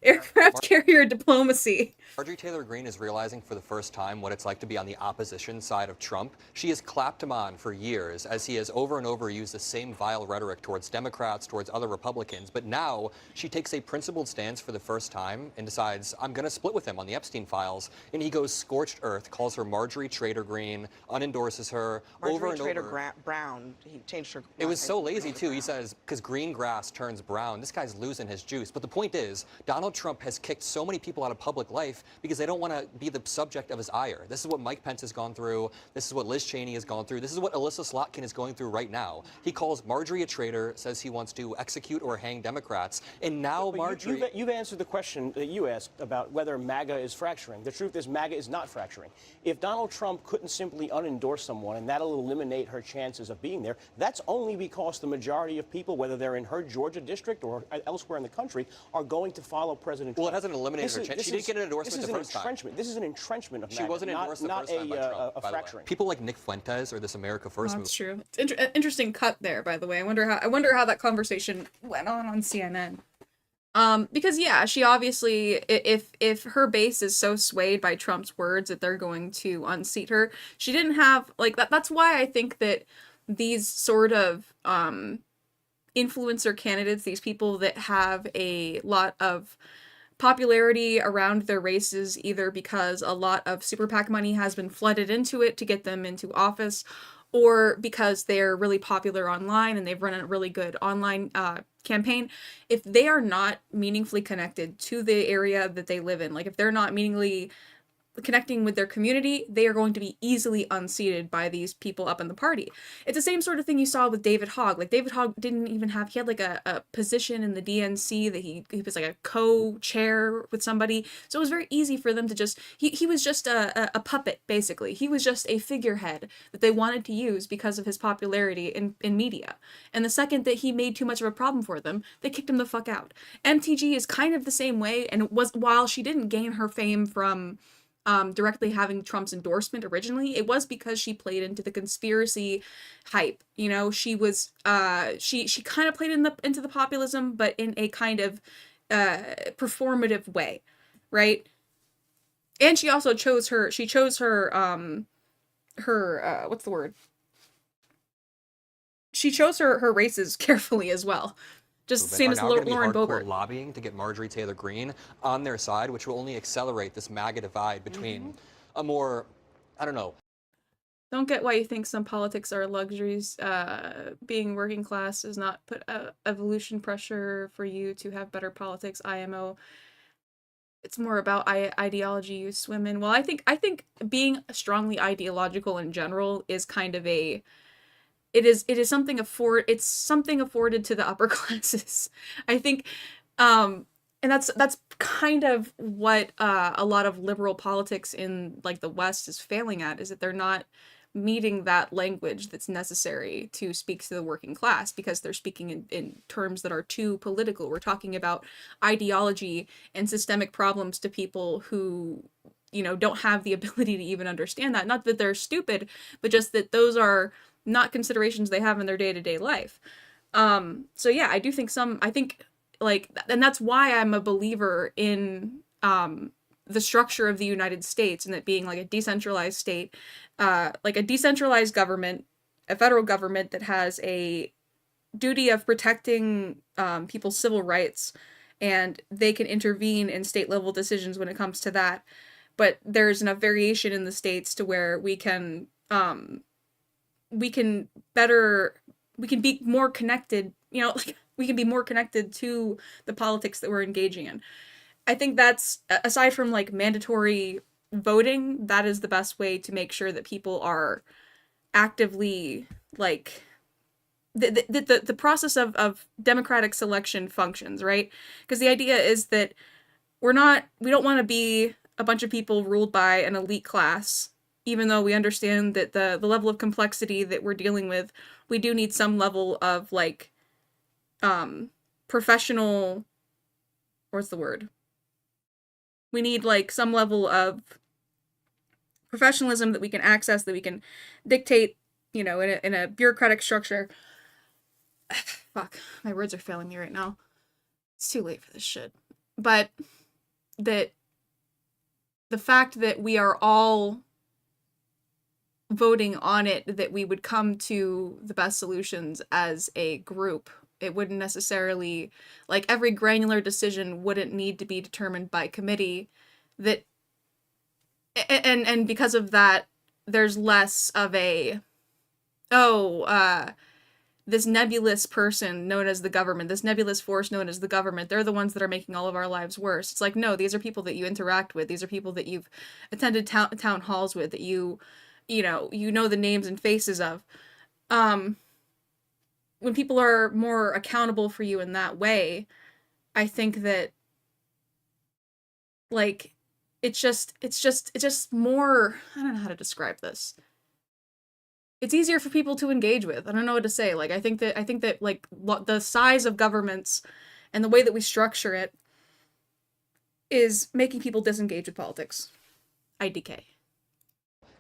aircraft carrier diplomacy. Marjorie Taylor Greene is realizing for the first time what it's like to be on the opposition side of Trump. She has clapped him on for years as he has over and over used the same vile rhetoric towards Democrats, towards other Republicans. But now she takes a principled stance for the first time and decides, I'm going to split with him on the Epstein files. And he goes scorched earth, calls her Marjorie Trader Greene, unendorses her over and Trader over. Brown. He changed her. It was so lazy, too. He says, because green grass turns brown. This guy's losing his juice. But the point is, Donald Trump has kicked so many people out of public life because they don't want to be the subject of his ire. This is what Mike Pence has gone through. This is what Liz Cheney has gone through. This is what Alyssa Slotkin is going through right now. He calls Marjorie a traitor, says he wants to execute or hang Democrats, and now but Marjorie... You've answered the question that you asked about whether MAGA is fracturing. The truth is MAGA is not fracturing. If Donald Trump couldn't simply unendorse someone and that'll eliminate her chances of being there, that's only because the majority of people, whether they're in her Georgia district or elsewhere in the country, are going to follow President Trump. Well, it hasn't eliminated her chance. She didn't get an endorsement the first time. This is an entrenchment of She MAGA, wasn't endorsed the first time by Trump, a by the way. fracturing. People like Nick Fuentes or this America First That's movement. true. It's interesting cut there, by the way. I wonder how that conversation went on CNN. Because yeah, she obviously, if her base is so swayed by Trump's words that they're going to unseat her, she didn't have like that. That's why I think that these sort of influencer candidates, these people that have a lot of popularity around their races, either because a lot of super PAC money has been flooded into it to get them into office, or because they're really popular online and they've run a really good online campaign, if they are not meaningfully connected to the area that they live in, like if they're not meaningfully connecting with their community, they are going to be easily unseated by these people up in the party. It's the same sort of thing you saw with David Hogg. Like David Hogg didn't even have, he had like a position in the DNC that he was like a co-chair with somebody. So it was very easy for them to just, he was just a puppet, basically. He was just a figurehead that they wanted to use because of his popularity in media. And the second that he made too much of a problem for them, they kicked him the fuck out. MTG is kind of the same way, and while she didn't gain her fame from directly having Trump's endorsement originally, it was because she played into the conspiracy hype. You know, she was she kind of played into the populism, but in a kind of performative way, right? And she also chose her what's the word? She chose her races carefully as well. Just same as Lauren Boebert. Lobbying to get Marjorie Taylor Greene on their side, which will only accelerate this MAGA divide between a more, I don't know. Don't get why you think some politics are luxuries. Being working class does not put evolution pressure for you to have better politics. IMO. It's more about ideology you swim in. Well, I think being strongly ideological in general is kind of a It is something afforded to the upper classes. I think, and that's kind of what a lot of liberal politics in like the West is failing at, is that they're not meeting that language that's necessary to speak to the working class, because they're speaking in terms that are too political. We're talking about ideology and systemic problems to people who, you know, don't have the ability to even understand that. Not that they're stupid, but just that those are not considerations they have in their day-to-day life. So yeah, I think like, and that's why I'm a believer in the structure of the United States, and it being like a decentralized state, like a decentralized government, a federal government that has a duty of protecting people's civil rights, and they can intervene in state level decisions when it comes to that. But there's enough variation in the states to where we can be more connected, you know, like we can be more connected to the politics that we're engaging in. I think that's, aside from like mandatory voting, that is the best way to make sure that people are actively, like, the process of democratic selection functions, right? Because the idea is that we don't want to be a bunch of people ruled by an elite class, even though we understand that the level of complexity that we're dealing with, we do need some level of, like, professional, what's the word? We need, like, some level of professionalism that we can access, that we can dictate, you know, in a bureaucratic structure. Fuck, my words are failing me right now. It's too late for this shit. But that the fact that we are all voting on it, that we would come to the best solutions as a group. It wouldn't necessarily, like, every granular decision wouldn't need to be determined by committee. That and because of that, there's less of a, this nebulous person known as the government, this nebulous force known as the government, they're the ones that are making all of our lives worse. It's like, no, these are people that you interact with. These are people that you've attended town halls with, that you know the names and faces of. When people are more accountable for you in that way, I think that, like, it's just more, I don't know how to describe this. It's easier for people to engage with. I don't know what to say. Like, I think that like the size of governments and the way that we structure it is making people disengage with politics. IDK.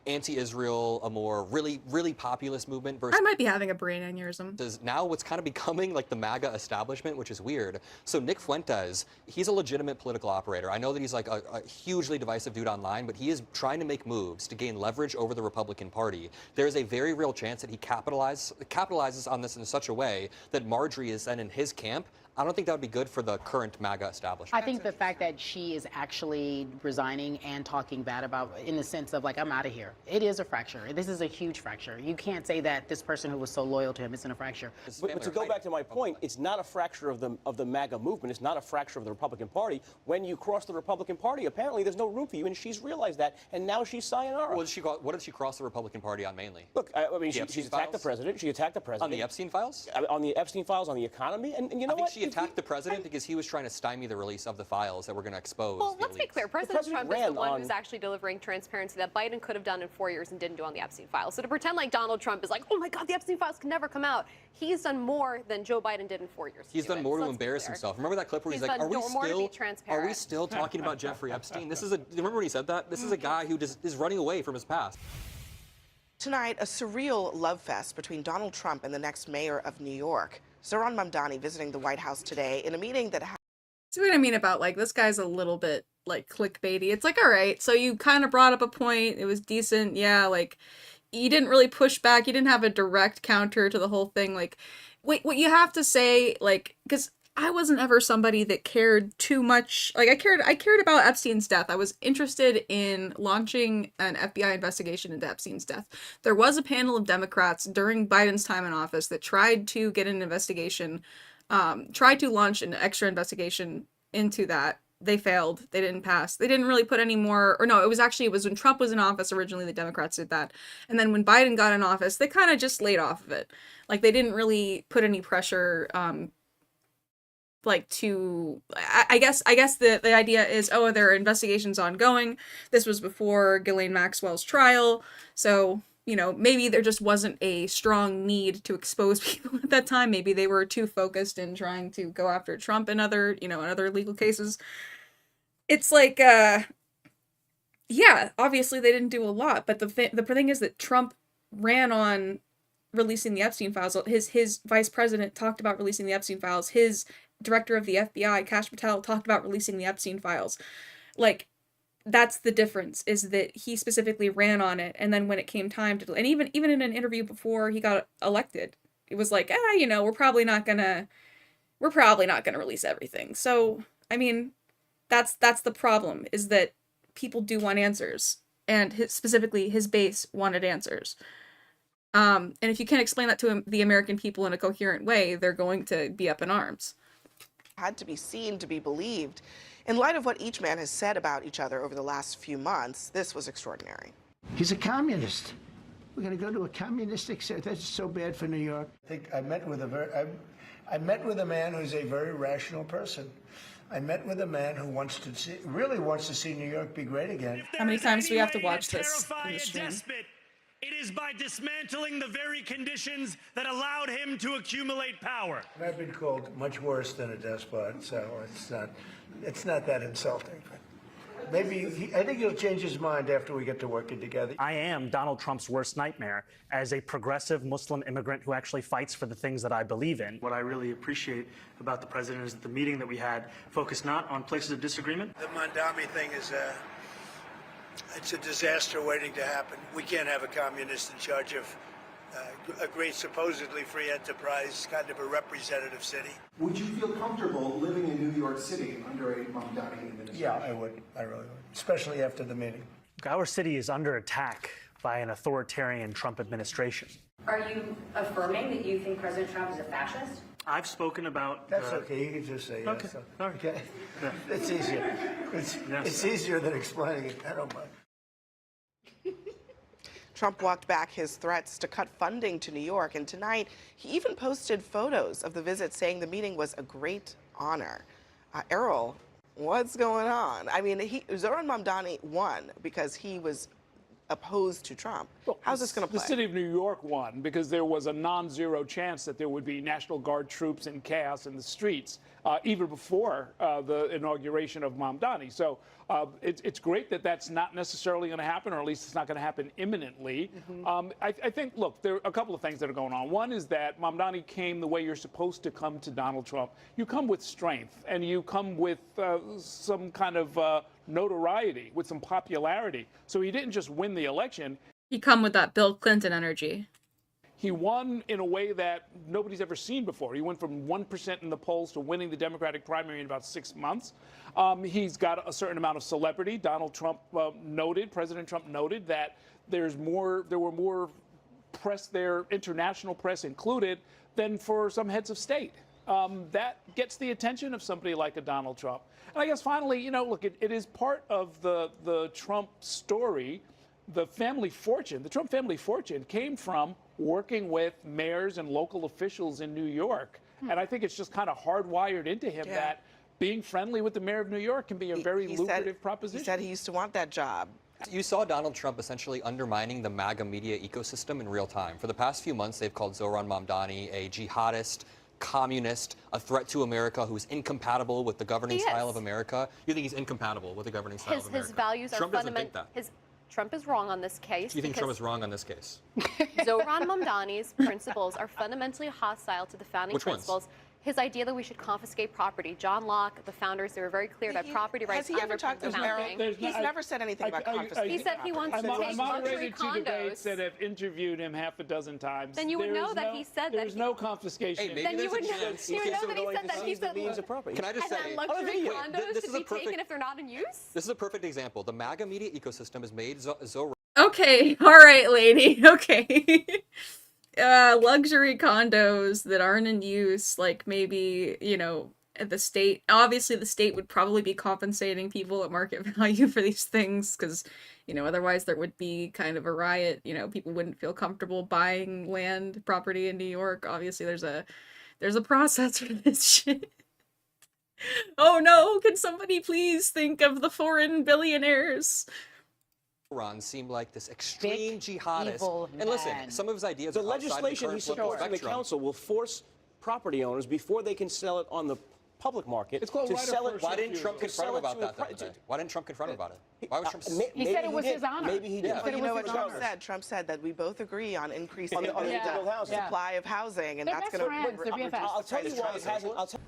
Anti-Israel, a more really populist movement versus... I might be having a brain aneurysm. Now what's kind of becoming like the MAGA establishment, which is weird. So Nick Fuentes, he's a legitimate political operator. I know that he's like a hugely divisive dude online, but he is trying to make moves to gain leverage over the Republican Party. There is a very real chance that he capitalizes on this in such a way that Marjorie is then in his camp. I don't think that would be good for the current MAGA establishment. I think the fact that she is actually resigning and talking bad about, in the sense of, like, I'm out of here. It is a fracture. This is a huge fracture. You can't say that this person who was so loyal to him isn't a fracture. But to go back to my point, it's not a fracture of the MAGA movement. It's not a fracture of the Republican Party. When you cross the Republican Party, apparently there's no room for you, and she's realized that, and now she's sayonara. What did she cross the Republican Party on mainly? Look, I mean, she's attacked the president. She attacked the president. On the Epstein files? On the Epstein files, on the economy, and you know what? She attacked the president because he was trying to stymie the release of the files that were going to expose. Well, let's be clear. President Trump is the one on... who's actually delivering transparency that Biden could have done in 4 years and didn't do on the Epstein files. So to pretend like Donald Trump is like, oh my God, the Epstein files can never come out, he's done more than Joe Biden did in 4 years. He's done more to embarrass himself. Remember that clip where he's like, are we still talking about Jeffrey Epstein? Remember when he said that? This is a guy who just is running away from his past. Tonight, a surreal love fest between Donald Trump and the next mayor of New York. Zohran Mamdani visiting the White House today in a meeting that See what I mean about, like, this guy's a little bit, like, clickbaity. It's like, all right, so you kind of brought up a point. It was decent. Yeah, like, you didn't really push back. You didn't have a direct counter to the whole thing. Like, wait, what you have to say, like, because I wasn't ever somebody that cared too much. Like, I cared about Epstein's death. I was interested in launching an FBI investigation into Epstein's death. There was a panel of Democrats during Biden's time in office that tried to get an investigation, tried to launch an extra investigation into that. They failed. They didn't pass. They didn't really put any more, or no, it was when Trump was in office originally, the Democrats did that. And then when Biden got in office, they kind of just laid off of it. Like, they didn't really put any pressure, like, to, I guess the idea is, oh, there are investigations ongoing. This was before Ghislaine Maxwell's trial. So, you know, maybe there just wasn't a strong need to expose people at that time. Maybe they were too focused in trying to go after Trump and other legal cases. It's like, yeah, obviously they didn't do a lot, but the thing is that Trump ran on releasing the Epstein files. His vice president talked about releasing the Epstein files. His director of the FBI, Kash Patel, talked about releasing the Epstein files. Like, that's the difference, is that he specifically ran on it, and then when it came time to, and even in an interview before he got elected, it was like, we're probably not gonna release everything. So, I mean, that's the problem, is that people do want answers, and specifically his base wanted answers. And if you can't explain that to the American people in a coherent way, they're going to be up in arms. had to be seen to be believed. In light of what each man has said about each other over the last few months, this was extraordinary. He's a communist. We're going to go to a communistic state. That's so bad for New York. I think I met with a man who's a very rational person. I met with a man who really wants to see New York be great again. How many times do we have to watch this in the stream? It is by dismantling the very conditions that allowed him to accumulate power. I've been called much worse than a despot, so it's not that insulting. Maybe I think he'll change his mind after we get to working together. I am Donald Trump's worst nightmare as a progressive Muslim immigrant who actually fights for the things that I believe in. What I really appreciate about the president is that the meeting that we had focused not on places of disagreement. The Mamdani thing is it's a disaster waiting to happen. We can't have a communist in charge of a great, supposedly free enterprise, kind of a representative city. Would you feel comfortable living in New York City under a Mamdani administration? Yeah, I would. I really would, especially after the meeting. Our city is under attack by an authoritarian Trump administration. Are you affirming that you think President Trump is a fascist? I've spoken about... That's okay. You can just say yes. Okay. All right. Okay. Yeah. It's easier. It's easier than explaining it. I don't mind. Trump walked back his threats to cut funding to New York, and tonight he even posted photos of the visit, saying the meeting was a great honor. Errol, what's going on? I mean, Zoran Mamdani won because he was opposed to Trump. Well, How's this going to play? The city of New York won because there was a non-zero chance that there would be National Guard troops and chaos in the streets, even before the inauguration of Mamdani. So it's great that that's not necessarily going to happen, or at least it's not going to happen imminently. I think, look, there are a couple of things that are going on. One is that Mamdani came the way you're supposed to come to Donald Trump. You come with strength, and you come with some kind of notoriety, with some popularity. So he didn't just win the election. He come with that Bill Clinton energy. He won in a way that nobody's ever seen before. He went from 1% in the polls to winning the Democratic primary in about 6 months. He's got a certain amount of celebrity. President Trump noted that there were more press there, international press included, than for some heads of state. That gets the attention of somebody like a Donald Trump. And I guess finally, look, it is part of the Trump story. The family fortune, the Trump family fortune, came from working with mayors and local officials in New York. And I think it's just kind of hardwired into him that being friendly with the mayor of New York can be a very lucrative proposition. He said he used to want that job. You saw Donald Trump essentially undermining the MAGA media ecosystem in real time. For the past few months, they've called Zoran Mamdani a jihadist, communist, a threat to America who's incompatible with the governing style of America. You think he's incompatible with the governing style of America? His values are fundamental. Trump is wrong on this case. You think Trump is wrong on this case? Zoran Mamdani's principles are fundamentally hostile to the founding principles. His idea that we should confiscate property. John Locke, the founders, they were very clear that property rights. Has he ever talked to Errol? He's never said anything about confiscation. He said he wants to take luxury two debates that have interviewed him half a dozen times. Then you would know that he said that. There's no confiscation. Hey, maybe there's a chance. You would know that he said that. He said Can I just say, luxury condos should be taken if they're not in use. This is a perfect example. The MAGA media ecosystem has made Zoran. Okay, all right, lady. Okay. Luxury condos that aren't in use, like maybe, the state, obviously the state would probably be compensating people at market value for these things, because, otherwise there would be kind of a riot. People wouldn't feel comfortable buying land, property in New York. Obviously there's a process for this shit. Oh no, can somebody please think of the foreign billionaires? Seemed like this extreme jihadist. And listen, some of his ideas the are outside legislation the he supports in the council will force property owners, before they can sell it on the public market, to sell it. Why didn't Trump confront him about that the other day? Why didn't Trump confront him about it? Why was Trump? He said it was his honor. Maybe he did. Well, you know what Trump said? Trump said that we both agree on increasing the supply of housing, and that's going to. I'll tell you why it hasn't.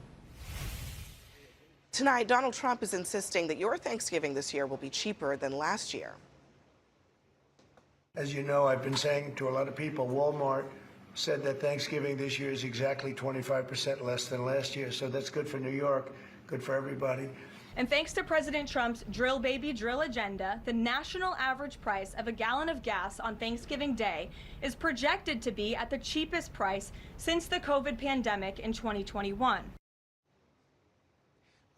Tonight, Donald Trump is insisting that your Thanksgiving this year will be cheaper than last year. As you know, I've been saying to a lot of people, Walmart said that Thanksgiving this year is exactly 25% less than last year. So that's good for New York, good for everybody. And thanks to President Trump's drill baby drill agenda, the national average price of a gallon of gas on Thanksgiving Day is projected to be at the cheapest price since the COVID pandemic in 2021.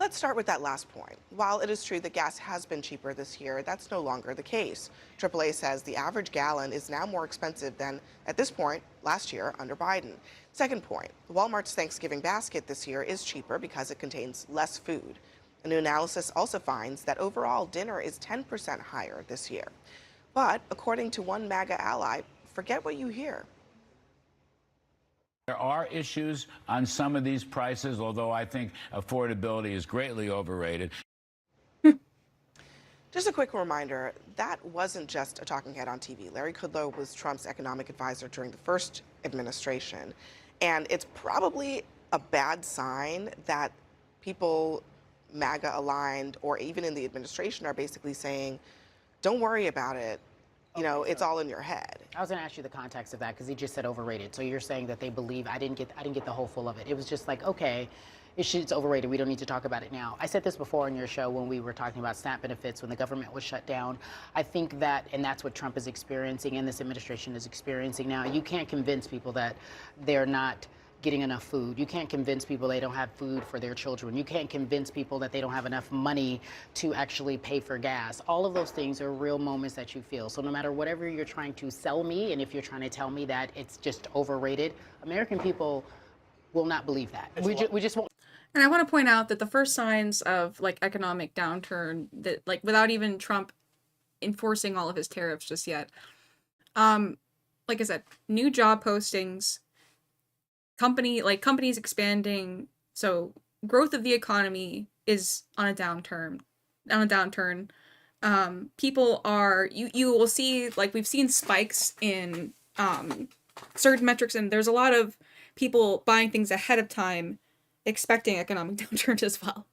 Let's start with that last point. While it is true that gas has been cheaper this year, that's no longer the case. AAA says the average gallon is now more expensive than, at this point, last year under Biden. Second point, Walmart's Thanksgiving basket this year is cheaper because it contains less food. A new analysis also finds that overall dinner is 10% higher this year. But according to one MAGA ally, forget what you hear. There are issues on some of these prices, although I think affordability is greatly overrated. Just a quick reminder, that wasn't just a talking head on TV. Larry Kudlow was Trump's economic advisor during the first administration. And it's probably a bad sign that people MAGA aligned or even in the administration are basically saying, don't worry about it. You know, it's all in your head. I was going to ask you the context of that because he just said overrated. So you're saying that they believe I didn't get the whole full of it. It was just like, okay, it's overrated. We don't need to talk about it now. I said this before on your show when we were talking about SNAP benefits when the government was shut down. I think that, and that's what Trump is experiencing and this administration is experiencing now. You can't convince people that they're not getting enough food. You can't convince people they don't have food for their children. You can't convince people that they don't have enough money to actually pay for gas. All of those things are real moments that you feel. So no matter whatever you're trying to sell me, and if you're trying to tell me that it's just overrated, American people will not believe that. We just won't. And I want to point out that the first signs of like economic downturn that like without even Trump enforcing all of his tariffs just yet, like I said, new job postings, companies expanding, so growth of the economy is on a downturn. People are you will see, like, we've seen spikes in certain metrics, and there's a lot of people buying things ahead of time expecting economic downturn as well.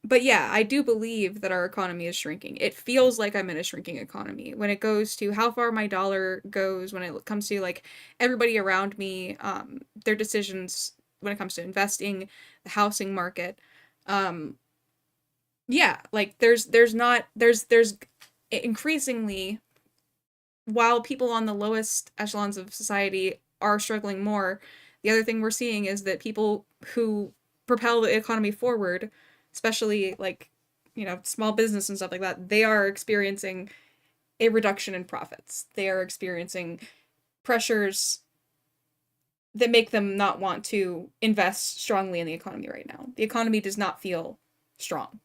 But yeah, I do believe that our economy is shrinking. It feels like I'm in a shrinking economy when it goes to how far my dollar goes, when it comes to like everybody around me, their decisions when it comes to investing, the housing market. Yeah, like there's increasingly, while people on the lowest echelons of society are struggling more, the other thing we're seeing is that people who propel the economy forward, especially like, you know, small business and stuff like that, they are experiencing a reduction in profits. They are experiencing pressures that make them not want to invest strongly in the economy right now. The economy does not feel strong.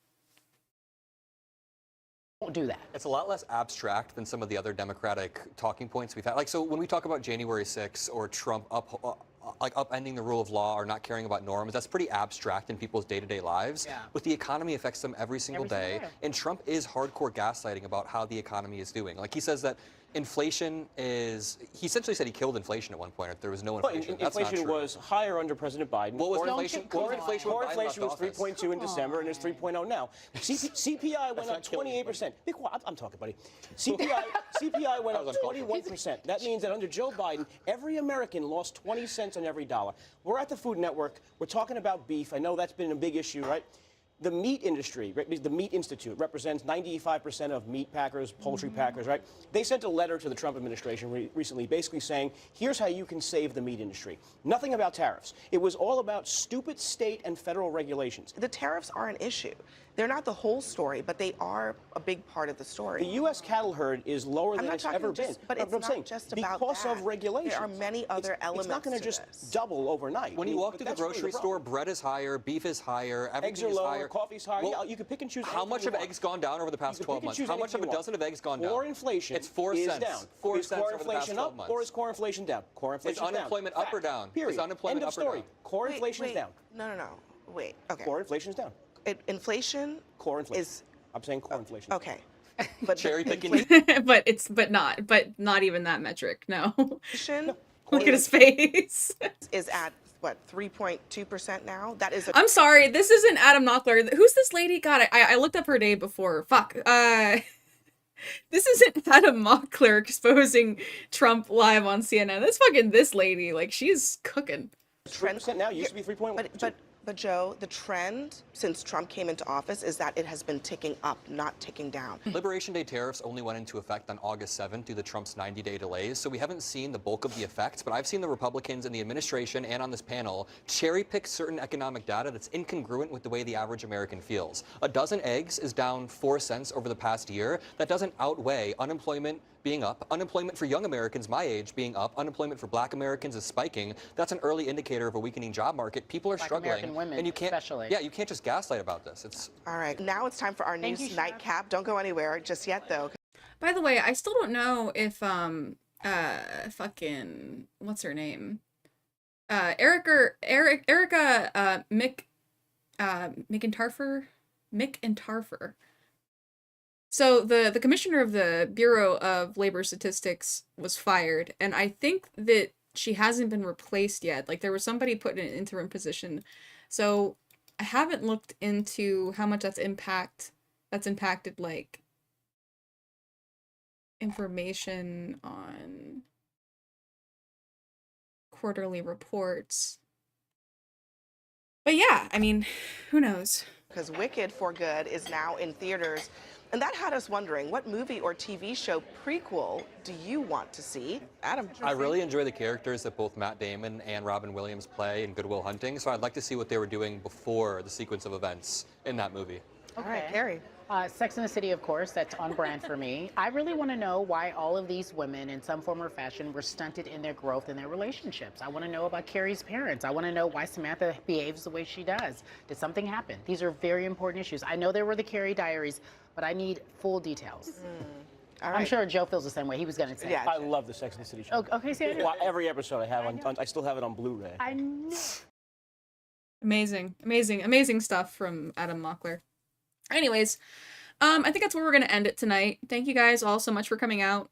Won't do that. It's a lot less abstract than some of the other Democratic talking points we've had. Like, so when we talk about January 6th or Trump upending the rule of law or not caring about norms, that's pretty abstract in people's day-to-day lives. Yeah. But the economy affects them every single day. And Trump is hardcore gaslighting about how the economy is doing. Like, he says that inflation is, he essentially said he killed inflation at one point, or there was no inflation. That's inflation not true. was higher under President Biden. What was inflation? Core inflation was 3.2 in December, and it's 3.0 now. CPI went up 28%. Be quiet, I'm talking, buddy. CPI went up 21%. That means that under Joe Biden, every American lost 20 cents on every dollar. We're at the Food Network. We're talking about beef. I know that's been a big issue, right? The meat industry, the Meat Institute, represents 95% of meat packers, poultry packers, right? They sent a letter to the Trump administration recently basically saying, here's how you can save the meat industry. Nothing about tariffs. It was all about stupid state and federal regulations. The tariffs are an issue. They're not the whole story, but they are a big part of the story. The U.S. cattle herd is lower than it's ever been. But it's not just about because that. of regulations. There are many other elements. It's not going to just double overnight. When you walk through the grocery store, bread is higher, beef is higher, eggs everything are is lower, higher. Coffee's higher. Well, You can pick and choose. How much have eggs gone down over the past 12 months? How much have a dozen of eggs gone down? Core inflation it's 4 is cents. down. 4 is cents core over the past inflation 12 up months. or is core inflation down? Core inflation is unemployment down. up or down? Period. Is unemployment End of up or story. down? Core inflation is down. No. Wait. Okay. Core inflation is down. Inflation. Core inflation. Is. I'm saying core inflation. Okay. But cherry picking. but not even that metric. No. Inflation. Look at his face. Is at what, 3.2% now? That is. I'm sorry. This isn't Adam Knockler. Who's this lady? God, I looked up her name before. Fuck. This isn't Adam Mockler exposing Trump live on CNN. This fucking this lady. Like, she's cooking. 3% now. Used to be 3.1. But But Joe, the trend since Trump came into office is that it has been ticking up, not ticking down. Liberation Day tariffs only went into effect on August 7th due to Trump's 90-day delays, so we haven't seen the bulk of the effects, but I've seen the Republicans in the administration and on this panel cherry-pick certain economic data that's incongruent with the way the average American feels. A dozen eggs is down 4 cents over the past year. That doesn't outweigh unemployment being up, unemployment for young Americans my age being up, unemployment for Black Americans is spiking. That's an early indicator of a weakening job market. People are Black struggling, American women, and you can't, especially. yeah, you can't just gaslight about this. It's All right, now it's time for our Thank news you, nightcap. Don't go anywhere just yet, though. By the way, I still don't know if fucking what's her name? Erica McIntarfer. So the commissioner of the Bureau of Labor Statistics was fired, and I think that she hasn't been replaced yet. Like there was somebody put in an interim position. So I haven't looked into how much that's impacted like information on quarterly reports. But yeah, I mean, who knows? Because Wicked for Good is now in theaters. And that had us wondering, what movie or TV show prequel do you want to see? Adam? I really enjoy the characters that both Matt Damon and Robin Williams play in Good Will Hunting, so I'd like to see what they were doing before the sequence of events in that movie. All right, Carrie. Sex and the City, of course, that's on brand for me. I really want to know why all of these women, in some form or fashion, were stunted in their growth in their relationships. I want to know about Carrie's parents. I want to know why Samantha behaves the way she does. Did something happen? These are very important issues. I know there were the Carrie diaries, but I need full details. All right. I'm sure Joe feels the same way. He was going to say. Yeah, I love the Sex and the City show. Okay, see, Well, every episode I have I still have it on Blu-ray. I know. Amazing stuff from Adam Mockler. Anyways, I think that's where we're going to end it tonight. Thank you guys all so much for coming out.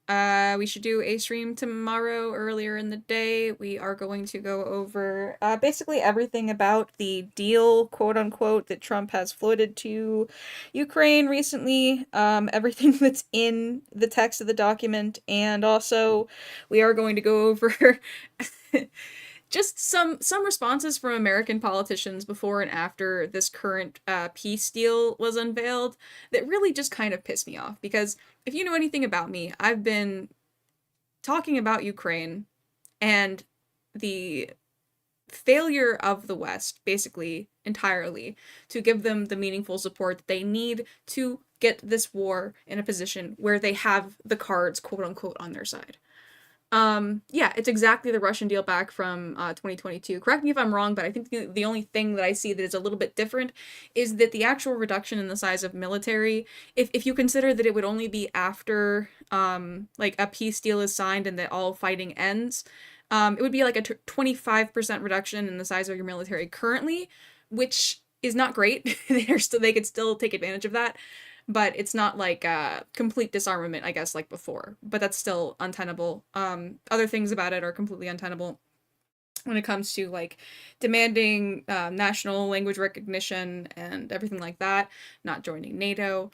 We should do a stream tomorrow earlier in the day. We are going to go over basically everything about the deal, quote unquote, that Trump has floated to Ukraine recently, everything that's in the text of the document, and also we are going to go over just some responses from American politicians before and after this current peace deal was unveiled that really just kind of pissed me off. Because if you know anything about me, I've been talking about Ukraine and the failure of the West, basically entirely, to give them the meaningful support that they need to get this war in a position where they have the cards, quote unquote, on their side. Yeah, it's exactly the Russian deal back from 2022. Correct me if I'm wrong, but I think the only thing that I see that is a little bit different is that the actual reduction in the size of military, if you consider that it would only be after like a peace deal is signed and that all fighting ends, it would be like a 25% reduction in the size of your military currently, which is not great. They could still take advantage of that. But it's not like complete disarmament, I guess, like before. But that's still untenable. Other things about it are completely untenable when it comes to like demanding national language recognition and everything like that, not joining NATO.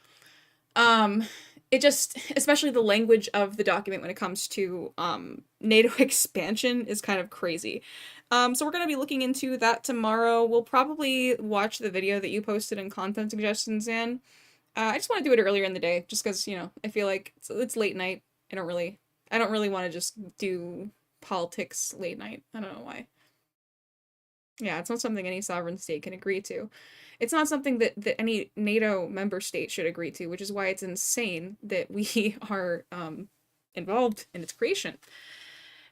It just, especially the language of the document when it comes to NATO expansion is kind of crazy. So we're going to be looking into that tomorrow. We'll probably watch the video that you posted in content suggestions, in. I just want to do it earlier in the day, just because, you know, I feel like it's late night. I don't really want to just do politics late night. I don't know why. Yeah, it's not something any sovereign state can agree to. It's not something that any NATO member state should agree to, which is why it's insane that we are involved in its creation.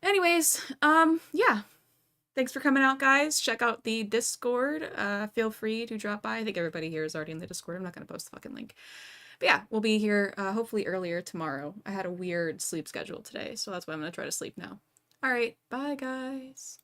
Anyways, yeah. Thanks for coming out, guys. Check out the Discord. Feel free to drop by. I think everybody here is already in the Discord. I'm not going to post the fucking link. But yeah, we'll be here hopefully earlier tomorrow. I had a weird sleep schedule today, so that's why I'm going to try to sleep now. All right, bye, guys.